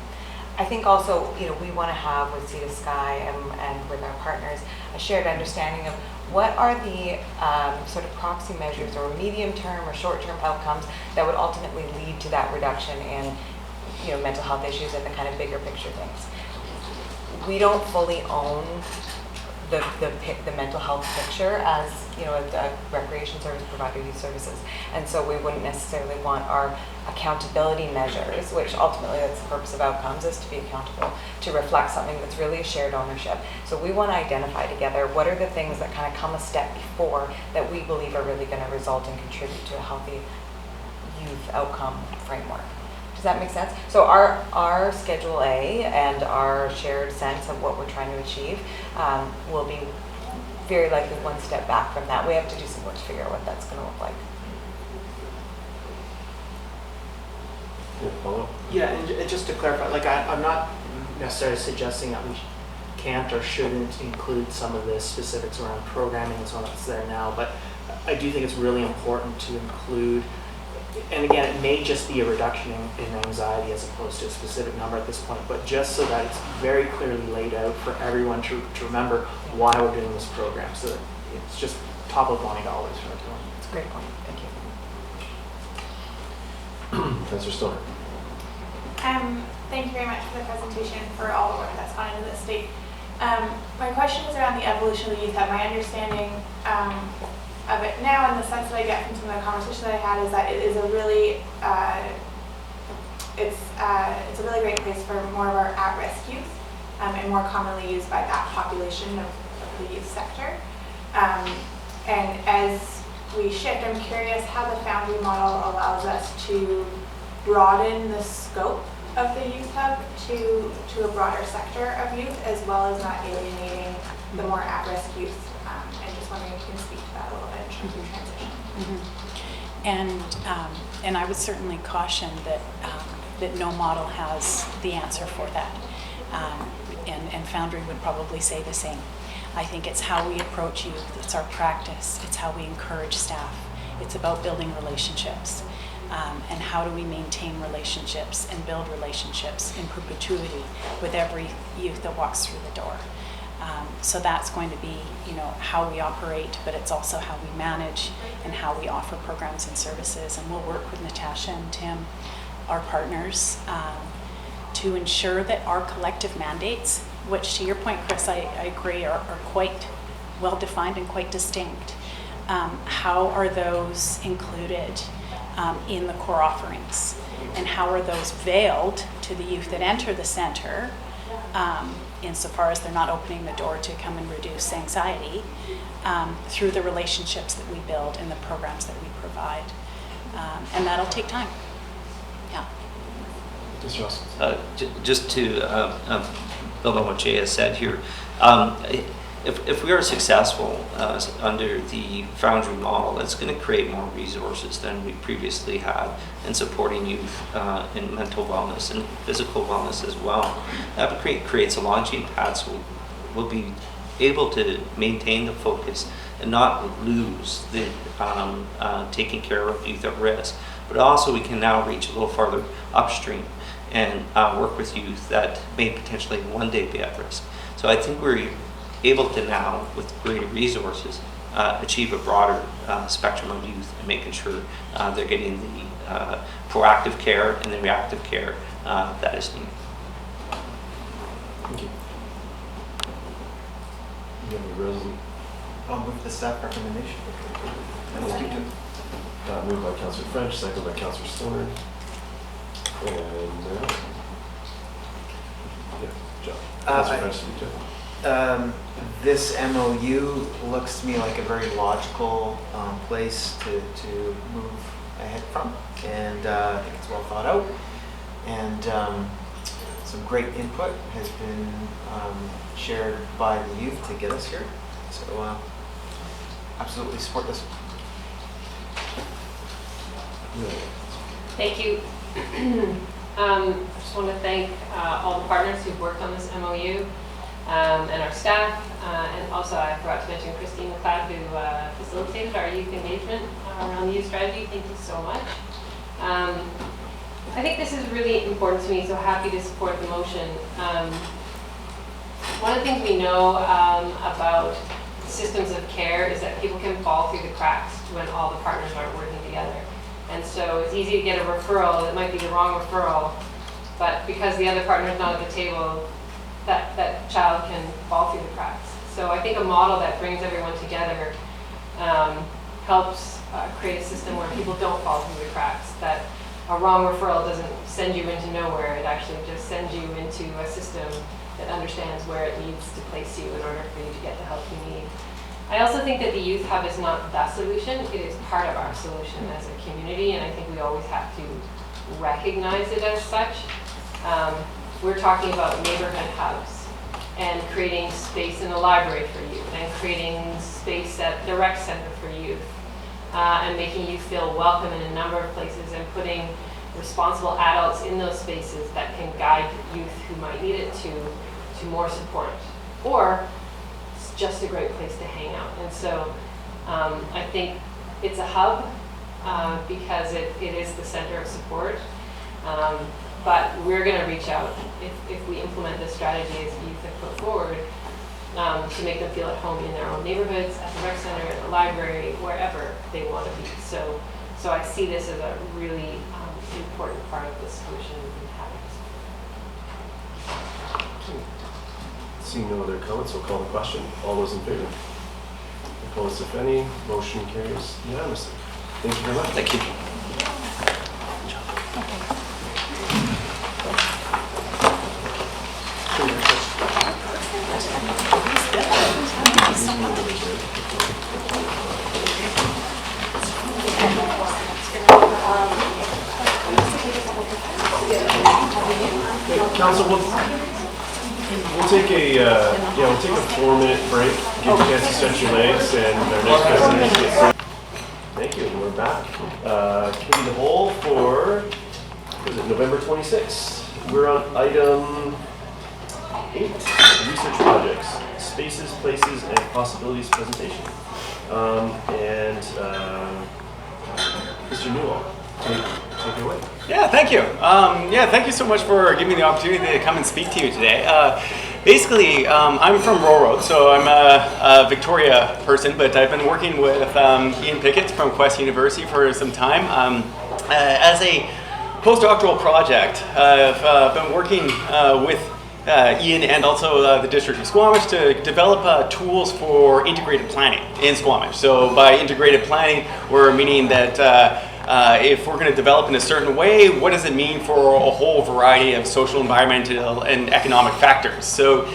I think also, we want to have with Sea to Sky and with our partners a shared understanding of what are the sort of proxy measures or medium-term or short-term outcomes that would ultimately lead to that reduction in, mental health issues and the kind of bigger picture things. We don't fully own the mental health picture as a recreation service provider, youth services, and so we wouldn't necessarily want our accountability measures, which ultimately that's the purpose of outcomes, is to be accountable, to reflect something that's really a shared ownership. So we want to identify together what are the things that kind of come a step before that we believe are really going to result and contribute to a healthy youth outcome framework. Does that make sense? So our Schedule A and our shared sense of what we're trying to achieve will be very likely one step back from that. We have to do some work to figure out what that's going to look like. Yeah, and just to clarify, I'm not necessarily suggesting that we can't or shouldn't include some of the specifics around programming and so on that's there now, but I do think it's really important to include, and again, it may just be a reduction in anxiety as opposed to a specific number at this point, but just so that it's very clearly laid out for everyone to remember why we're doing this program, so that it's just top of mind always for everyone. It's a great point. Thank you. Councillor Stoner. Thank you very much for the presentation, for all the work that's gone into this state. My question is around the evolution of the youth hub. My understanding of it now, and the sense that I get from some of the conversations that I had, is that it is a really it's a really great place for more of our at-risk youth, and more commonly used by that population of the youth sector. And as we shift, I'm curious how the Foundry model allows us to broaden the scope of the youth hub to a broader sector of youth, as well as not alienating the more at-risk youth. And just wondering if you can speak to that a little bit in terms of transition. And I would certainly caution that that no model has the answer for that. And Foundry would probably say the same. I think it's how we approach youth, it's our practice, it's how we encourage staff. It's about building relationships. And how do we maintain relationships and build relationships in perpetuity with every youth that walks through the door. So that's going to be, how we operate, but it's also how we manage and how we offer programs and services. And we'll work with Natasha and Tim, our partners, to ensure that our collective mandates, which to your point, Chris, I agree, are quite well defined and quite distinct. How are those included in the core offerings? And how are those veiled to the youth that enter the center, insofar as they're not opening the door to come and reduce anxiety, through the relationships that we build and the programs that we provide. And that'll take time. Yeah. Just to build on what Jay has said here, if we are successful under the Foundry model, it's going to create more resources than we previously had in supporting youth in mental wellness and physical wellness as well. That creates a launching pad, so we'll be able to maintain the focus and not lose the taking care of youth at risk. But also we can now reach a little farther upstream and work with youth that may potentially one day be at risk. So I think we're able to now, with greater resources, achieve a broader spectrum of youth and making sure they're getting the proactive care and the reactive care that is needed. Thank you. You have a resolution? I'll move the staff recommendation. Moved by Councillor French, second by Councillor Stoner. And John. Councillor French, John. This MOU looks to me like a very logical place to move ahead from, and I think it's well thought out, and some great input has been shared by the youth to get us here, so absolutely support this. Thank you. I just want to thank all the partners who've worked on this MOU. And our staff, and also I forgot to mention Christine McLeod, who facilitated our youth engagement around the youth strategy. Thank you so much. I think this is really important to me, so happy to support the motion. One of the things we know about systems of care is that people can fall through the cracks when all the partners aren't working together. And so it's easy to get a referral. It might be the wrong referral, but because the other partner is not at the table, that child can fall through the cracks. So I think a model that brings everyone together helps create a system where people don't fall through the cracks, that a wrong referral doesn't send you into nowhere, it actually just sends you into a system that understands where it needs to place you in order for you to get the help you need. I also think that the Youth Hub is not the solution, it is part of our solution as a community, and I think we always have to recognize it as such. We're talking about neighborhood hubs and creating space in the library for youth and creating space at the rec center for youth and making youth feel welcome in a number of places and putting responsible adults in those spaces that can guide youth who might need it to more support. Or it's just a great place to hang out. And so I think it's a hub because it is the center of support. But we're going to reach out if we implement this strategy as youth have put forward to make them feel at home in their own neighborhoods, at the rec center, at the library, wherever they want to be. So I see this as a really important part of the solution we have. Seeing no other comments, we'll call the question. All those in favor? Opposed, if any? Motion carries unanimously. Thank you very much. Thank you. Council, we'll take a 4-minute break, give you a chance to stretch your legs, and our next presentation gets. Thank you, and we're back. Committee of the whole for November 26th. We're on item 8, research projects, spaces, places, and possibilities presentation. Mr. Newell, take it away. Yeah, thank you. Thank you so much for giving me the opportunity to come and speak to you today. Basically, I'm from Royal Road, so I'm a Victoria person, but I've been working with Ian Pickett from Quest University for some time. As a postdoctoral project, I've been working with Ian and also the District of Squamish to develop tools for integrated planning in Squamish. So by integrated planning, we're meaning that if we're going to develop in a certain way, what does it mean for a whole variety of social, environmental, and economic factors? So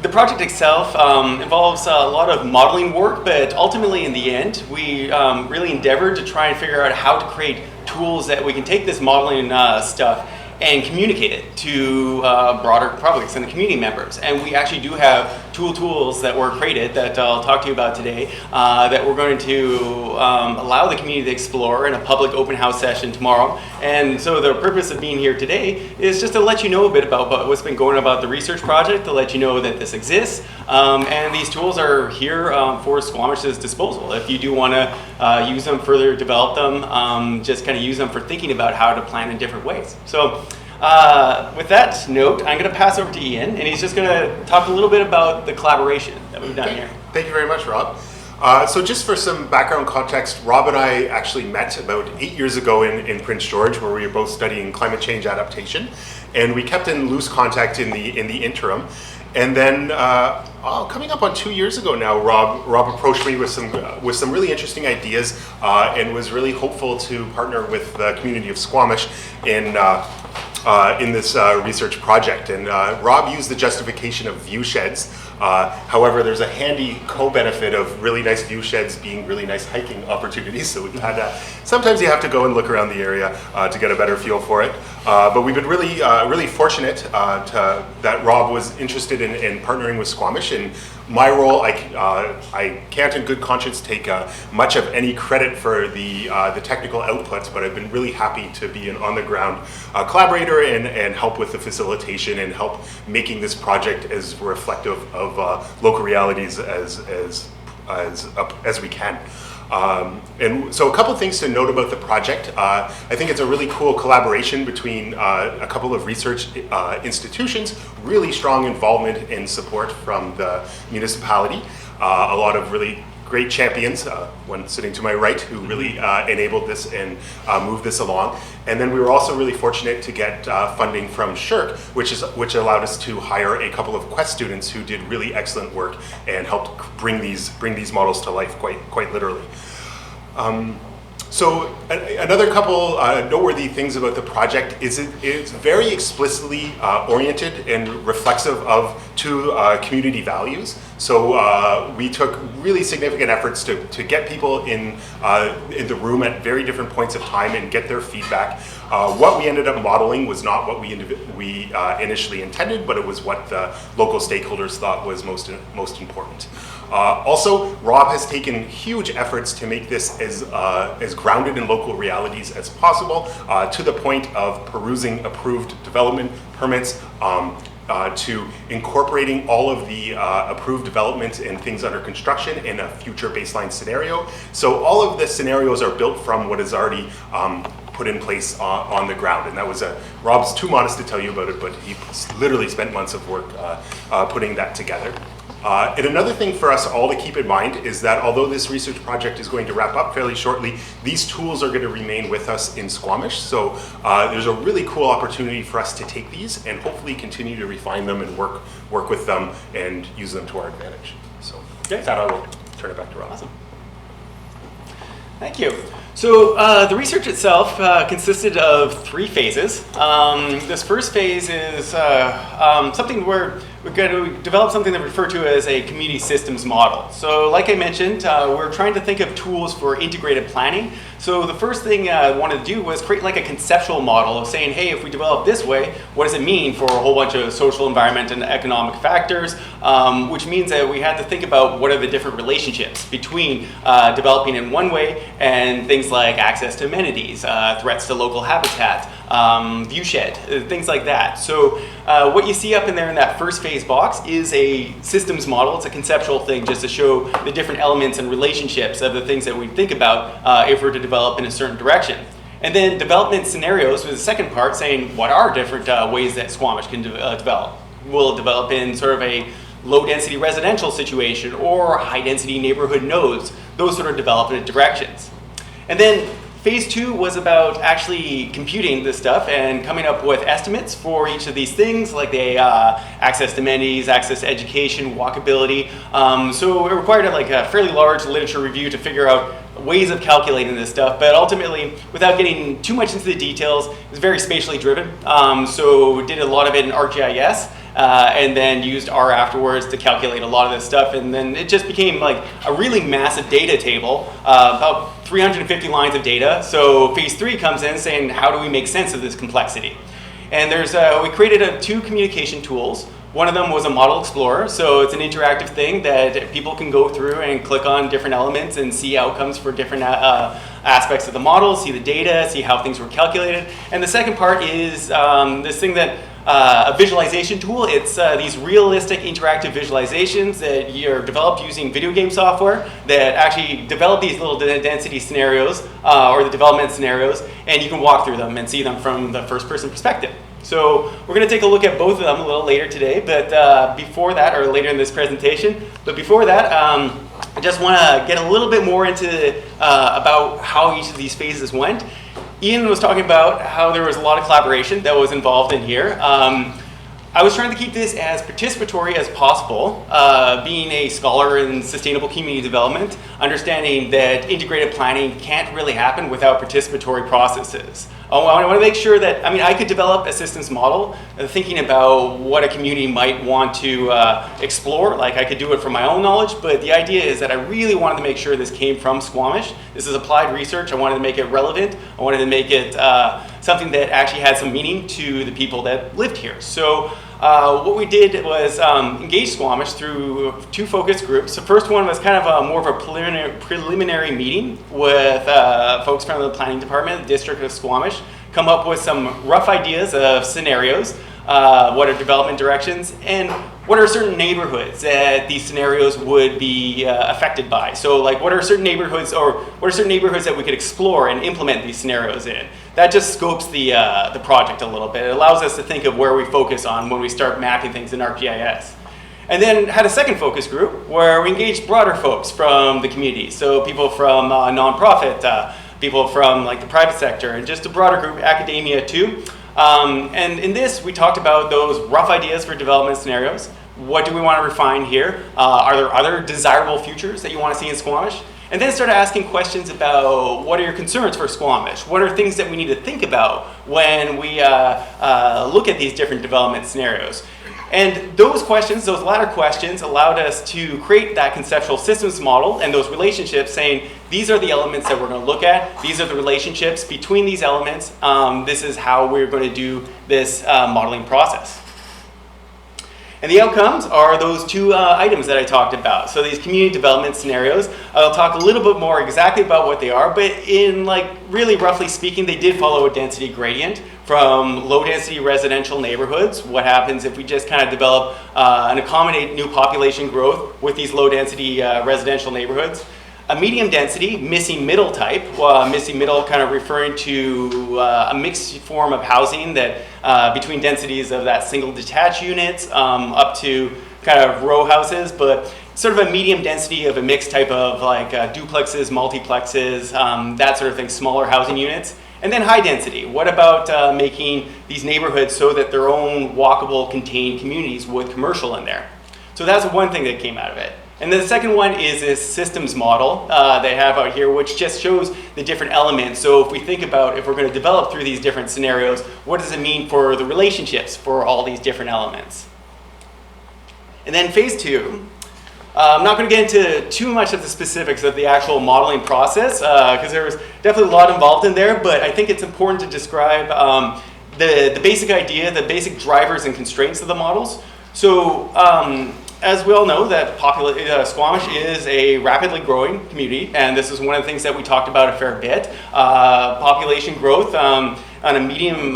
the project itself involves a lot of modeling work, but ultimately in the end, we really endeavored to try and figure out how to create tools that we can take this modeling stuff and communicate it to broader publics and the community members. And we actually do have tools that were created that I'll talk to you about today that we're going to allow the community to explore in a public open house session tomorrow. And so the purpose of being here today is just to let you know a bit about what's been going on about the research project, to let you know that this exists. And these tools are here for Squamish's disposal. If you do want to use them, further develop them, just kind of use them for thinking about how to plan in different ways. So with that note, I'm going to pass over to Ian, and he's just going to talk a little bit about the collaboration that we've done here. Thank you very much, Rob. So just for some background context, Rob and I actually met about 8 years ago in Prince George, where we were both studying climate change adaptation, and we kept in loose contact in the interim. And then coming up on 2 years ago now, Rob approached me with some really interesting ideas and was really hopeful to partner with the community of Squamish in this research project. And Rob used the justification of view sheds. However, there's a handy co-benefit of really nice view sheds being really nice hiking opportunities. So we've had sometimes you have to go and look around the area to get a better feel for it. But we've been really fortunate that Rob was interested in partnering with Squamish. And my role, I can't in good conscience take much of any credit for the technical outputs, but I've been really happy to be an on-the-ground collaborator and help with the facilitation and help making this project as reflective of local realities as we can. And so a couple of things to note about the project. I think it's a really cool collaboration between a couple of research institutions, really strong involvement and support from the municipality, a lot of really great champions, one sitting to my right, who really enabled this and moved this along. And then we were also really fortunate to get funding from CERP, which allowed us to hire a couple of Quest students who did really excellent work and helped bring these models to life quite literally. So another couple noteworthy things about the project is it's very explicitly oriented and reflexive of two community values. So we took really significant efforts to get people in the room at very different points of time and get their feedback. What we ended up modeling was not what we initially intended, but it was what the local stakeholders thought was most important. Also, Rob has taken huge efforts to make this as grounded in local realities as possible, to the point of perusing approved development permits, to incorporating all of the approved development and things under construction in a future baseline scenario. So all of the scenarios are built from what is already put in place on the ground. And that was Rob's too modest to tell you about it, but he literally spent months of work putting that together. And another thing for us all to keep in mind is that although this research project is going to wrap up fairly shortly, these tools are going to remain with us in Squamish. So there's a really cool opportunity for us to take these and hopefully continue to refine them and work with them and use them to our advantage. So with that, I will turn it back to Rob. Awesome. Thank you. So the research itself consisted of 3 phases. This first phase is something where we're going to develop something that we refer to as a community systems model. So like I mentioned, we're trying to think of tools for integrated planning. So the first thing I wanted to do was create like a conceptual model of saying, hey, if we develop this way, what does it mean for a whole bunch of social, environment, and economic factors? Which means that we had to think about what are the different relationships between developing in one way and things like access to amenities, threats to local habitat, viewshed, things like that. So what you see up in there in that first phase box is a systems model. It's a conceptual thing just to show the different elements and relationships of the things that we think about if we're to develop in a certain direction. And then development scenarios was the second part, saying what are different ways that Squamish can develop. Will it develop in sort of a low-density residential situation or high-density neighborhood nodes, those sort of development directions. And then phase 2 was about actually computing this stuff and coming up with estimates for each of these things, like the access to amenities, access to education, walkability. So it required like a fairly large literature review to figure out ways of calculating this stuff, but ultimately, without getting too much into the details, it was very spatially driven. So we did a lot of it in ArcGIS, and then used R afterwards to calculate a lot of this stuff, and then it just became like a really massive data table, about 350 lines of data. So phase 3 comes in saying, how do we make sense of this complexity? And there's we created 2 communication tools. One of them was a model explorer, so it's an interactive thing that people can go through and click on different elements and see outcomes for different aspects of the model, see the data, see how things were calculated. And the second part is this thing that a visualization tool. It's these realistic interactive visualizations that are developed using video game software that actually develop these little density scenarios or the development scenarios, and you can walk through them and see them from the first person perspective. So we're going to take a look at both of them a little later today, but before that, or later in this presentation, but before that, I just want to get a little bit more into about how each of these phases went. Ian was talking about how there was a lot of collaboration that was involved in here. I was trying to keep this as participatory as possible, being a scholar in sustainable community development, understanding that integrated planning can't really happen without participatory processes. I want to make sure that, I could develop a systems model thinking about what a community might want to explore, like I could do it from my own knowledge, but the idea is that I really wanted to make sure this came from Squamish. This is applied research. I wanted to make it relevant. I wanted to make it something that actually had some meaning to the people that lived here. So what we did was engage Squamish through 2 focus groups. The first one was kind of more of a preliminary meeting with folks from the planning department, the District of Squamish, come up with some rough ideas of scenarios, what are development directions, and what are certain neighborhoods that these scenarios would be affected by. So like what are certain neighborhoods that we could explore and implement these scenarios in. That just scopes the project a little bit. It allows us to think of where we focus on when we start mapping things in ArcGIS. And then had a second focus group where we engaged broader folks from the community. So people from nonprofit, people from like the private sector, and just a broader group, academia too. And in this, we talked about those rough ideas for development scenarios. What do we want to refine here? Are there other desirable futures that you want to see in Squamish? And then started asking questions about what are your concerns for Squamish? What are things that we need to think about when we look at these different development scenarios? And those questions, those latter questions, allowed us to create that conceptual systems model and those relationships, saying these are the elements that we're going to look at. These are the relationships between these elements. This is how we're going to do this modeling process. And the outcomes are those 2 items that I talked about. So these community development scenarios, I'll talk a little bit more exactly about what they are, but in like really roughly speaking, they did follow a density gradient from low density residential neighborhoods. What happens if we just kind of develop and accommodate new population growth with these low density residential neighborhoods? A medium density, missing middle type, missing middle kind of referring to a mixed form of housing that between densities of that single detached units up to kind of row houses, but sort of a medium density of a mixed type of like duplexes, multiplexes, that sort of thing, smaller housing units. And then high density. What about making these neighborhoods so that their own walkable, contained communities with commercial in there? So that's one thing that came out of it. And then the second one is this systems model they have out here, which just shows the different elements. So if we think about if we're going to develop through these different scenarios, what does it mean for the relationships for all these different elements? And then phase 2, I'm not going to get into too much of the specifics of the actual modeling process because there was definitely a lot involved in there, but I think it's important to describe the basic idea, the basic drivers and constraints of the models. So as we all know, that Squamish is a rapidly growing community, and this is one of the things that we talked about a fair bit. Population growth on a medium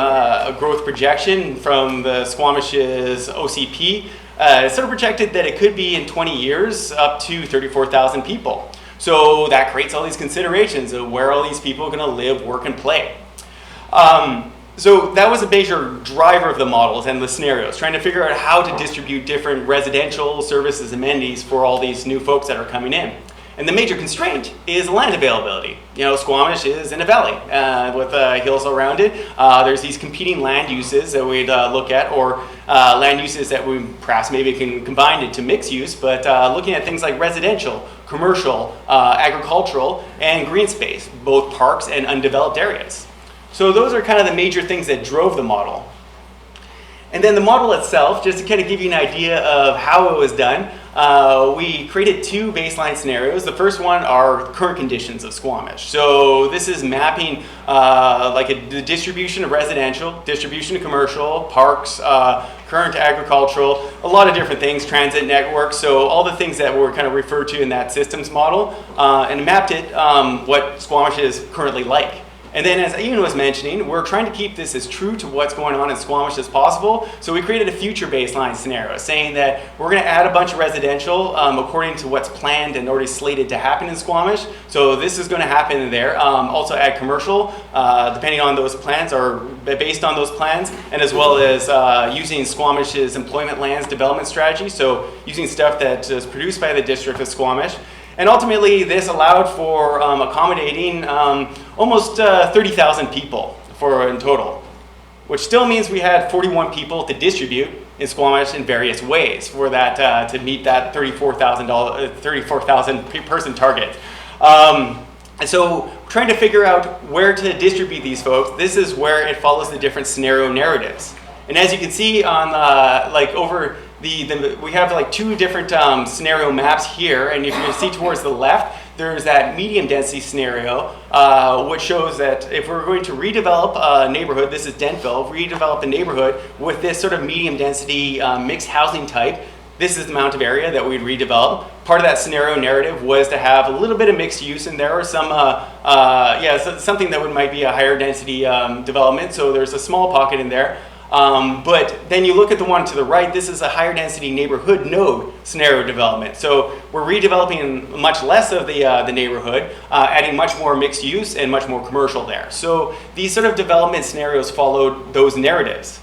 growth projection from the Squamish's OCP, it's sort of projected that it could be in 20 years up to 34,000 people. So that creates all these considerations of where all these people are going to live, work, and play. So that was a major driver of the models and the scenarios, trying to figure out how to distribute different residential services, amenities for all these new folks that are coming in. And the major constraint is land availability. You know, Squamish is in a valley with hills around it. There's these competing land uses that we'd look at, or land uses that we perhaps maybe can combine into mixed use, but looking at things like residential, commercial, agricultural, and green space, both parks and undeveloped areas. So those are kind of the major things that drove the model. And then the model itself, just to kind of give you an idea of how it was done, we created 2 baseline scenarios. The first one are current conditions of Squamish. So this is mapping the distribution of residential, distribution of commercial, parks, current agricultural, a lot of different things, transit networks, so all the things that were kind of referred to in that systems model, and mapped it what Squamish is currently like. And then, as Ian was mentioning, we're trying to keep this as true to what's going on in Squamish as possible. So we created a future baseline scenario saying that we're going to add a bunch of residential according to what's planned and already slated to happen in Squamish. So this is going to happen in there. Also add commercial, depending on those plans or based on those plans, and as well as using Squamish's employment lands development strategy. So using stuff that is produced by the District of Squamish. And ultimately, this allowed for accommodating almost 30,000 people in total, which still means we had 41 people to distribute in Squamish in various ways for that to meet that 34,000 person target. And so trying to figure out where to distribute these folks, this is where it follows the different scenario narratives. And as you can see on we have like 2 different scenario maps here, and if you see towards the left, there's that medium density scenario, which shows that if we're going to redevelop a neighborhood, this is Dentville, redevelop a neighborhood with this sort of medium density mixed housing type, this is the amount of area that we'd redevelop. Part of that scenario narrative was to have a little bit of mixed use in there, or some, something that might be a higher density development, so there's a small pocket in there. But then you look at the one to the right, this is a higher density neighborhood node scenario development. So we're redeveloping much less of the neighborhood, adding much more mixed use and much more commercial there. So these sort of development scenarios followed those narratives.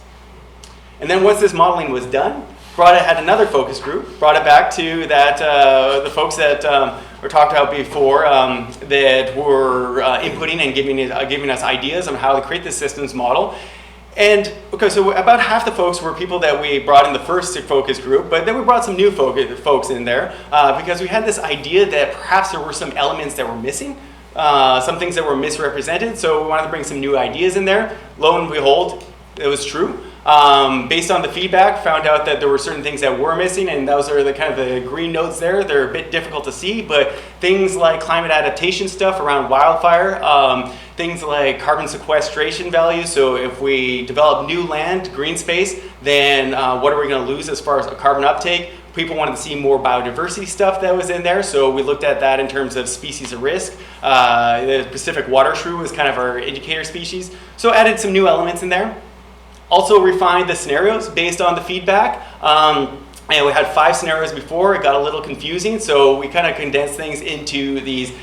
And then once this modeling was done, had another focus group, brought it back to that the folks that were talked about before that were inputting and giving us ideas on how to create this systems model. And okay, so about half the folks were people that we brought in the first focus group, but then we brought some new folks in there because we had this idea that perhaps there were some elements that were missing, some things that were misrepresented, so we wanted to bring some new ideas in there. Lo and behold, it was true. Based on the feedback, found out that there were certain things that were missing, and those are the kind of the green notes there. They're a bit difficult to see, but things like climate adaptation stuff around wildfire, things like carbon sequestration values. So if we develop new land, green space, then what are we going to lose as far as carbon uptake? People wanted to see more biodiversity stuff that was in there, so we looked at that in terms of species of risk. The Pacific water shrew was kind of our indicator species, so added some new elements in there. Also refined the scenarios based on the feedback. And we had 5 scenarios before, it got a little confusing, so we kind of condensed things into these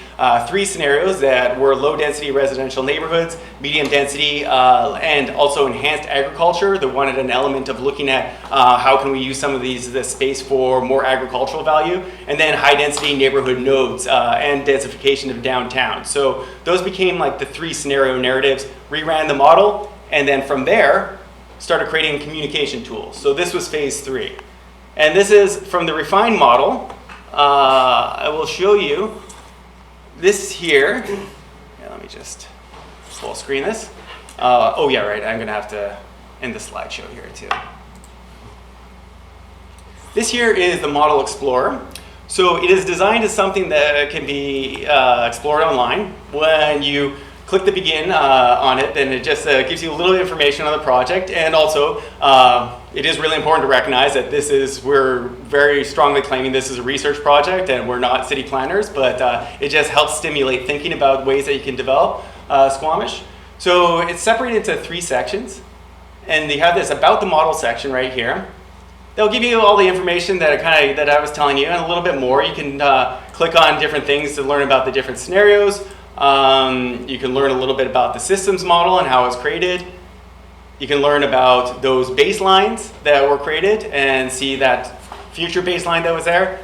3 scenarios that were low density residential neighborhoods, medium density, and also enhanced agriculture. They wanted an element of looking at how can we use some of this space for more agricultural value, and then high density neighborhood nodes and densification of downtown. So those became like the 3 scenario narratives, reran the model, and then from there, started creating communication tools. So this was phase 3. And this is from the refined model. I will show you this here. Yeah, let me just full screen this. Oh yeah, right, I'm gonna have to end the slideshow here too. This here is the Model Explorer. So it is designed as something that can be explored online. When you click the begin on it, then it just gives you a little information on the project, and also it is really important to recognize that we're very strongly claiming this is a research project and we're not city planners, but it just helps stimulate thinking about ways that you can develop Squamish. So it's separated into 3 sections, and you have this about the model section right here. They'll give you all the information that I was telling you and a little bit more. You can click on different things to learn about the different scenarios. You can learn a little bit about the systems model and how it's created. You can learn about those baselines that were created and see that future baseline that was there.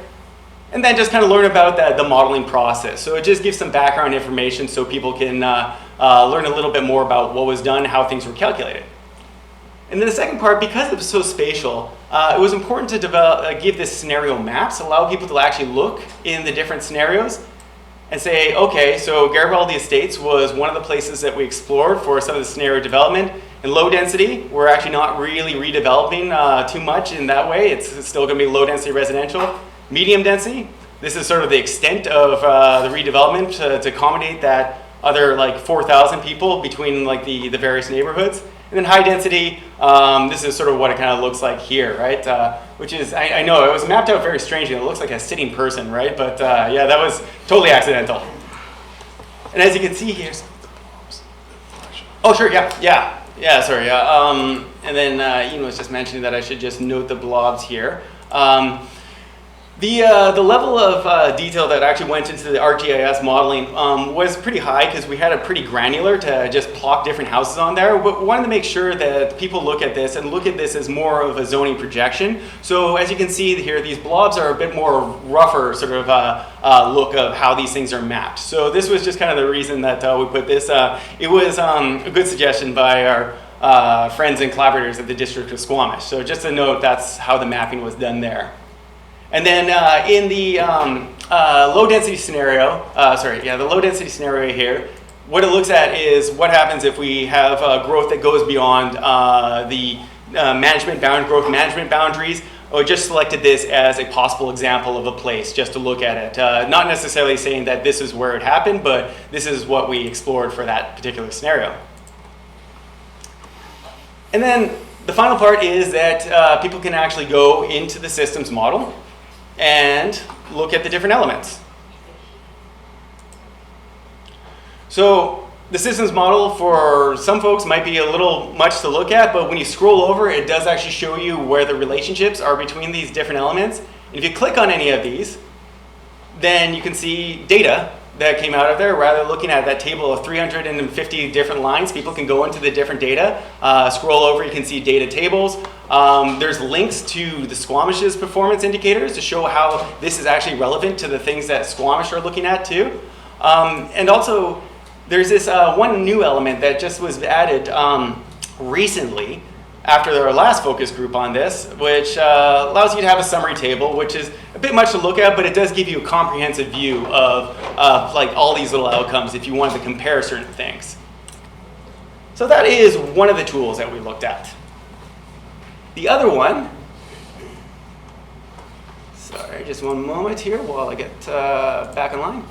And then just kind of learn about the modeling process. So it just gives some background information so people can learn a little bit more about what was done, how things were calculated. And then the second part, because it was so spatial, it was important to give this scenario maps, allow people to actually look in the different scenarios and say, okay, so Garibaldi Estates was one of the places that we explored for some of the scenario development. In low density, we're actually not really redeveloping too much in that way. It's still gonna be low density residential. Medium density, this is sort of the extent of the redevelopment to accommodate that other like 4,000 people between like the various neighborhoods. And then high density, this is sort of what it kind of looks like here, right? Which is, I know it was mapped out very strangely. It looks like a sitting person, right? But yeah, that was totally accidental. And as you can see here, oh sure, yeah, sorry. And then Ian was just mentioning that I should just note the blobs here. The level of detail that actually went into the ArcGIS modeling was pretty high because we had it pretty granular to just plop different houses on there. But we wanted to make sure that people look at this as more of a zoning projection. So as you can see here, these blobs are a bit more rougher sort of look of how these things are mapped. So this was just kind of the reason that we put this. It was a good suggestion by our friends and collaborators at the District of Squamish. So just a note, that's how the mapping was done there. And then in the low density scenario, the low density scenario here, what it looks at is what happens if we have growth that goes beyond the growth management boundaries. I just selected this as a possible example of a place just to look at it. Not necessarily saying that this is where it happened, but this is what we explored for that particular scenario. And then the final part is that people can actually go into the systems model and look at the different elements. So the systems model for some folks might be a little much to look at, but when you scroll over, it does actually show you where the relationships are between these different elements. And if you click on any of these, then you can see data that came out of there. Rather than looking at that table of 350 different lines, people can go into the different data, scroll over, you can see data tables. There's links to the Squamish's performance indicators to show how this is actually relevant to the things that Squamish are looking at too. And also, there's this one new element that just was added recently after our last focus group on this, which allows you to have a summary table, which is a bit much to look at, but it does give you a comprehensive view of like all these little outcomes if you wanted to compare certain things. So that is one of the tools that we looked at. The other one, sorry, just one moment here while I get back online.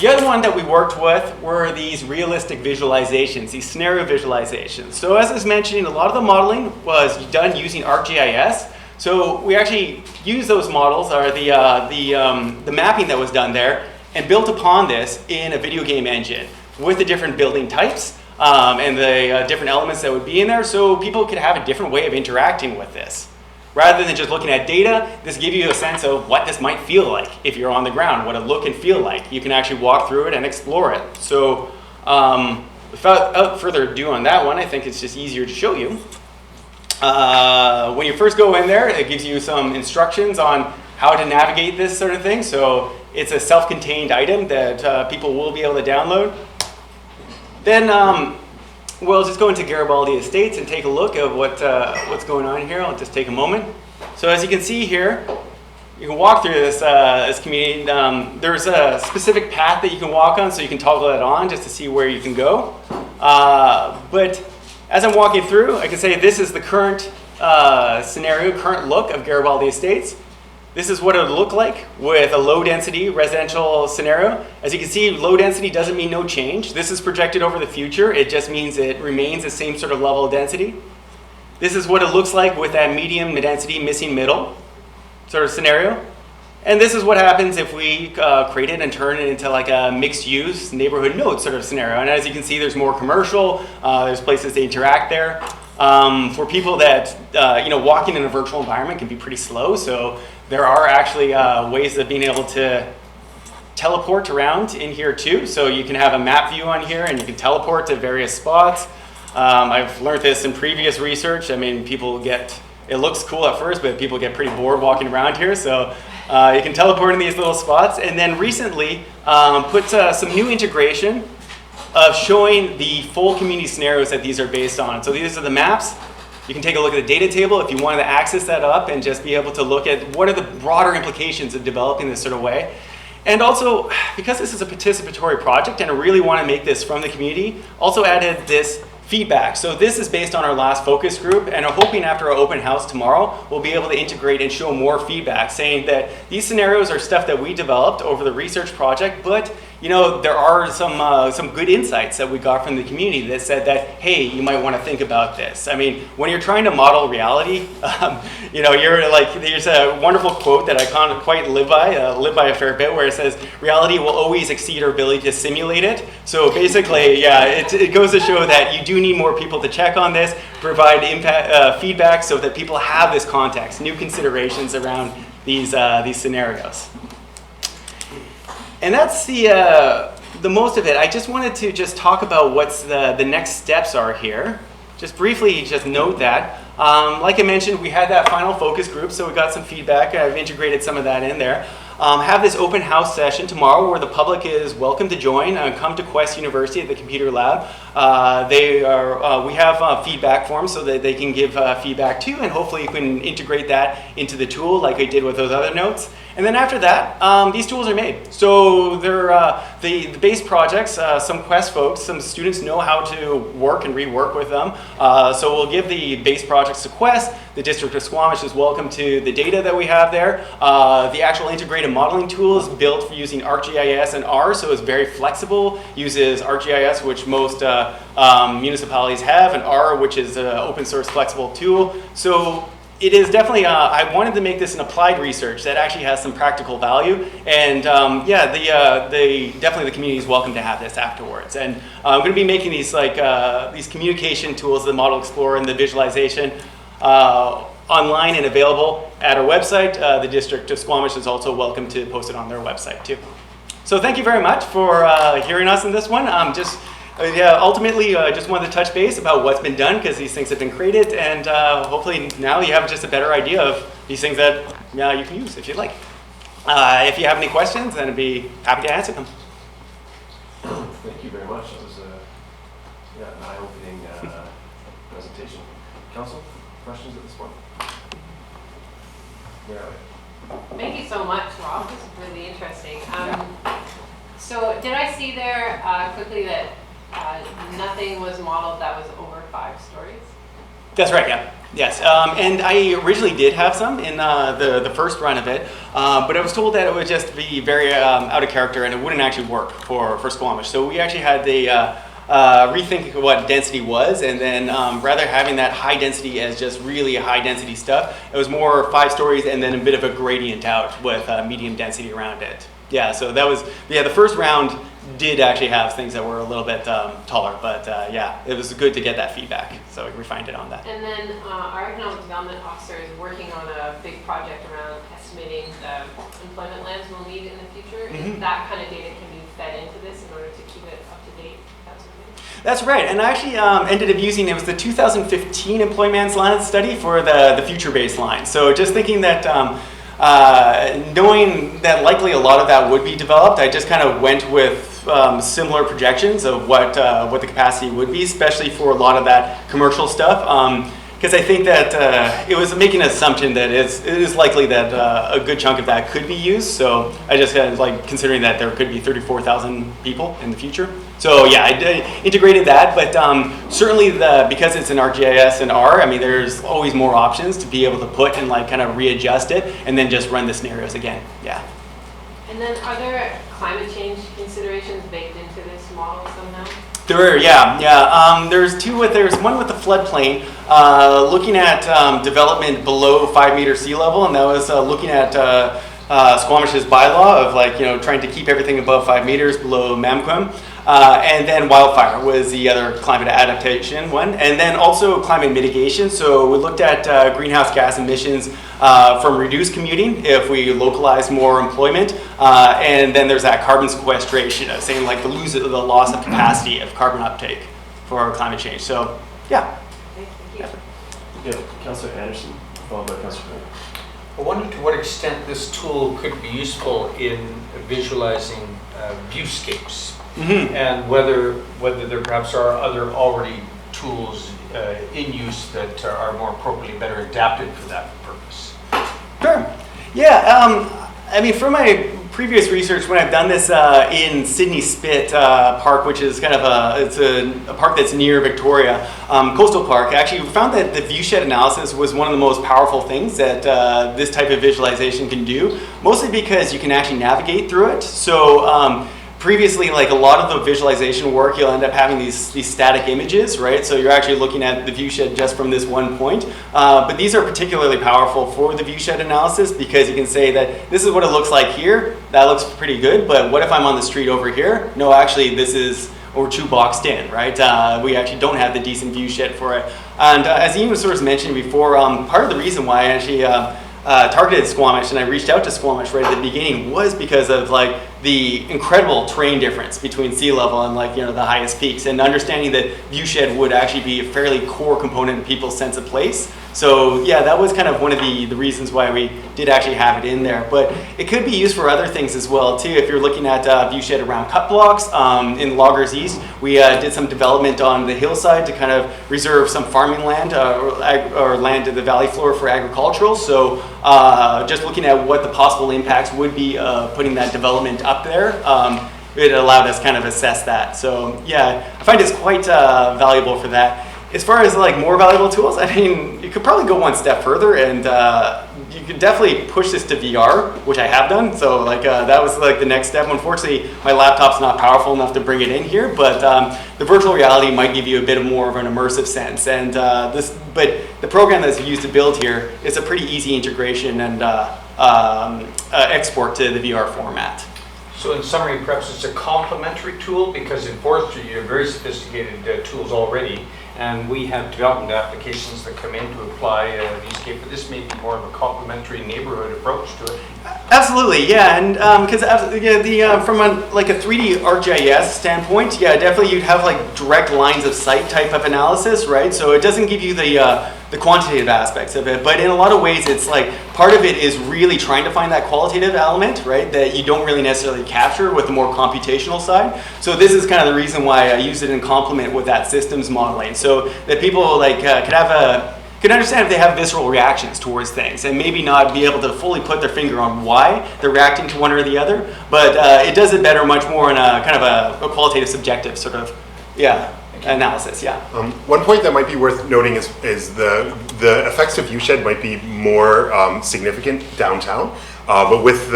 The other one that we worked with were these realistic visualizations, these scenario visualizations. So as I was mentioning, a lot of the modeling was done using ArcGIS. So we actually used those models, or the mapping that was done there, and built upon this in a video game engine with the different building types and the different elements that would be in there, so people could have a different way of interacting with this. Rather than just looking at data, this gives you a sense of what this might feel like if you're on the ground, what it look and feel like. You can actually walk through it and explore it. So without further ado on that one, I think it's just easier to show you. When you first go in there, it gives you some instructions on how to navigate this sort of thing. So it's a self-contained item that people will be able to download. Then we'll just go into Garibaldi Estates and take a look at what's going on here. I'll just take a moment. So as you can see here, you can walk through this community. There's a specific path that you can walk on, so you can toggle that on just to see where you can go. But as I'm walking through, I can say this is the current scenario, current look of Garibaldi Estates. This is what it would look like with a low-density residential scenario. As you can see, low density doesn't mean no change. This is projected over the future. It just means it remains the same sort of level of density. This is what it looks like with that medium density missing middle sort of scenario. And this is what happens if we create it and turn it into like a mixed-use neighborhood node sort of scenario. And as you can see, there's more commercial. There's places to interact there. For people that, walking in a virtual environment can be pretty slow. So there are actually ways of being able to teleport around in here too. So you can have a map view on here and you can teleport to various spots. I've learned this in previous research. I mean, it looks cool at first, but people get pretty bored walking around here. So you can teleport in these little spots. And then recently put some new integration of showing the full community scenarios that these are based on. So these are the maps. You can take a look at the data table if you wanted to access that up and just be able to look at what are the broader implications of developing this sort of way. And also, because this is a participatory project and I really want to make this from the community, also added this feedback. So this is based on our last focus group, and I'm hoping after our open house tomorrow, we'll be able to integrate and show more feedback, saying that these scenarios are stuff that we developed over the research project, but there are some good insights that we got from the community that said that, hey, you might want to think about this. I mean, when you're trying to model reality, you're like, there's a wonderful quote that I can't quite live by a fair bit, where it says, reality will always exceed our ability to simulate it. So basically, yeah, it goes to show that you do need more people to check on this, provide feedback so that people have this context, new considerations around these scenarios. And that's the most of it. I just wanted to just talk about what's the next steps are here. Just briefly, just note that. Like I mentioned, we had that final focus group, so we got some feedback. I've integrated some of that in there. Have this open house session tomorrow where the public is welcome to join. Come to Quest University at the computer lab. We have feedback forms so that they can give feedback too, and hopefully you can integrate that into the tool like I did with those other notes. And then after that, these tools are made. So they're the base projects, some Quest folks, some students know how to work and rework with them. So we'll give the base projects to Quest. The District of Squamish is welcome to the data that we have there. The actual integrated modeling tool is built for using ArcGIS and R, so it's very flexible. Uses ArcGIS, which most municipalities have, and R, which is an open source flexible tool. So it is definitely, I wanted to make this an applied research that actually has some practical value. And definitely the community is welcome to have this afterwards. And I'm going to be making these these communication tools, the Model Explorer and the visualization, online and available at our website. The District of Squamish is also welcome to post it on their website too. So thank you very much for hearing us in this one. Ultimately, just wanted to touch base about what's been done because these things have been created, and hopefully now you have just a better idea of these things that you can use if you'd like. If you have any questions, then I'd be happy to answer them. Thank you very much. That was an eye-opening presentation. Council, questions at this point? Thank you so much, Rob. This is really interesting. So did I see there quickly that nothing was modeled that was over 5 stories? That's right, yeah. Yes, and I originally did have some in the first run of it, but I was told that it would just be very out of character and it wouldn't actually work for Squamish. So we actually had the rethink what density was, and then rather having that high density as just really high density stuff, it was more 5 stories and then a bit of a gradient out with medium density around it. Yeah, so that was, the first round did actually have things that were a little bit taller, but it was good to get that feedback, so we refined it on that. And then our economic development officer is working on a big project around estimating the employment lands we'll need in the future. Mm-hmm. That kind of data can be fed into this in order to keep it up to date. That's right, and I actually ended up using, it was the 2015 employment lands study for the future baseline. So just thinking that knowing that likely a lot of that would be developed, I just kind of went with similar projections of what the capacity would be, especially for a lot of that commercial stuff. because I think that it was making an assumption that it is likely that a good chunk of that could be used. So I just had like considering that there could be 34,000 people in the future. So yeah, I integrated that, but certainly because it's an ArcGIS and R, I mean, there's always more options to be able to put and like kind of readjust it and then just run the scenarios again. Yeah. And then are there climate change considerations baked into this model somehow? There are, yeah. There's one with the floodplain, looking at development below 5 meter sea level, and that was looking at Squamish's bylaw of like, trying to keep everything above 5 meters below Mamquem. And then wildfire was the other climate adaptation one. And then also climate mitigation. So we looked at greenhouse gas emissions from reduced commuting if we localize more employment. And then there's that carbon sequestration, saying like the loss of capacity of carbon uptake for climate change. So, yeah. Thank you. Yeah, Councillor Anderson, followed by Councillor Gunn. I wonder to what extent this tool could be useful in visualizing viewscapes, and whether there perhaps are other already tools in use that are more appropriately better adapted for that purpose. Sure. Yeah. I mean, from my previous research, when I've done this in Sydney Spit Park, which is kind of a park that's near Victoria, coastal park, I actually found that the viewshed analysis was one of the most powerful things that this type of visualization can do, mostly because you can actually navigate through it. So previously, like a lot of the visualization work, you'll end up having these static images, right? So you're actually looking at the viewshed just from this one point. But these are particularly powerful for the viewshed analysis because you can say that this is what it looks like here. That looks pretty good, but what if I'm on the street over here? No, actually, we're too boxed in, right? We actually don't have the decent viewshed for it. And as Ian was sort of mentioned before, part of the reason why I actually targeted Squamish and I reached out to Squamish right at the beginning was because of like the incredible terrain difference between sea level and like, the highest peaks, and understanding that viewshed would actually be a fairly core component of people's sense of place. So yeah, that was kind of one of the reasons why we did actually have it in there. But it could be used for other things as well too. If you're looking at viewshed around cut blocks in Loggers East, we did some development on the hillside to kind of reserve some farming land or land in the valley floor for agricultural. So just looking at what the possible impacts would be putting that development up there, it allowed us kind of assess that. So yeah, I find it's quite valuable for that. As far as like more valuable tools, I mean, you could probably go one step further and you could definitely push this to VR, which I have done. So like that was like the next step. Unfortunately, my laptop's not powerful enough to bring it in here, but the virtual reality might give you a bit more of an immersive sense. And but the program that's used to build here is a pretty easy integration and export to the VR format. So in summary, perhaps it's a complementary tool because in forestry you have very sophisticated tools already, and we have development applications that come in to apply viewscape, but this may be more of a complementary neighborhood approach to it. Absolutely, yeah, and because from a 3D ArcGIS standpoint, yeah, definitely you'd have like direct lines of sight type of analysis, right? So it doesn't give you the quantitative aspects of it, but in a lot of ways, it's like part of it is really trying to find that qualitative element, right? That you don't really necessarily capture with the more computational side. So this is kind of the reason why I use it in complement with that systems modeling, so that people like could understand if they have visceral reactions towards things and maybe not be able to fully put their finger on why they're reacting to one or the other, but it does it better much more in a kind of a qualitative subjective sort of, analysis, yeah. One point that might be worth noting is the effects of viewshed might be more significant downtown, but with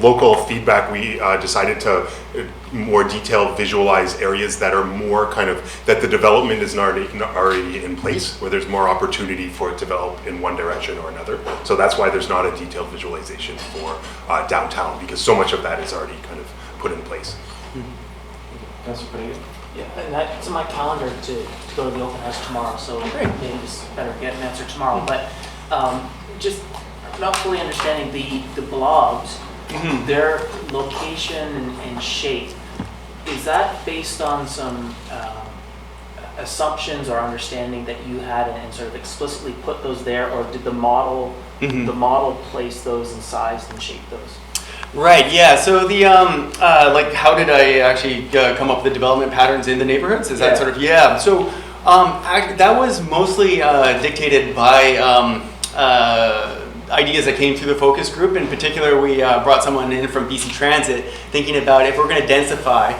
local feedback, we decided to more detailed visualize areas that are more kind of, that the development is already in place, where there's more opportunity for it to develop in one direction or another. So that's why there's not a detailed visualization for downtown, because so much of that is already kind of put in place. Councillor Finnegan? Yeah, and that's in my calendar to go to the open house tomorrow, so maybe just better get an answer tomorrow. But just not fully understanding the blobs, their location and shape, is that based on some assumptions or understanding that you had and sort of explicitly put those there, or did the model place those and size and shape those? Right, yeah, so the, how did I actually come up with the development patterns in the neighborhoods? Is that sort of, so That was mostly dictated by ideas that came through the focus group. In particular, we brought someone in from BC Transit thinking about if we're going to densify,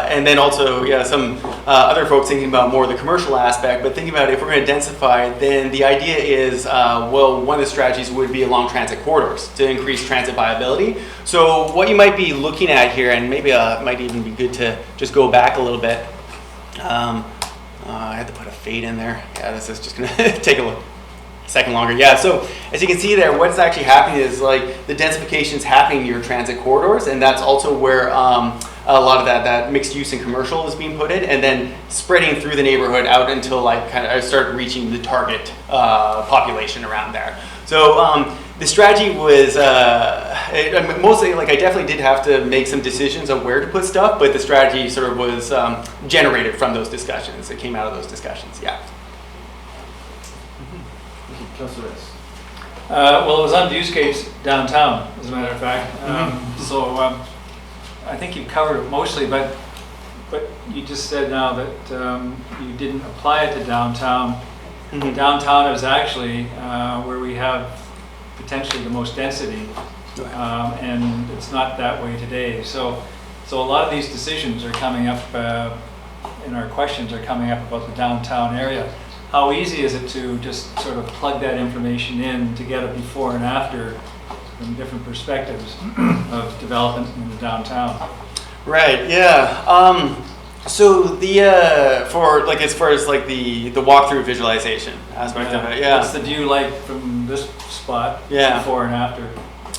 and then also some other folks thinking about more the commercial aspect, but thinking about if we're going to densify, then the idea is, well, one of the strategies would be along transit corridors to increase transit viability. So what you might be looking at here, and maybe it might even be good to just go back a little bit. I had to put a fade in there. Yeah, this is just going to take a second longer. Yeah, so as you can see there, what's actually happening is like the densification is happening in your transit corridors, and that's also where a lot of that mixed use and commercial is being put in, and then spreading through the neighborhood out until like kind of I start reaching the target population around there. So the strategy was mostly like I definitely did have to make some decisions on where to put stuff, but the strategy sort of was generated from those discussions. It came out of those discussions. Yeah. Well, it was on viewscapes downtown, as a matter of fact. So I think you covered it mostly, but you just said now that you didn't apply it to downtown. Downtown is actually where we have potentially the most density, and it's not that way today. So a lot of these decisions are coming up, and our questions are coming up about the downtown area. How easy is it to just sort of plug that information in to get a before and after from different perspectives of development in the downtown? Right. Yeah. So the for like as far as like the walkthrough visualization aspect of it, yeah. What's the view like from this spot? Yeah. Before and after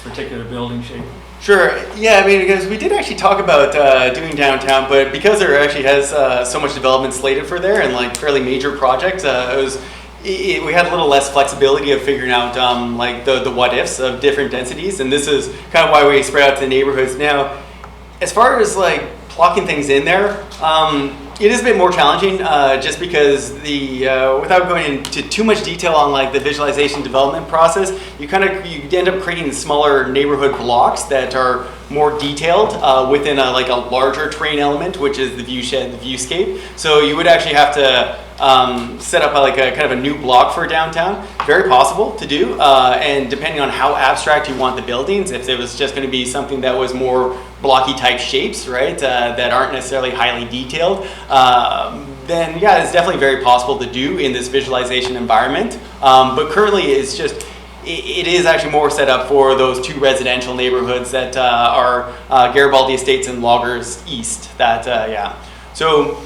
particular building shape. Sure. Yeah. I mean, because we did actually talk about doing downtown, but because there actually has so much development slated for there and like fairly major projects, we had a little less flexibility of figuring out like the what ifs of different densities, and this is kind of why we spread out to the neighborhoods. Now, as far as like plocking things in there, it is a bit more challenging just because without going into too much detail on like the visualization development process, you end up creating smaller neighborhood blocks that are more detailed within like a larger terrain element, which is the viewshed, the viewscape. So you would actually have to set up like a kind of a new block for downtown. Very possible to do, and depending on how abstract you want the buildings, if it was just going to be something that was more blocky type shapes, right, that aren't necessarily highly detailed, then yeah, it's definitely very possible to do in this visualization environment. But currently it's just, it is actually more set up for those two residential neighborhoods that are Garibaldi Estates and Loggers East. That yeah. So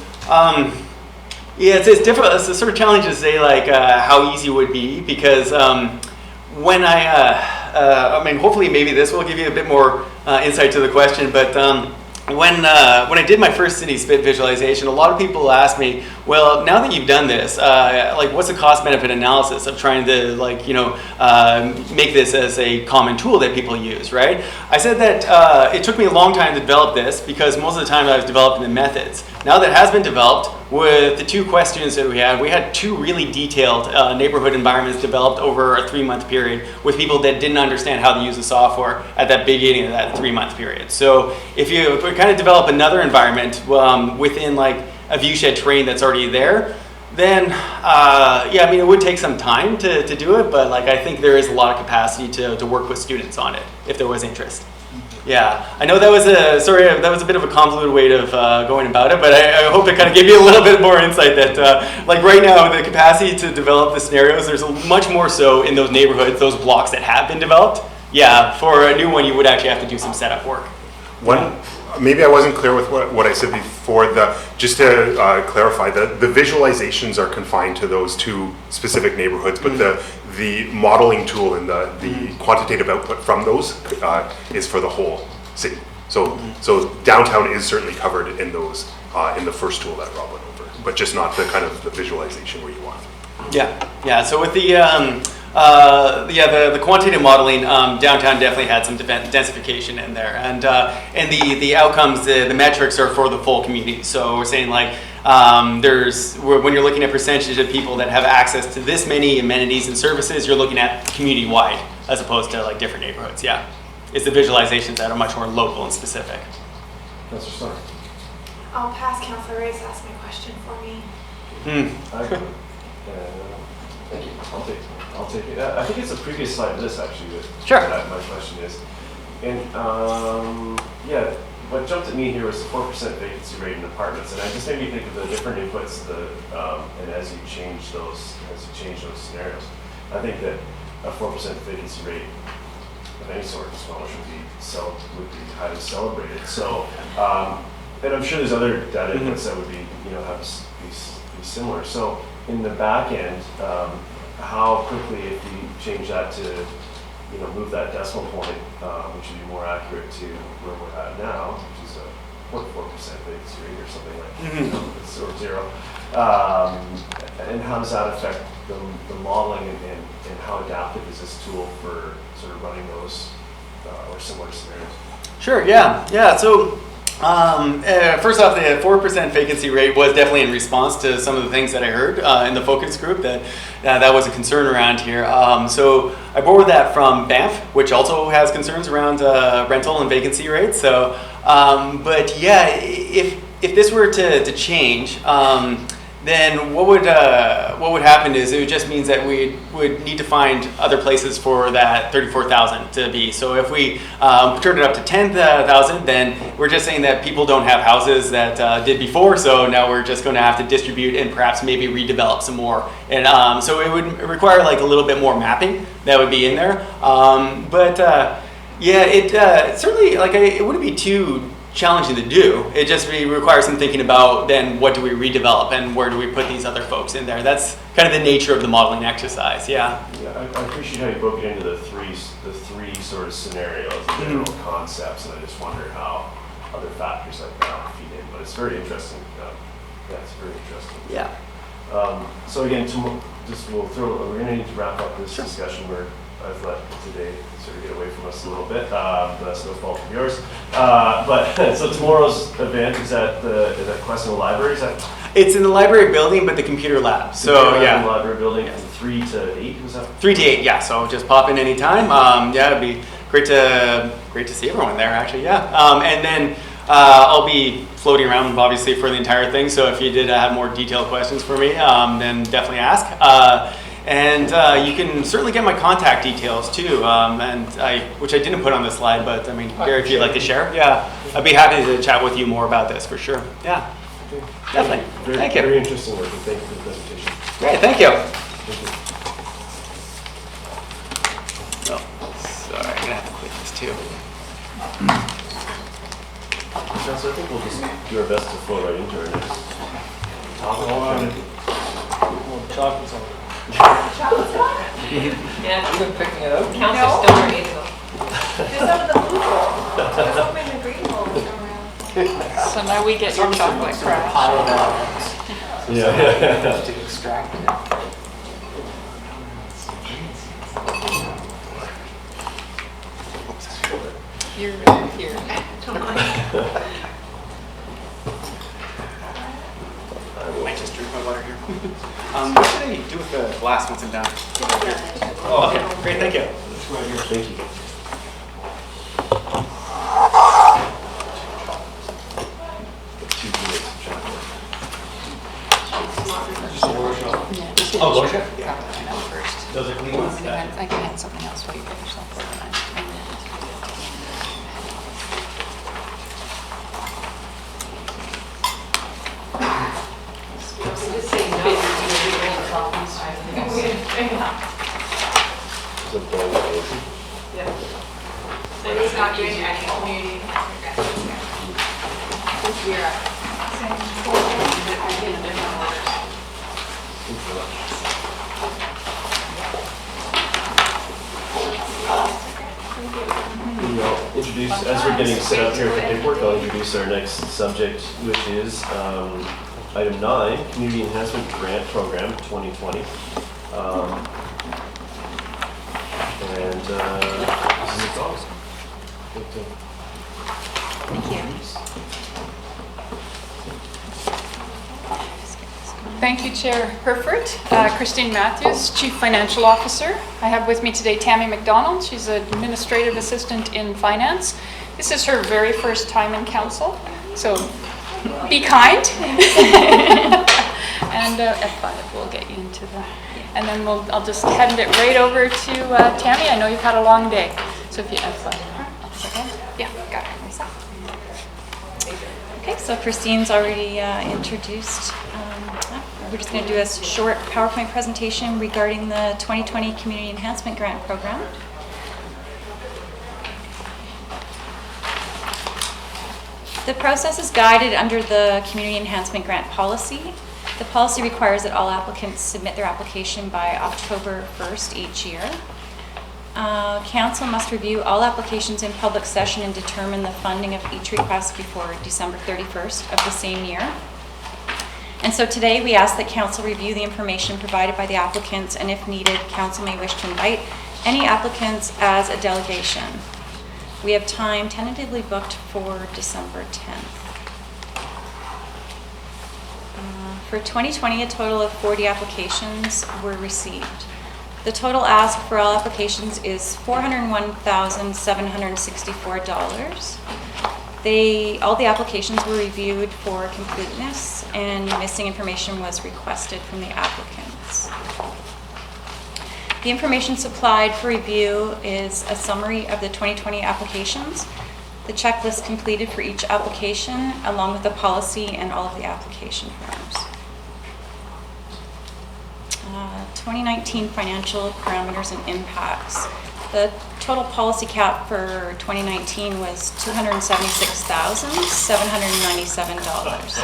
yeah, it's difficult. It's a sort of challenge to say like how easy it would be, because when I mean, hopefully maybe this will give you a bit more insight to the question, but when I did my first city split visualization, a lot of people asked me, well, now that you've done this, like what's the cost benefit analysis of trying to like, you know, make this as a common tool that people use, right? I said that it took me a long time to develop this because most of the time I was developing the methods. Now that it has been developed, with the two questions that we had two really detailed neighborhood environments developed over a 3-month period with people that didn't understand how to use the software at that beginning of that 3-month period. So if you kind of develop another environment within like a viewshed terrain that's already there, then yeah, I mean, it would take some time to do it, but like I think there is a lot of capacity to work with students on it if there was interest. Yeah, I know that was a bit of a convoluted way of going about it, but I hope it kind of gave you a little bit more insight that like right now the capacity to develop the scenarios, there's much more so in those neighborhoods, those blocks that have been developed. Yeah, for a new one you would actually have to do some setup work. Maybe I wasn't clear with what I said before. Just to clarify, the visualizations are confined to those two specific neighborhoods, but the modeling tool and the quantitative output from those is for the whole city. So downtown is certainly covered in those in the first tool that Rob went over, but just not the kind of the visualization where you want. Yeah. So with the quantitative modeling, downtown definitely had some densification in there, and the outcomes, the metrics are for the full community. So we're saying like when you're looking at percentage of people that have access to this many amenities and services, you're looking at community wide as opposed to like different neighborhoods. Yeah, it's the visualizations that are much more local and specific. I'll pass Councilor Rice to ask my question for me. Thank you. I'll take it. I think it's a previous slide to this actually. Sure. That my question is, and yeah, what jumped at me here was the 4% vacancy rate in apartments, and I just made me think of the different inputs. And as you change those scenarios, I think that a 4% vacancy rate of any sort in Squamish would be highly celebrated. So, and I'm sure there's other data inputs that would be be similar. So in the back end, how quickly, if you change that to move that decimal point, which would be more accurate to where we're at now, which is a 4% vacancy rate or something like it's or 0. And how does that affect the modeling and how adaptive is this tool for sort of running those or similar scenarios? Sure, yeah. So first off, the 4% vacancy rate was definitely in response to some of the things that I heard in the focus group that was a concern around here. So I borrowed that from Banff, which also has concerns around rental and vacancy rates. So, but yeah, if this were to change, then what would happen is it just means that we would need to find other places for that 34,000 to be. So if we turn it up to 10,000, then we're just saying that people don't have houses that did before, so now we're just going to have to distribute and perhaps maybe redevelop some more. And so it would require like a little bit more mapping that would be in there. Yeah, it certainly it wouldn't be too challenging to do. It just requires some thinking about then what do we redevelop and where do we put these other folks in there. That's kind of the nature of the modeling exercise. Yeah. I appreciate how you broke it into the three sort of scenarios, the general concepts, and I just wonder how other factors like that feed in. But it's very interesting. It's very interesting. Yeah. So again, we're going to need to wrap up this discussion. I've let today sort of get away from us a little bit, but that's no fault of yours. But so tomorrow's event is at Quest in the library. Is that? It's in the library building, but the computer lab. So yeah, the library building from 3 to 8. Was that? 3 to 8. Yeah. So just pop in anytime. Yeah, it'd be great to see everyone there. Actually, yeah. And then I'll be floating around obviously for the entire thing. So if you did have more detailed questions for me, then definitely ask. And you can certainly get my contact details too, which I didn't put on the slide, but I mean, Gary, if you'd like to share, yeah, I'd be happy to chat with you more about this for sure. Yeah, definitely. Thank you. Very interesting work, and thank you for the presentation. Great, thank you. Thank you. Oh, sorry, I'm gonna have to click this too. So I think we'll just do our best to flow right into our next topic. Chocolate's on. Chocolate's on? Yeah. You've been picking it up? Counselor Stoner needs to go. There's some of the blue bowl. There's some in the green bowl around. So now we get your chocolate crash. Yeah. To extract it. You're here. I might just drink my water here. What should I do with the glass once I'm done? Oh, okay. Great, thank you. Thank you. Oh, Watershed? Yeah. First. Those are clean ones? I can add something else for you for yourself. And he's not doing any community. As we're getting set up here for paperwork, I'll introduce our next subject, which is item 9, Community Enhancement Grant Program 2020. And this is it all. Thank you. Thank you, Chair Herford. Christine Matthews, Chief Financial Officer. I have with me today Tammy McDonald. She's an Administrative Assistant in Finance. This is her very first time in Council, so be kind. And and F5 will get you into the, and then I'll just hand it right over to Tammy. I know you've had a long day, so if you F5. Yeah, got it. Okay, so Christine's already introduced. We're just going to do a short PowerPoint presentation regarding the 2020 Community Enhancement Grant Program. The process is guided under the Community Enhancement Grant Policy. The policy requires that all applicants submit their application by October 1st each year. Council must review all applications in public session and determine the funding of each request before December 31st of the same year. And so today we ask that Council review the information provided by the applicants, and if needed, Council may wish to invite any applicants as a delegation. We have time tentatively booked for December 10th. For 2020, a total of 40 applications were received. The total ask for all applications is $401,764. All the applications were reviewed for completeness, and missing information was requested from the applicants. The information supplied for review is a summary of the 2020 applications, the checklist completed for each application, along with the policy and all of the application forms. 2019 financial parameters and impacts. The total policy cap for 2019 was $276,797.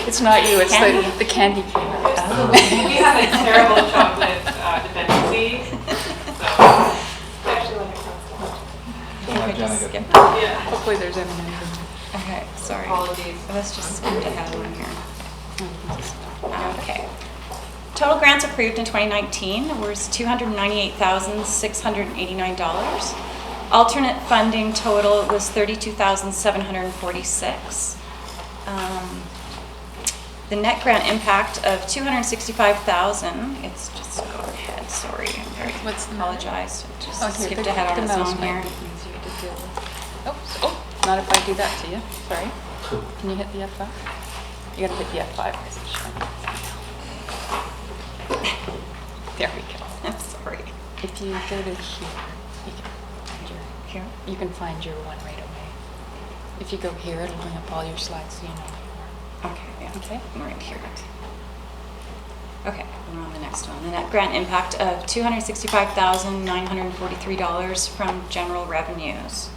It's not you, it's the candy cane. Oh. We have a terrible chocolate dependency, so actually when it comes to yeah. Hopefully there's M&M's in there. Okay, sorry. Apologies. Let's just skip ahead one here. Okay. Total grants approved in 2019 was $298,689. Alternate funding total was $32,746. The net grant impact of $265,000. It's just go ahead. Sorry, I apologize. Just skipped ahead on its own here. Oh, not if I do that to you. Sorry. Can you hit the F5? You gotta hit the F5 because it's showing. There we go. I'm sorry. If you go to here, you can find your one right away. If you go here, it'll bring up all your slides so you know. Okay, yeah. Okay. Right here. Okay, we're on the next one. The net grant impact of $265,943 from general revenues.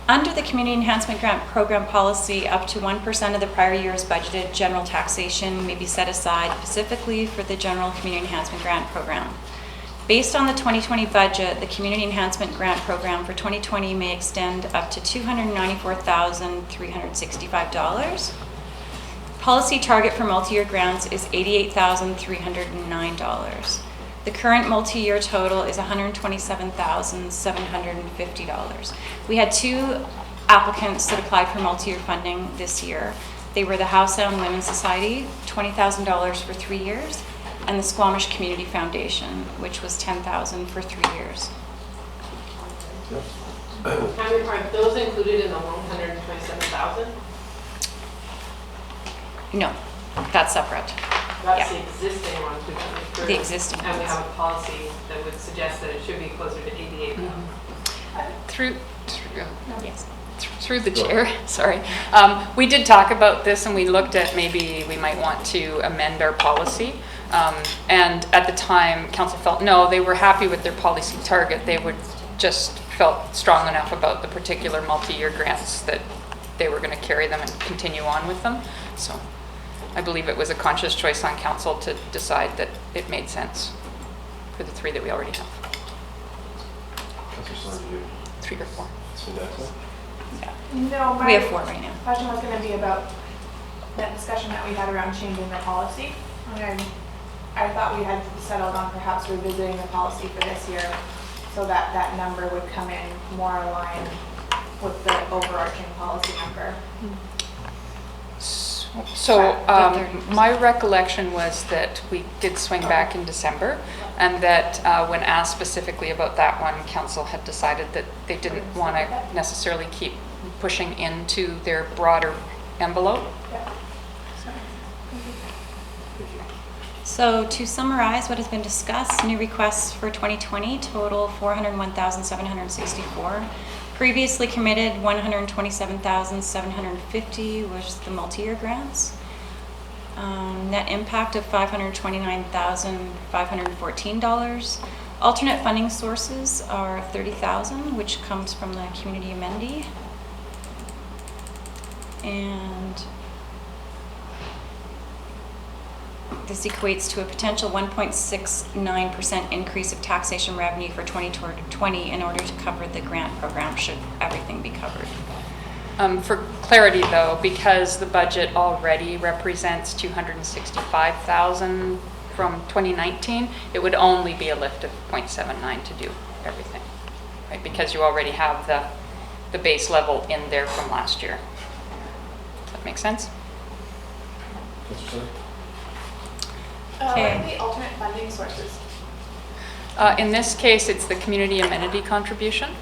Under the Community Enhancement Grant Program policy, up to 1% of the prior year's budgeted general taxation may be set aside specifically for the General Community Enhancement Grant Program. Based on the 2020 budget, the Community Enhancement Grant Program for 2020 may extend up to $294,365. Policy target for multi-year grants is $88,309. The current multi-year total is $127,750. We had 2 applicants that applied for multi-year funding this year. They were the Howe Sound Women's Society, $20,000 for 3 years, and the Squamish Community Foundation, which was $10,000 for 3 years. Are those included in the 127,000? No, that's separate. That's the existing one we've approved. The existing And we ones. have a policy that would suggest that it should be closer to 88. Through the chair, sorry. We did talk about this and we looked at maybe we might want to amend our policy. And at the time, council felt, no, they were happy with their policy target. They would just felt strong enough about the particular multi-year grants that they were going to carry them and continue on with them. So I believe it was a conscious choice on council to decide that it made sense for the 3 that we already have. 3 or 4. Yeah. No, We have 4 right now. Question was going to be about that discussion that we had around changing the policy. And I thought we had settled on perhaps revisiting the policy for this year so that that number would come in more aligned with the overarching policy number. So my recollection was that we did swing back in December, and that when asked specifically about that one, council had decided that they didn't want to necessarily keep pushing into their broader envelope. So to summarize what has been discussed, new requests for 2020 total 401,764. Previously committed 127,750 was the multi-year grants. Net impact of $529,514. Alternate funding sources are $30,000, which comes from the community amenity. And this equates to a potential 1.69% increase of taxation revenue for 2020 in order to cover the grant program, should everything be covered. For clarity though, because the budget already represents $265,000 from 2019, it would only be a lift of 0.79 to do everything, right? Because you already have the base level in there from last year. Does that make sense? What are the alternate funding sources? In this case, it's the community amenity contribution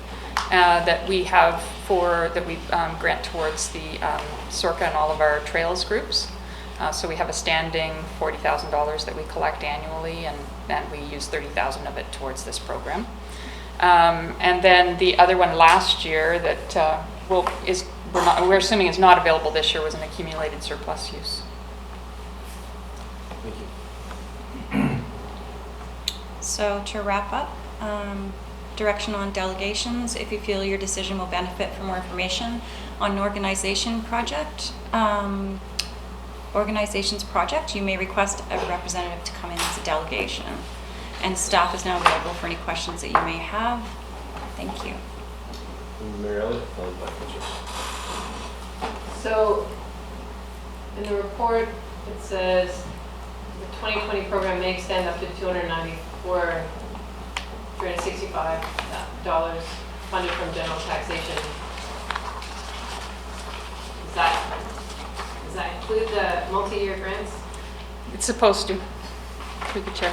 that we have that we grant towards the CERP and all of our trails groups. So we have a standing $40,000 that we collect annually, and we use $30,000 of it towards this program. And then the other one last year that we're assuming is not available this year was an accumulated surplus use. Thank you. So to wrap up, direction on delegations. If you feel your decision will benefit from more information on an organization's project, you may request a representative to come in as a delegation. And staff is now available for any questions that you may have. Thank you. Mary Elliott, followed by Commissioner. So in the report, it says the 2020 program may extend up to $365 funded from general taxation. Does that include the multi-year grants? It's supposed to, through the chair.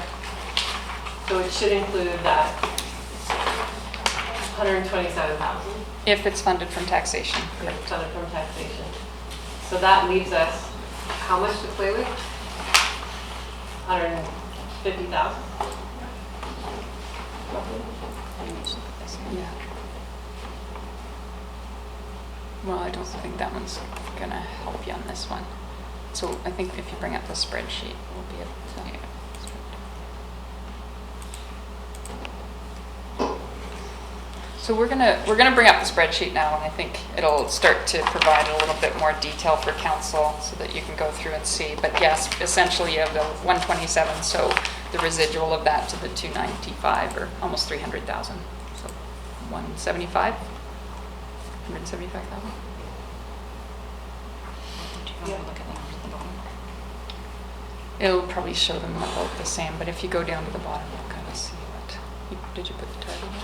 So it should include that 127,000. If it's funded from taxation. If it's funded from taxation. So that leaves us how much to play with? 150,000. Yeah. Well, I don't think that one's gonna help you on this one. So I think if you bring up the spreadsheet, we'll be able to. So we're gonna bring up the spreadsheet now, and I think it'll start to provide a little bit more detail for council so that you can go through and see. But yes, essentially you have the 127, so the residual of that to the 295 or almost 300,000. So 175, 175,000. It'll probably show them about the same, but if you go down to the bottom, you'll kind of see what. Did you put the title in?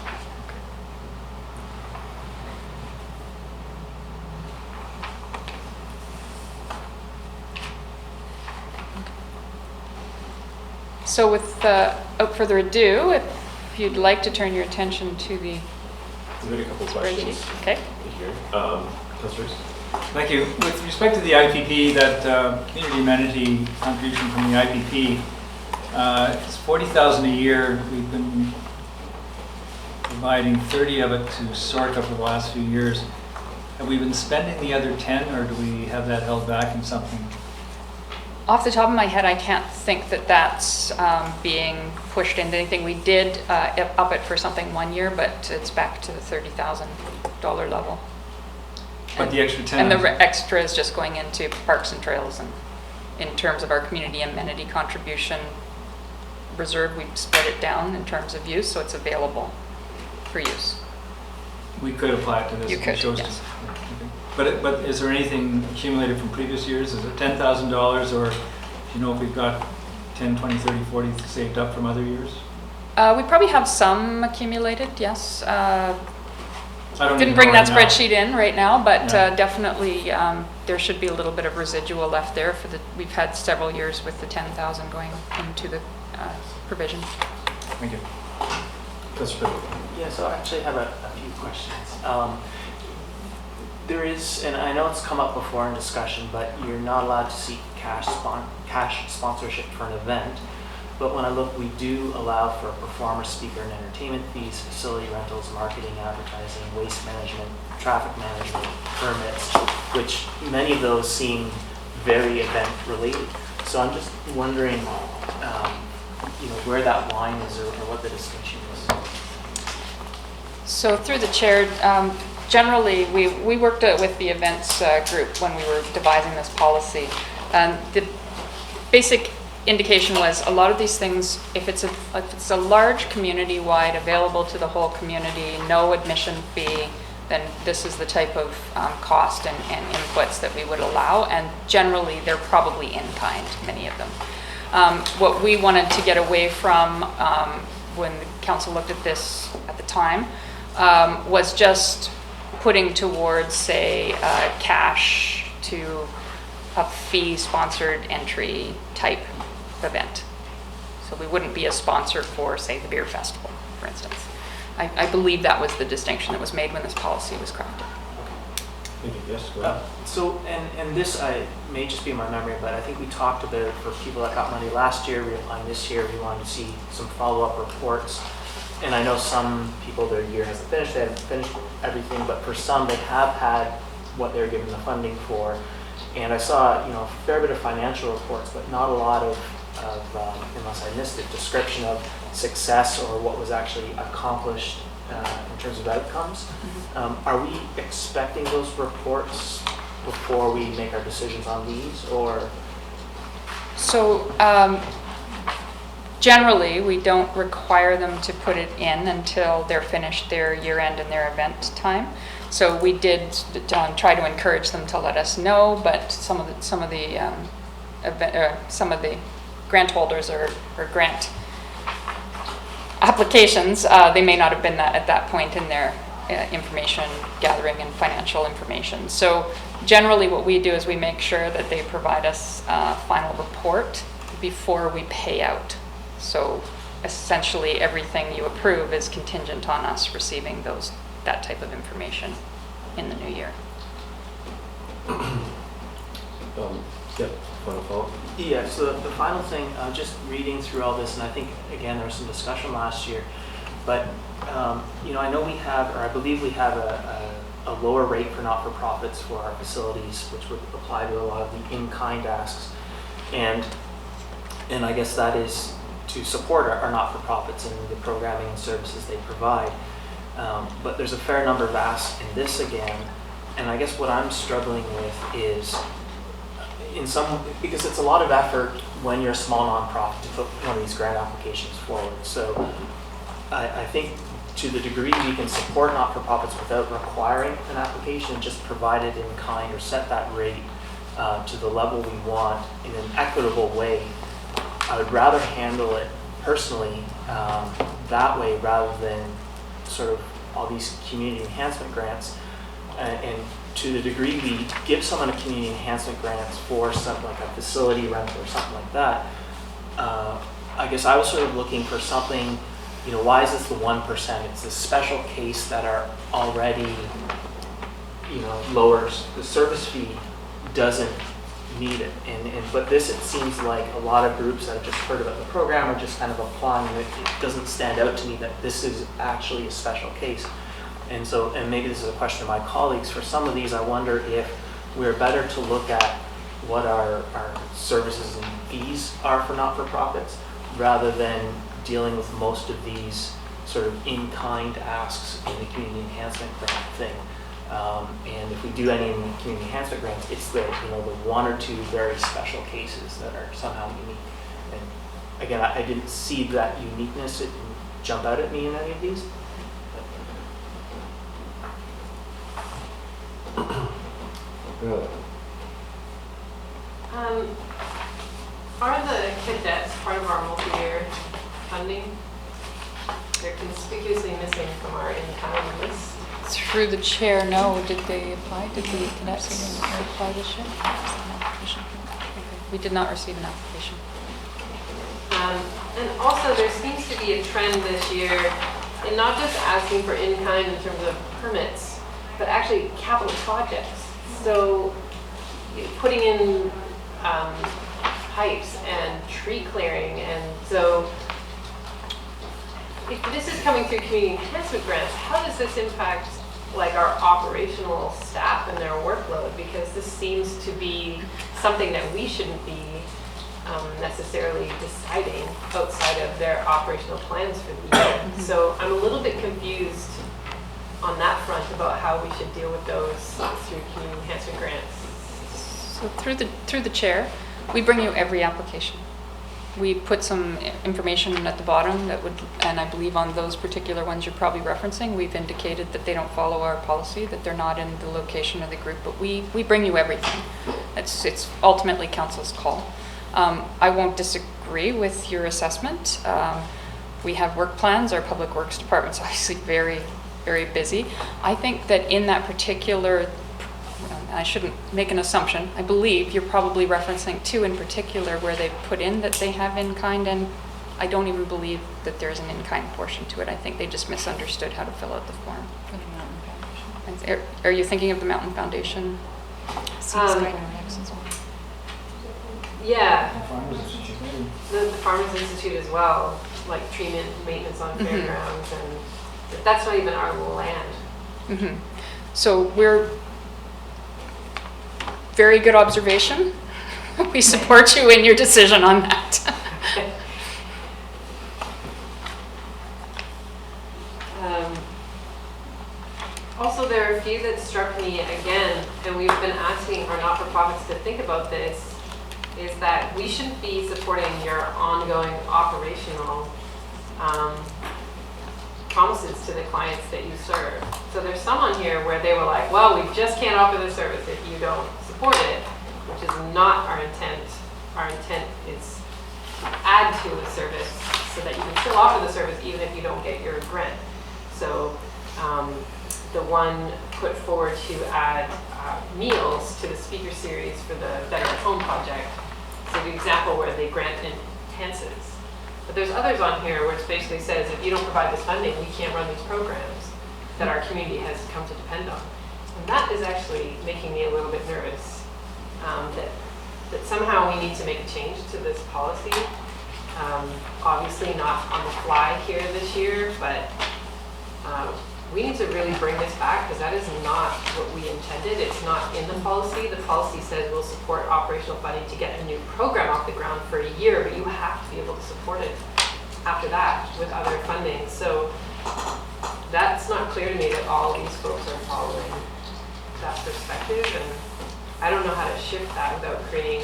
So without further ado, if you'd like to turn your attention to the We've got a couple of questions. Okay. Here. Councillors? Thank you. With respect to the IPP, that community amenity contribution from the IPP, it's $40,000 a year. We've been providing 30 of it to SORCA for the last few years. Have we been spending the other 10, or do we have that held back in something? Off the top of my head, I can't think that that's being pushed into anything. We did up it for something one year, but it's back to the $30,000 level. But the extra 10? And the extra is just going into parks and trails. And in terms of our community amenity contribution reserve, we've split it down in terms of use, so it's available for use. We could apply it to this. You could, yes. But is there anything accumulated from previous years? Is it $10,000, or do you know if we've got 10, 20, 30, 40 saved up from other years? We probably have some accumulated, yes. Didn't know bring that right spreadsheet in right now, but definitely there should be a little bit of residual left there for we've had several years with the 10,000 going into the provision. Thank you. Yeah, so I actually have a few questions. There is, and I know it's come up before in discussion, but you're not allowed to seek cash sponsorship for an event. But when I look, we do allow for performer, speaker, and entertainment fees, facility rentals, marketing, advertising, waste management, traffic management, permits, which many of those seem very event related. So I'm just wondering, where that line is or what the distinction is. So through the chair, generally, we worked with the events group when we were devising this policy. And the basic indication was a lot of these things, if it's a large community-wide, available to the whole community, no admission fee, then this is the type of cost and inputs that we would allow. And generally, they're probably in kind, many of them. What we wanted to get away from when the council looked at this at the time was just putting towards, say, cash to a fee-sponsored entry type event. So we wouldn't be a sponsor for, say, the beer festival, for instance. I believe that was the distinction that was made when this policy was crafted. Thank you. Yes, go ahead. So, and this may just be my memory, but I think we talked about it for people that got money last year, reapplying this year, we wanted to see some follow-up reports. And I know some people, their year hasn't finished, they haven't finished everything, but for some, they have had what they're given the funding for. And I saw, a fair bit of financial reports, but not a lot of unless I missed it, description of success or what was actually accomplished in terms of outcomes. Are we expecting those reports before we make our decisions on these, or? So generally, we don't require them to put it in until they're finished their year end and their event time. So we did try to encourage them to let us know, but some of the grant holders or grant applications, they may not have been at that point in their information gathering and financial information. So generally what we do is we make sure that they provide us a final report before we pay out. So essentially everything you approve is contingent on us receiving that type of information in the new year. Final follow-up? Yeah, so the final thing, just reading through all this, and I think, again, there was some discussion last year, but, I know we have, or I believe we have a lower rate for not-for-profits for our facilities, which would apply to a lot of the in-kind asks. And I guess that is to support our not-for-profits and the programming and services they provide. But there's a fair number of asks in this again, and I guess what I'm struggling with is, because it's a lot of effort when you're a small nonprofit to put one of these grant applications forward. So I think to the degree we can support not-for-profits without requiring an application, just provide it in kind or set that rate to the level we want in an equitable way, I would rather handle it personally that way rather than sort of all these community enhancement grants. And to the degree we give someone a community enhancement grant for something like a facility rental or something like that, I guess I was sort of looking for something, why is this the 1%? It's a special case that are already, lowers the service fee doesn't need it. But this, it seems like a lot of groups that have just heard about the program are just kind of applying, and it doesn't stand out to me that this is actually a special case. And so, and maybe this is a question of my colleagues, for some of these I wonder if we're better to look at what our services and fees are for not-for-profits rather than dealing with most of these sort of in-kind asks in the community enhancement grant thing. And if we do any in the community enhancement grants, it's the the one or two very special cases that are somehow unique. And again, I didn't see that uniqueness. It didn't jump out at me in any of these. Are the cadets part of our multi-year funding? They're conspicuously missing from our in-kind list. Through the chair, no. Did they apply? Did the cadets apply this year? We did not receive an application. And also there seems to be a trend this year in not just asking for in-kind in terms of permits, but actually capital projects. So putting in pipes and tree clearing, and so if this is coming through community enhancement grants, how does this impact like our operational staff and their workload? Because this seems to be something that we shouldn't be necessarily deciding outside of their operational plans for the year. So I'm a little bit confused on that front about how we should deal with those through community enhancement grants. So through the chair, we bring you every application. We put some information at the bottom that would, and I believe on those particular ones you're probably referencing, we've indicated that they don't follow our policy, that they're not in the location of the group, but we bring you everything. It's ultimately council's call. I won't disagree with your assessment. We have work plans. Our public works department's obviously very, very busy. I think that in that particular, I shouldn't make an assumption, I believe you're probably referencing two in particular where they put in that they have in-kind, and I don't even believe that there's an in-kind portion to it. I think they just misunderstood how to fill out the form. For the Mountain Foundation. Are you thinking of the Mountain Foundation? Yeah, the Farmers Institute as well, like tree maintenance on fairgrounds, and that's not even our land. So we're, very good observation. We support you in your decision on that. Also, there are a few that struck me again, and we've been asking our not-for-profits to think about this, is that we shouldn't be supporting your ongoing operational promises to the clients that you serve. So there's some on here where they were like, well, we just can't offer the service if you don't support it, which is not our intent. Our intent is to add to a service so that you can still offer the service even if you don't get your grant. So the one put forward to add meals to the speaker series for the Better at Home project. So the example where they grant intensives. But there's others on here which basically says if you don't provide this funding, we can't run these programs that our community has come to depend on. And that is actually making me a little bit nervous that somehow we need to make a change to this policy. Obviously not on the fly here this year, but we need to really bring this back because that is not what we intended. It's not in the policy. The policy says we'll support operational funding to get a new program off the ground for a year, but you have to be able to support it after that with other funding. So that's not clear to me that all these folks are following that perspective, and I don't know how to shift that without creating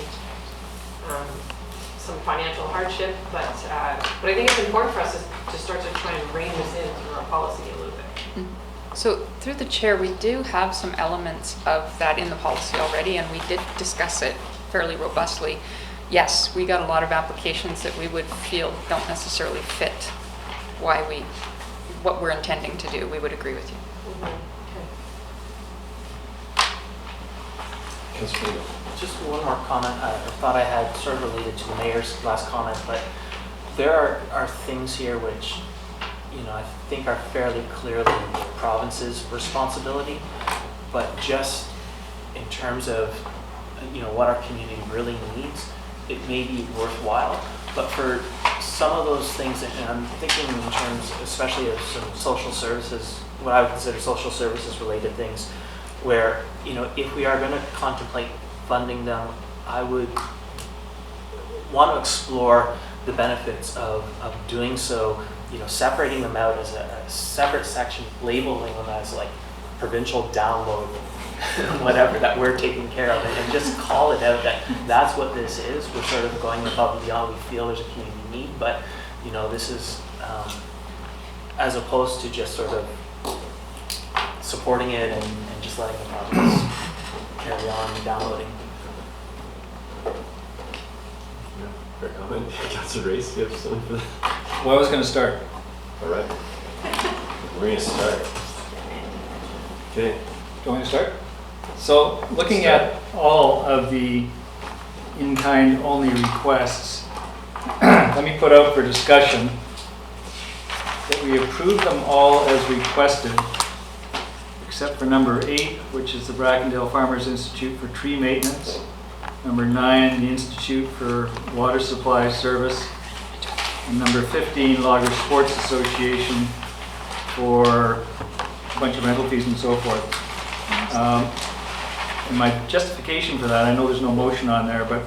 some financial hardship, but I think it's important for us to start to try and rein this in through our policy a little bit. So through the chair, we do have some elements of that in the policy already, and we did discuss it fairly robustly. Yes, we got a lot of applications that we would feel don't necessarily fit what we're intending to do. We would agree with you. Just one more comment. I thought I had sort of related to the mayor's last comment, but there are things here which, I think are fairly clearly the province's responsibility, but just in terms of, what our community really needs, it may be worthwhile. But for some of those things, and I'm thinking in terms, especially of some social services, what I would consider social services related things, where, if we are going to contemplate funding them, I would want to explore the benefits of doing so, separating them out as a separate section, labeling them as like provincial download, whatever, that we're taking care of, and just call it out that that's what this is. We're sort of going above and beyond. We feel there's a community need, but, this is, as opposed to just sort of supporting it and just letting the projects carry on and downloading. Fair comment. Councilor Race, do you have something for that? Well, I was going to start. All right. We're going to start. Okay. Do you want me to start? So, looking at all of the in-kind only requests, let me put out for discussion that we approve them all as requested, except for number 8, which is the Brackendale Farmers Institute for tree maintenance. Number 9, the Institute for Water Supply Service. And number 15, Logger Sports Association for a bunch of rental fees and so forth. And my justification for that, I know there's no motion on there, but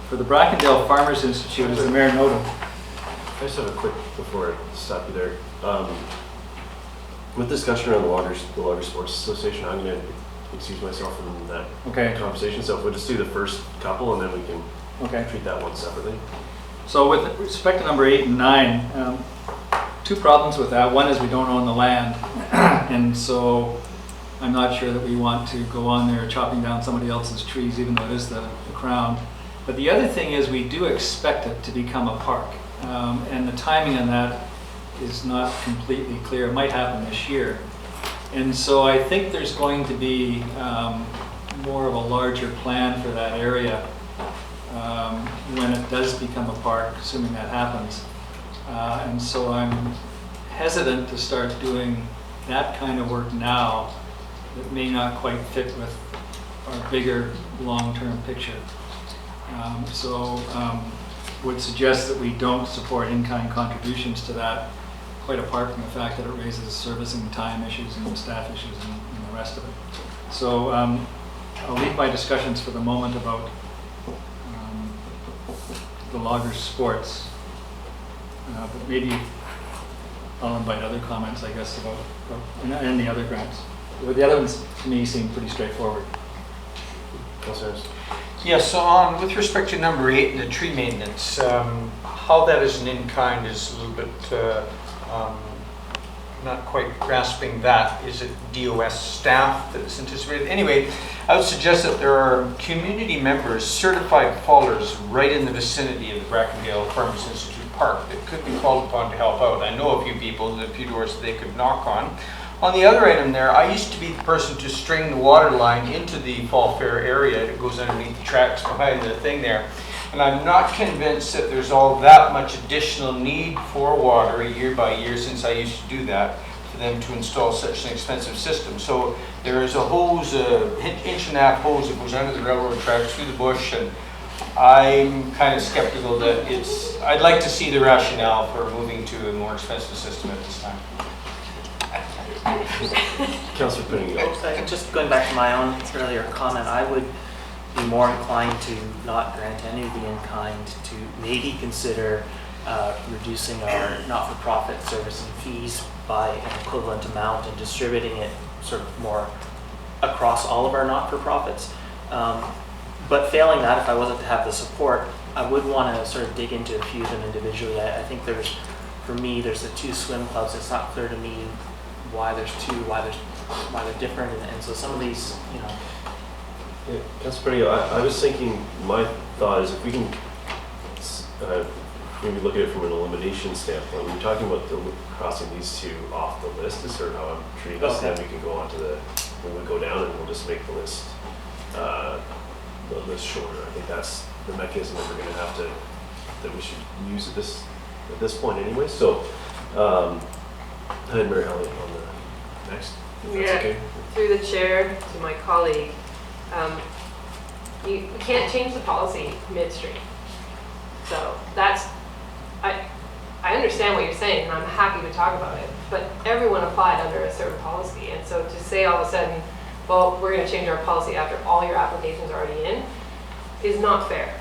for the Brackendale Farmers Institute, as the mayor noted. I just have a quick, before I stop you there. With discussion around the Logger Sports Association, I'm going to excuse myself from that conversation. So if we'll just do the first couple and then we can treat that one separately. So with respect to number 8 and 9, 2 problems with that. One is we don't own the land, and so I'm not sure that we want to go on there chopping down somebody else's trees, even though it is the Crown. But the other thing is we do expect it to become a park, and the timing on that is not completely clear. It might happen this year. And so I think there's going to be more of a larger plan for that area when it does become a park, assuming that happens. And so I'm hesitant to start doing that kind of work now that may not quite fit with our bigger long-term picture. Would suggest that we don't support in-kind contributions to that, quite apart from the fact that it raises servicing time issues and staff issues and the rest of it. So I'll leave my discussions for the moment about the loggers' sports, but maybe I'll invite other comments, I guess, about and the other grants. The other ones, to me, seem pretty straightforward. Yeah, so with respect to number 8 and the tree maintenance, how that is an in-kind is a little bit not quite grasping that. Is it DOS staff that is anticipated? Anyway, I would suggest that there are community members, certified fallers, right in the vicinity of the Brackendale Farmers Institute Park that could be called upon to help out. I know a few people, a few doors that they could knock on. On the other item there, I used to be the person to string the water line into the Fall Fair area. It goes underneath the tracks behind the thing there. And I'm not convinced that there's all that much additional need for water year by year, since I used to do that, for them to install such an expensive system. So there is a hose, inch and a half hose that goes under the railroad tracks through the bush, and I'm kind of skeptical that I'd like to see the rationale for moving to a more expensive system at this time. Councillor Pinnick. Just going back to my own earlier comment, I would be more inclined to not grant any of the in-kind, to maybe consider reducing our not-for-profit service and fees by an equivalent amount and distributing it sort of more across all of our not-for-profits. But failing that, if I wasn't to have the support, I would want to sort of dig into a few of them individually. I think for me, there's the 2 swim clubs. It's not clear to me why there's 2, why they're different, and so some of these, Yeah, Councillor Pinnick, I was thinking, my thought is if we can maybe look at it from an elimination standpoint, when you're talking about crossing these 2 off the list is sort of how I'm treating this, and then we can go on to when we go down and we'll just make the list shorter. I think that's the mechanism that we're going to have that we should use at this point anyway. So, Mary Elliott on the next. Okay. Through the chair to my colleague, you can't change the policy midstream. So I understand what you're saying, and I'm happy to talk about it, but everyone applied under a certain policy, and so to say all of a sudden, well, we're going to change our policy after all your applications are already in, is not fair.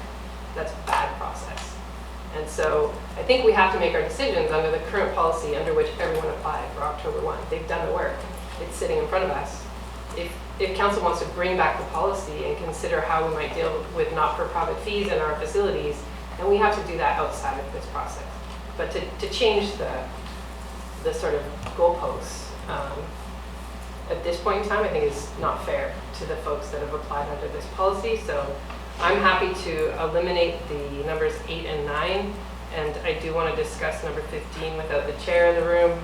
That's bad process. And so I think we have to make our decisions under the current policy under which everyone applied for October 1. They've done the work. It's sitting in front of us. If council wants to bring back the policy and consider how we might deal with not-for-profit fees in our facilities, then we have to do that outside of this process. But to change the sort of goalposts at this point in time, I think is not fair to the folks that have applied under this policy. So I'm happy to eliminate the numbers 8 and 9, and I do want to discuss number 15 without the chair in the room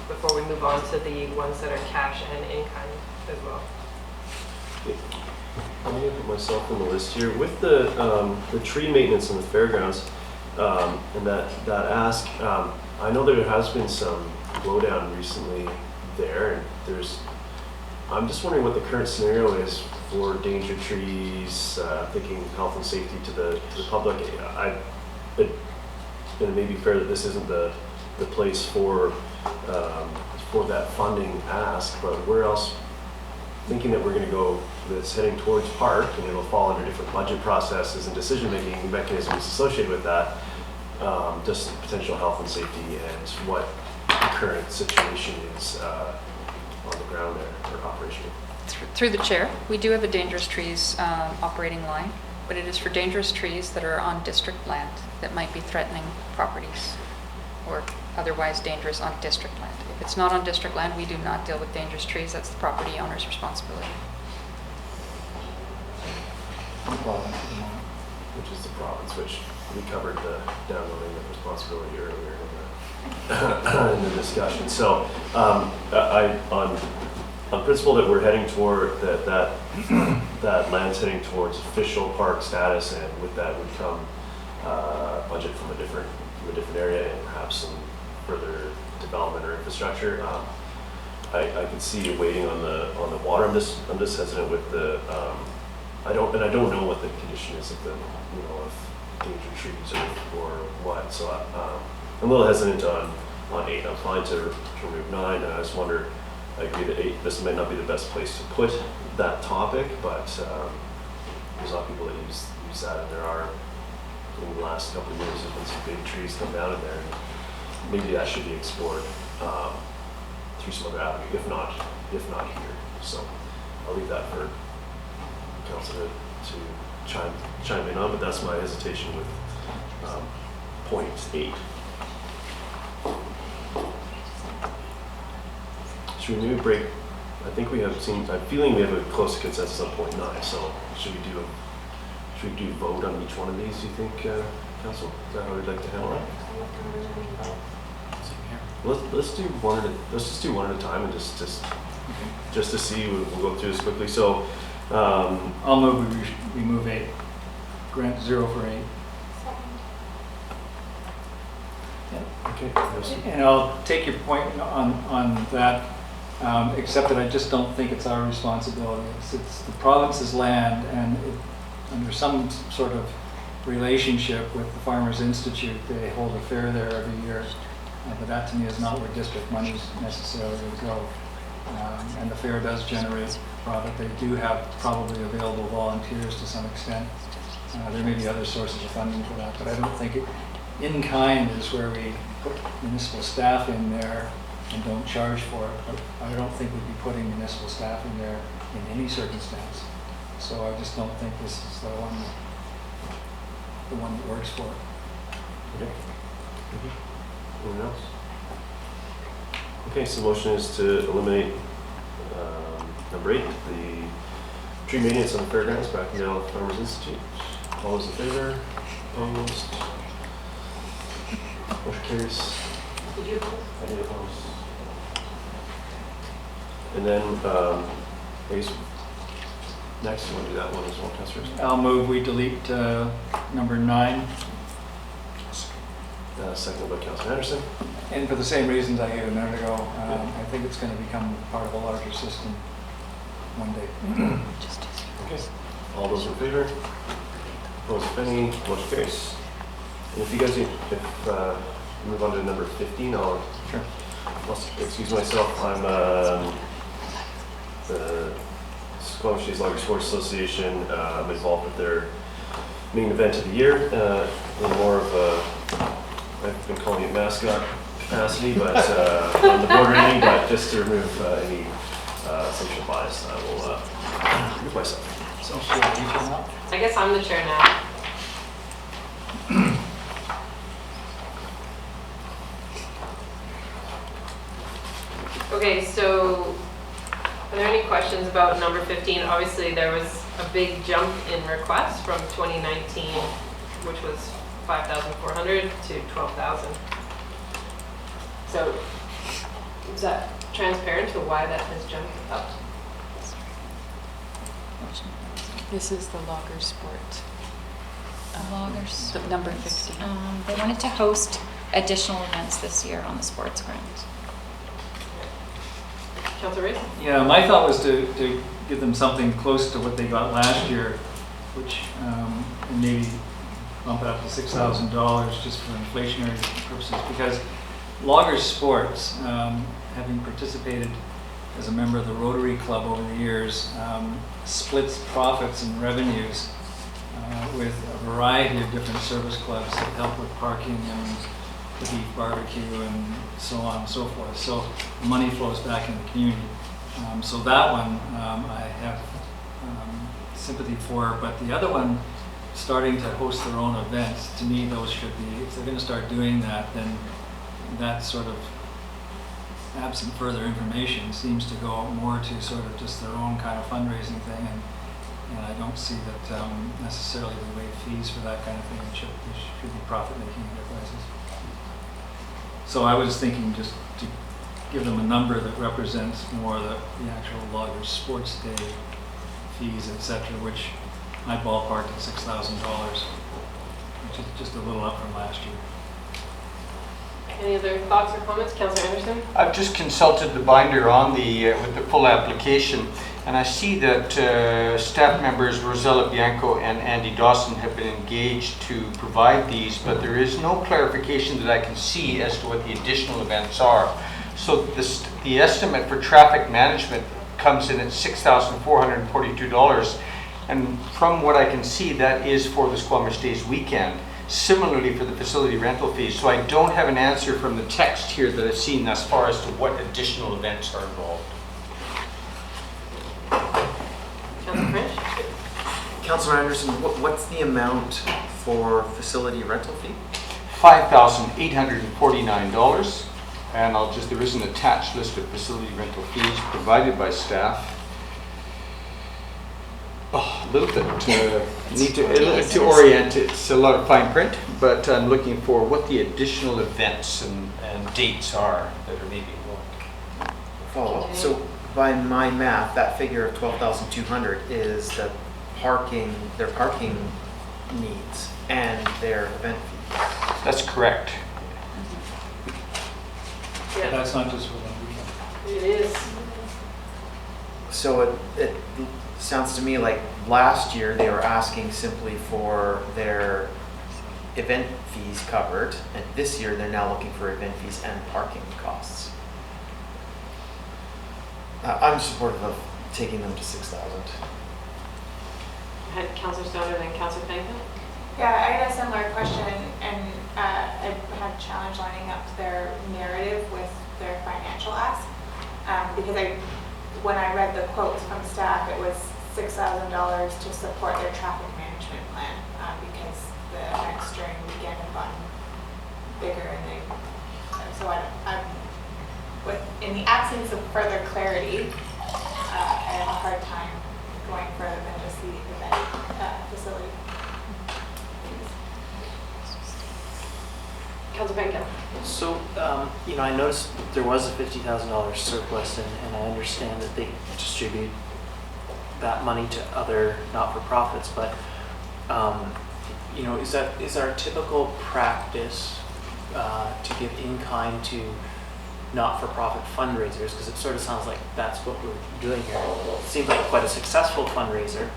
before we move on to the ones that are cash and in-kind as well. I'm going to put myself on the list here with the tree maintenance in the fairgrounds and that ask. I know there has been some blowdown recently there, and I'm just wondering what the current scenario is for danger trees, thinking health and safety to the public. It may be fair that this isn't the place for that funding ask, but where else, thinking that we're going to go, that's heading towards park, and it'll fall under different budget processes and decision-making mechanisms associated with that, just potential health and safety and what the current situation is on the ground there, or operational. Through the chair, we do have a dangerous trees operating line, but it is for dangerous trees that are on district land that might be threatening properties or otherwise dangerous on district land. If it's not on district land, we do not deal with dangerous trees. That's the property owner's responsibility. Which is the province, which we covered the downloading of responsibility earlier in the discussion. So on principle that we're heading toward that land's heading towards official park status, and with that would come budget from a different area and perhaps some further development or infrastructure. I can see waiting on the water. I'm just hesitant with the I don't know what the condition is of the of danger trees or what. So I'm a little hesitant on 8. I'm fine to remove 9. And I just wonder. I agree that 8. This may not be the best place to put that topic, but there's a lot of people that use that, and there are in the last couple of years there's been some big trees come down in there, and maybe that should be explored through some other avenue, if not here. So I'll leave that for council to chime in on, but that's my hesitation with point 8. Should we maybe break? I think we have seen. I'm feeling we have a close consensus on point 9. So should we do vote on each one of these? Do you think, council? Is that how we'd like to handle it? Let's do one at let's just do one at a time and just to see. We'll go through this quickly. So I'll move. We move 8. Grant 0 for 8. Okay. And I'll take your point on that. Except that I just don't think it's our responsibility. It's the province's land, and under some sort of relationship with the Farmers Institute, they hold a fair there every year. But that to me is not where district monies necessarily go. And the fair does generate profit. They do have probably available volunteers to some extent. There may be other sources of funding for that, but I don't think in kind is where we put municipal staff in there and don't charge for it. But I don't think we'd be putting municipal staff in there in any circumstance. So I just don't think this is the one that works for it. Okay. Anyone else? Okay, so the motion is to eliminate number 8, the tree maintenance on the fairgrounds, Brackendale Farmers Institute. All those in favor? Opposed? Motion carries. Did you oppose? I did oppose. And then, I guess, next, you want to do that one as well, Councillor? I'll move we delete number 9. Seconded by Councillor Anderson. And for the same reasons I gave a minute ago, I think it's going to become part of a larger system one day. Okay. All those in favor? Opposed, if any? Motion carries. And if you guys, move on to number 15, I'll excuse myself. I'm the Squamish Loggers Sports Association. I'm involved with their main event of the year. A little more of a, I've been calling it mascot capacity, but on the bordering, but just to remove any social bias, I will remove myself. So, I guess I'm the chair now. Okay, so are there any questions about number 15? Obviously, there was a big jump in requests from 2019, which was 5,400 to 12,000. So is that transparent to why that has jumped up? This is the logger sport. Loggers. The number 15. They wanted to host additional events this year on the sports ground. Councillor Rive? Yeah, my thought was to give them something close to what they got last year, which and maybe bump it up to $6,000 just for inflationary purposes, because Loggers Sports, having participated as a member of the Rotary Club over the years, splits profits and revenues with a variety of different service clubs that help with parking and the beef barbecue and so on and so forth. So the money flows back in the community. So that one I have sympathy for, but the other one, starting to host their own events, to me those should be, if they're going to start doing that, then that sort of, absent further information, seems to go more to sort of just their own kind of fundraising thing, and I don't see that necessarily the waive fees for that kind of thing. It should be profit-making enterprises. So I was thinking just to give them a number that represents more the actual Loggers Sports Day fees, etc., which I ballparked at $6,000, which is just a little up from last year. Any other thoughts or comments? Councillor Anderson? I've just consulted the binder on the with the full application, and I see that staff members Rosella Bianco and Andy Dawson have been engaged to provide these, but there is no clarification that I can see as to what the additional events are. So the estimate for traffic management comes in at $6,442, and from what I can see, that is for the Squamish Days weekend. Similarly for the facility rental fees. So I don't have an answer from the text here that I've seen thus far as to what additional events are involved. Councillor French? Councillor Anderson, what's the amount for facility rental fee? $5,849. And there is an attached list of facility rental fees provided by staff. Oh, a little bit, need to orient. It's a lot of fine print, but I'm looking for what the additional events and dates are that are maybe involved. Follow up. So by my math, that figure of 12,200 is the their parking needs and their event fees. That's correct. Yeah. That's not just for one weekend. It is. So it sounds to me like last year they were asking simply for their event fees covered, and this year they're now looking for event fees and parking costs. I'm supportive of taking them to 6,000. I had Councillor Stoner and Councillor Pennington. Yeah, I had a similar question, and I had a challenge lining up their narrative with their financial ask, because when I read the quotes from staff, it was $6,000 to support their traffic management plan, because the events during the weekend have gotten bigger, and in the absence of further clarity, I have a hard time going further than just the event facility. Councillor Pennington. So, I noticed there was a $50,000 surplus, and I understand that they distribute that money to other not-for-profits, but, is our typical practice to give in-kind to not-for-profit fundraisers? Because it sort of sounds like that's what we're doing here. It seems like quite a successful fundraiser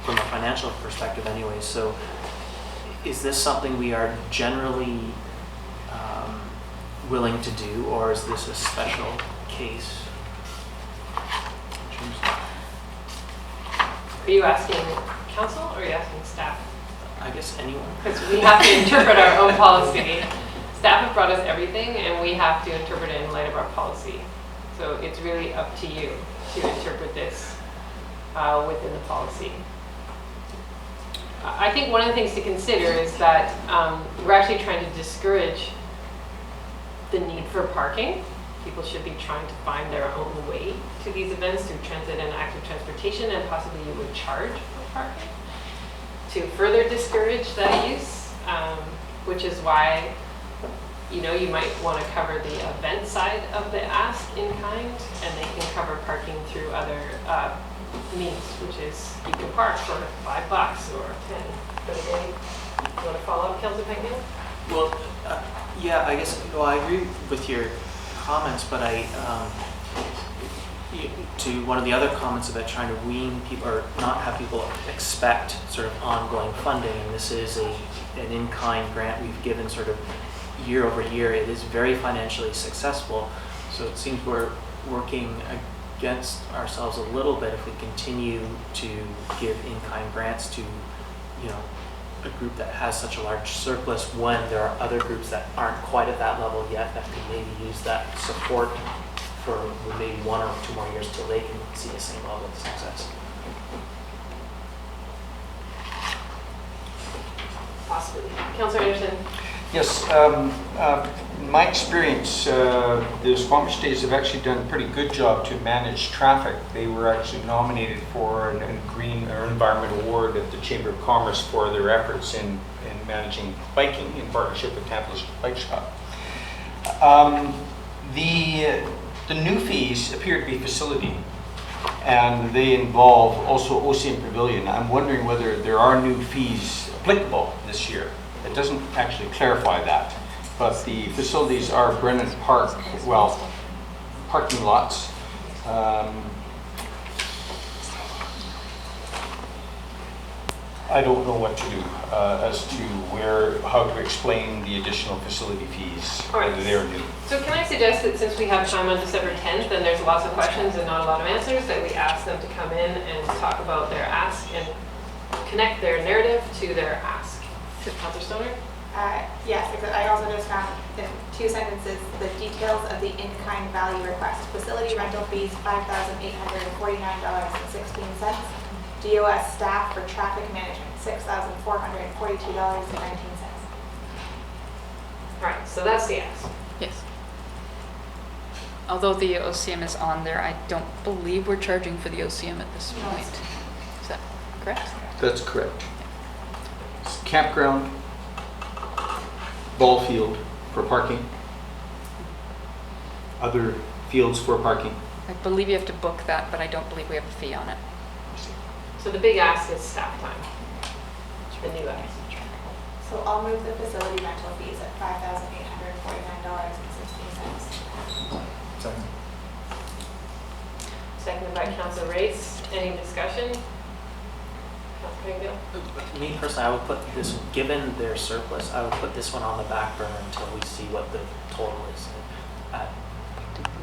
from a financial perspective anyway. So is this something we are generally willing to do, or is this a special case? Are you asking council or are you asking staff? I guess anyone. Because we have to interpret our own policy. Staff have brought us everything, and we have to interpret it in light of our policy. So it's really up to you to interpret this within the policy. I think one of the things to consider is that we're actually trying to discourage the need for parking. People should be trying to find their own way to these events through transit and active transportation, and possibly you would charge for parking to further discourage that use, which is why you might want to cover the event side of the ask in kind, and they can cover parking through other means, which is you can park for $5 or 10 for the day. You want to follow up, Councillor Pennington? Well, yeah, I guess. Well, I agree with your comments, but to one of the other comments about trying to wean people or not have people expect sort of ongoing funding, and this is an in-kind grant we've given sort of year over year. It is very financially successful, so it seems we're working against ourselves a little bit if we continue to give in-kind grants to, you know, a group that has such a large surplus when there are other groups that aren't quite at that level yet that could maybe use that support for maybe 1 or 2 more years till they can see the same level of success. Possibly. Councillor Anderson. Yes, in my experience, the Squamish Days have actually done a pretty good job to manage traffic. They were actually nominated for a green or environment award at the Chamber of Commerce for their efforts in managing biking in partnership with Tampa's Bike Shop. The new fees appear to be facility, and they involve also OCM Pavilion. I'm wondering whether there are new fees applicable this year. It doesn't actually clarify that, but the facilities are Brennan Park, well, parking lots. I don't know what to do as to how to explain the additional facility fees, whether they're new. So can I suggest that since we have time on December 10th and there's lots of questions and not a lot of answers, that we ask them to come in and talk about their ask and connect their narrative to their ask. Councillor Stoner? Yes, I also just found in 2 sentences the details of the in-kind value request. Facility rental fees, $5,849.16. DOS staff for traffic management, $6,442.19. All right, so that's the ask. Yes. Although the OCM is on there, I don't believe we're charging for the OCM at this point. Is that correct? That's correct. Campground, ball field for parking, other fields for parking. I believe you have to book that, but I don't believe we have a fee on it. So the big ask is staff time, the new ask. So I'll move the facility rental fees at $5,849.16. Second. Seconded by Councillor Race. Any discussion? Councillor Gill? Me personally, I would put this, given their surplus, I would put this one on the back burner until we see what the total is.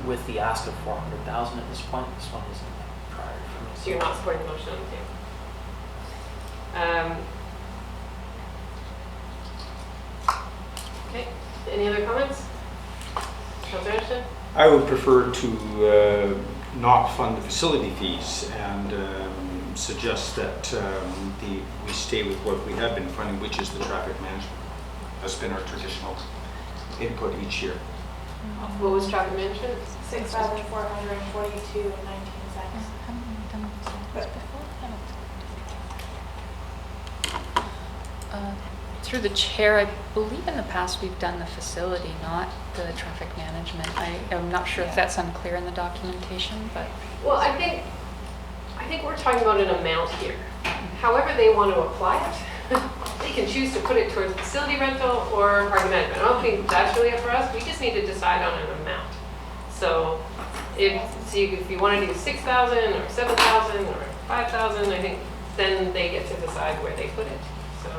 With the ask of 400,000 at this point, this one isn't a priority for me. So you're not supporting the motion on the table? Okay, any other comments? Councillor Anderson? I would prefer to not fund the facility fees and suggest that we stay with what we have been funding, which is the traffic management. That's been our traditional input each year. What was traffic management? $6,442.19. Through the chair, I believe in the past we've done the facility, not the traffic management. I'm not sure if that's unclear in the documentation, but. Well, I think we're talking about an amount here. However they want to apply it, they can choose to put it towards facility rental or parking management. I don't think that's really up for us. We just need to decide on an amount. So if you want to do 6,000 or 7,000 or 5,000, I think then they get to decide where they put it. So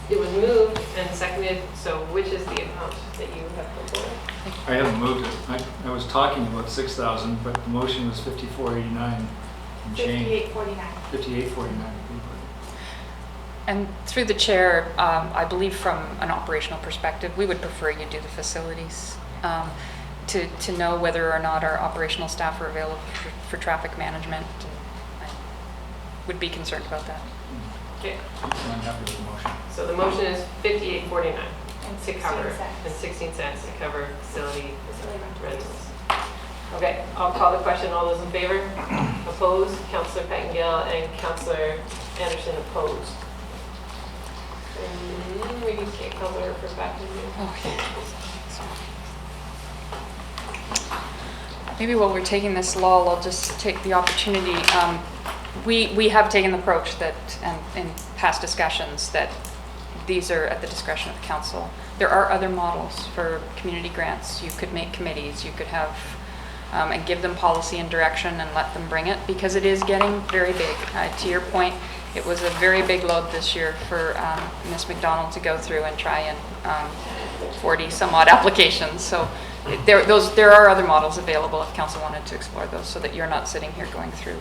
it was moved and seconded. So which is the amount that you have put forward? I haven't moved it. I was talking about 6,000, but the motion was 5489 and change. 5849. 5849. And through the chair, I believe from an operational perspective, we would prefer you do the facilities to know whether or not our operational staff are available for traffic management. I would be concerned about that. Okay. So I'm happy with the motion. So the motion is 5849 to cover, 16 and 16 cents to cover facility rentals. Okay, I'll call the question. All those in favor? Opposed? Councillor Pettengill and Councillor Anderson opposed. And we need to get Councillor for back in here. Okay. Maybe while we're taking this lull, I'll just take the opportunity. We have taken the approach that, and in past discussions, that these are at the discretion of the council. There are other models for community grants. You could make committees. You could have and give them policy and direction and let them bring it, because it is getting very big. To your point, it was a very big load this year for Ms. McDonald to go through and try and 40 some odd applications. So there are other models available if council wanted to explore those, so that you're not sitting here going through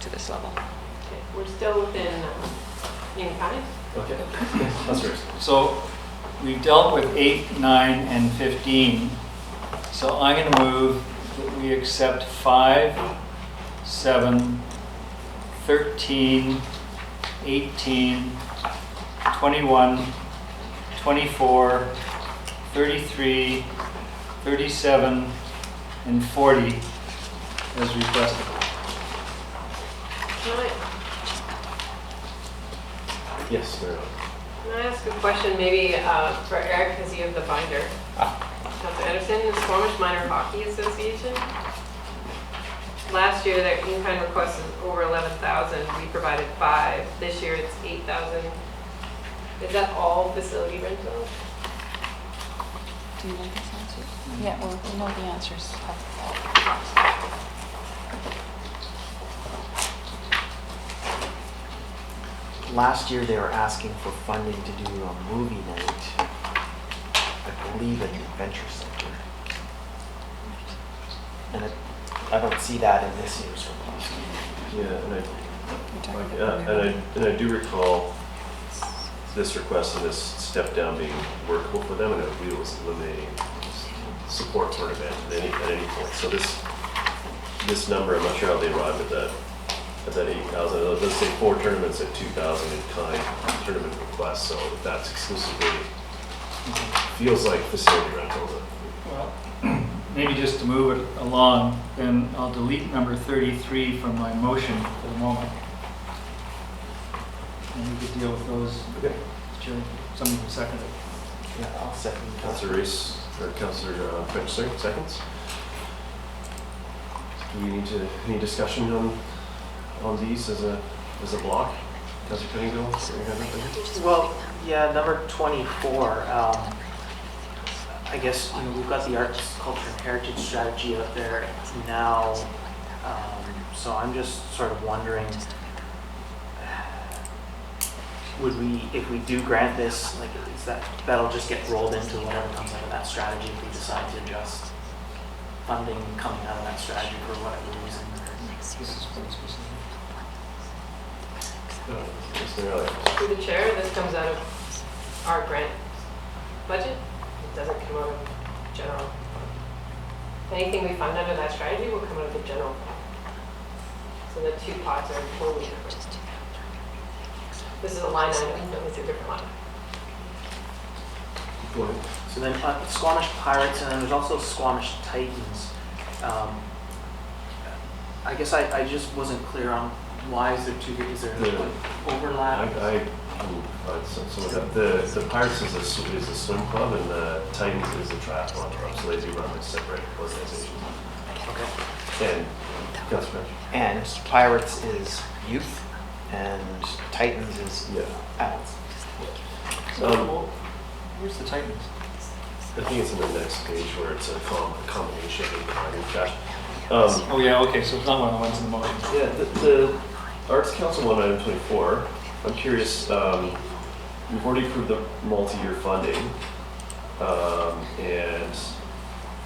to this level. Okay, we're still within Union County. Okay, that's yours. So we've dealt with 8, 9, and 15. So I'm going to move that we accept 5, 7, 13, 18, 21, 24, 33, 37, and 40 as requested. Yes, Mayor. Can I ask a question maybe for Eric, because you have the binder? Councilor Anderson, the Squamish Minor Hockey Association. Last year, their in-kind request was over 11,000. We provided 5. This year, it's 8,000. Is that all facility rental? Do you know this answer? Yeah, well, we know the answers. Last year, they were asking for funding to do a movie night, I believe at the Adventure Center. And I don't see that in this year's request. Yeah, and I do recall this request and this step down being workable for them, and I believe it was eliminating support for an event at any point. So this number, I'm not sure how they arrived at that 8,000. Let's say 4 tournaments at 2,000 in kind tournament requests. So if that's exclusively, feels like facility rental. Well, maybe just to move it along, then I'll delete number 33 from my motion for the moment. And we could deal with those. Okay. Somebody can second it. Yeah, I'll second. Councilor Reese, or Councilor French, seconds. Do we need any discussion on these as a block? Councilor Cunningham, Well, yeah, number 24. I guess we've got the arts, culture, and heritage strategy out there now. So I'm just sort of wondering, would we, if we do grant this, like, is that'll just get rolled into whatever comes out of that strategy if we decide to adjust funding coming out of that strategy for whatever reason? Through the chair, this comes out of our grant budget. It doesn't come out of general fund. Anything we fund under that strategy will come out of the general fund. So the two pots are totally different. This is a line item, no, it's a different line. So then Squamish Pirates, and then there's also Squamish Titans. I guess I just wasn't clear on why is there two, is there overlap? So the Pirates is a swim club, and the Titans is a triathlon club, so they do run as separate organizations. Okay. And Councilor French? And Pirates is youth, and Titans is adults. Where's the Titans? I think it's in the next page where it's a combination of kind of cash. Oh yeah, okay, so it's not one of the ones in the motion. Yeah, the Arts Council one, item 24. I'm curious, we've already approved the multi-year funding, and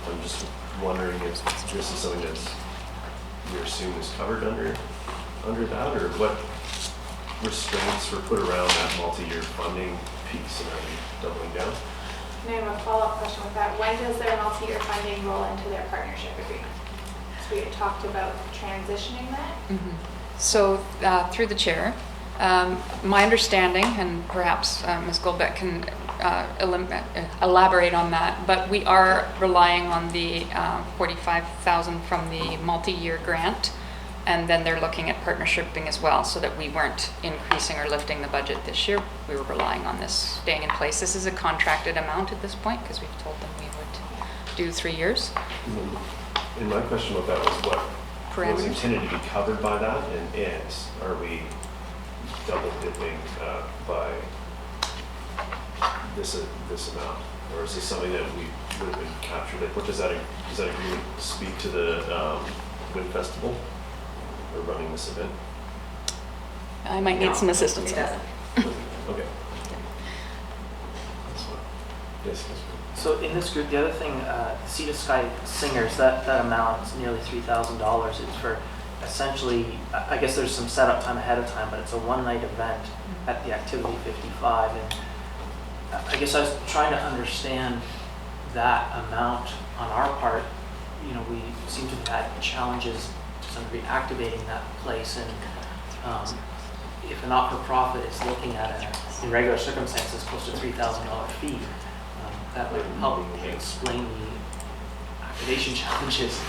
I'm just wondering if this is something that you assume is covered under that, or what restraints were put around that multi-year funding piece, and are we doubling down? And I have a follow-up question with that. When does their multi-year funding roll into their partnership agreement? So we had talked about transitioning that. Mm-hmm. So through the chair, my understanding, and perhaps Ms. Goldbeck can elaborate on that, but we are relying on the 45,000 from the multi-year grant, and then they're looking at partnershiping as well, so that we weren't increasing or lifting the budget this year. We were relying on this staying in place. This is a contracted amount at this point, because we've told them we would do 3 years. And my question about that was what was intended to be covered by that, and are we double dipping by this amount, or is this something that we would have been captured? Like, what does that agreement speak to the Wind Festival or running this event? I might need some assistance. Okay. Yes. So in this group, the other thing, Sea to Sky Singers, that amount is nearly $3,000. It's for essentially, I guess there's some setup time ahead of time, but it's a one-night event at the Activity 55. And I guess I was trying to understand that amount on our part. You know, we seem to have had challenges to some degree activating that place. And if a not-for-profit is looking at it in regular circumstances, close to $3,000 fee, that would help explain the activation challenges.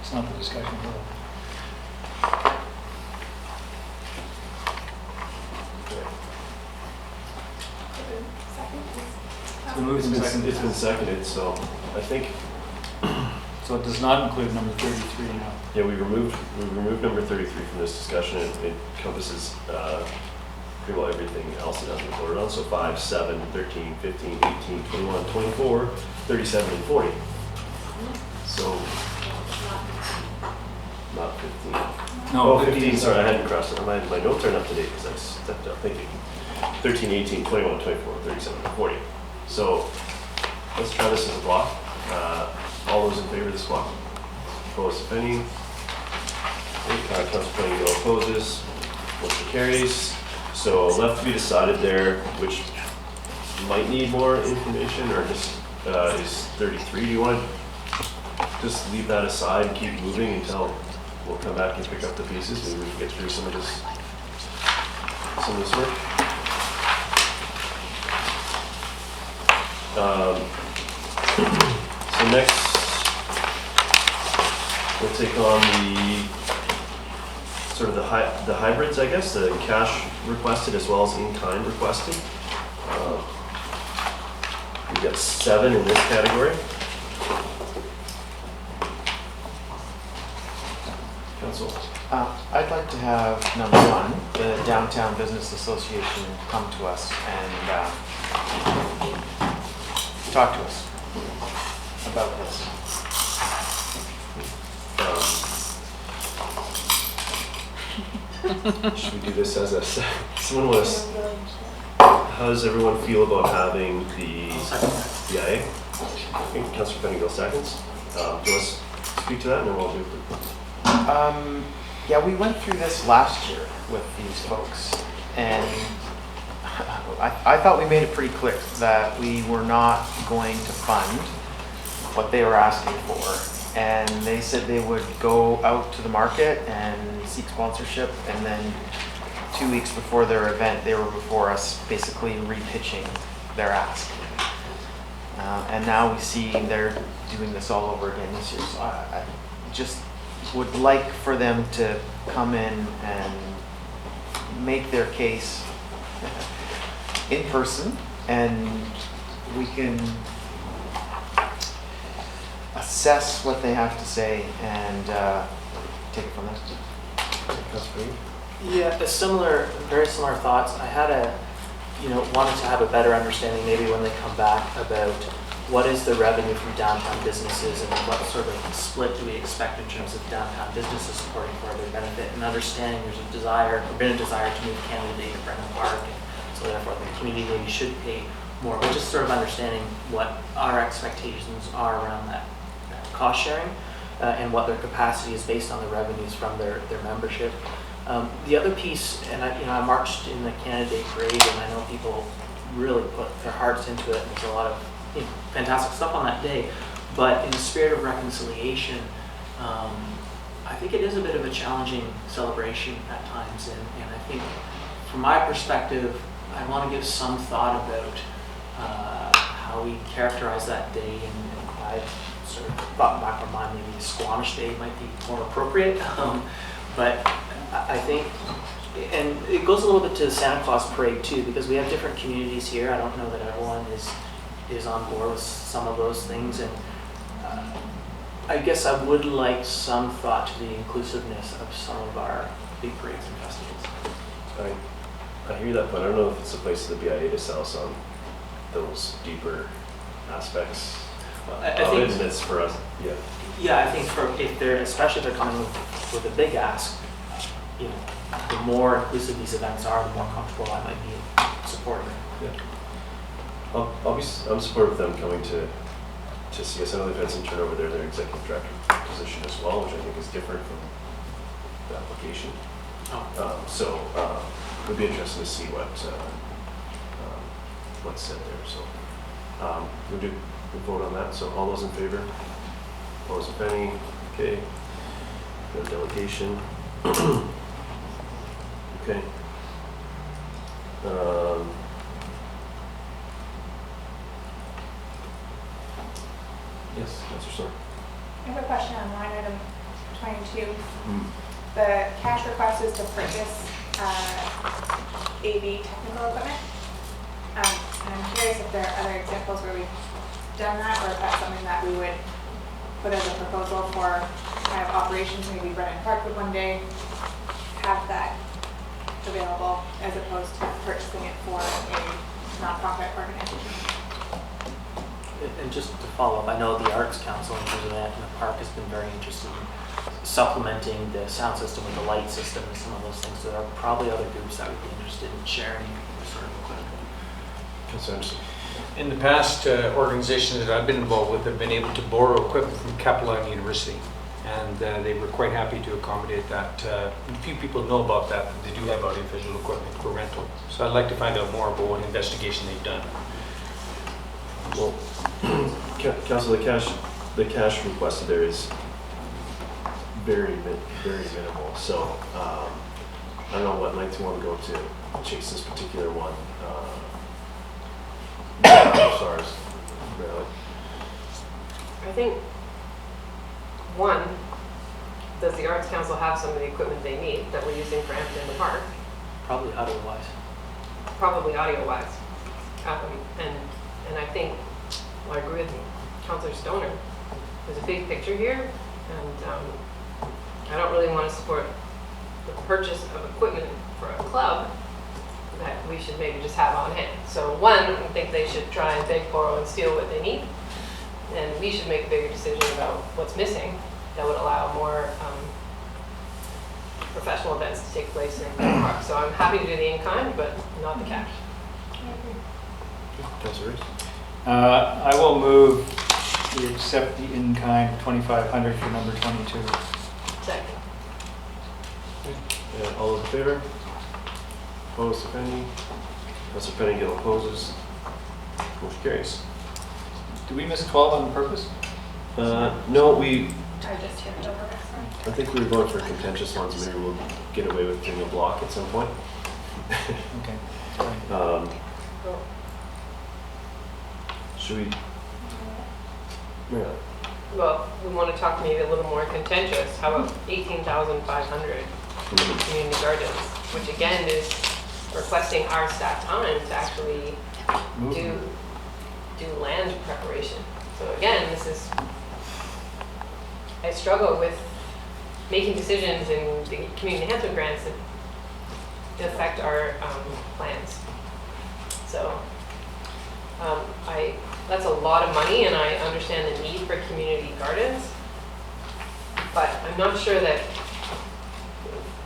It's not the discussion. It's been seconded, so I think. So it does not include number 33 now. Yeah, we removed number 33 from this discussion. It encompasses pretty well everything else that hasn't been voted on. So 5, 7, 13, 15, 18, 21, 24, 37, and 40. So not 15. No, oh, 15. Sorry, I hadn't crossed it. My notes aren't up to date because I stepped up thinking. 13, 18, 21, 24, 37, and 40. So let's try this as a block. All those in favor of this block? Opposed, if any? Councilor Penney opposes. Motion carries. So left to be decided there, which might need more information, or just is 33. Do you want to just leave that aside and keep moving until we'll come back and pick up the pieces? Maybe we can get through some of this work. So next, we'll take on the sort of the hybrids, I guess, the cash requested as well as in-kind requested. We've got 7 in this category. Council. I'd like to have number 1, the Downtown Business Association, come to us and talk to us about this. Should we do this as a someone was? How does everyone feel about having the BIA? I think Councilor Penney seconds. Do you want to speak to that, and then we'll do it? Yeah, we went through this last year with these folks, and I thought we made it pretty clear that we were not going to fund what they were asking for. And they said they would go out to the market and seek sponsorship, and then 2 weeks before their event, they were before us basically repitching their ask. And now we see they're doing this all over again this year. So I just would like for them to come in and make their case in person, and we can assess what they have to say and take it from there. Yeah, very similar thoughts. I had wanted to have a better understanding maybe when they come back about what is the revenue from downtown businesses and what sort of split do we expect in terms of downtown businesses supporting for their benefit, and understanding there's been a desire to move Canada Day to Brennan Park, and so therefore the community maybe should pay more, but just sort of understanding what our expectations are around that cost sharing and what their capacity is based on the revenues from their membership. The other piece, and I marched in the Canada Day parade, and I know people really put their hearts into it, and there's a lot of fantastic stuff on that day, but in the spirit of reconciliation, I think it is a bit of a challenging celebration at times, and I think from my perspective, I want to give some thought about how we characterize that day, and I sort of thought back in my mind maybe Squamish Day might be more appropriate, but I think, and it goes a little bit to the Santa Claus parade too, because we have different communities here. I don't know that everyone is on board with some of those things, and I guess I would like some thought to the inclusiveness of some of our big parades and festivals. I hear that, but I don't know if it's a place for the BIA to sell some those deeper aspects I of think- it, and it's for us, yeah. Yeah, I think if they're, especially if they're coming with a big ask, you know, the more inclusive these events are, the more comfortable I might be supporting it. Yeah. I'm supportive of them coming to see us. I know they've had some turnover there, their executive director position as well, which I think is different from the application. So it'd be interesting to see what's said there. So we'll vote on that. So all those in favor? Opposed, if any? Okay. No delegation. Okay. Yes, Councilor Storr. I have a question on line item 22. The cash request is to purchase AV technical equipment. And I'm curious if there are other examples where we've done that, or if that's something that we would put as a proposal for kind of operations, maybe run in Parkwood one day, have that available as opposed to purchasing it for a nonprofit organization. And just to follow up, I know the Arts Council in terms of that in the park has been very interested in supplementing the sound system with the light system and some of those things. So there are probably other groups that would be interested in sharing this sort of equipment. Councilor Anderson. In the past, organizations that I've been involved with have been able to borrow equipment from Capilano University, and they were quite happy to accommodate that. Few people know about that, but they do have audiovisual equipment for rental. So I'd like to find out more about what investigation they've done. Well, Council, the cash requested there is very minimal. So I don't know what length you want to go to chase this particular one. As far as really. I think, one, does the Arts Council have some of the equipment they need that we're using for Hampton in the Park? Probably audio-wise. Probably audio-wise. And I think, well, I agree with Councilor Stoner. There's a big picture here, and I don't really want to support the purchase of equipment for a club that we should maybe just have on hand. So one, I think they should try and beg, borrow, and steal what they need. And we should make a bigger decision about what's missing that would allow more professional events to take place in the park. So I'm happy to do the in-kind, but not the cash. Councilor Reese. I will move to accept the in-kind 2,500 for number 22. Second. All those in favor? Opposed, if any? Councilor Pettingill opposes. Motion carries. Did we miss 12 on purpose? No, I just tipped over. I think we were going for contentious ones. Maybe we'll get away with doing a block at some point. Okay. Should we? Yeah. Well, we want to talk maybe a little more contentious. How about 18,500 community gardens, which again is requesting our staff time to actually do land preparation. So again, this is, I struggle with making decisions in the community enhancement grants that affect our plans. So that's a lot of money, and I understand the need for community gardens, but I'm not sure that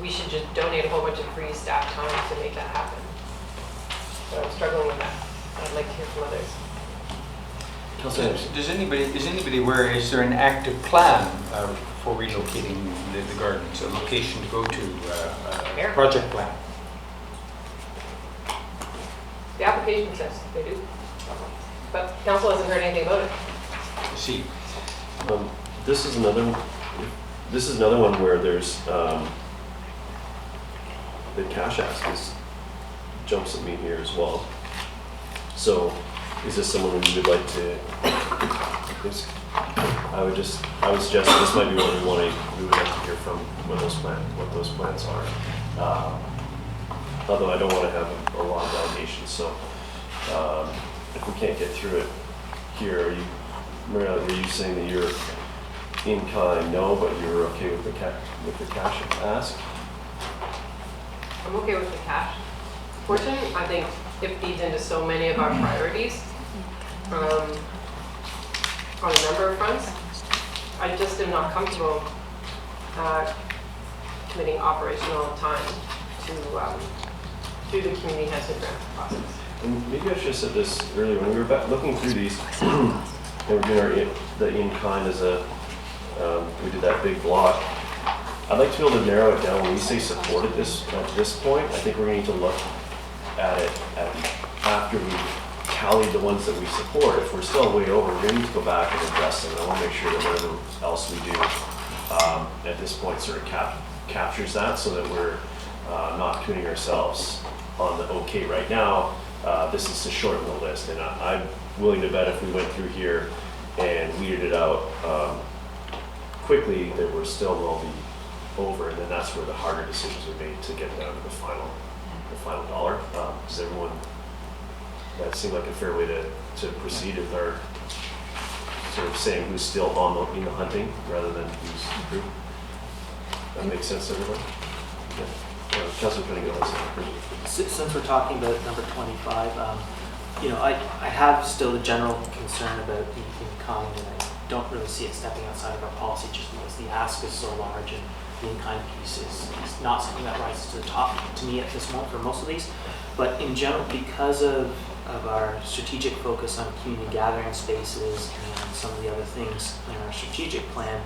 we should just donate a whole bunch of free staff time to make that happen. So I'm struggling with that. I'd like to hear from others. Is anybody aware, is there an active plan for relocating the gardens, a location to go to, a project plan? The application says they do, but council hasn't heard anything about it. I see. This is another one where there's the cash ask jumps at me here as well. So is this someone we would like to? I would suggest this might be what we would like to hear from what those plans are. Although I don't want to have a lot of allegations, so if we can't get through it here, Maria, were you saying that you're in kind? No, but you're okay with the cash ask? I'm okay with the cash portion. I think it feeds into so many of our priorities On a number of fronts, I just am not comfortable committing operational time to do the community enhancement grant process. And maybe I should have said this earlier when we were looking through these. And we're doing the in-kind as a, we did that big block. I'd like to be able to narrow it down. When we say support at this point, I think we're going to need to look at it after we tallied the ones that we support. If we're still way over, we're going to need to go back and address them. And I want to make sure that whatever else we do at this point sort of captures that, so that we're not committing ourselves on the okay right now. This is to shorten the list, and I'm willing to bet if we went through here and weeded it out quickly, that we're still will be over, and then that's where the harder decisions are made to get down to the final dollar. Does everyone, that seemed like a fair way to proceed with our sort of saying who's still on the hunting rather than who's through? That makes sense to everyone? Yeah. Councilor Penningill. Since we're talking about number 25, you know, I have still the general concern about the in-kind, and I don't really see it stepping outside of our policy just because the ask is so large and the in-kind piece is not something that rises to the top to me at this moment for most of these. But in general, because of our strategic focus on community gathering spaces and some of the other things in our strategic plan,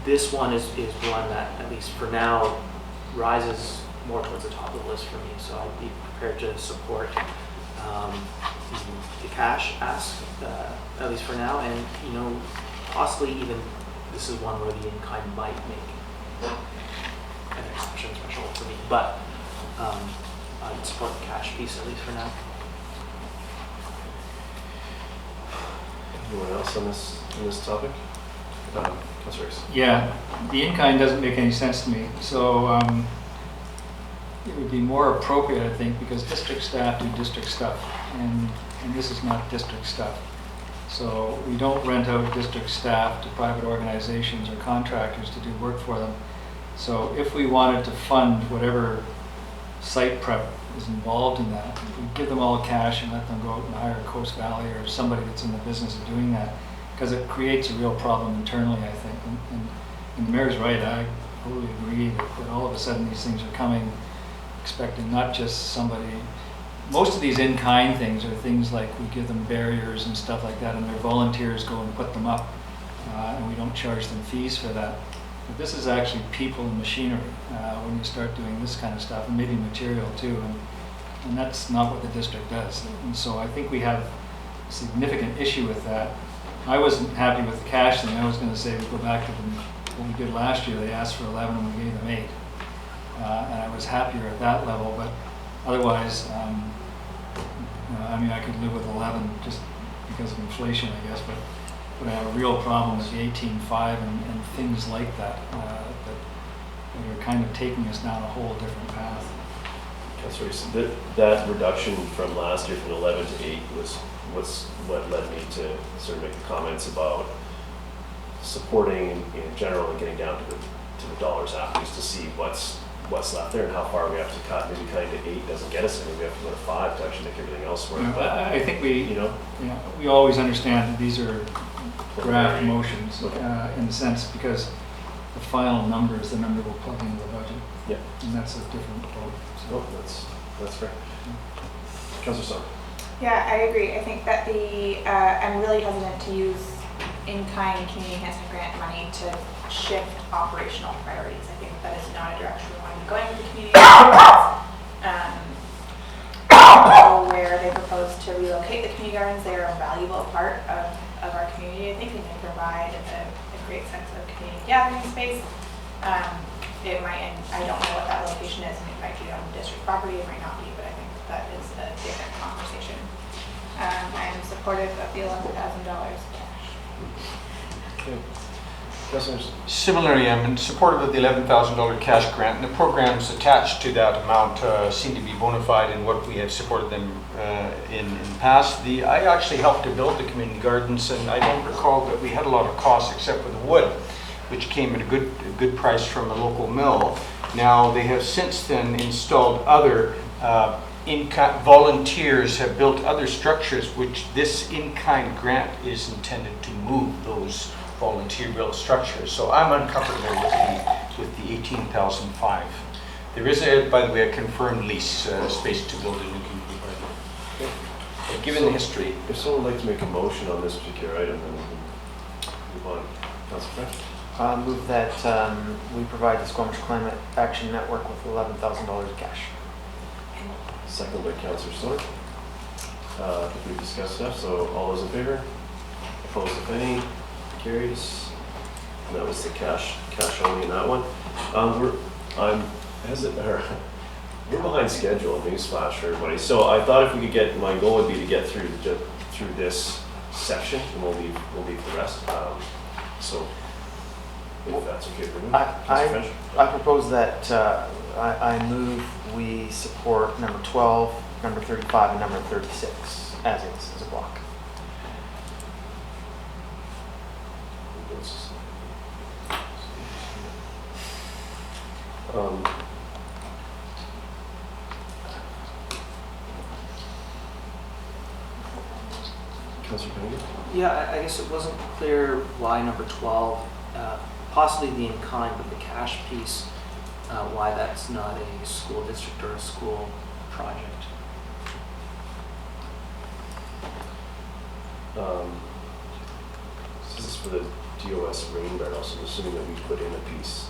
this one is one that, at least for now, rises more towards the top of the list for me. So I'd be prepared to support the cash ask, at least for now, and you know, possibly even this is one where the in-kind might make an exception threshold for me, but I'd support the cash piece at least for now. Anyone else on this topic? Councilors. Yeah, the in-kind doesn't make any sense to me. So it would be more appropriate, I think, because district staff do district stuff, and this is not district stuff. So we don't rent out district staff to private organizations or contractors to do work for them. So if we wanted to fund whatever site prep is involved in that, we give them all cash and let them go out and hire Coast Valley or somebody that's in the business of doing that, because it creates a real problem internally, I think. And the mayor's right, I totally agree that all of a sudden these things are coming, expecting not just somebody. Most of these in-kind things are things like we give them barriers and stuff like that, and their volunteers go and put them up, and we don't charge them fees for that. But this is actually people and machinery when you start doing this kind of stuff, and maybe material too, and that's not what the district does. And so I think we have a significant issue with that. I wasn't happy with the cash thing. I was going to say we go back to what we did last year. They asked for 11 and we gave them 8. And I was happier at that level, but otherwise, I mean, I could live with 11 just because of inflation, I guess, but I have a real problem with the 18.5 and things like that, that are kind of taking us down a whole different path. Councilor, that reduction from last year from 11 to 8 was what led me to sort of make the comments about supporting in general and getting down to the dollars afterwards to see what's left there and how far we have to cut. Maybe cutting to 8 doesn't get us anywhere. We have to go to 5 to actually make everything else work. Yeah, but I think we always understand that these are draft motions in a sense, because the final number is the number we'll plug into the budget. Yeah. And that's a different vote. So. Oh, that's fair. Councilor Song. Yeah, I agree. I think that I'm really hesitant to use in-kind community enhancement grant money to shift operational priorities. I think that is not a direction we want to be going with the community. Where they propose to relocate the community gardens, they are a valuable part of our community. I think they can provide a great sense of community gathering space. It might, and I don't know what that location is, and it might be on district property, it might not be, but I think that is a different conversation. I am supportive of the $11,000 cash. Okay. Councilors. Similarly, I'm in support of the $11,000 cash grant, and the programs attached to that amount seem to be bona fide in what we have supported them in the past. I actually helped to build the community gardens, and I don't recall that we had a lot of costs except for the wood, which came at a good price from a local mill. Now, they have since then installed other volunteers have built other structures, which this in-kind grant is intended to move those volunteer-built structures. So I'm uncomfortable with the 18,005. There is, by the way, a confirmed lease space to build a new community garden. But given the history, If someone would like to make a motion on this particular item, then we can move on. Councilor French? Move that we provide the Squamish Climate Action Network with $11,000 cash. Second by Councilor Stoner. I think we've discussed stuff, so all those in favor? Opposed, if any? Carries. And that was the cash only in that one. We're behind schedule, newsflash for everybody. So I thought if we could get, my goal would be to get through this section, and we'll leave the rest. So if that's okay for me. I propose that I move we support number 12, number 35, and number 36 as a block. Councilor Penny? Yeah, I guess it wasn't clear why number 12, possibly the in-kind, but the cash piece, why that's not a school district or a school project. This is for the DOS rain barrel, so I'm assuming that we put in a piece.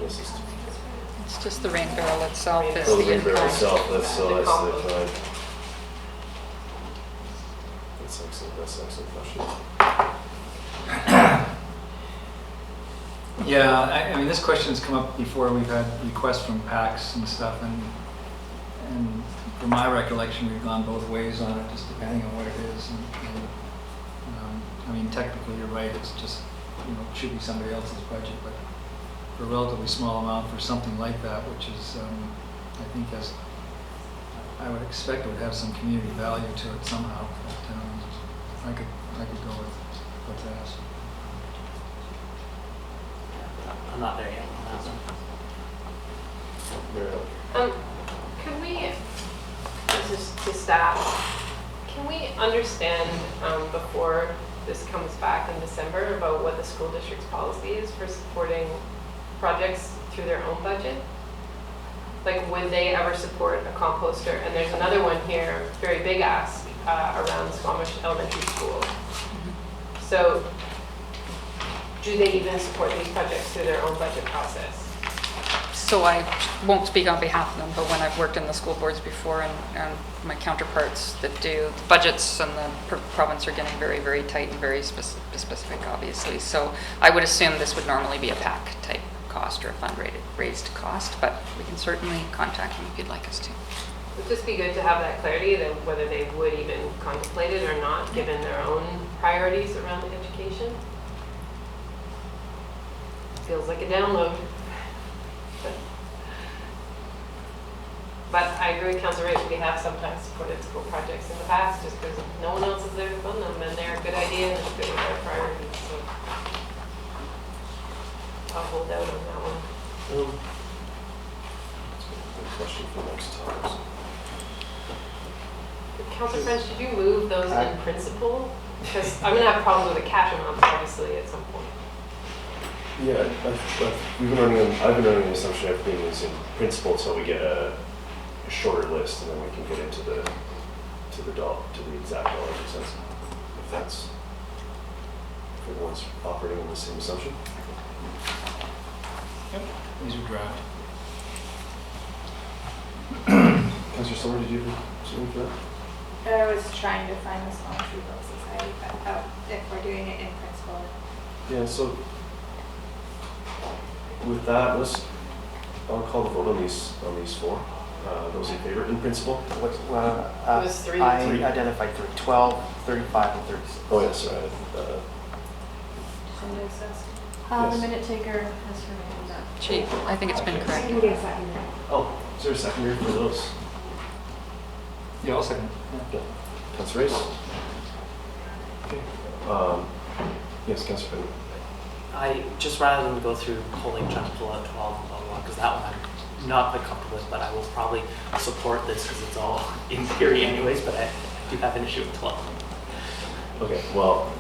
It's just the rain barrel itself is Oh, the the rain barrel in-kind. itself, that's the compost. kind. That's excellent question. Yeah, I mean, this question's come up before. We've had requests from PACs and stuff, and from my recollection, we've gone both ways on it, just depending on what it is. I mean, technically, you're right. It's just, it should be somebody else's budget, but for a relatively small amount for something like that, which is, I think, I would expect it would have some community value to it somehow. But I could go with what's asked. I'm not there yet on that one. Can we, this is to staff, can we understand before this comes back in December about what the school district's policy is for supporting projects through their own budget? Like, would they ever support a composter? And there's another one here, very big ask, around Squamish Elementary School. So, do they even support these projects through their own budget process? So I won't speak on behalf of them, but when I've worked in the school boards before and my counterparts that do, the budgets and the province are getting very, very tight and very specific, obviously. So I would assume this would normally be a PAC type cost or a fundraised cost, but we can certainly contact them if you'd like us to. It would just be good to have that clarity that whether they would even contemplate it or not, given their own priorities around education. Feels like a download. But I agree with Councilor Rive, we have sometimes supported school projects in the past just because no one else is there to fund them and they're a good idea and it's good with our priorities. So I'll hold out on that one. Good question for next time. Councilor French, did you move those in principle? Because I'm going to have problems with the cash amounts obviously at some point. Yeah, I've been running the assumption everything is in principle until we get a shorter list, and then we can get into the exact dollars and cents. If that's if everyone's operating on the same assumption. Yep, these are draft. Councilor Stoner, did you have something for that? I was trying to find the Squamish Rebuild Society, but if we're doing it in principle. Yeah, so with that, I'll call the vote on these four. Those in favor, in principle? It was three. I identified 12, 35, and 36. Oh, yes, right. The minute taker has her hand up. Gee, I think it's been correct. You can get a second. Oh, is there a seconder for those? Yeah, I'll second. Okay. Councilor Rice? Okay. Yes, Councilor Penny. I just rather than go through pulling, trying to pull out 12 and blah, blah, because that one I'm not that comfortable with, but I will probably support this because it's all in theory anyways, but I do have an issue with 12. Okay, well,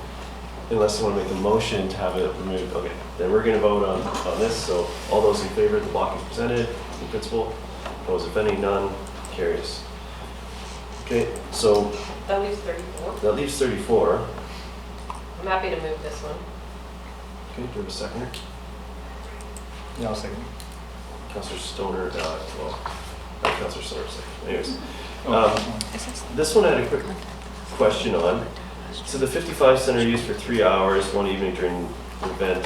unless you want to make a motion to have it removed, okay, then we're gonna vote on this. So all those in favor of the block is presented, in principle, opposed if any, none, carries. Okay, so That leaves 34. that leaves 34. I'm happy to move this one. Okay, do we have a seconder? Yeah, I'll second. Councillor Stoner, Councillor Stoner, second. Anyways, Oh. this one I had a quick question on. So the 55 center used for 3 hours, one evening during the event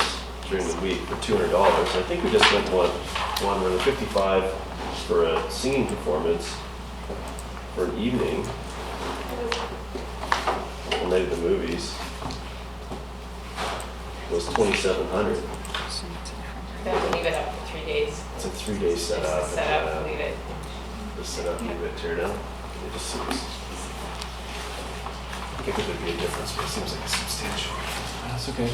during the week for $200. I think we just went one where the 55 for a singing performance for an evening, one night of the movies, was $2,700. Then we leave it up for 3 days. It's a 3-day setup. It's a setup, leave it. The setup, leave it, tear down. It just seems. I think there'd be a difference, but it seems like it's substantial. That's okay.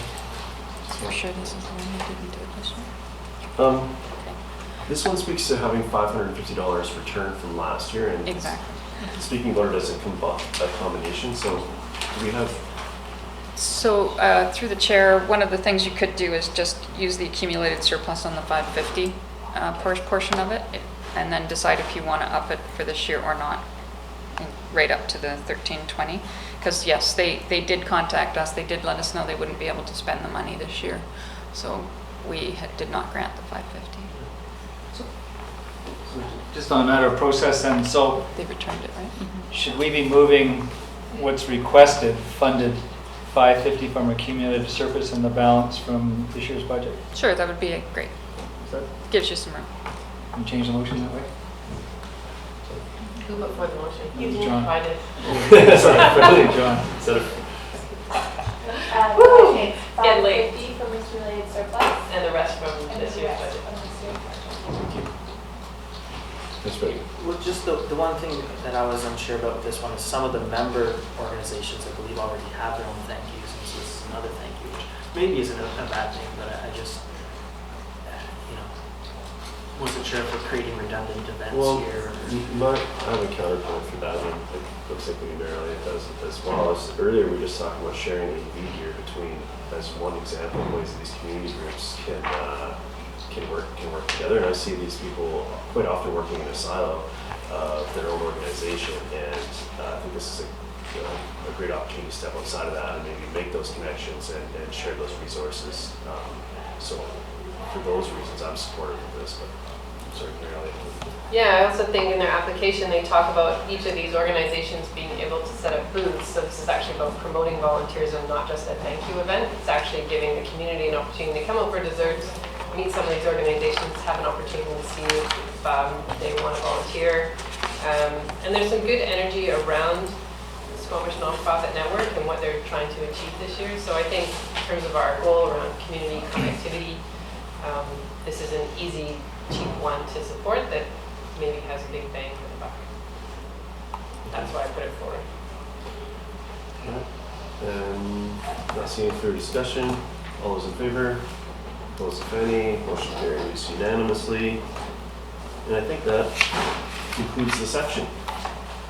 You're sure this is the one that didn't do it this year? This one speaks to having $550 returned from last year, and Exactly. speaking about it as a combination. So, do we have? So through the chair, one of the things you could do is just use the accumulated surplus on the 550 portion of it, and then decide if you want to up it for this year or not, and right up to the 1320. Because yes, they did contact us. They did let us know they wouldn't be able to spend the money this year, so we did not grant the 550. Just on a matter of process then, so They returned it, right? should we be moving what's requested, funded 550 from accumulated surplus and the balance from this year's budget? Sure, that would be great. Gives you some room. Can you change the motion that way? Who put forward the motion? You did. John. I did. Sorry, John. Instead of Woo! Get late. 550 from accumulated surplus. And the rest from this year's budget. that's right. Well, just the one thing that I was unsure about with this one is some of the member organizations, I believe, already have their own thank yous, and so this is another thank you, which maybe isn't a bad thing, but I just, wasn't sure if we're creating redundant events here. I have a counterpoint for that, and it looks like maybe Marilyn does as well. Earlier, we were just talking about sharing AV gear between, as one example, of ways that these community groups can work together. And I see these people quite often working in a silo of their own organization, and I think this is a great opportunity to step outside of that and maybe make those connections and share those resources. So for those reasons, I'm supportive of this, but I'm sorry, Marilyn. Yeah, I also think in their application, they talk about each of these organizations being able to set up booths. So this is actually about promoting volunteerism, not just a thank you event. It's actually giving the community an opportunity to come out for desserts, meet some of these organizations, have an opportunity to see if they want to volunteer. And there's some good energy around the Squamish Nonprofit Network and what they're trying to achieve this year. So I think in terms of our goal around community connectivity, this is an easy, cheap one to support that maybe has a big bang for the buck. That's why I put it forward. Not seeing any further discussion. All those in favor? Opposed, if any? Motion carries unanimously. And I think that concludes the section.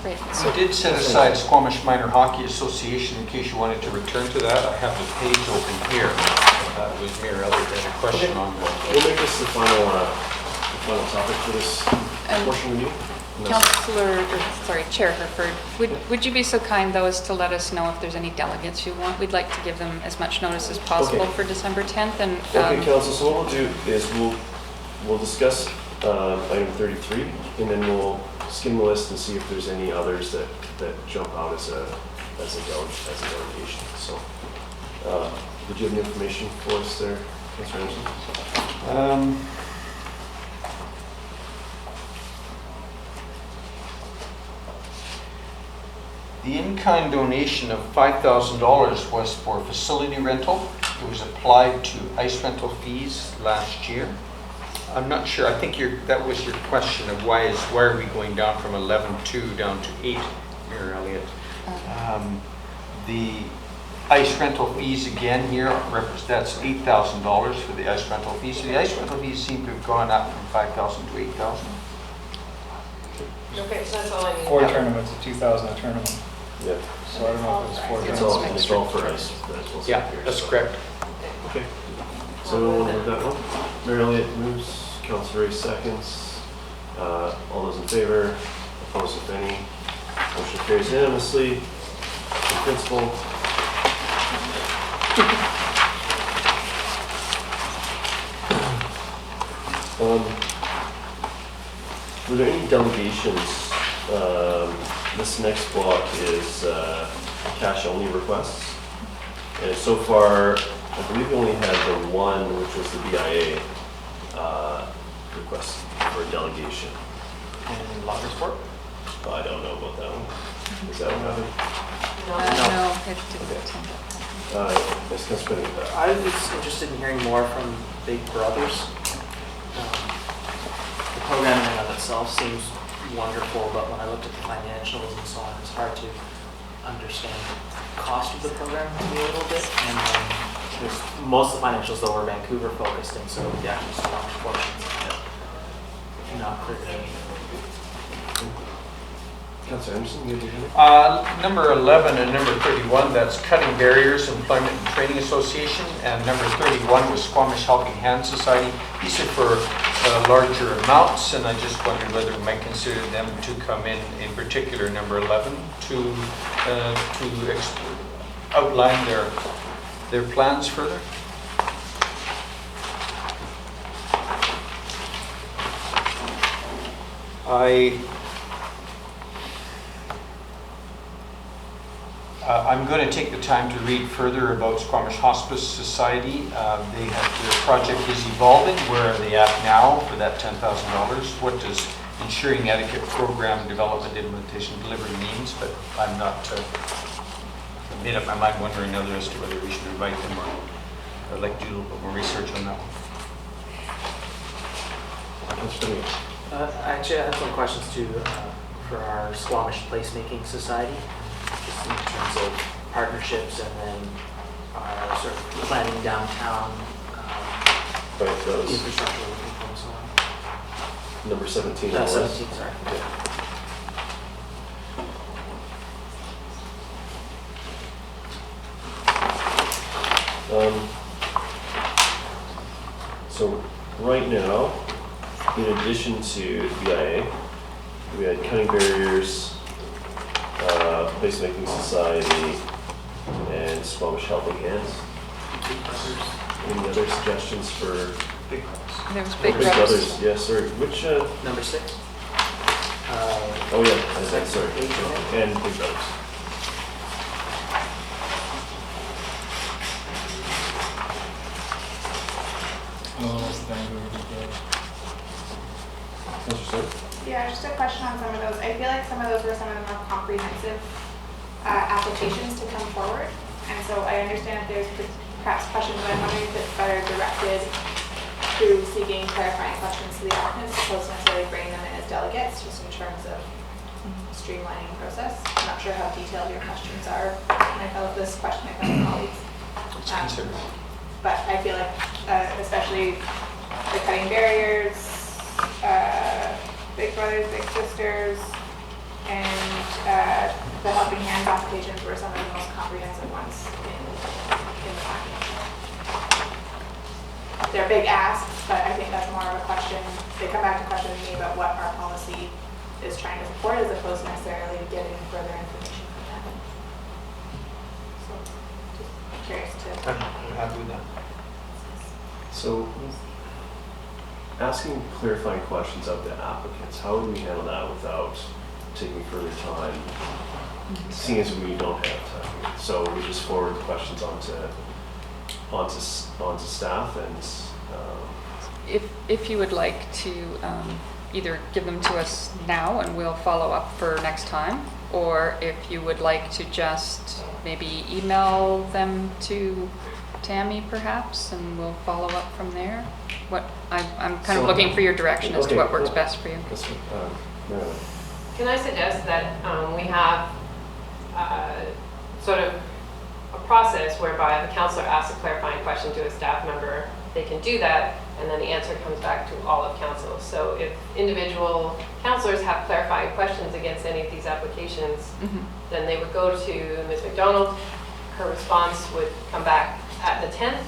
Great. We did set aside Squamish Minor Hockey Association in case you wanted to return to that. I have the page open here. With Mayor Elliott had a question on that. We'll make this the final topic for this portion of the meeting. Chair Herford, would you be so kind though as to let us know if there's any delegates you want? We'd like to give them as much notice as possible for December 10th. And okay, Council. So what we'll do is we'll discuss item 33, and then we'll skim the list and see if there's any others that jump out as a delegation. So, did you have any information for us there, Councilor Anderson? The in-kind donation of $5,000 was for facility rental. It was applied to ice rental fees last year. I'm not sure. I think that was your question of why are we going down from 11.2 down to 8, Mayor Elliott. ice rental fees again here, that's $8,000 for the ice rental fees. So the ice rental fees seem to have gone up from 5,000 to 8,000. Okay, so that's all I need. 4 tournaments at 2,000 a tournament. Yeah. So I don't know if it's 4 It's tournaments. all for us. Yeah, that's correct. Okay. So with that one, Mary Elliott moves, Councillor Ray seconds. All those in favor, opposed if any. Motion carries unanimously. In principle. Were there any delegations? This next block is cash-only requests. And so far, I believe we only had the one, which was the BIA request for a delegation. And Lockers-Port? I don't know about that one. Is that what happened? No, it didn't. Ms. Councilor, I was interested in hearing more from Big Brothers. The program in and of itself seems wonderful, but when I looked at the financials and so on, it's hard to understand the cost of the program to me a little bit. And most of the financials, though, were Vancouver focused, and so the actual Squamish portions are not clear to me. Councilor Anderson, you have Number 11 and number 31, that's Cutting Barriers Employment and Training Association, and number 31 was Squamish Helping Hand Society. These are for larger amounts, and I just wondered whether we might consider them to come in particular number 11, to outline their plans further. I'm going to take the time to read further about Squamish Hospice Society. Their project is evolving. Where are they at now for that $10,000? What does ensuring etiquette program development implementation delivery means? But I'm not made up my mind one way or another as to whether we should invite them, or I'd like to do a little bit more research on that one. Actually, I have some questions too for our Squamish Placemaking Society, just in terms of partnerships and then our sort of planning downtown infrastructure looking for and so on. number 17. 17, sorry. So right now, in addition to the BIA, we had Cutting Barriers, Placemaking Society, and Squamish Helping Hands. Any other suggestions for There was Big Brothers? Brothers. Yes, sir. Which? Number 6. Oh yeah, sorry. And Big Brothers. Yeah, just a question on some of those. I feel like some of those were some of the more comprehensive applications to come forward. And so I understand if there's perhaps questions, but I'm wondering if it's better directed through seeking clarifying questions to the applicants, as opposed to necessarily bringing them in as delegates, just in terms of streamlining the process. I'm not sure how detailed your questions are. And I felt this question, I felt colleagues. But I feel like, especially the Cutting Barriers, Big Brothers, Big Sisters, and the Helping Hands applications were some of the most comprehensive ones in the package. They're big asks, but I think that's more of a question. They come back to questioning me about what our policy is trying to support, as opposed to necessarily getting further information from them. So, just curious to. I'm happy with that. So, asking clarifying questions of the applicants, how would we handle that without taking further time, seeing as we don't have time? So we just forward the questions onto staff, and If you would like to either give them to us now and we'll follow up for next time, or if you would like to just maybe email them to Tammy perhaps, and we'll follow up from there. I'm kind of looking for your direction as to what works best for you. Can I suggest that we have sort of a process whereby if a counselor asks a clarifying question to a staff member, they can do that, and then the answer comes back to all of council. So if individual counselors have clarifying questions against any of these applications, then they would go to Ms. McDonald. Her response would come back at the 10th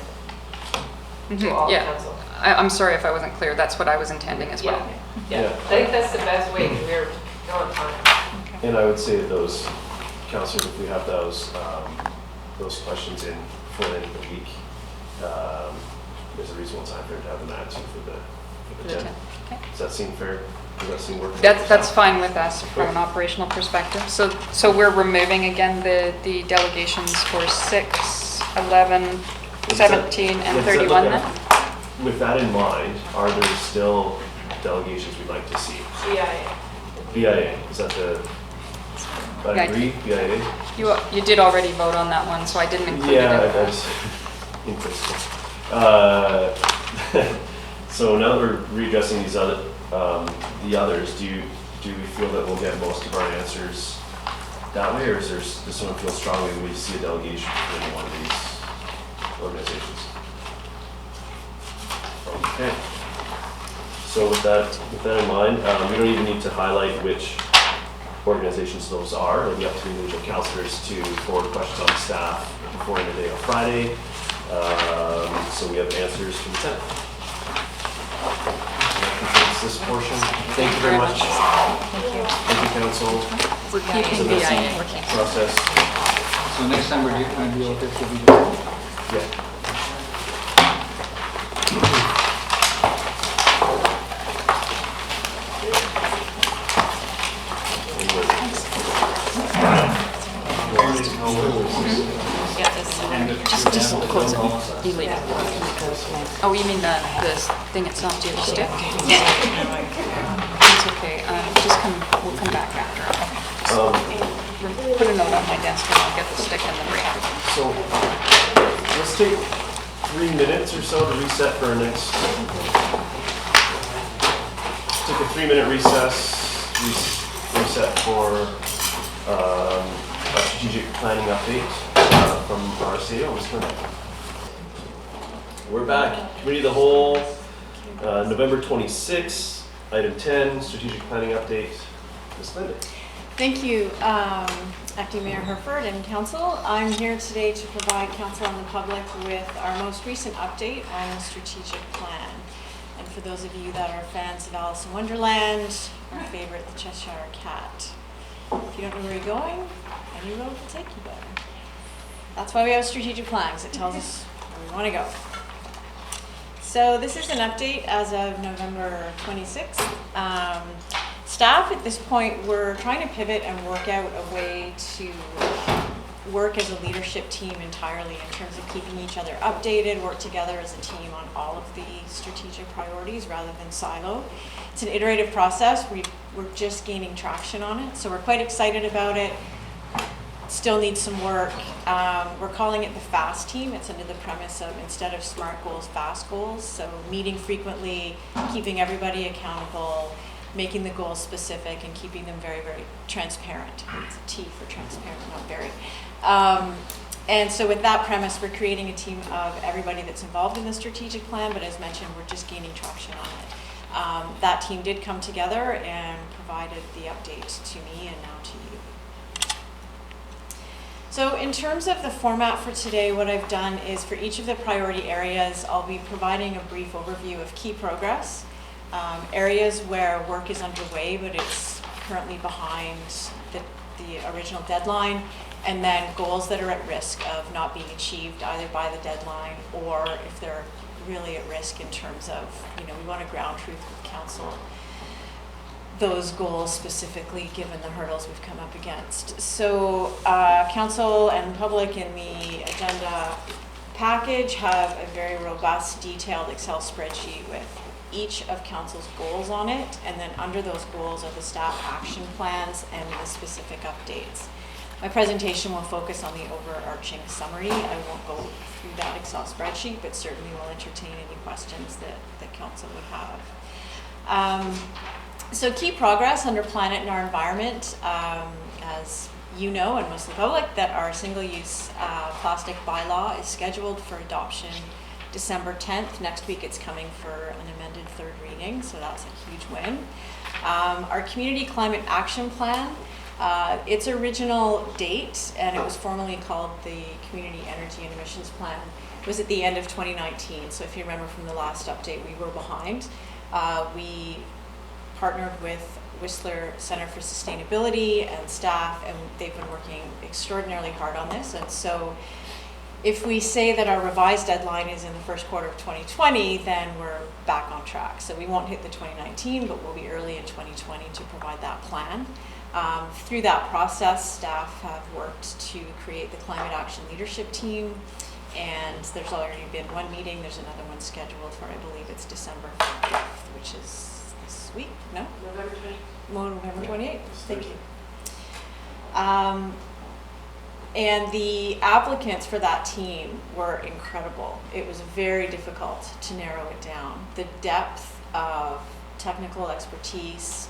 to all Yeah. council. I'm sorry if I wasn't clear. That's what I was intending as well. Yeah. I think that's the best way because we're going on. And I would say that those counselors, if we have those questions in before the end of the week, there's a reasonable time for them to have them answered for the 10th. Okay. Does that seem fair? Does that seem work? That's fine with us from an operational perspective. So we're removing again the delegations for 6, 11, 17, and 31 then? With that in mind, are there still delegations we'd like to see? BIA. BIA, is that the, I agree, BIA? You did already vote on that one, so I didn't include it. Yeah, that was interesting. So now that we're readdressing these other, the others, do we feel that we'll get most of our answers that way, or does someone feel strongly that we see a delegation from any one of these organizations? Okay. So with that in mind, we don't even need to highlight which organizations those are. It'll be up to individual councillors to forward questions on staff before end of day on Friday. So we have answers from the 10th. That concludes this portion. Thank you very much. Thank you. Thank you, council. We're keeping BIA. Process. So next time we're going to deal with this, we'll be doing. Yeah. Just close it. You leave it. Oh, you mean the thing itself? Do you have a stick? It's okay. We'll come back after. Put a note on my desk and I'll get the stick and the break. So let's take 3 minutes or so to reset for our next. Take a 3-minute recess. Reset for a strategic planning update from our CEO, Ms. Gunn. We're back. Committee of the Whole, November 26th, item 10, strategic planning update. Ms. Linda. Thank you, Acting Mayor Herford and Council. I'm here today to provide Council and the public with our most recent update on the strategic plan. And for those of you that are fans of Alice in Wonderland, our favorite, the Cheshire Cat. If you don't know where you're going, any road will take you there. That's why we have strategic plans. It tells us where we want to go. So this is an update as of November 26th. Staff at this point, we're trying to pivot and work out a way to work as a leadership team entirely in terms of keeping each other updated, work together as a team on all of the strategic priorities rather than silo. It's an iterative process. We're just gaining traction on it, so we're quite excited about it. Still needs some work. We're calling it the FAST team. It's under the premise of instead of SMART goals, FAST goals. So meeting frequently, keeping everybody accountable, making the goals specific and keeping them very, very transparent. It's a T for transparent, not very. And so with that premise, we're creating a team of everybody that's involved in the strategic plan, but as mentioned, we're just gaining traction on it. That team did come together and provided the update to me and now to you. So in terms of the format for today, what I've done is for each of the priority areas, I'll be providing a brief overview of key progress, areas where work is underway, but it's currently behind the original deadline, and then goals that are at risk of not being achieved either by the deadline or if they're really at risk in terms of, we want to ground truth with council those goals specifically given the hurdles we've come up against. So council and public in the agenda package have a very robust, detailed Excel spreadsheet with each of council's goals on it, and then under those goals are the staff action plans and the specific updates. My presentation will focus on the overarching summary. I won't go through that Excel spreadsheet, but certainly will entertain any questions that council would have. So key progress under planet and our environment, as you know, and most of the public, that our single-use plastic bylaw is scheduled for adoption December 10th. Next week it's coming for an amended third reading, so that's a huge win. Our Community Climate Action Plan, its original date, and it was formerly called the Community Energy and Emissions Plan, was at the end of 2019. So if you remember from the last update, we were behind. We partnered with Whistler Center for Sustainability and staff, and they've been working extraordinarily hard on this. And so if we say that our revised deadline is in the first quarter of 2020, then we're back on track. So we won't hit the 2019, but we'll be early in 2020 to provide that plan. Through that process, staff have worked to create the Climate Action Leadership Team, and there's already been one meeting. There's another one scheduled for, I believe it's December 5th, which is this week, no? November 28th. November 28th, thank you. And the applicants for that team were incredible. It was very difficult to narrow it down. The depth of technical expertise,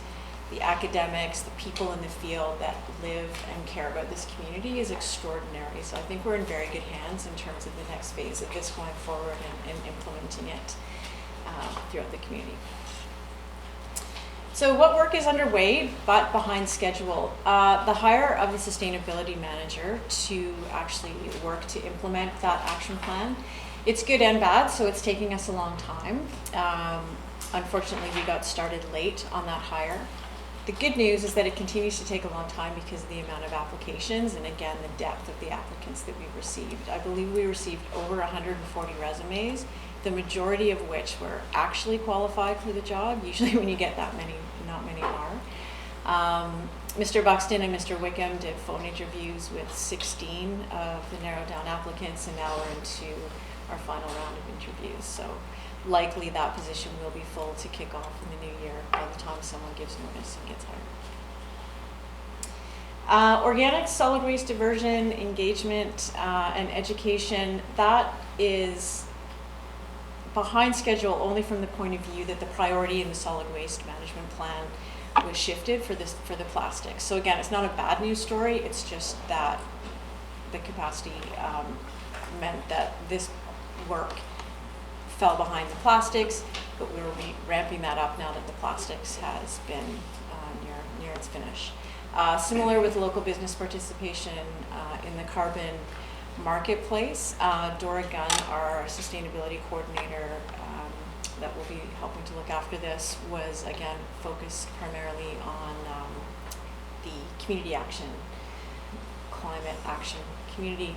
the academics, the people in the field that live and care about this community is extraordinary. So I think we're in very good hands in terms of the next phase of this going forward and implementing it throughout the community. So what work is underway but behind schedule? The hire of the sustainability manager to actually work to implement that action plan. It's good and bad, so it's taking us a long time. Unfortunately, we got started late on that hire. The good news is that it continues to take a long time because of the amount of applications and, again, the depth of the applicants that we've received. I believe we received over 140 resumes, the majority of which were actually qualified for the job. Usually when you get that many, not many are. Mr. Buxton and Mr. Wickham did phone interviews with 16 of the narrowed down applicants, and now we're into our final round of interviews. So likely that position will be full to kick off in the new year by the time someone gives notice and gets hired. Organic solid waste diversion, engagement, and education, that is behind schedule only from the point of view that the priority in the solid waste management plan was shifted for the plastics. So again, it's not a bad news story, it's just that the capacity meant that this work fell behind the plastics, but we will be ramping that up now that the plastics has been near its finish. Similar with local business participation in the carbon marketplace, Dora Gunn, our sustainability coordinator that will be helping to look after this, was again focused primarily on the community action, climate action, community.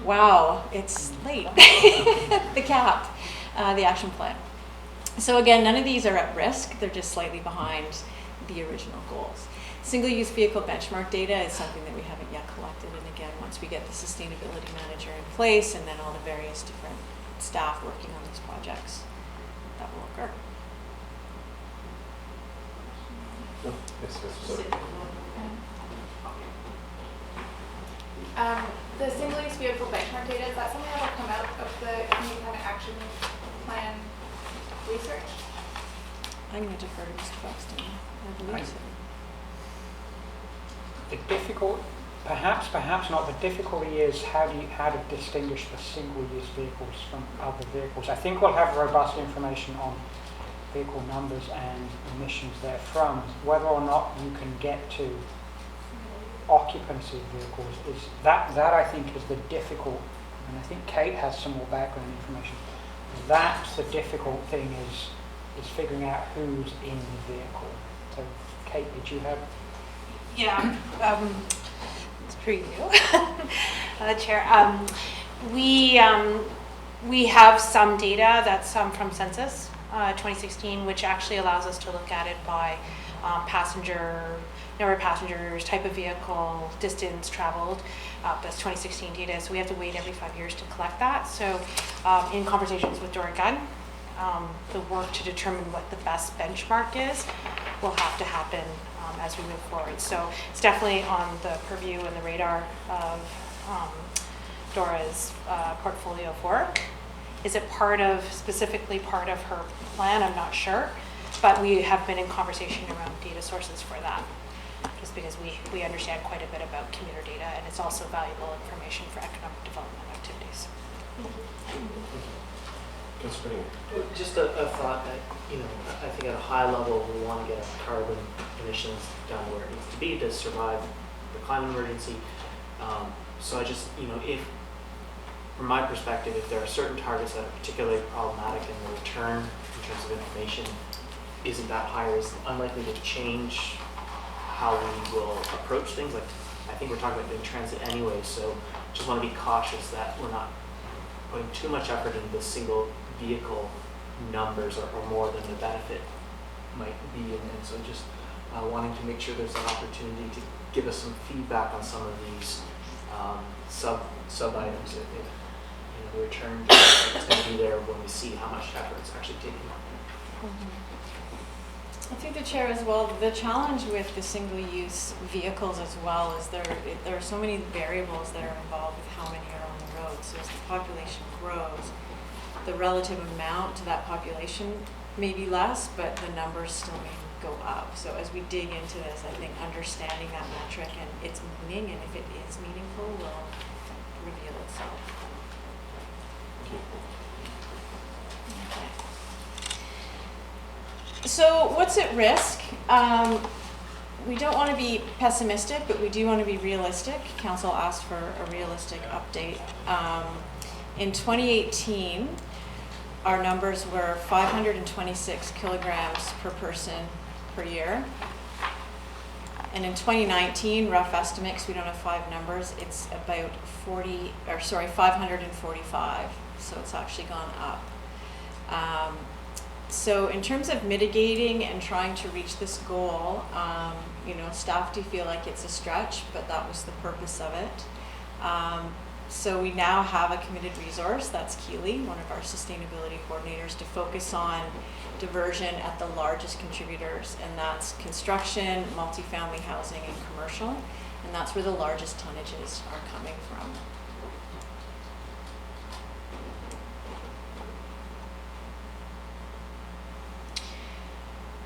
Wow, it's late. The CAP, the action plan. So again, none of these are at risk. They're just slightly behind the original goals. Single-use vehicle benchmark data is something that we haven't yet collected. And again, once we get the sustainability manager in place and then all the various different staff working on these projects, that will occur. Oh, yes, sorry. The single-use vehicle benchmark data, is that something that will come out of the community climate action plan research? I'm going to defer to Mr. Buxton. I believe so. The difficult, perhaps not. The difficulty is how to distinguish the single-use vehicles from other vehicles. I think we'll have robust information on vehicle numbers and emissions therefrom. Whether or not you can get to occupancy of vehicles is that I think is the difficult, and I think Kate has some more background information. That's the difficult thing is figuring out who's in the vehicle. So Kate, did you have? Yeah, it's for you, Chair. We have some data that's from Census 2016, which actually allows us to look at it by number of passengers, type of vehicle, distance traveled. That's 2016 data, so we have to wait every 5 years to collect that. So in conversations with Dora Gunn, the work to determine what the best benchmark is will have to happen as we move forward. So it's definitely on the purview and the radar of Dora's portfolio of work. Is it specifically part of her plan? I'm not sure, but we have been in conversation around data sources for that. just because we understand quite a bit about commuter data, and it's also valuable information for economic development activities. Just a thought that, I think at a high level, we want to get our carbon emissions down where it needs to be to survive the climate emergency. So I just, if, from my perspective, if there are certain targets that are particularly problematic and the return in terms of information isn't that high, or is unlikely to change how we will approach things. Like, I think we're talking about doing transit anyway, so just want to be cautious that we're not putting too much effort into the single vehicle numbers or more than the benefit might be. And so just wanting to make sure there's an opportunity to give us some feedback on some of these sub items. If the return is going to be there when we see how much effort it's actually taking. I think the chair as well, the challenge with the single-use vehicles as well is there are so many variables that are involved with how many are on the road. So as the population grows, the relative amount to that population may be less, but the numbers still may go up. So as we dig into this, I think understanding that metric and its meaning, and if it is meaningful, will reveal itself. So what's at risk? We don't want to be pessimistic, but we do want to be realistic. Council asked for a realistic update. In 2018, our numbers were 526 kilograms per person per year. And in 2019, rough estimates, we don't have 5 numbers, it's about 545. So it's actually gone up. So in terms of mitigating and trying to reach this goal, staff do feel like it's a stretch, but that was the purpose of it. So we now have a committed resource, that's Keely, one of our sustainability coordinators, to focus on diversion at the largest contributors, and that's construction, multifamily housing, and commercial, and that's where the largest tonnages are coming from.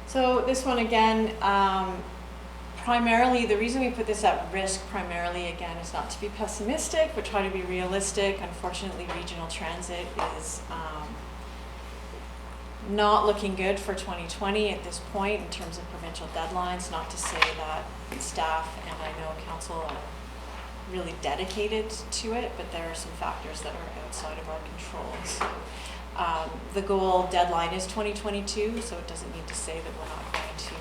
So this one again, primarily, the reason we put this at risk primarily, again, is not to be pessimistic, but try to be realistic. Unfortunately, regional transit is not looking good for 2020 at this point in terms of provincial deadlines. Not to say that staff and I know council are really dedicated to it, but there are some factors that are outside of our control. So, the goal deadline is 2022, so it doesn't mean to say that we're not going to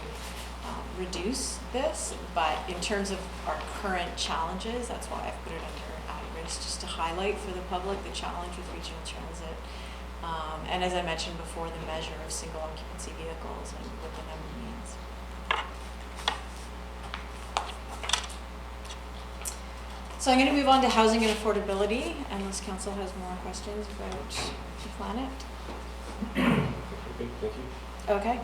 reduce this, but in terms of our current challenges, that's why I've put it under at risk, just to highlight for the public the challenge with regional transit. And as I mentioned before, the measure of single occupancy vehicles and what the number means. So I'm going to move on to housing and affordability, unless council has more questions about the planet. Okay, thank you. Okay.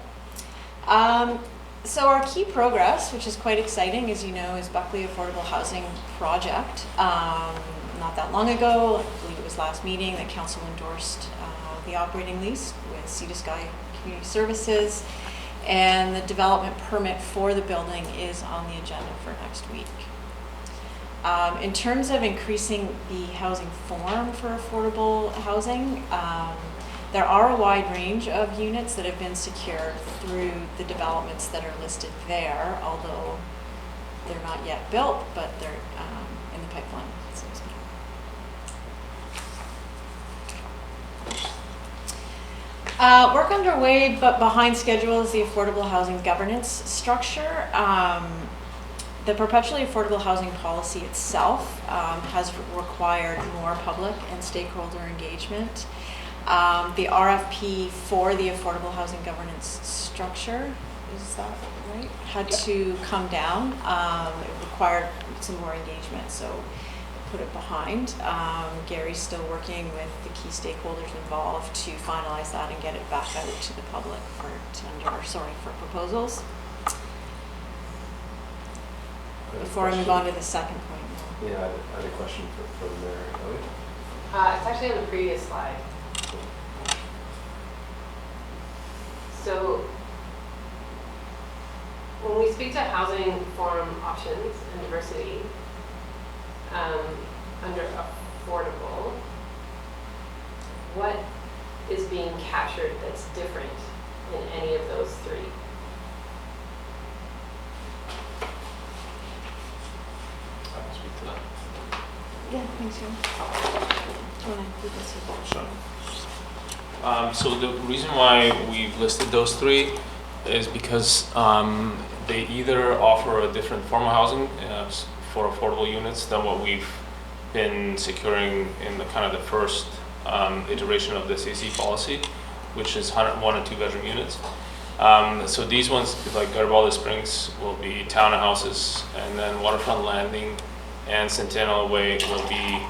So our key progress, which is quite exciting, as you know, is Buckley Affordable Housing Project. Not that long ago, I believe it was last meeting, that council endorsed the operating lease with Sea to Sky Community Services, and the development permit for the building is on the agenda for next week. In terms of increasing the housing form for affordable housing, there are a wide range of units that have been secured through the developments that are listed there, although they're not yet built, but they're in the pipeline. Work underway, but behind schedule, is the affordable housing governance structure. The perpetually affordable housing policy itself has required more public and stakeholder engagement. The RFP for the affordable housing governance structure, is that right? Had to come down. It required some more engagement, so put it behind. Gary's still working with the key stakeholders involved to finalize that and get it back out to the public for proposals. Before I move on to the second point. Yeah, I had a question from there. Elliot? It's actually on the previous slide. So when we we speak to housing forum options and diversity, under affordable, what is being captured that's different in any of those three? I can speak to that. Yeah, thanks, you. Do you want to do this? Sure. So the reason why we've listed those three is because they either offer a different form of housing for affordable units than what we've been securing in the kind of the first iteration of this AC policy, which is 1 and 2 bedroom units. So these ones, like Garibaldi Springs, will be townhouses, and then Waterfront Landing and Centennial Way will be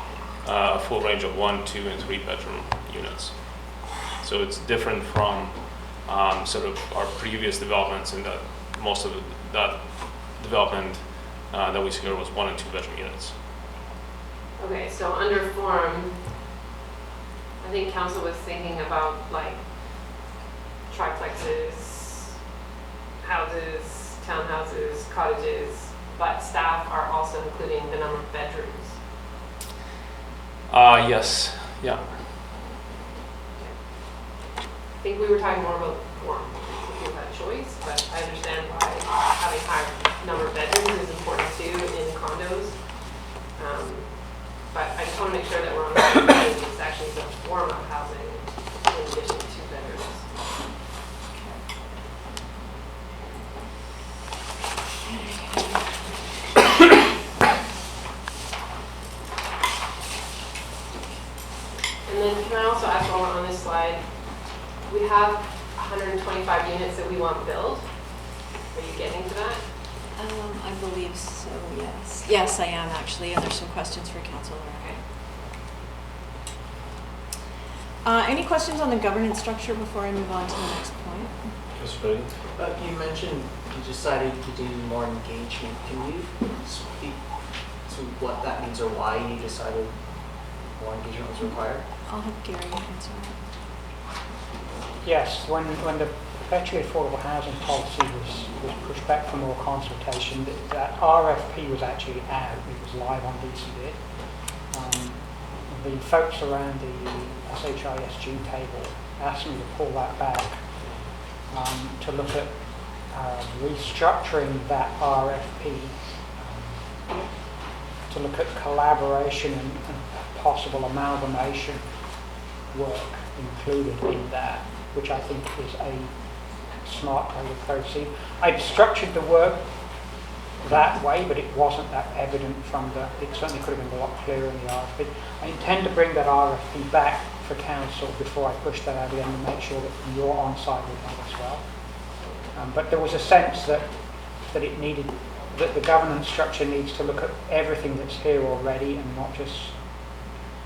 a full range of 1, 2, and 3 bedroom units. So it's different from sort of our previous developments in that most of that development that we secured was 1 and 2 bedroom units. Okay, so under form, I think council was thinking about like triplexes, houses, townhouses, cottages, but staff are also including the number of bedrooms. Yes, yeah. I think we were talking more about form, if you had choice, but I understand why having higher number of bedrooms is important too in condos. But I just want to make sure that we're on the same page. It's actually the form of housing in addition to bedrooms. And then can I also ask while we're on this slide, we have 125 units that we want built. Are you getting to that? I believe so, yes. Yes, I am actually, and there's some questions for council. Any questions on the governance structure before I move on to the next point? You mentioned you decided to do more engagement. Can you speak to what that means or why you decided more engagement was required? I'll have Gary answer that. Yes, when the perpetually affordable housing policy was pushed back for more consultation, that RFP was actually out. It was live on DCD. The folks around the SHISG table asked me to pull that back to look at restructuring that RFP, to look at collaboration and possible amalgamation work included in that, which I think is a smart way to proceed. I'd structured the work that way, but it wasn't that evident from it certainly could have been a lot clearer in the RFP. I intend to bring that RFP back for council before I push that out again to make sure that you're on side with that as well. But there was a sense that it needed, that the governance structure needs to look at everything that's here already and not just,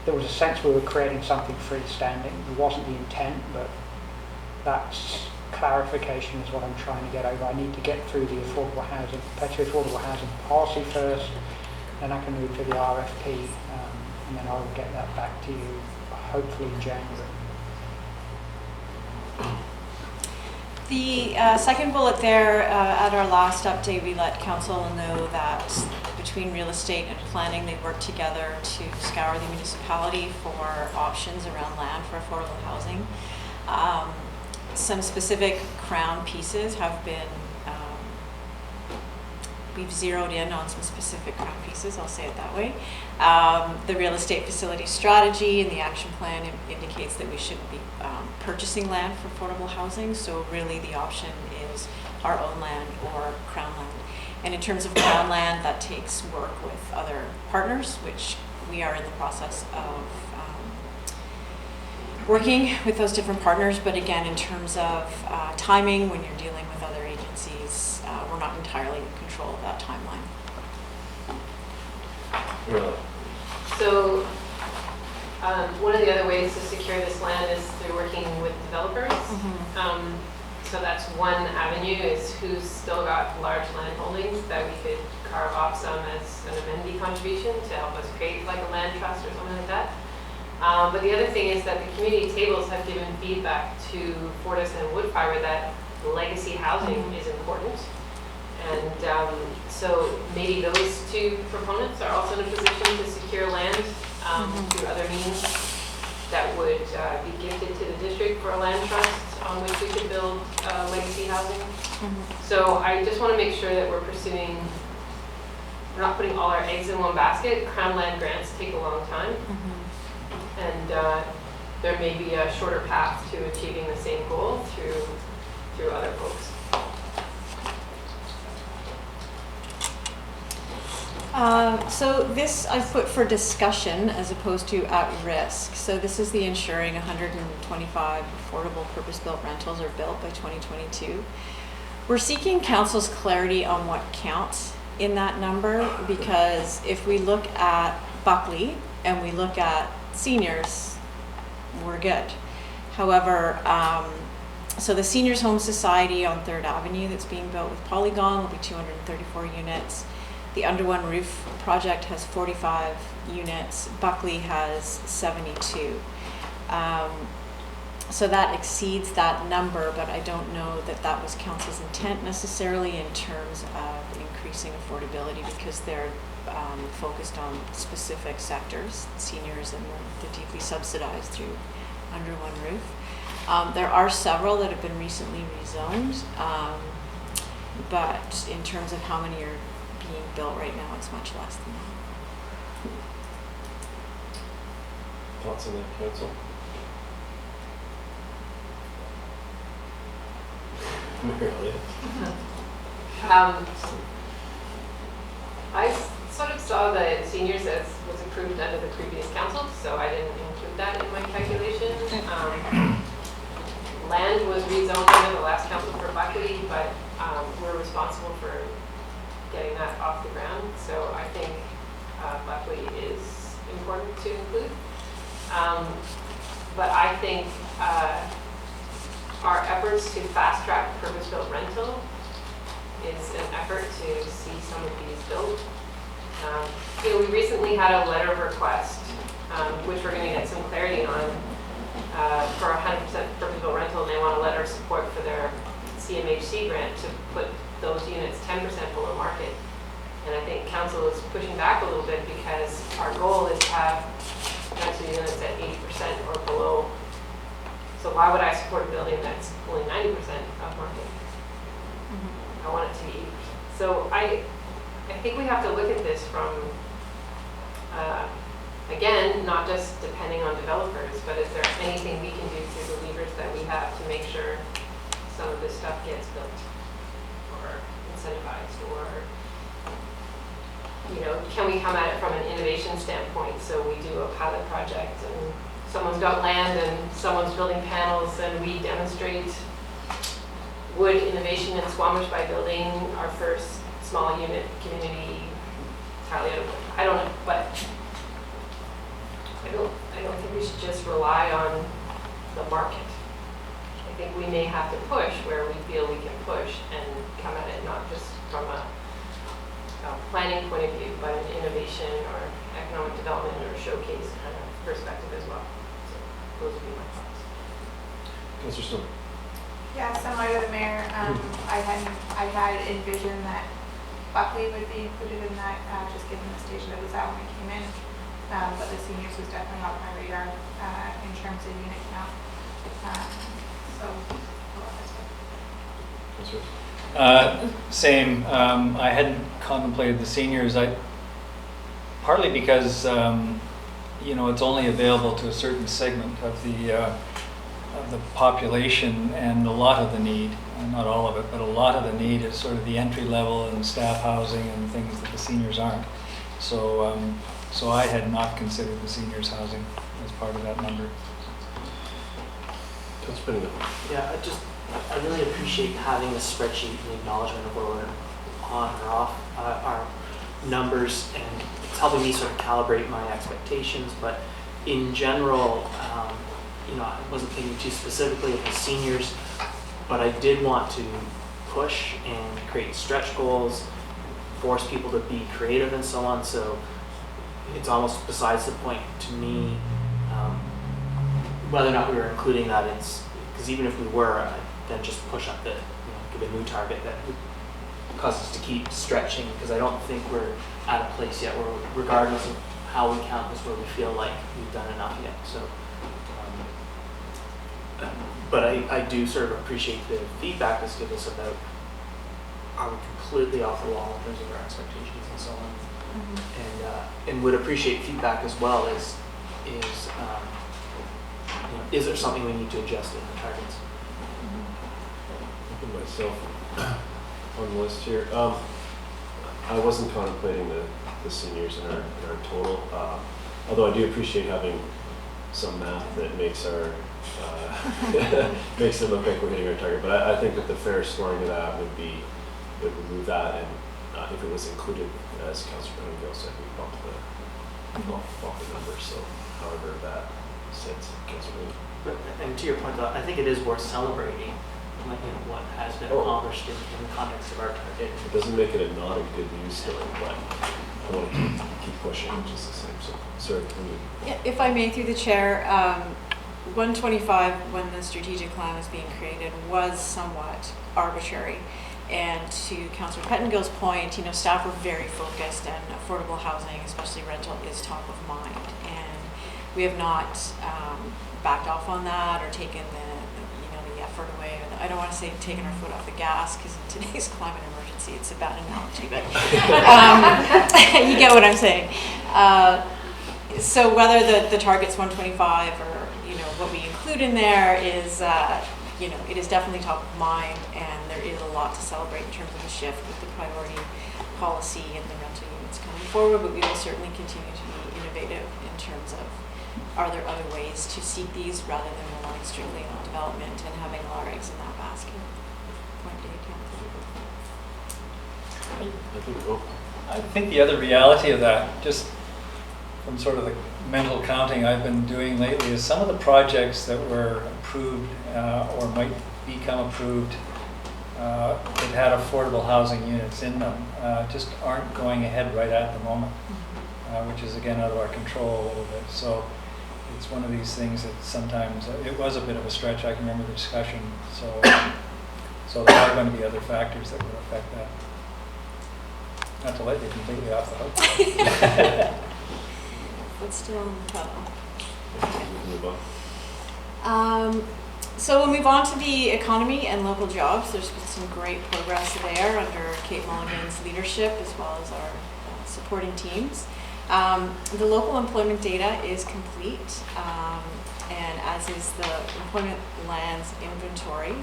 there was a sense we were creating something freestanding. It wasn't the intent, but that's clarification is what I'm trying to get over. I need to get through the affordable housing, perpetually affordable housing policy first, then I can move to the RFP, and then I'll get that back to you hopefully in January. The second bullet there, at our last update, we let council know that between real estate and planning, they work together to scour the municipality for options around land for affordable housing. Some specific crown pieces have been, we've zeroed in on some specific crown pieces, I'll say it that way. The real estate facility strategy and the action plan indicates that we shouldn't be purchasing land for affordable housing, so really the option is our own land or crown land. And in terms of crown land, that takes work with other partners, which we are in the process of working with those different partners, but again, in terms of timing, when you're dealing with other agencies, we're not entirely in control of that timeline. Really? So one of the other ways to secure this land is through working with developers. So that's one avenue, is who's still got large land holdings that we could carve off some as an amenity contribution to help us create like a land trust or something like that. But the other thing is that the community tables have given feedback to Fortis and Woodfibre that legacy housing is important. And so maybe those two proponents are also in a position to secure land through other means that would be gifted to the district for a land trust on which we could build legacy housing. So I just want to make sure that we're pursuing, we're not putting all our eggs in one basket. Crown land grants take a long time. And there may be a shorter path to achieving the same goal through other folks. So this I've put for discussion as opposed to at risk. So this is the ensuring 125 affordable purpose-built rentals are built by 2022. We're seeking council's clarity on what counts in that number, because if we look at Buckley and we look at seniors, we're good. However, so the Seniors Home Society on 3rd Avenue that's being built with Polygon will be 234 units. The Under One Roof project has 45 units. Buckley has 72. So that exceeds that number, but I don't know that that was council's intent necessarily in terms of increasing affordability, because they're focused on specific sectors, seniors and the deeply subsidized through Under One Roof. There are several that have been recently rezoned, but in terms of how many are being built right now, it's much less than that. Thoughts on that, council? I sort of saw the seniors as was approved under the previous council, so I didn't include that in my calculation. Land was rezoned under the last council for Buckley, but we're responsible for getting that off the ground. So I think Buckley is important to include. But I think our efforts to fast track purpose-built rental is an effort to see some of these built. We recently had a letter of request, which we're going to get some clarity on, for 100% purpose-built rental, and they want a letter of support for their CMHC grant to put those units 10% below market. And I think council is pushing back a little bit, because our goal is to have rental units at 80% or below. So why would I support a building that's only 90% of market? I want it to be 80%. So I think we have to look at this from, again, not just depending on developers, but is there anything we can do through the levers that we have to make sure some of this stuff gets built or incentivized, or, can we come at it from an innovation standpoint? So we do a pilot project and someone's got land and someone's building panels, and we demonstrate wood innovation in Squamish by building our first small unit community entirely out of wood. I don't know, but I don't think we should just rely on the market. I think we may have to push where we feel we can push and come at it not just from a planning point of view, but an innovation or economic development or showcase kind of perspective as well. So those would be my thoughts. Councillor Stone. Yeah, similar to the mayor, I had envisioned that Buckley would be included in that, just given the stage that it was at when I came in. But the seniors was definitely off my radar in terms of unit count. Same. I hadn't contemplated the seniors. Partly because it's only available to a certain segment of the population, and a lot of the need, not all of it, but a lot of the need is sort of the entry level and staff housing and things that the seniors aren't. So I had not considered the seniors housing as part of that number. Yeah, I really appreciate having a spreadsheet and acknowledgement of where we're on or off our numbers, and it's helping me sort of calibrate my expectations. But in general, I wasn't thinking too specifically of the seniors, but I did want to push and create stretch goals, force people to be creative and so on. So it's almost besides the point to me whether or not we were including that. It's because even if we were, then just push up give a new target that would cause us to keep stretching, because I don't think we're at a place yet where, regardless of how we count this, where we feel like we've done enough yet. So, but I do sort of appreciate the feedback this gives us about, are we completely off the wall in terms of our expectations and so on. And would appreciate feedback as well as is there something we need to adjust in the targets? Looking myself on the list here. I wasn't contemplating the seniors in our total, although I do appreciate having some math that makes our makes it look like we're hitting our target. But I think that the fair scoring of that would remove that, and if it was included, as Councillor Pettingill said, we bump the numbers. So however that sits, But, and to your point though, I think it is worth celebrating like what has been accomplished in the context of our target. It doesn't make it not a good news story, but I want to keep pushing, which is the same. So, sorry. Yeah, if I may, through the chair, 125 when the strategic plan was being created was somewhat arbitrary. And to Councillor Pettingill's point, staff were very focused, and affordable housing, especially rental, is top of mind. And we have not backed off on that or taken the effort away. I don't want to say taking our foot off the gas, because in today's climate emergency, it's a bad analogy, but you get what I'm saying. So whether the target's 125 or what we include in there is, it is definitely top of mind, and there is a lot to celebrate in terms of the shift with the priority policy and the rental units coming forward. But we will certainly continue to be innovative in terms of, are there other ways to seek these rather than relying strictly on development and having all our eggs in that basket. Point to you, I think the other reality of that, just from sort of the mental counting I've been doing lately, is some of the projects that were approved or might become approved that had affordable housing units in them just aren't going ahead right at the moment, which is again out of our control a little bit. So it's one of these things that sometimes it was a bit of a stretch. I can remember the discussion. So there are going to be other factors that will affect that. Not to let you completely off the hook. But still on the pedal. So we'll move on to the economy and local jobs. There's been some great progress there under Kate Mulligan's leadership, as well as our supporting teams. The local employment data is complete, and as is the employment lands inventory.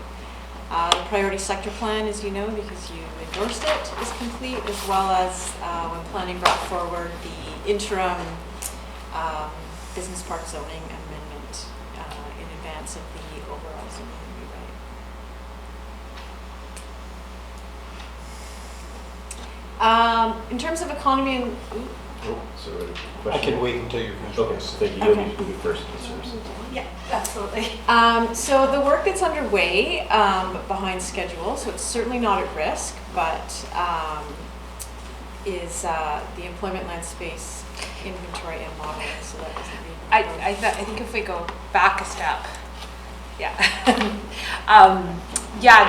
The priority sector plan, as you know, because you endorsed it, is complete, as well as when planning brought forward the interim business park zoning amendment in advance of the overall zoning rewrite. In terms of economy and I can wait until you're finished. Okay, thank you. Okay. You do first. Yeah, absolutely. So the work that's underway, but behind schedule, so it's certainly not at risk, but is the employment land space inventory and modeling, so that doesn't be. I think if we go back a step,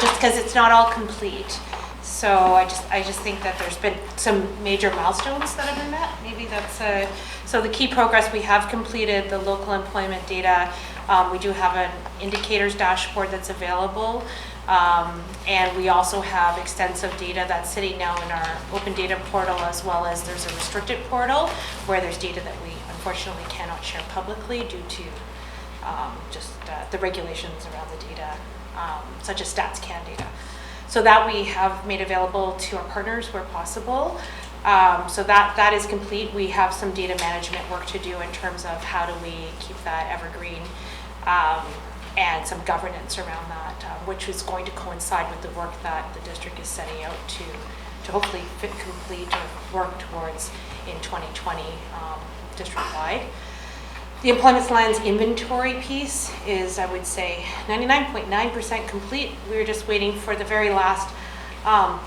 just because it's not all complete. So I just think that there's been some major milestones that have been met. Maybe that's so the key progress we have completed the local employment data. We do have an indicators dashboard that's available, and we also have extensive data that's sitting now in our open data portal, as well as there's a restricted portal where there's data that we unfortunately cannot share publicly due to the regulations around the data, such as StatsCan data. So that we have made available to our partners where possible. So that is complete. We have some data management work to do in terms of how do we keep that evergreen, and some governance around that, which is going to coincide with the work that the district is setting out to hopefully complete or work towards in 2020 district-wide. The employment lands inventory piece is, I would say, 99.9% complete. We're just waiting for the very last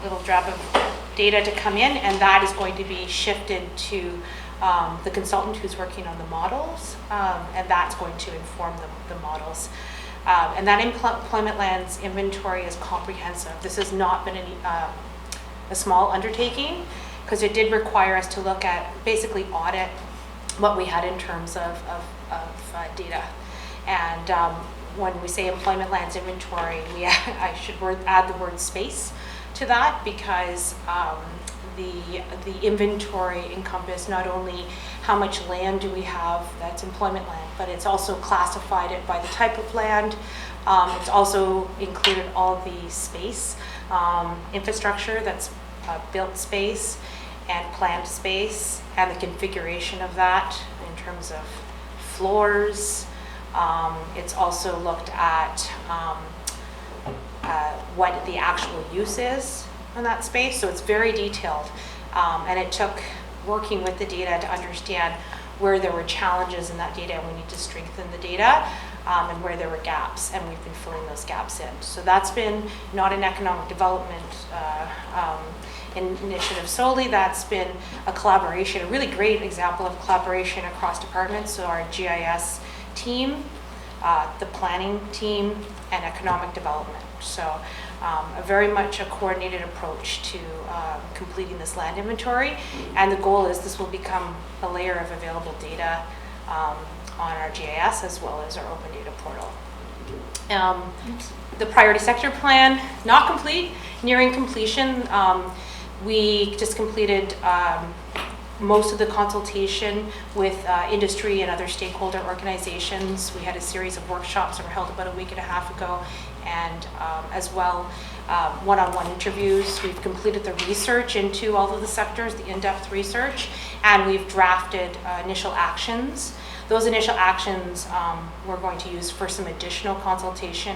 little drop of data to come in, and that is going to be shifted to the consultant who's working on the models, and that's going to inform the models. And that employment lands inventory is comprehensive. This has not been a a small undertaking, because it did require us to look at, basically audit what we had in terms of data. And when we say employment lands inventory, I should add the word space to that, because the inventory encompass not only how much land do we have that's employment land, but it's also classified it by the type of land. It's also included all the space, infrastructure that's built space and planned space, and the configuration of that in terms of floors. It's also looked at what the actual use is in that space, so it's very detailed. And it took working with the data to understand where there were challenges in that data and we need to strengthen the data, and where there were gaps, and we've been filling those gaps in. So that's been not an economic development initiative solely, that's been a collaboration, a really great example of collaboration across departments. So our GIS team, the planning team, and economic development. So a very much a coordinated approach to completing this land inventory. And the goal is this will become a layer of available data on our GIS as well as our open data portal. The priority sector plan, not complete, nearing completion. We just completed most of the consultation with industry and other stakeholder organizations. We had a series of workshops that were held about a week and a half ago, and as well one-on-one interviews. We've completed the research into all of the sectors, the in-depth research, and we've drafted initial actions. Those initial actions we're going to use for some additional consultation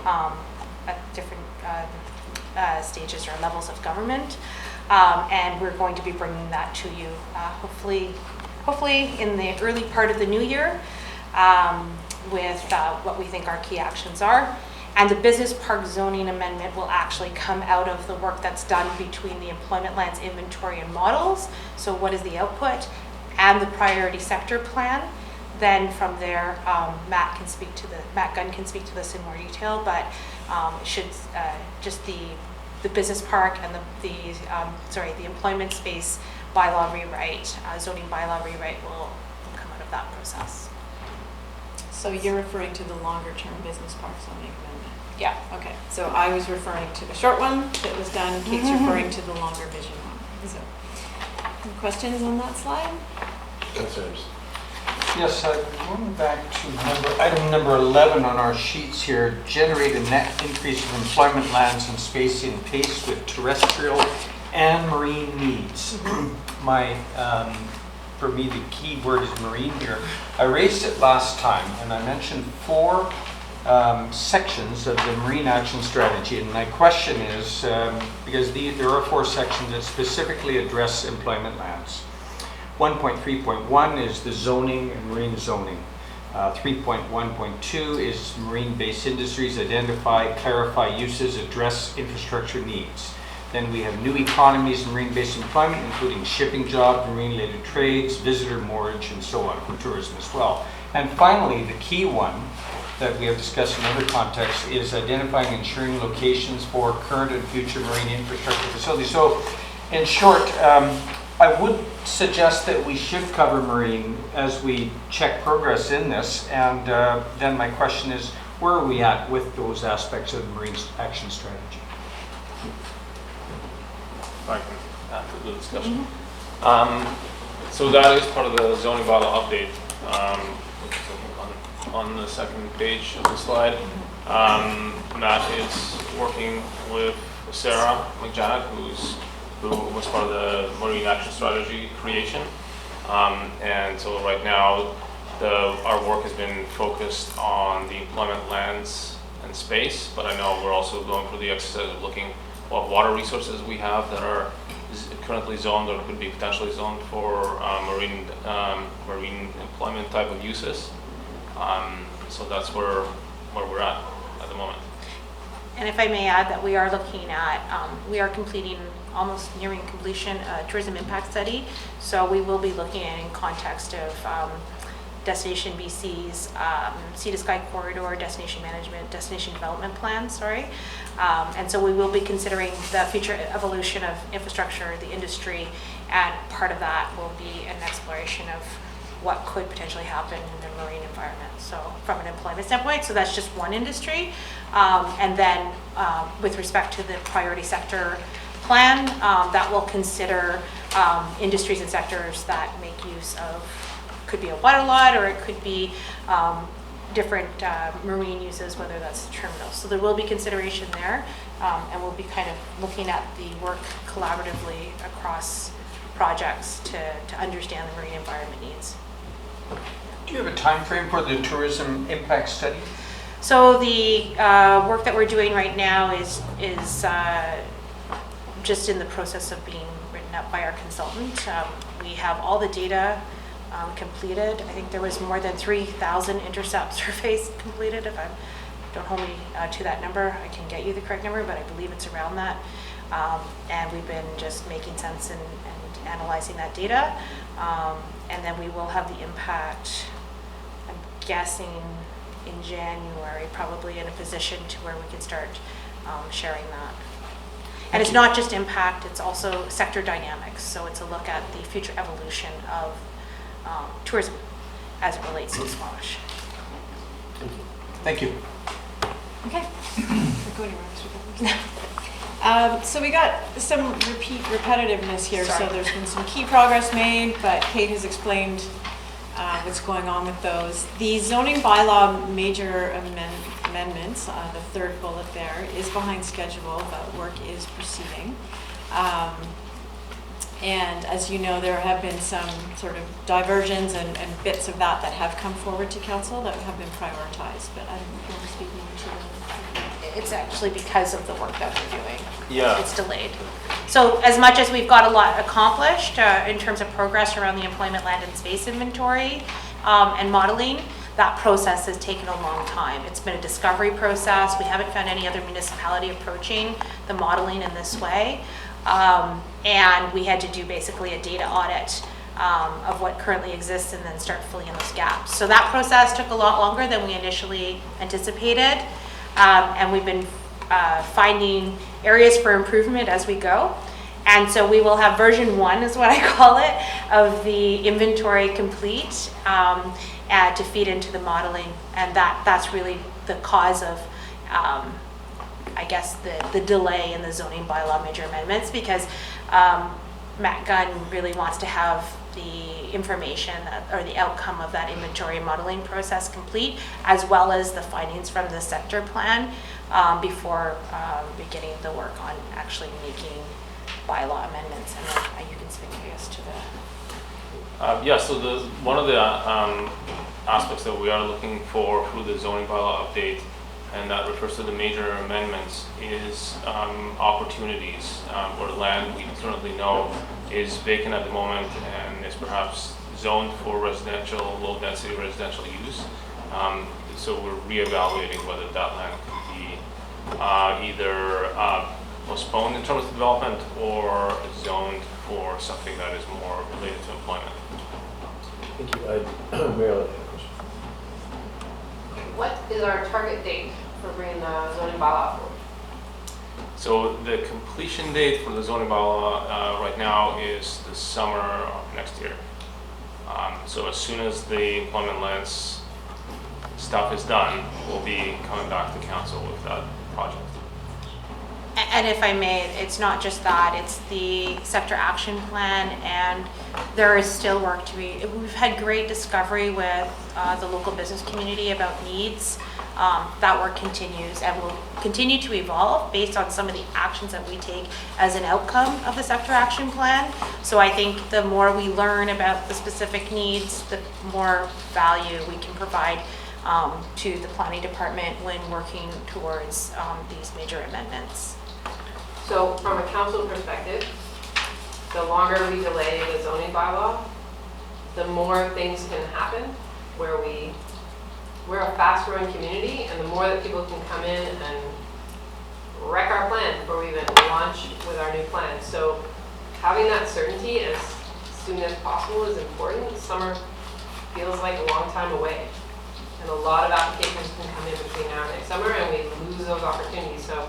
at different stages or levels of government. And we're going to be bringing that to you hopefully in the early part of the new year with what we think our key actions are. And the business park zoning amendment will actually come out of the work that's done between the employment lands inventory and models. So what is the output, and the priority sector plan. Then from there, Matt Gunn can speak to this in more detail, but it should just the business park and the employment space bylaw rewrite, zoning bylaw rewrite will come out of that process. So you're referring to the longer term business park zoning amendment? Yeah. Okay, so I was referring to the short one that was done, Kate's referring to the longer vision one. So, any questions on that slide? Concerns? Yes, going back to item number 11 on our sheets here, generate a net increase of employment lands and space in pace with terrestrial and marine needs. For me, the key word is marine here. I raised it last time, and I mentioned 4 sections of the Marine Action Strategy, and my question is, because there are 4 sections that specifically address employment lands. 1.3.1 is the zoning and marine zoning. 3.1.2 is marine-based industries, identify, clarify uses, address infrastructure needs. Then we have new economies, marine-based employment, including shipping jobs, marine-related trades, visitor moorage, and so on, for tourism as well. And finally, the key one that we have discussed in other contexts is identifying and ensuring locations for current and future marine infrastructure facilities. So, in short, I would suggest that we should cover marine as we check progress in this, and then my question is, where are we at with those aspects of the Marine Action Strategy? I can add to the discussion. So that is part of the zoning bylaw update, which is I think on the second page of the slide. Matt is working with Sarah McJannet, who was part of the Marine Action Strategy creation. And so right now, our work has been focused on the employment lands and space, but I know we're also going through the exercise of looking what water resources we have that are currently zoned or could be potentially zoned for marine employment type of uses. So that's where we're at the moment. And if I may add that we are looking at, we are completing, almost nearing completion, a tourism impact study. So we will be looking at in context of Destination BC's Sea to Sky Corridor, Destination Management, Destination Development Plan, sorry. And so we will be considering the future evolution of infrastructure, the industry, and part of that will be an exploration of what could potentially happen in the marine environment. So from an employment standpoint, so that's just one industry. And then with respect to the priority sector plan, that will consider industries and sectors that make use of, could be a water lot, or it could be different marine uses, whether that's terminals. So there will be consideration there, and we'll be kind of looking at the work collaboratively across projects to understand the marine environment needs. Do you have a time frame for the tourism impact study? So the work that we're doing right now is just in the process of being written up by our consultant. We have all the data completed. I think there was more than 3,000 intercept surveys completed. If don't hold me to that number, I can get you the correct number, but I believe it's around that. And we've been just making sense and analyzing that data. And then we will have the impact, I'm guessing, in January, probably in a position to where we can start sharing that. And it's not just impact, it's also sector dynamics. So it's a look at the future evolution of tourism as it relates to Squamish. Thank you. Okay. So we got some repetitiveness here. Sorry. So there's been some key progress made, but Kate has explained what's going on with those. The zoning bylaw major amendments, the third bullet there, is behind schedule, but work is proceeding. And as you know, there have been some sort of diversions and bits of that have come forward to council that have been prioritized, but I don't know if you want to speak more to that. It's actually because of the work that we're doing. Yeah. It's delayed. So as much as we've got a lot accomplished in terms of progress around the employment land and space inventory and modeling, that process has taken a long time. It's been a discovery process. We haven't found any other municipality approaching the modeling in this way. And we had to do basically a data audit of what currently exists and then start filling in those gaps. So that process took a lot longer than we initially anticipated. And we've been finding areas for improvement as we go. And so we will have version 1, is what I call it, of the inventory complete to feed into the modeling. And that's really the cause of I guess the delay in the zoning bylaw major amendments, because Matt Gunn really wants to have the information or the outcome of that inventory and modeling process complete, as well as the findings from the sector plan before beginning the work on actually making bylaw amendments. And then you can speak, I guess, to the... Yeah, so one of the aspects that we are looking for through the zoning bylaw update, and that refers to the major amendments, is opportunities where land we currently know is vacant at the moment and is perhaps zoned for residential, low-density residential use. So we're reevaluating whether that land could be either postponed in terms of development or zoned for something that is more related to employment. Thank you. Mary, What is our target date for bringing the zoning bylaw forward? So the completion date for the zoning bylaw right now is the summer of next year. So as soon as the employment lands stuff is done, we'll be coming back to council with that project. And if I may, it's not just that, it's the sector action plan, and there is still work to be. We've had great discovery with the local business community about needs. That work continues and will continue to evolve based on some of the actions that we take as an outcome of the sector action plan. So I think the more we learn about the specific needs, the more value we can provide to the planning department when working towards these major amendments. So from a council perspective, the longer we delay the zoning bylaw, the more things can happen where we're a fast-growing community, and the more that people can come in and wreck our plan before we even launch with our new plan. So having that certainty as soon as possible is important. Summer feels like a long time away. And a lot of applications can come in between now and next summer, and we lose those opportunities. So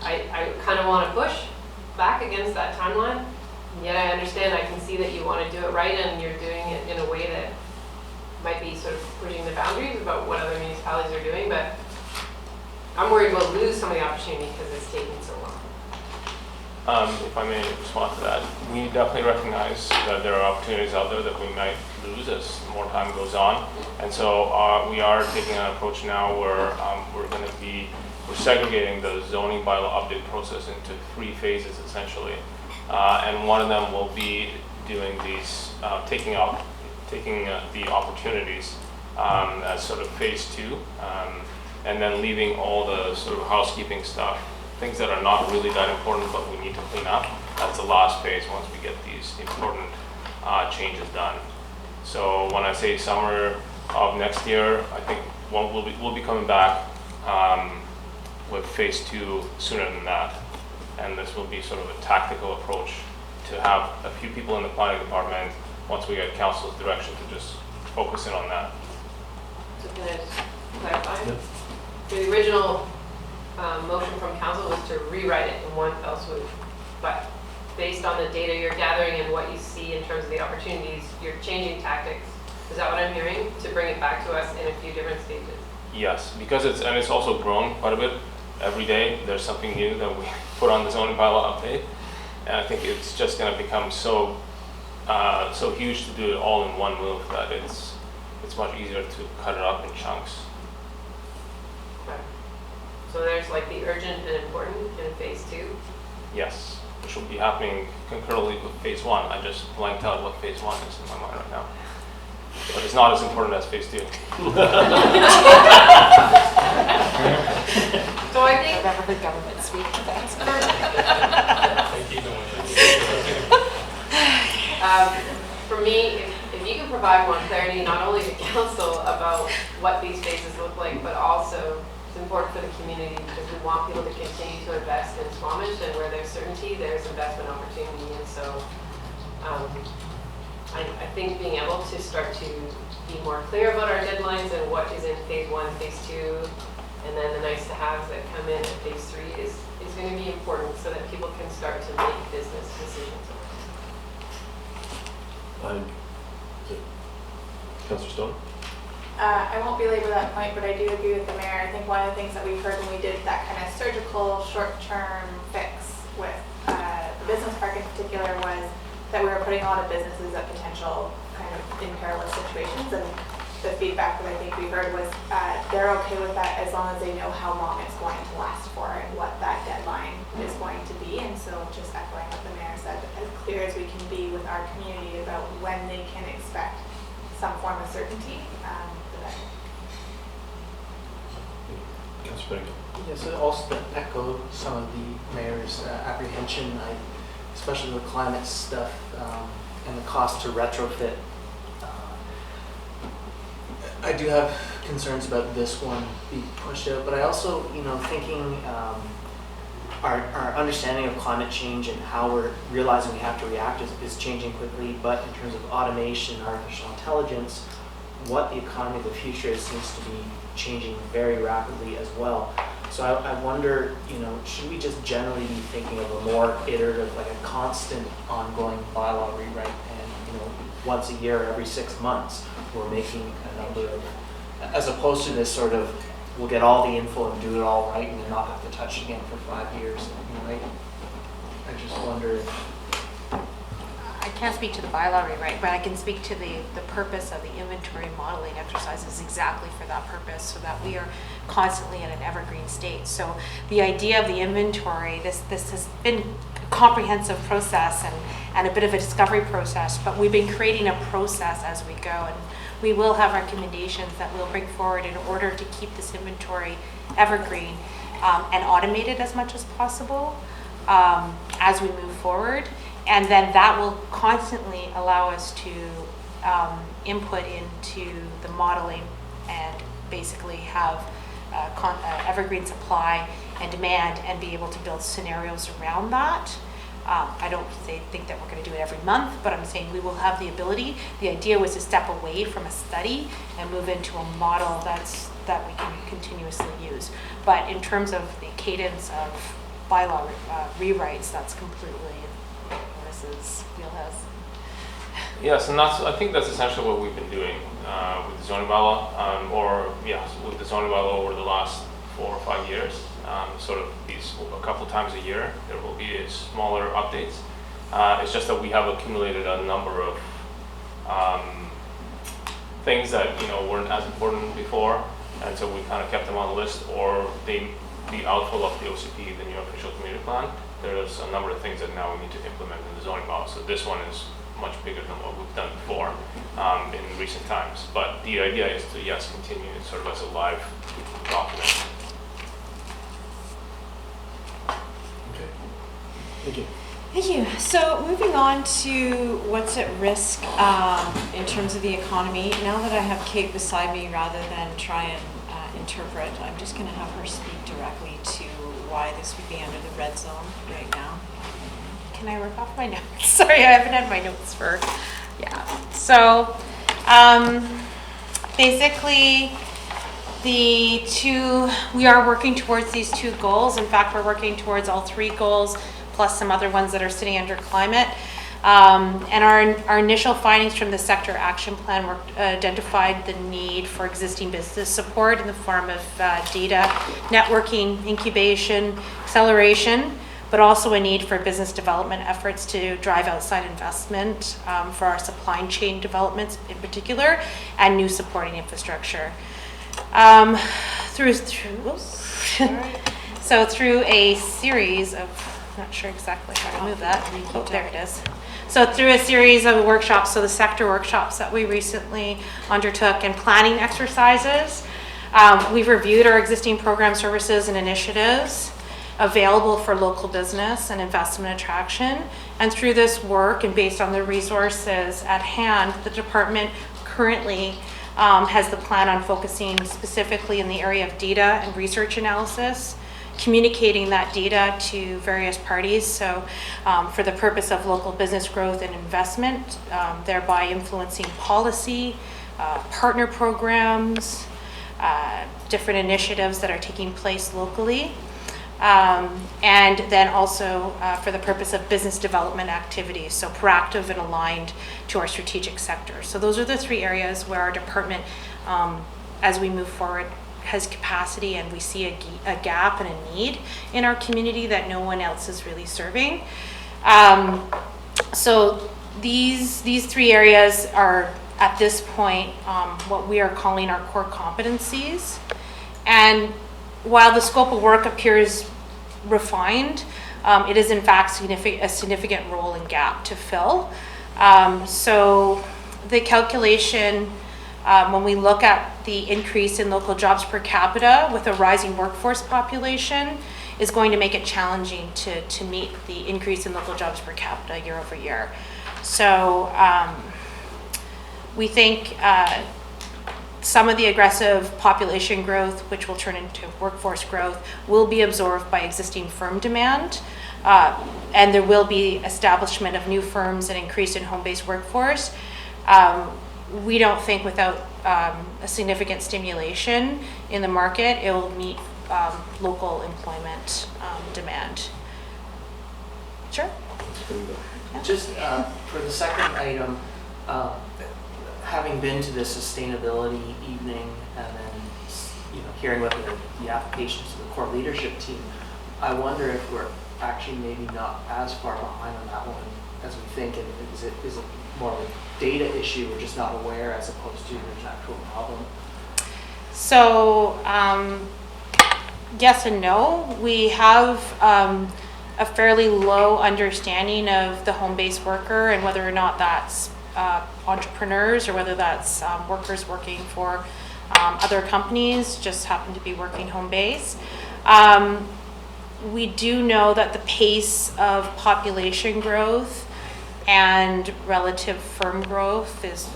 I kind of want to push back against that timeline. And yet I understand, I can see that you want to do it right, and you're doing it in a way that might be sort of pushing the boundaries about what other municipalities are doing, but I'm worried we'll lose some of the opportunity because it's taking so long. If I may respond to that, we definitely recognize that there are opportunities out there that we might lose as more time goes on. And so we are taking an approach now where we're segregating the zoning bylaw update process into 3 phases essentially. And one of them will be doing these, taking the opportunities as sort of phase 2, and then leaving all the sort of housekeeping stuff, things that are not really that important but we need to clean up. That's the last phase once we get these important changes done. So when I say summer of next year, I think we'll be coming back with phase 2 sooner than that. And this will be sort of a tactical approach to have a few people in the planning department, once we get council's direction, to just focus in on that. So can I just clarify? Yep. The original motion from council was to rewrite it in one fell swoop, but based on the data you're gathering and what you see in terms of the opportunities, you're changing tactics. Is that what I'm hearing? To bring it back to us in a few different stages? Yes, because it's also grown quite a bit. Every day there's something new that we put on the zoning bylaw update, and I think it's just going to become so huge to do it all in one move that it's much easier to cut it up in chunks. Okay. So there's like the urgent and important in phase 2? Yes, which will be happening concurrently with phase 1. I just blanked out what phase 1 is in my mind right now. But it's not as important as phase 2. So I think I've never heard government speak. That's for me, if you can provide more clarity, not only to council about what these phases look like, but also it's important for the community because we want people to continue to invest in Squamish, and where there's certainty, there's investment opportunity. And so I think being able to start to be more clear about our deadlines and what is in phase 1, phase 2, and then the nice to haves that come in at phase 3 is going to be important so that people can start to make business decisions. Councillor Stone? I won't belabor that point, but I do agree with the mayor. I think one of the things that we heard when we did that kind of surgical short-term fix with the business park in particular was that we were putting a lot of businesses at potential kind of in perilous situations, and the feedback that I think we heard was they're okay with that as long as they know how long it's going to last for and what that deadline is going to be. And so just echoing what the mayor said, as clear as we can be with our community about when they can expect some form of certainty, the better. Councillor Bennett? Yes, it also echo some of the mayor's apprehension, especially with climate stuff and the cost to retrofit. I do have concerns about this one being pushed out, but I also, thinking our understanding of climate change and how we're realizing we have to react is changing quickly, but in terms of automation, artificial intelligence, what the economy of the future is seems to be changing very rapidly as well. So I wonder, should we just generally be thinking of a more iterative, like a constant ongoing bylaw rewrite, and once a year, every 6 months, we're making a number of, as opposed to this sort of, we'll get all the info and do it all right and then not have to touch it again for 5 years. I just wonder if I can't speak to the bylaw rewrite, but I can speak to the purpose of the inventory modeling exercises exactly for that purpose, so that we are constantly in an evergreen state. So the idea of the inventory, this has been a comprehensive process and a bit of a discovery process, but we've been creating a process as we go, and we will have recommendations that we'll bring forward in order to keep this inventory evergreen and automated as much as possible as we move forward. And then that will constantly allow us to input into the modeling and basically have evergreen supply and demand and be able to build scenarios around that. I don't think that we're going to do it every month, but I'm saying we will have the ability. The idea was to step away from a study and move into a model that we can continuously use. But in terms of the cadence of bylaw rewrites, that's completely Melissa's wheelhouse. Yes, and I think that's essentially what we've been doing with the zoning bylaw, with the zoning bylaw over the last 4 or 5 years. Sort of these a couple of times a year, there will be smaller updates. It's just that we have accumulated a number of things that weren't as important before, and so we kind of kept them on the list, or the outflow of the OCP, the new official community plan. There's a number of things that now we need to implement in the zoning bylaw. So this one is much bigger than what we've done before in recent times. But the idea is to, yes, continue it sort of as a live document. Okay. Thank you. Thank you. So moving on to what's at risk in terms of the economy. Now that I have Kate beside me, rather than try and interpret, I'm just going to have her speak directly to why this would be under the red zone right now. Can I rip off my notes? Sorry, I haven't had my notes for, So basically we are working towards these 2 goals. In fact, we're working towards all 3 goals, plus some other ones that are sitting under climate. And our initial findings from the sector action plan identified the need for existing business support in the form of data, networking, incubation, acceleration, but also a need for business development efforts to drive outside investment for our supply chain developments in particular, and new supporting infrastructure. Through a series of, I'm not sure exactly how to move that. Oh, there it is. So through a series of workshops, so the sector workshops that we recently undertook and planning exercises, we've reviewed our existing program services and initiatives available for local business and investment attraction. And through this work and based on the resources at hand, the department currently has the plan on focusing specifically in the area of data and research analysis, communicating that data to various parties, so for the purpose of local business growth and investment, thereby influencing policy, partner programs, different initiatives that are taking place locally, and then also for the purpose of business development activities, so proactive and aligned to our strategic sector. So those are the 3 areas where our department, as we move forward, has capacity, and we see a gap and a need in our community that no one else is really serving. So these 3 areas are at this point what we are calling our core competencies. And while the scope of work appears refined, it is in fact a significant role and gap to fill. So the calculation, when we look at the increase in local jobs per capita with a rising workforce population, is going to make it challenging to meet the increase in local jobs per capita year over year. So we think some of the aggressive population growth, which will turn into workforce growth, will be absorbed by existing firm demand. And there will be establishment of new firms and increase in home-based workforce. We don't think without a significant stimulation in the market, it will meet local employment demand. Sure? Yeah. Just for the second item, having been to the sustainability evening and then hearing what the applications to the core leadership team, I wonder if we're actually maybe not as far behind on that one as we think, and is it more of a data issue, we're just not aware as opposed to there's an actual problem? So yes and no. We have a fairly low understanding of the home-based worker and whether or not that's entrepreneurs or whether that's workers working for other companies, just happen to be working home-based. We do know that the pace of population growth and relative firm growth is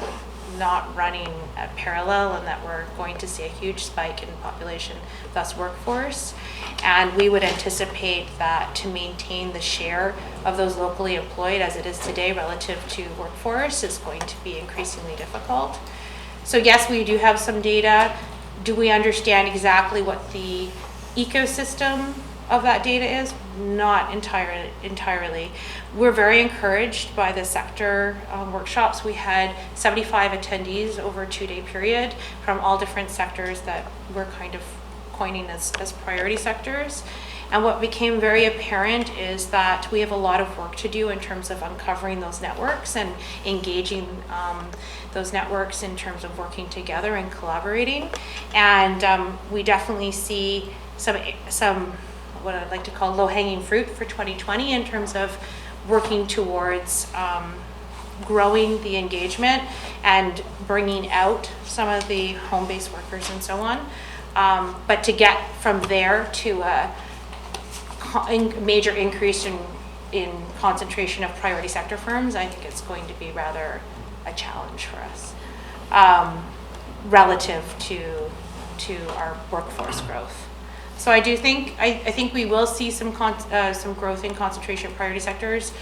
not running at parallel and that we're going to see a huge spike in population, thus workforce. And we would anticipate that to maintain the share of those locally employed as it is today relative to workforce is going to be increasingly difficult. So yes, we do have some data. Do we understand exactly what the ecosystem of that data is? Not entirely. We're very encouraged by the sector workshops. We had 75 attendees over a 2-day period from all different sectors that we're kind of coining as priority sectors. And what became very apparent is that we have a lot of work to do in terms of uncovering those networks and engaging those networks in terms of working together and collaborating. And we definitely see some what I'd like to call low-hanging fruit for 2020 in terms of working towards growing the engagement and bringing out some of the home-based workers and so on. But to get from there to a major increase in concentration of priority sector firms, I think it's going to be rather a challenge for us relative to our workforce growth. So I do think, I think we will see some growth in concentration of priority sectors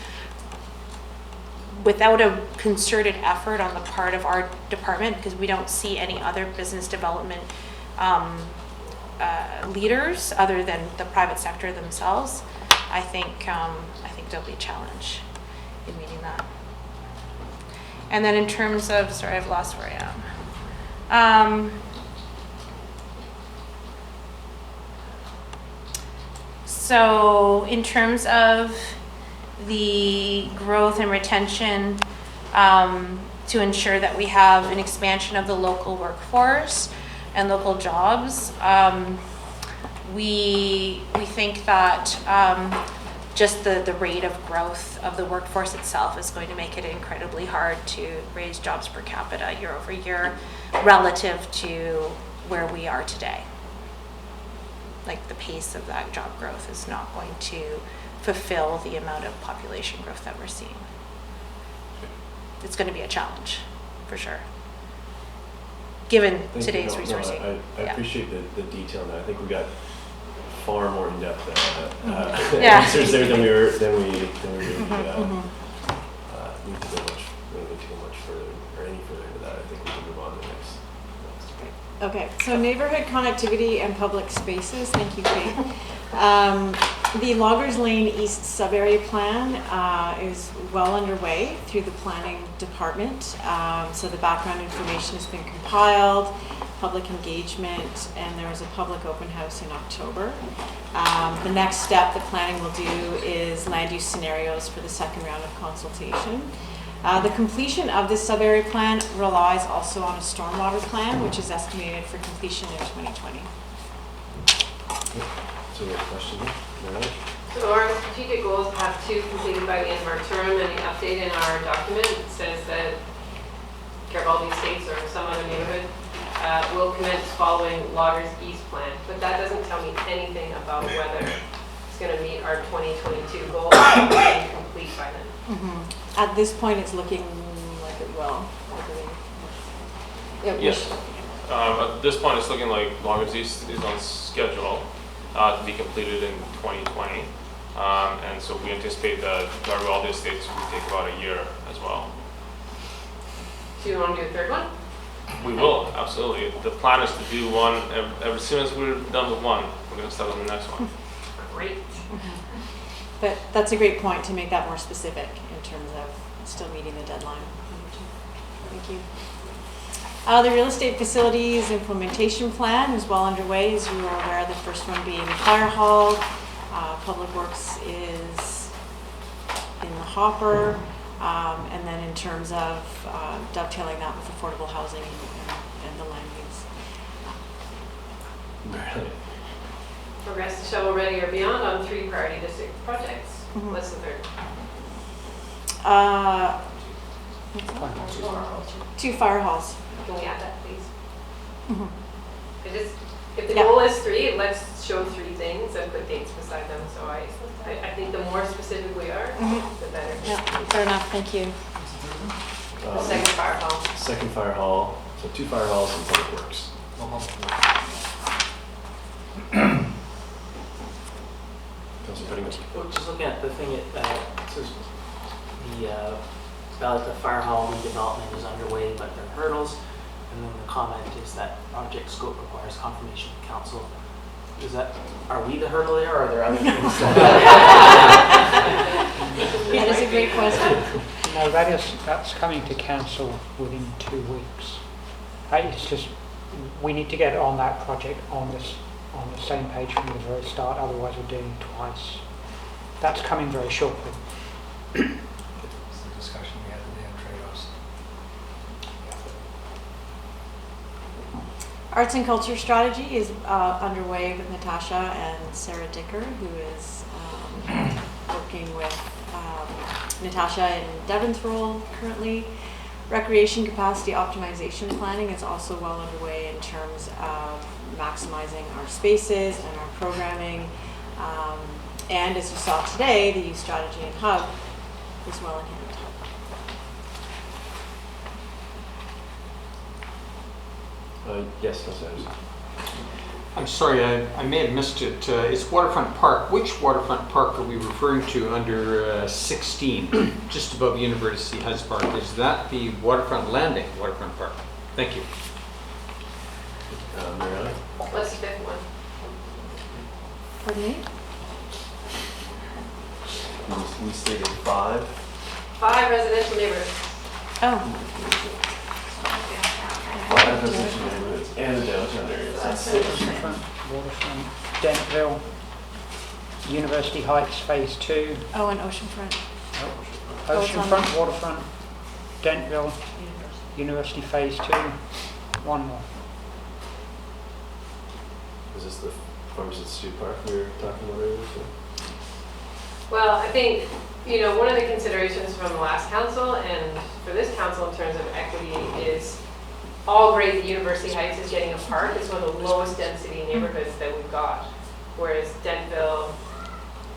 without a concerted effort on the part of our department, because we don't see any other business development leaders other than the private sector themselves. I think there'll be a challenge in meeting that. And then in terms of, sorry, I've lost where I am. So in terms of the growth and retention, to ensure that we have an expansion of the local workforce and local jobs, we think that just the rate of growth of the workforce itself is going to make it incredibly hard to raise jobs per capita year over year relative to where we are today. Like the pace of that job growth is not going to fulfill the amount of population growth that we're seeing. It's going to be a challenge, for sure, given today's resourcing. I appreciate the detail in that. I think we got far more in depth answers there than we really need to go much further or any further into that. I think we can move on to the next. Okay, so neighborhood connectivity and public spaces. Thank you, Kate. The Loggers Lane East Sub-Area Plan is well underway through the planning department. So the background information has been compiled, public engagement, and there was a public open house in October. The next step the planning will do is land use scenarios for the second round of consultation. The completion of this sub-area plan relies also on a stormwater plan, which is estimated for completion in 2020. So we have a question. So our strategic goals have to completed by the end of our term, and the update in our document says that Garibaldi Estates or some other neighborhood will commence following Loggers East plan, but that doesn't tell me anything about whether it's going to meet our 2022 goal and be complete by then. Mm-hmm. At this point, it's looking like it will. Yes. At this point, it's looking like Loggers East is on schedule to be completed in 2020. And so we anticipate that Garibaldi Estates will take about a year as well. Do you want to do a third one? We will, absolutely. The plan is to do one, as soon as we're done with one, we're going to start on the next one. Great. But that's a great point to make that more specific in terms of still meeting the deadline. Thank you. The real estate facilities implementation plan is well underway, as you are aware, the first one being the fire hall. Public Works is in the hopper. And then in terms of dovetailing that with affordable housing and the land use. Progress to shovel ready or beyond on 3 priority district projects. Mm-hmm. What's the third? 2 fire halls. Can we add that, please? Mm-hmm. If the goal is 3, let's show 3 things and put dates beside them. So I think the more specific we are, the better. Yeah, fair enough. Thank you. The second fire hall. Second fire hall, so 2 fire halls and public works. Councilor Pennington. Just looking at the thing, it says the fire hall redevelopment is underway, but there are hurdles. And then the comment is that project scope requires confirmation of council. Are we the hurdle there, or are there other things that? That is a great question. No, that's coming to council within 2 weeks. It's just, we need to get on that project on the same page from the very start, otherwise we're doing it twice. That's coming very shortly. It's the discussion we had today on trade-offs. Arts and culture strategy is underway with Natasha and Sarah Dicker, who is working with Natasha in Devon's role currently. Recreation capacity optimization planning is also well underway in terms of maximizing our spaces and our programming. And as you saw today, the youth strategy and hub is well in hand. Yes, Councilor Anderson. I'm sorry, I may have missed it. It's Waterfront Park. Which Waterfront Park are we referring to under 16, just above University Heights Park? Is that the Waterfront Landing Waterfront Park? Thank you. Mariana? What's the fifth one? Pardon me? We stated 5. 5 residential neighborhoods. Oh. 5 residential neighborhoods and the downtown areas. Oceanfront, Waterfront, Dentville, University Heights Phase 2. Oh, and Oceanfront. Oceanfront, Waterfront, Dentville, University Phase 2. One more. Is this the Farmers Institute Park we were talking about earlier? Well, I think, one of the considerations from the last council and for this council in terms of equity is all great. The University Heights is getting a park. It's one of the lowest density neighborhoods that we've got. Whereas Dentville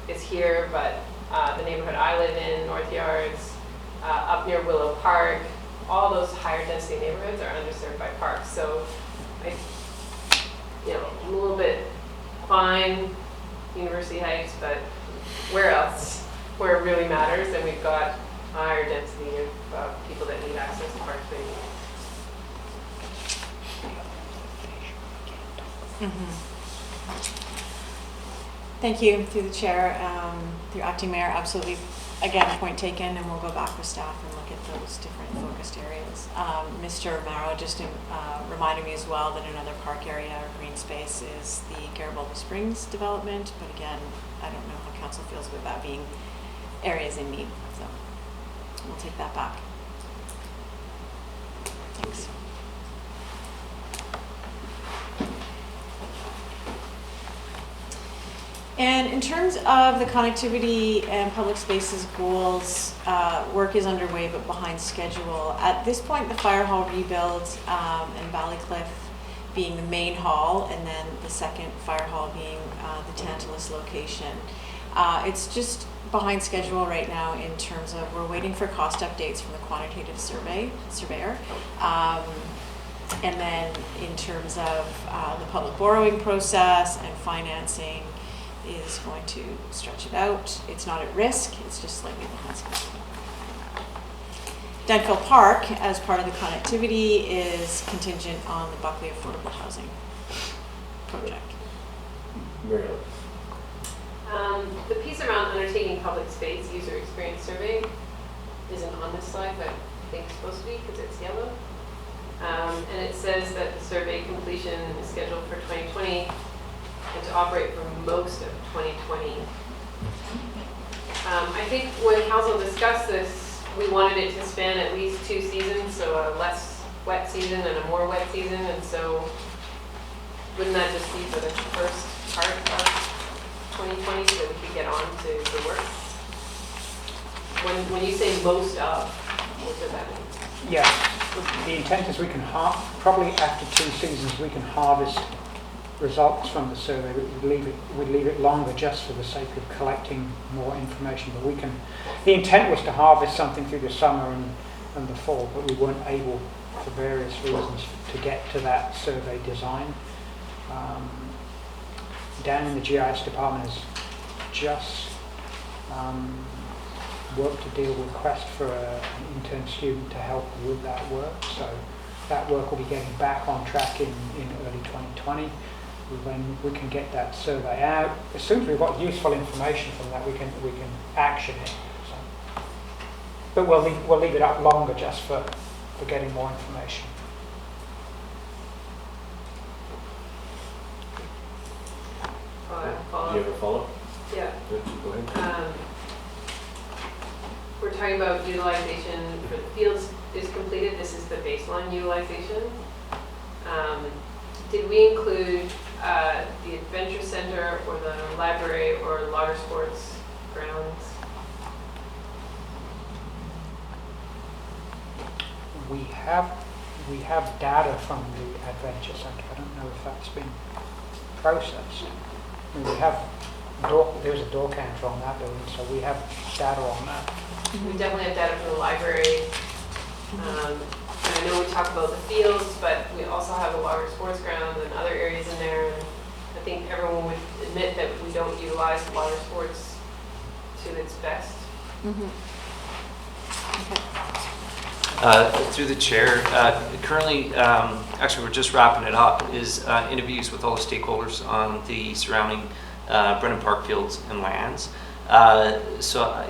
is here, but the neighborhood I live in, North Yards, up near Willow Park, all those higher density neighborhoods are underserved by parks. So, a little bit fine, University Heights, but where else? Where it really matters, and we've got higher density of people that need access to park space. Thank you, through the chair, through acting mayor, absolutely, again, point taken, and we'll go back with staff and look at those different focused areas. Mr. Marrow just reminded me as well that another park area or green space is the Garibaldi Springs development, but again, I don't know how council feels about that being areas in need, so we'll take that back. Thanks. And in terms of the connectivity and public spaces goals, work is underway but behind schedule. At this point, the fire hall rebuild and Ballycliffe being the main hall, and then the second fire hall being the Tantalus location. It's just behind schedule right now in terms of we're waiting for cost updates from the quantitative surveyor. And then in terms of the public borrowing process and financing, is going to stretch it out. It's not at risk, it's just slightly behind schedule. Dentville Park, as part of the connectivity, is contingent on the Buckley Affordable Housing project. Mariana. The piece around undertaking public space user experience survey isn't on this slide, but I think it's supposed to be because it's yellow. And it says that the survey completion is scheduled for 2020 and to operate for most of 2020. I think when council discussed this, we wanted it to span at least 2 seasons, so a less wet season and a more wet season, and so wouldn't that just be for the first part of 2020 so that we could get on to the work? When you say most of, what does that mean? Yeah, the intent is we can probably after 2 seasons we can harvest results from the survey. We'd leave it longer just for the sake of collecting more information, but we can. The intent was to harvest something through the summer and the fall, but we weren't able, for various reasons, to get to that survey design. Dan in the GIS department has just worked a deal with Quest for an intern student to help with that work. So that work will be getting back on track in early 2020. When we can get that survey out, as soon as we've got useful information from that, we can action it. So, but we'll leave it up longer just for getting more information. Do you have a follow-up? Yeah. Go ahead. We're talking about utilization for the fields is completed. This is the baseline utilization. Did we include the adventure center or the library or water sports grounds? We have data from the adventure center. I don't know if that's been processed. I mean, there's a door counter on that building, so we have data on that. We definitely have data from the library. And I know we talk about the fields, but we also have a water sports ground and other areas in there. And I think everyone would admit that we don't utilize water sports to its best. Through the chair, currently, actually we're just wrapping it up, is interviews with all the stakeholders on the surrounding Brennan Park fields and lands. So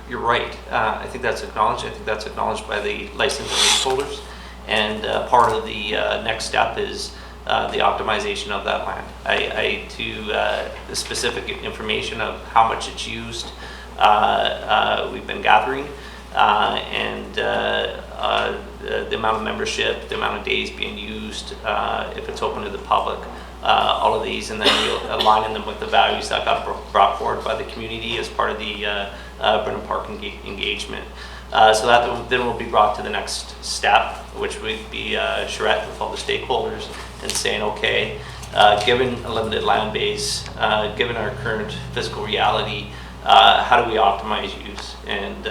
you're right. I think that's acknowledged. I think that's acknowledged by the licensed leaseholders. And part of the next step is the optimization of that land. To the specific information of how much it's used, we've been gathering. And the amount of membership, the amount of days being used, if it's open to the public, all of these, and then we'll align them with the values that got brought forward by the community as part of the Brennan Park engagement. So that then will be brought to the next step, which would be charrette with all the stakeholders and saying, okay, given a limited land base, given our current physical reality, how do we optimize use? And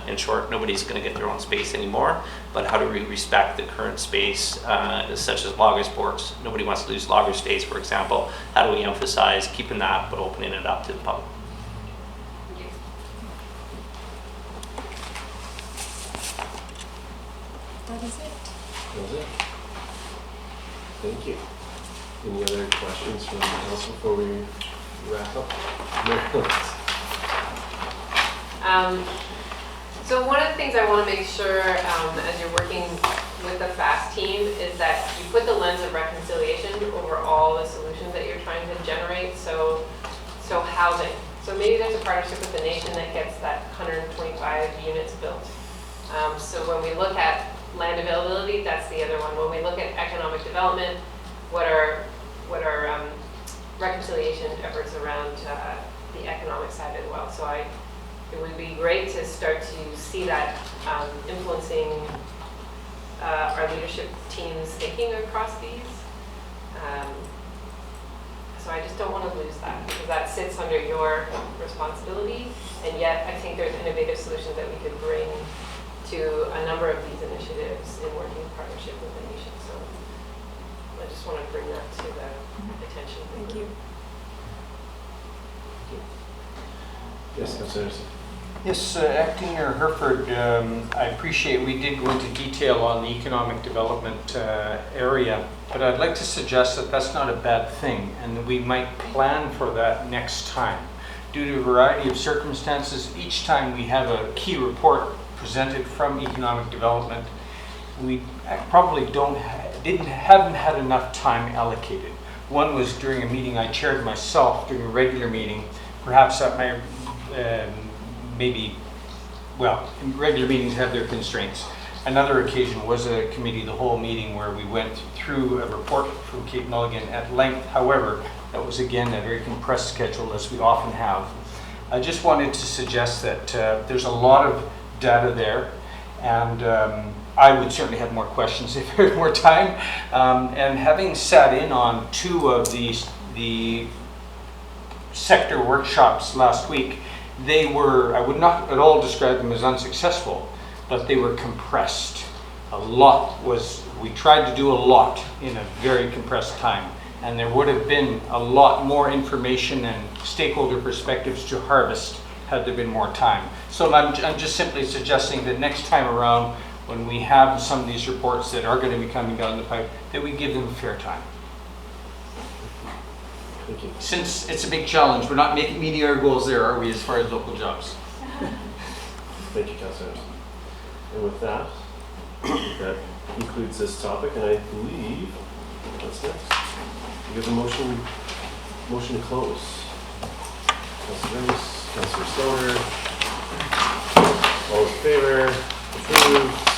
in short, nobody's going to get their own space anymore, but how do we respect the current space, such as logger sports? Nobody wants to lose logger space, for example. How do we emphasize keeping that, but opening it up to the public? That is it. That was it. Thank you. Any other questions from the council before we wrap up? So one of the things I want to make sure as you're working with the FAST team is that you put the lens of reconciliation over all the solutions that you're trying to generate. So housing. So maybe there's a partnership with the nation that gets that 125 units built. So when we look at land availability, that's the other one. When we look at economic development, what are reconciliation efforts around the economic side as well. So it would be great to start to see that influencing our leadership team's thinking across these. So I just don't want to lose that because that sits under your responsibility, and yet I think there's innovative solutions that we could bring to a number of these initiatives in working in partnership with the nation. So I just want to bring that to the attention. Thank you. Yes, Councilor Anderson. Yes, Acting Mayor Herford, I appreciate we did go into detail on the economic development area, but I'd like to suggest that that's not a bad thing and that we might plan for that next time. Due to a variety of circumstances, each time we have a key report presented from economic development, we probably haven't had enough time allocated. One was during a meeting I chaired myself during a regular meeting. Perhaps that might regular meetings have their constraints. Another occasion was a committee, the whole meeting, where we went through a report from Cape Mulligan at length. However, that was again a very compressed schedule, as we often have. I just wanted to suggest that there's a lot of data there, and I would certainly have more questions if there was more time. And having sat in on two of the sector workshops last week, they were, I would not at all describe them as unsuccessful, but they were compressed. We tried to do a lot in a very compressed time, and there would have been a lot more information and stakeholder perspectives to harvest had there been more time. So I'm just simply suggesting that next time around, when we have some of these reports that are going to be coming down the pipe, that we give them fair time. Thank you. Since it's a big challenge, we're not meeting our goals there, are we, as far as local jobs? Thank you, Councillor. And with that, that concludes this topic, and I believe, what's next? We have a motion to close. Councillor Rice, Councillor Stoner, all in favor, approved.